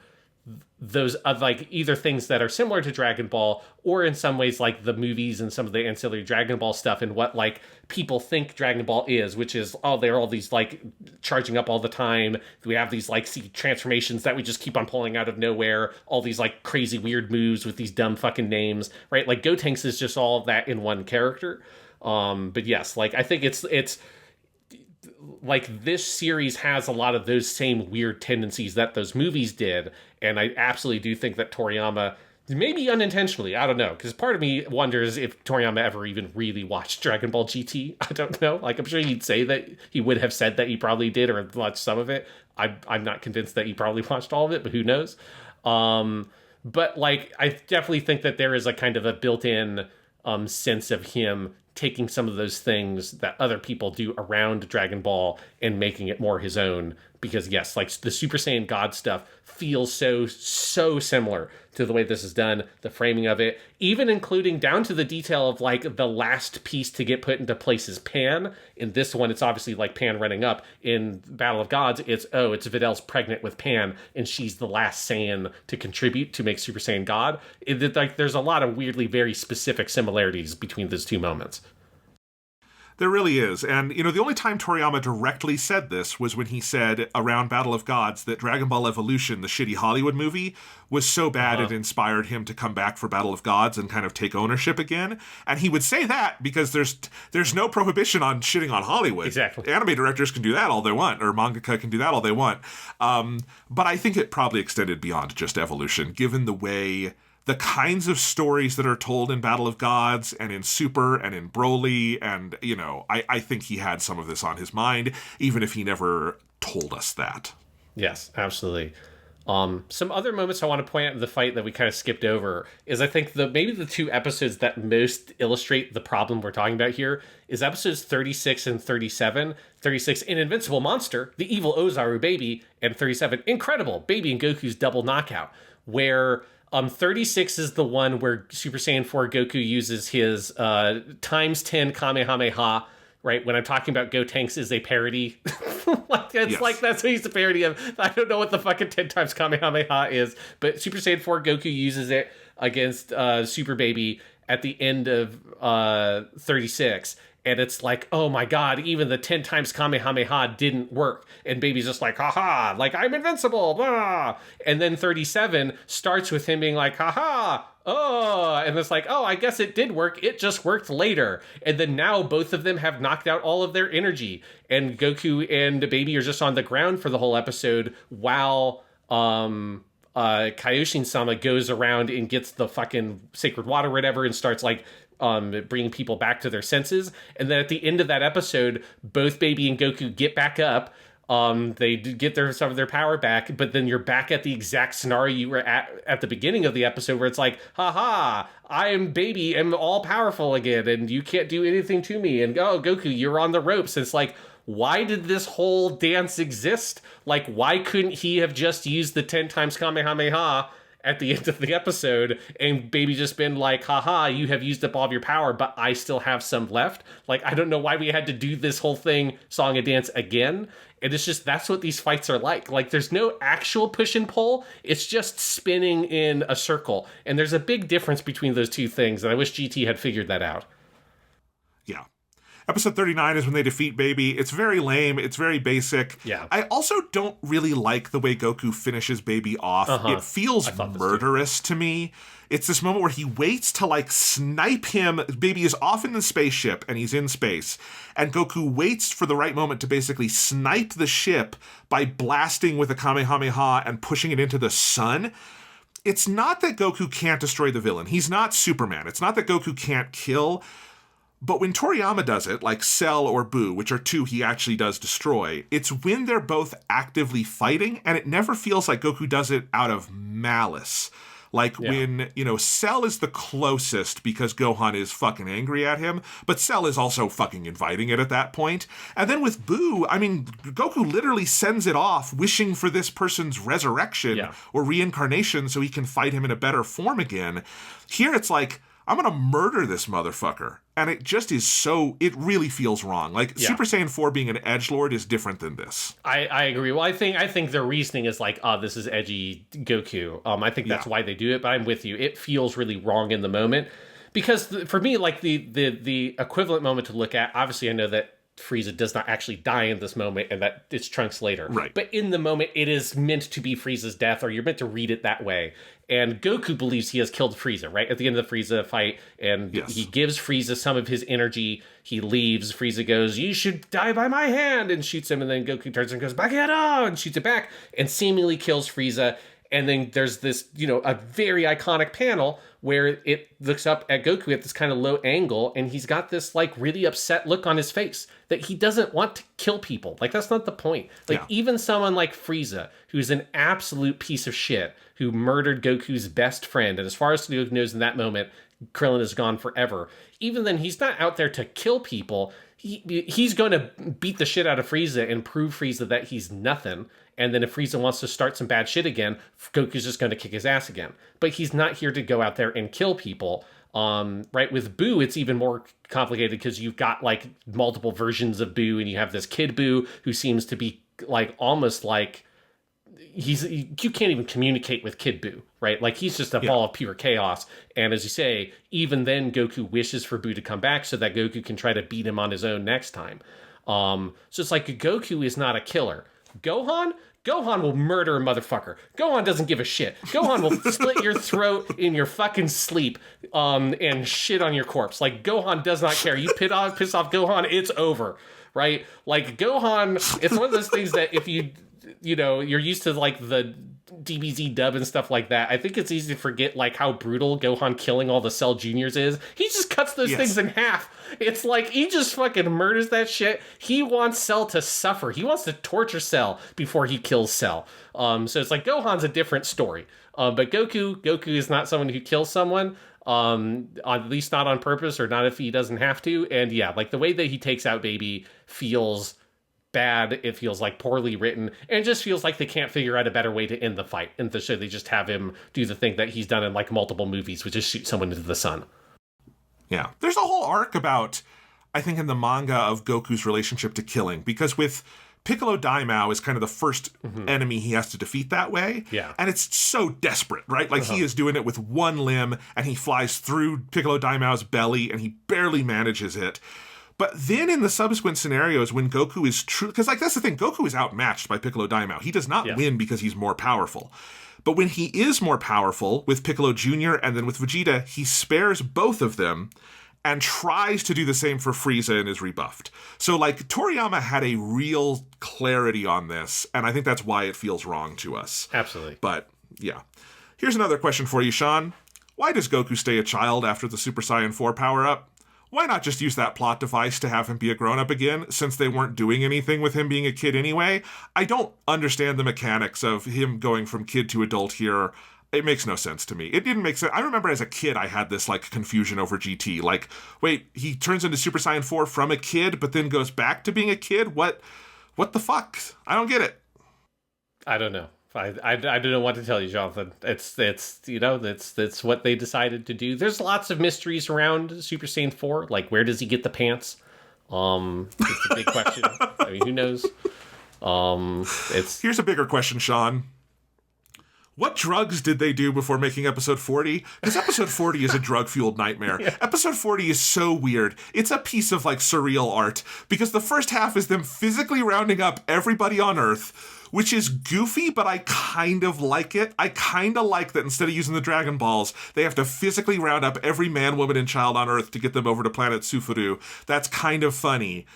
those like either things that are similar to Dragon Ball, or in some ways like the movies and some of the ancillary Dragon Ball stuff, and what like people think Dragon Ball is, which is, they're all these like charging up all the time. We have these like transformations that we just keep on pulling out of nowhere, all these like crazy weird moves with these dumb fucking names, right? Like Gotenks is just all of that in one character. But yes, like I think it's like this series has a lot of those same weird tendencies that those movies did, and I absolutely do think that Toriyama, maybe unintentionally, I don't know, because part of me wonders if Toriyama ever even really watched Dragon Ball GT. I don't know. Like, I'm sure he'd say that he would have said that he probably did or watched some of it. I'm not convinced that you probably watched all of it, but who knows? But like, I definitely think that there is a kind of a built-in sense of him taking some of those things that other people do around Dragon Ball and making it more his own. Because yes, like the Super Saiyan God stuff feels so similar to the way this is done, the framing of it, even including down to the detail of like the last piece to get put into place is Pan. In this one, it's obviously like Pan running up. In Battle of Gods, it's Vidal's pregnant with Pan, and she's the last Saiyan to contribute to make Super Saiyan God. Like there's a lot of weirdly very specific similarities between those two moments. There really is. And, the only time Toriyama directly said this was when he said around Battle of Gods that Dragon Ball Evolution, the shitty Hollywood movie, was so bad it inspired him to come back for Battle of Gods and kind of take ownership again. And he would say that because there's no prohibition on shitting on Hollywood. Exactly. Anime directors can do that all they want, or mangaka can do that all they want. But I think it probably extended beyond just Evolution, given the kinds of stories that are told in Battle of Gods and in Super and in Broly, and, I think he had some of this on his mind, even if he never told us that. Yes, absolutely. Some other moments I want to point out in the fight that we kind of skipped over is I think maybe the two episodes that most illustrate the problem we're talking about here is episodes 36 and 37. 36, An Invincible Monster, the evil Ozaru baby, and 37, Incredible, Baby and Goku's double knockout, where 36 is the one where Super Saiyan 4 Goku uses his times 10 Kamehameha, right? When I'm talking about Gotenks is a parody. Like that's what he's a parody of. I don't know what the fucking 10 times Kamehameha is, but Super Saiyan 4 Goku uses it against Super Baby at the end of 36. And it's like, oh my god, even the 10 times Kamehameha didn't work. And Baby's just like, haha, like, I'm invincible, blah. And then 37 starts with him being like, haha, oh. And it's like, oh, I guess it did work. It just worked later. And then now both of them have knocked out all of their energy. And Goku and Baby are just on the ground for the whole episode while Kaioshin-sama goes around and gets the fucking sacred water or whatever and starts like bringing people back to their senses. And then at the end of that episode, both Baby and Goku get back up. They get some of their power back, but then you're back at the exact scenario you were at the beginning of the episode where it's like, haha, I am Baby, am all powerful again, and you can't do anything to me. And oh, Goku, you're on the ropes. It's like, why did this whole dance exist? Like, why couldn't he have just used the 10 times Kamehameha at the end of the episode and Baby just been like, haha, you have used up all of your power, but I still have some left? Like, I don't know why we had to do this whole thing, song and dance again. And it's just, that's what these fights are like. Like, there's no actual push and pull. It's just spinning in a circle. And there's a big difference between those two things. And I wish GT had figured that out. Yeah. Episode 39 is when they defeat Baby. It's very lame. It's very basic. Yeah. I also don't really like the way Goku finishes Baby off. It feels murderous to me. It's this moment where he waits to, like, snipe him. Baby is off in the spaceship, and he's in space. And Goku waits for the right moment to basically snipe the ship by blasting with a Kamehameha and pushing it into the sun. It's not that Goku can't destroy the villain. He's not Superman. It's not that Goku can't kill. But when Toriyama does it, like Cell or Boo, which are two he actually does destroy, it's when they're both actively fighting, and it never feels like Goku does it out of malice. Like when, Cell is the closest because Gohan is fucking angry at him, but Cell is also fucking inviting it at that point. And then with Boo, I mean, Goku literally sends it off wishing for this person's resurrection or reincarnation so he can fight him in a better form again. Here it's like, I'm going to murder this motherfucker. And it just is it really feels wrong. Like, Super Saiyan 4 being an edgelord is different than this. I agree. Well, I think their reasoning is like, oh, this is edgy Goku. I think that's why they do it, but I'm with you. It feels really wrong in the moment. Because for me, like, the equivalent moment to look at, obviously I know that Frieza does not actually die in this moment and that it's Trunks later. Right. But in the moment, it is meant to be Frieza's death, or you're meant to read it that way. And Goku believes he has killed Frieza, right? At the end of the Frieza fight, and he gives Frieza some of his energy. He leaves. Frieza goes, you should die by my hand, and shoots him. And then Goku turns and goes, Baguette, and shoots it back, and seemingly kills Frieza. And then there's this, a very iconic panel where it looks up at Goku at this kind of low angle, and he's got this like really upset look on his face that he doesn't want to kill people. Like, that's not the point. Like, even someone like Frieza, who's an absolute piece of shit, who murdered Goku's best friend, and as far as Goku knows in that moment, Krillin is gone forever. Even then, he's not out there to kill people. He's going to beat the shit out of Frieza and prove Frieza that he's nothing. And then if Frieza wants to start some bad shit again, Goku's just going to kick his ass again. But he's not here to go out there and kill people. Right? With Boo, it's even more complicated because you've got like multiple versions of Boo, and you have this kid Boo who seems to be like almost like you can't even communicate with Kid Buu, right? Like, he's just a ball of pure chaos. And as you say, even then Goku wishes for Buu to come back so that Goku can try to beat him on his own next time. So it's like Goku is not a killer. Gohan will murder a motherfucker. Gohan doesn't give a shit. Gohan will split your throat in your fucking sleep and shit on your corpse. Like, Gohan does not care. You piss off Gohan, it's over, right? Like, Gohan, it's one of those things that if you're used to like the DBZ dub and stuff like that, I think it's easy to forget like how brutal Gohan killing all the Cell Juniors is. He just cuts those things in half. It's like he just fucking murders that shit. He wants Cell to suffer. He wants to torture Cell before he kills Cell. So it's like Gohan's a different story. But Goku is not someone who kills someone. At least not on purpose, or not if he doesn't have to. And yeah, like the way that he takes out Baby feels bad. It feels like poorly written, and it just feels like they can't figure out a better way to end the fight, and so they just have him do the thing that he's done in like multiple movies, which is shoot someone into the sun. Yeah, there's a whole arc about, I think, in the manga of Goku's relationship to killing, because with Piccolo Daimao is kind of the first enemy he has to defeat that way. Yeah. And it's so desperate, right? Like, he is doing it with one limb, and he flies through Piccolo Daimao's belly, and he barely manages it. But then in the subsequent scenarios, when Goku is true, because like that's the thing, Goku is outmatched by Piccolo Daimao. He does not win because he's more powerful. But when he is more powerful with Piccolo Jr. and then with Vegeta, he spares both of them and tries to do the same for Frieza and is rebuffed. So like Toriyama had a real clarity on this, and I think that's why it feels wrong to us. Absolutely. But yeah. Here's another question for you, Sean. Why does Goku stay a child after the Super Saiyan 4 power-up? Why not just use that plot device to have him be a grown-up again, since they weren't doing anything with him being a kid anyway? I don't understand the mechanics of him going from kid to adult here. It makes no sense to me. It didn't make sense. I remember as a kid I had this like confusion over GT. Like, wait, he turns into Super Saiyan 4 from a kid, but then goes back to being a kid? What the fuck? I don't get it. I don't know. I don't know what to tell you, Jonathan. It's what they decided to do. There's lots of mysteries around Super Saiyan 4. Like, where does he get the pants? It's a big question. I mean, who knows? Here's a bigger question, Sean. What drugs did they do before making episode 40? Because episode 40 is a drug-fueled nightmare. Yeah. Episode 40 is so weird. It's a piece of, like, surreal art. Because the first half is them physically rounding up everybody on Earth, which is goofy, but I kind of like it. I kind of like that instead of using the Dragon Balls, they have to physically round up every man, woman, and child on Earth to get them over to planet Sufuru. That's kind of funny.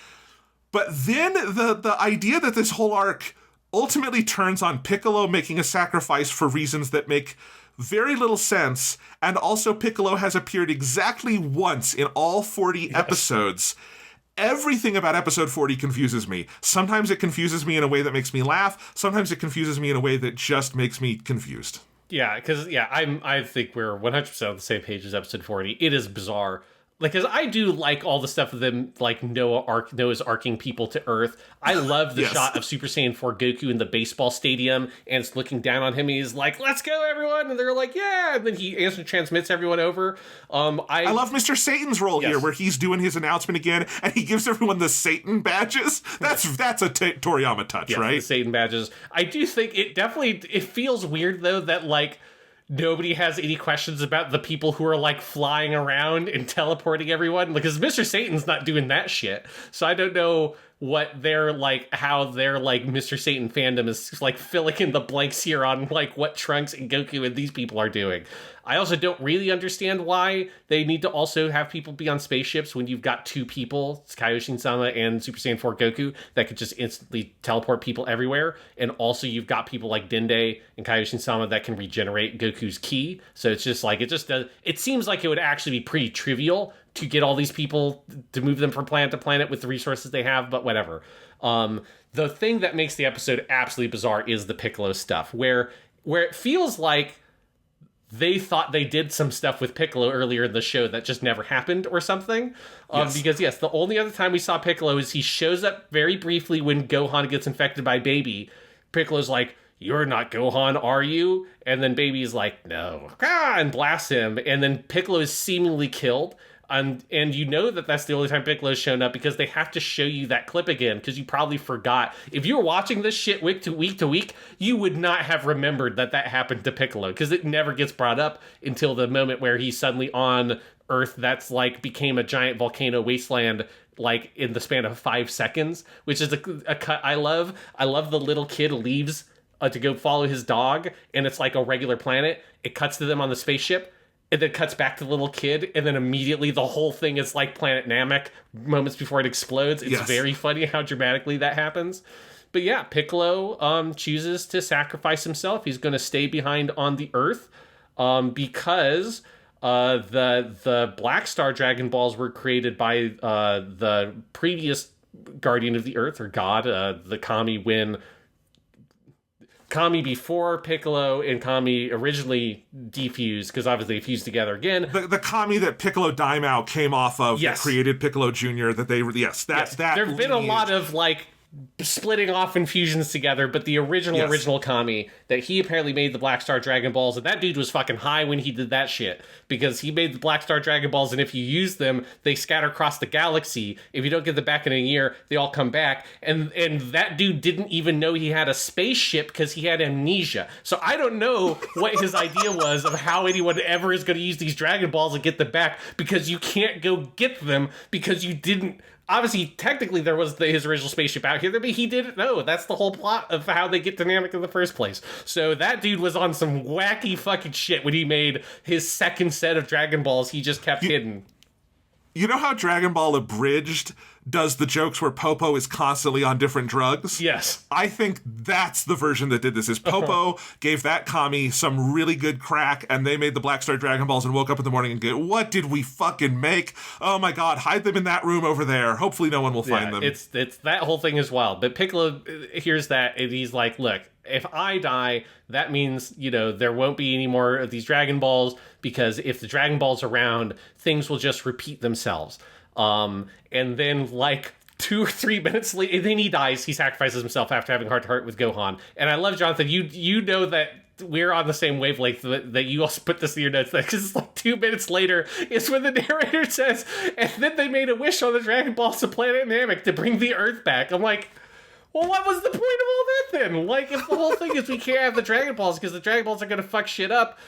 But then the idea that this whole arc ultimately turns on Piccolo making a sacrifice for reasons that make very little sense, and also Piccolo has appeared exactly once in all 40 episodes. Everything about episode 40 confuses me. Sometimes it confuses me in a way that makes me laugh. Sometimes it confuses me in a way that just makes me confused. Yeah, because, I think we're 100% on the same page as episode 40. It is bizarre. Like, because I do like all the stuff of them, like Noah's arcing people to Earth. I love the shot of Super Saiyan 4 Goku in the baseball stadium, and it's looking down on him. He's like, "Let's go, everyone!" And they're like, "Yeah!" And then he instantly transmits everyone over. I love Mr. Satan's role here, where he's doing his announcement again, and he gives everyone the Satan badges. That's a Toriyama touch, right? The Satan badges. I do think it feels weird though that like nobody has any questions about the people who are like flying around and teleporting everyone, because Mr. Satan's not doing that shit. So I don't know what their like, how their like Mr. Satan fandom is like filling in the blanks here on like what Trunks and Goku and these people are doing. I also don't really understand why they need to also have people be on spaceships when you've got two people, Kaioshin-sama and Super Saiyan 4 Goku, that could just instantly teleport people everywhere. And also you've got people like Dende and Kaioshin-sama that can regenerate Goku's ki. So it's just like, it seems like it would actually be pretty trivial to get all these people to move them from planet to planet with the resources they have, but whatever. The thing that makes the episode absolutely bizarre is the Piccolo stuff, where it feels like they thought they did some stuff with Piccolo earlier in the show that just never happened or something. Because, yes, the only other time we saw Piccolo is he shows up very briefly when Gohan gets infected by Baby. Piccolo's like, "You're not Gohan, are you?" And then Baby's like, "No," and blasts him. And then Piccolo is seemingly killed. And you know that that's the only time Piccolo's shown up because they have to show you that clip again because you probably forgot. If you were watching this shit week to week, you would not have remembered that happened to Piccolo because it never gets brought up until the moment where he's suddenly on Earth that's like became a giant volcano wasteland like in the span of 5 seconds, which is a cut I love. I love the little kid leaves to go follow his dog and it's like a regular planet. It cuts to them on the spaceship. And then cuts back to the little kid, and then immediately the whole thing is like Planet Namek moments before it explodes. It's very funny how dramatically that happens. But yeah, Piccolo chooses to sacrifice himself. He's going to stay behind on the Earth because the Black Star Dragon Balls were created by the previous Guardian of the Earth, or God, the Kami, when Kami before Piccolo and Kami originally defused, because obviously they fused together again. The Kami that Piccolo Daimao came off of that created Piccolo Jr. that they were, that there've been a lot of like splitting off infusions together, but the original Kami that he apparently made the Black Star Dragon Balls, and that dude was fucking high when he did that shit because he made the Black Star Dragon Balls, and if you use them, they scatter across the galaxy. If you don't get them back in a year, they all come back. And that dude didn't even know he had a spaceship because he had amnesia. So I don't know what his idea was of how anyone ever is going to use these Dragon Balls and get them back because you can't go get them because you didn't. Obviously, technically, there was his original spaceship out here, but he didn't know. That's the whole plot of how they get dynamic in the first place. So that dude was on some wacky fucking shit when he made his second set of Dragon Balls he just kept hidden. You know how Dragon Ball Abridged does the jokes where Popo is constantly on different drugs? Yes. I think that's the version that did this, is Popo gave that Kami some really good crack, and they made the Black Star Dragon Balls and woke up in the morning and go, what did we fucking make? Oh my god, hide them in that room over there. Hopefully no one will find them. It's that whole thing is wild. But Piccolo hears that, and he's like, look, if I die, that means, there won't be any more of these Dragon Balls, because if the Dragon Ball's around, things will just repeat themselves. And then, 2 or 3 minutes later, and then he dies. He sacrifices himself after having heart-to-heart with Gohan. And I love, Jonathan, you know that we're on the same wavelength, that you also put this in your notes, because it's 2 minutes later is when the narrator says, and then they made a wish on the Dragon Balls to Planet Namek to bring the Earth back. I'm like, well, what was the point of all that then? If the whole thing is we can't have the Dragon Balls because the Dragon Balls are going to fuck shit up,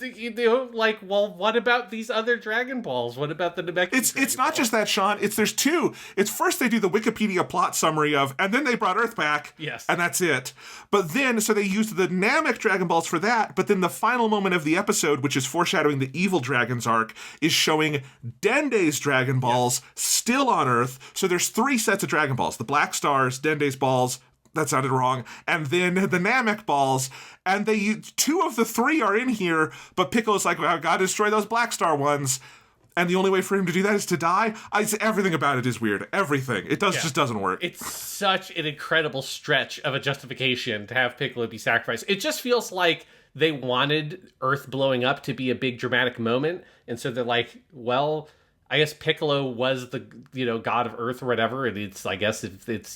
well, what about these other Dragon Balls? What about the Namekian It's not just that, Sean. There's two. It's first they do the Wikipedia plot summary of, and then they brought Earth back. Yes. And that's it. But then, so they used the Namek Dragon Balls for that, but then the final moment of the episode, which is foreshadowing the Evil Dragons arc, is showing Dende's Dragon Balls still on Earth. So there's 3 sets of Dragon Balls. The Black Stars, Dende's Balls, that sounded wrong, and then the Namek Balls, and 2 of the 3 are in here, but Piccolo's like, well, I gotta destroy those Black Star ones, and the only way for him to do that is to die? Everything about it is weird. Everything. It just doesn't work. It's such an incredible stretch of a justification to have Piccolo be sacrificed. It just feels like they wanted Earth blowing up to be a big dramatic moment, and so they're like, well, I guess Piccolo was the, god of Earth or whatever, and it's, I guess, if it's,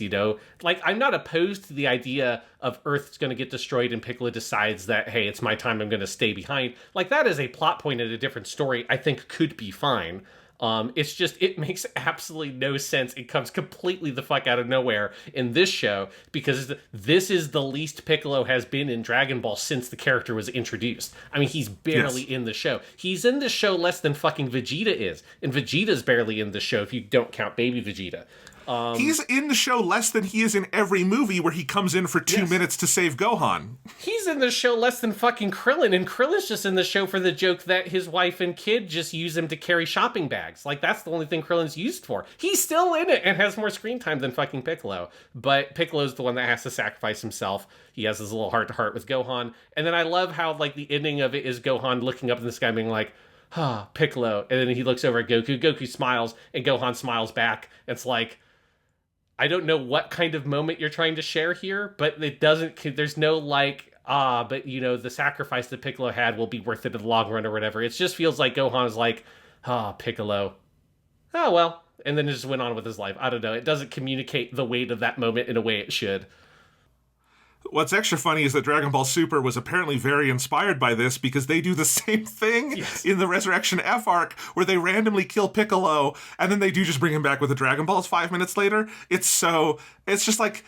I'm not opposed to the idea of Earth's going to get destroyed and Piccolo decides that, hey, it's my time, I'm going to stay behind. That is a plot point in a different story I think could be fine. It's just, it makes absolutely no sense. It comes completely the fuck out of nowhere in this show, because this is the least Piccolo has been in Dragon Ball since the character was introduced. I mean, he's barely in the show. He's in the show less than fucking Vegeta is, and Vegeta's barely in the show if you don't count baby Vegeta. He's in the show less than he is in every movie where he comes in for 2 minutes to save Gohan. He's in the show less than fucking Krillin, and Krillin's just in the show for the joke that his wife and kid just use him to carry shopping bags. Like, that's the only thing Krillin's used for. He's still in it and has more screen time than fucking Piccolo. But Piccolo's the one that has to sacrifice himself. He has his little heart-to-heart with Gohan. And then I love how, like, the ending of it is Gohan looking up in the sky being like, Piccolo. And then he looks over at Goku. Goku smiles, and Gohan smiles back. It's like, I don't know what kind of moment you're trying to share here, but it doesn't, there's no like, but you know, the sacrifice that Piccolo had will be worth it in the long run or whatever. It just feels like Gohan is like, Piccolo. Oh, well. And then it just went on with his life. I don't know. It doesn't communicate the weight of that moment in a way it should. What's extra funny is that Dragon Ball Super was apparently very inspired by this because they do the same thing in the Resurrection F arc where they randomly kill Piccolo and then they do just bring him back with the Dragon Balls 5 minutes later. It's just like,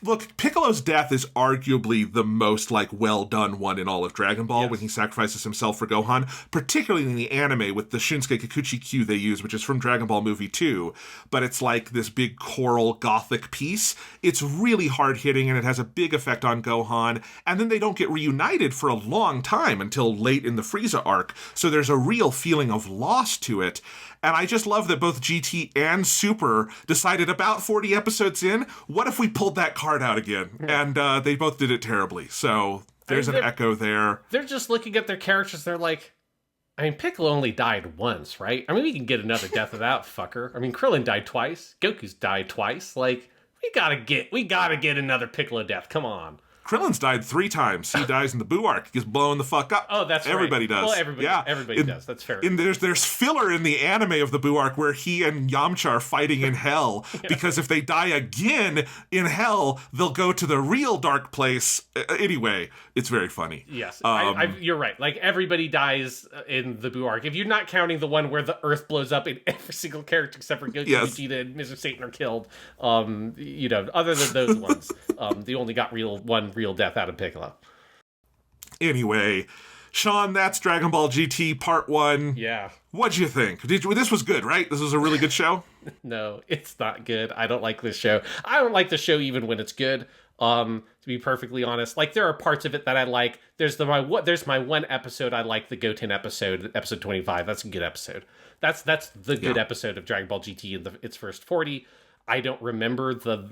look, Piccolo's death is arguably the most, like, well-done one in all of Dragon Ball when he sacrifices himself for Gohan, particularly in the anime with the Shinsuke Kikuchi Q they use, which is from Dragon Ball Movie 2, but it's like this big choral gothic piece. It's really hard-hitting, and it has a big effect on Gohan, and then they don't get reunited for a long time until late in the Frieza arc, so there's a real feeling of loss to it. And I just love that both GT and Super decided about 40 episodes in, what if we pulled that card out again? And they both did it terribly. So there's an echo there. They're just looking at their characters. They're like, I mean, Piccolo only died once, right? I mean, we can get another death of that fucker. I mean, Krillin died twice. Goku's died twice. Like, we gotta get another Piccolo death. Come on. Krillin's died 3 times. He dies in the Buu arc. He gets blown the fuck up. Oh, that's everybody right. does. Well, everybody does. That's fair. There's filler in the anime of the Buu arc where he and Yamcha are fighting in hell because if they die again in hell, they'll go to the real dark place. Anyway, it's very funny. Yes, you're right. Like, everybody dies in the Buu arc. If you're not counting the one where the Earth blows up and every single character except for Goku, Vegeta, and Mr. Satan are killed, you know, other than those ones, they only got one real death out of Piccolo. Anyway, Sean, that's Dragon Ball GT Part 1. Yeah. What'd you think? This was good, right? This was a really good show? No, it's not good. I don't like this show. I don't like the show even when it's good. To be perfectly honest, like, there are parts of it that I like. There's my one episode I like, the Goten episode 25. That's a good episode. That's the good episode of Dragon Ball GT in its first 40. I don't remember the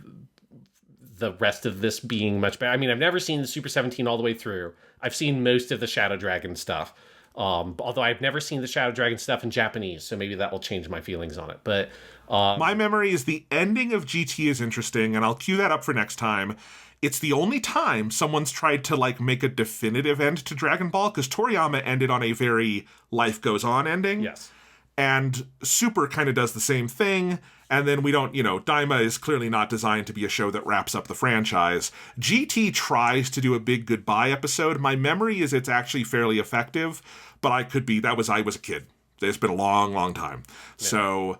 rest of this being much better. I mean, I've never seen the Super 17 all the way through. I've seen most of the Shadow Dragon stuff. Although I've never seen the Shadow Dragon stuff in Japanese, so maybe that will change my feelings on it. But my memory is the ending of GT is interesting, and I'll cue that up for next time. It's the only time someone's tried to, like, make a definitive end to Dragon Ball, because Toriyama ended on a very life goes on ending. Yes. And Super kind of does the same thing. And then we don't, Daima is clearly not designed to be a show that wraps up the franchise. GT tries to do a big goodbye episode. My memory is it's actually fairly effective, but I was a kid. It's been a long, long time. Yeah. So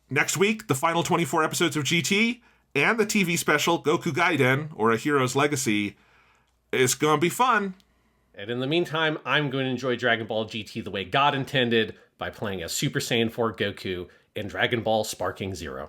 next week, the final 24 episodes of GT and the TV special Goku Gaiden, or A Hero's Legacy, is going to be fun. And in the meantime, I'm going to enjoy Dragon Ball GT the way God intended, by playing as Super Saiyan 4 Goku in Dragon Ball Sparking Zero.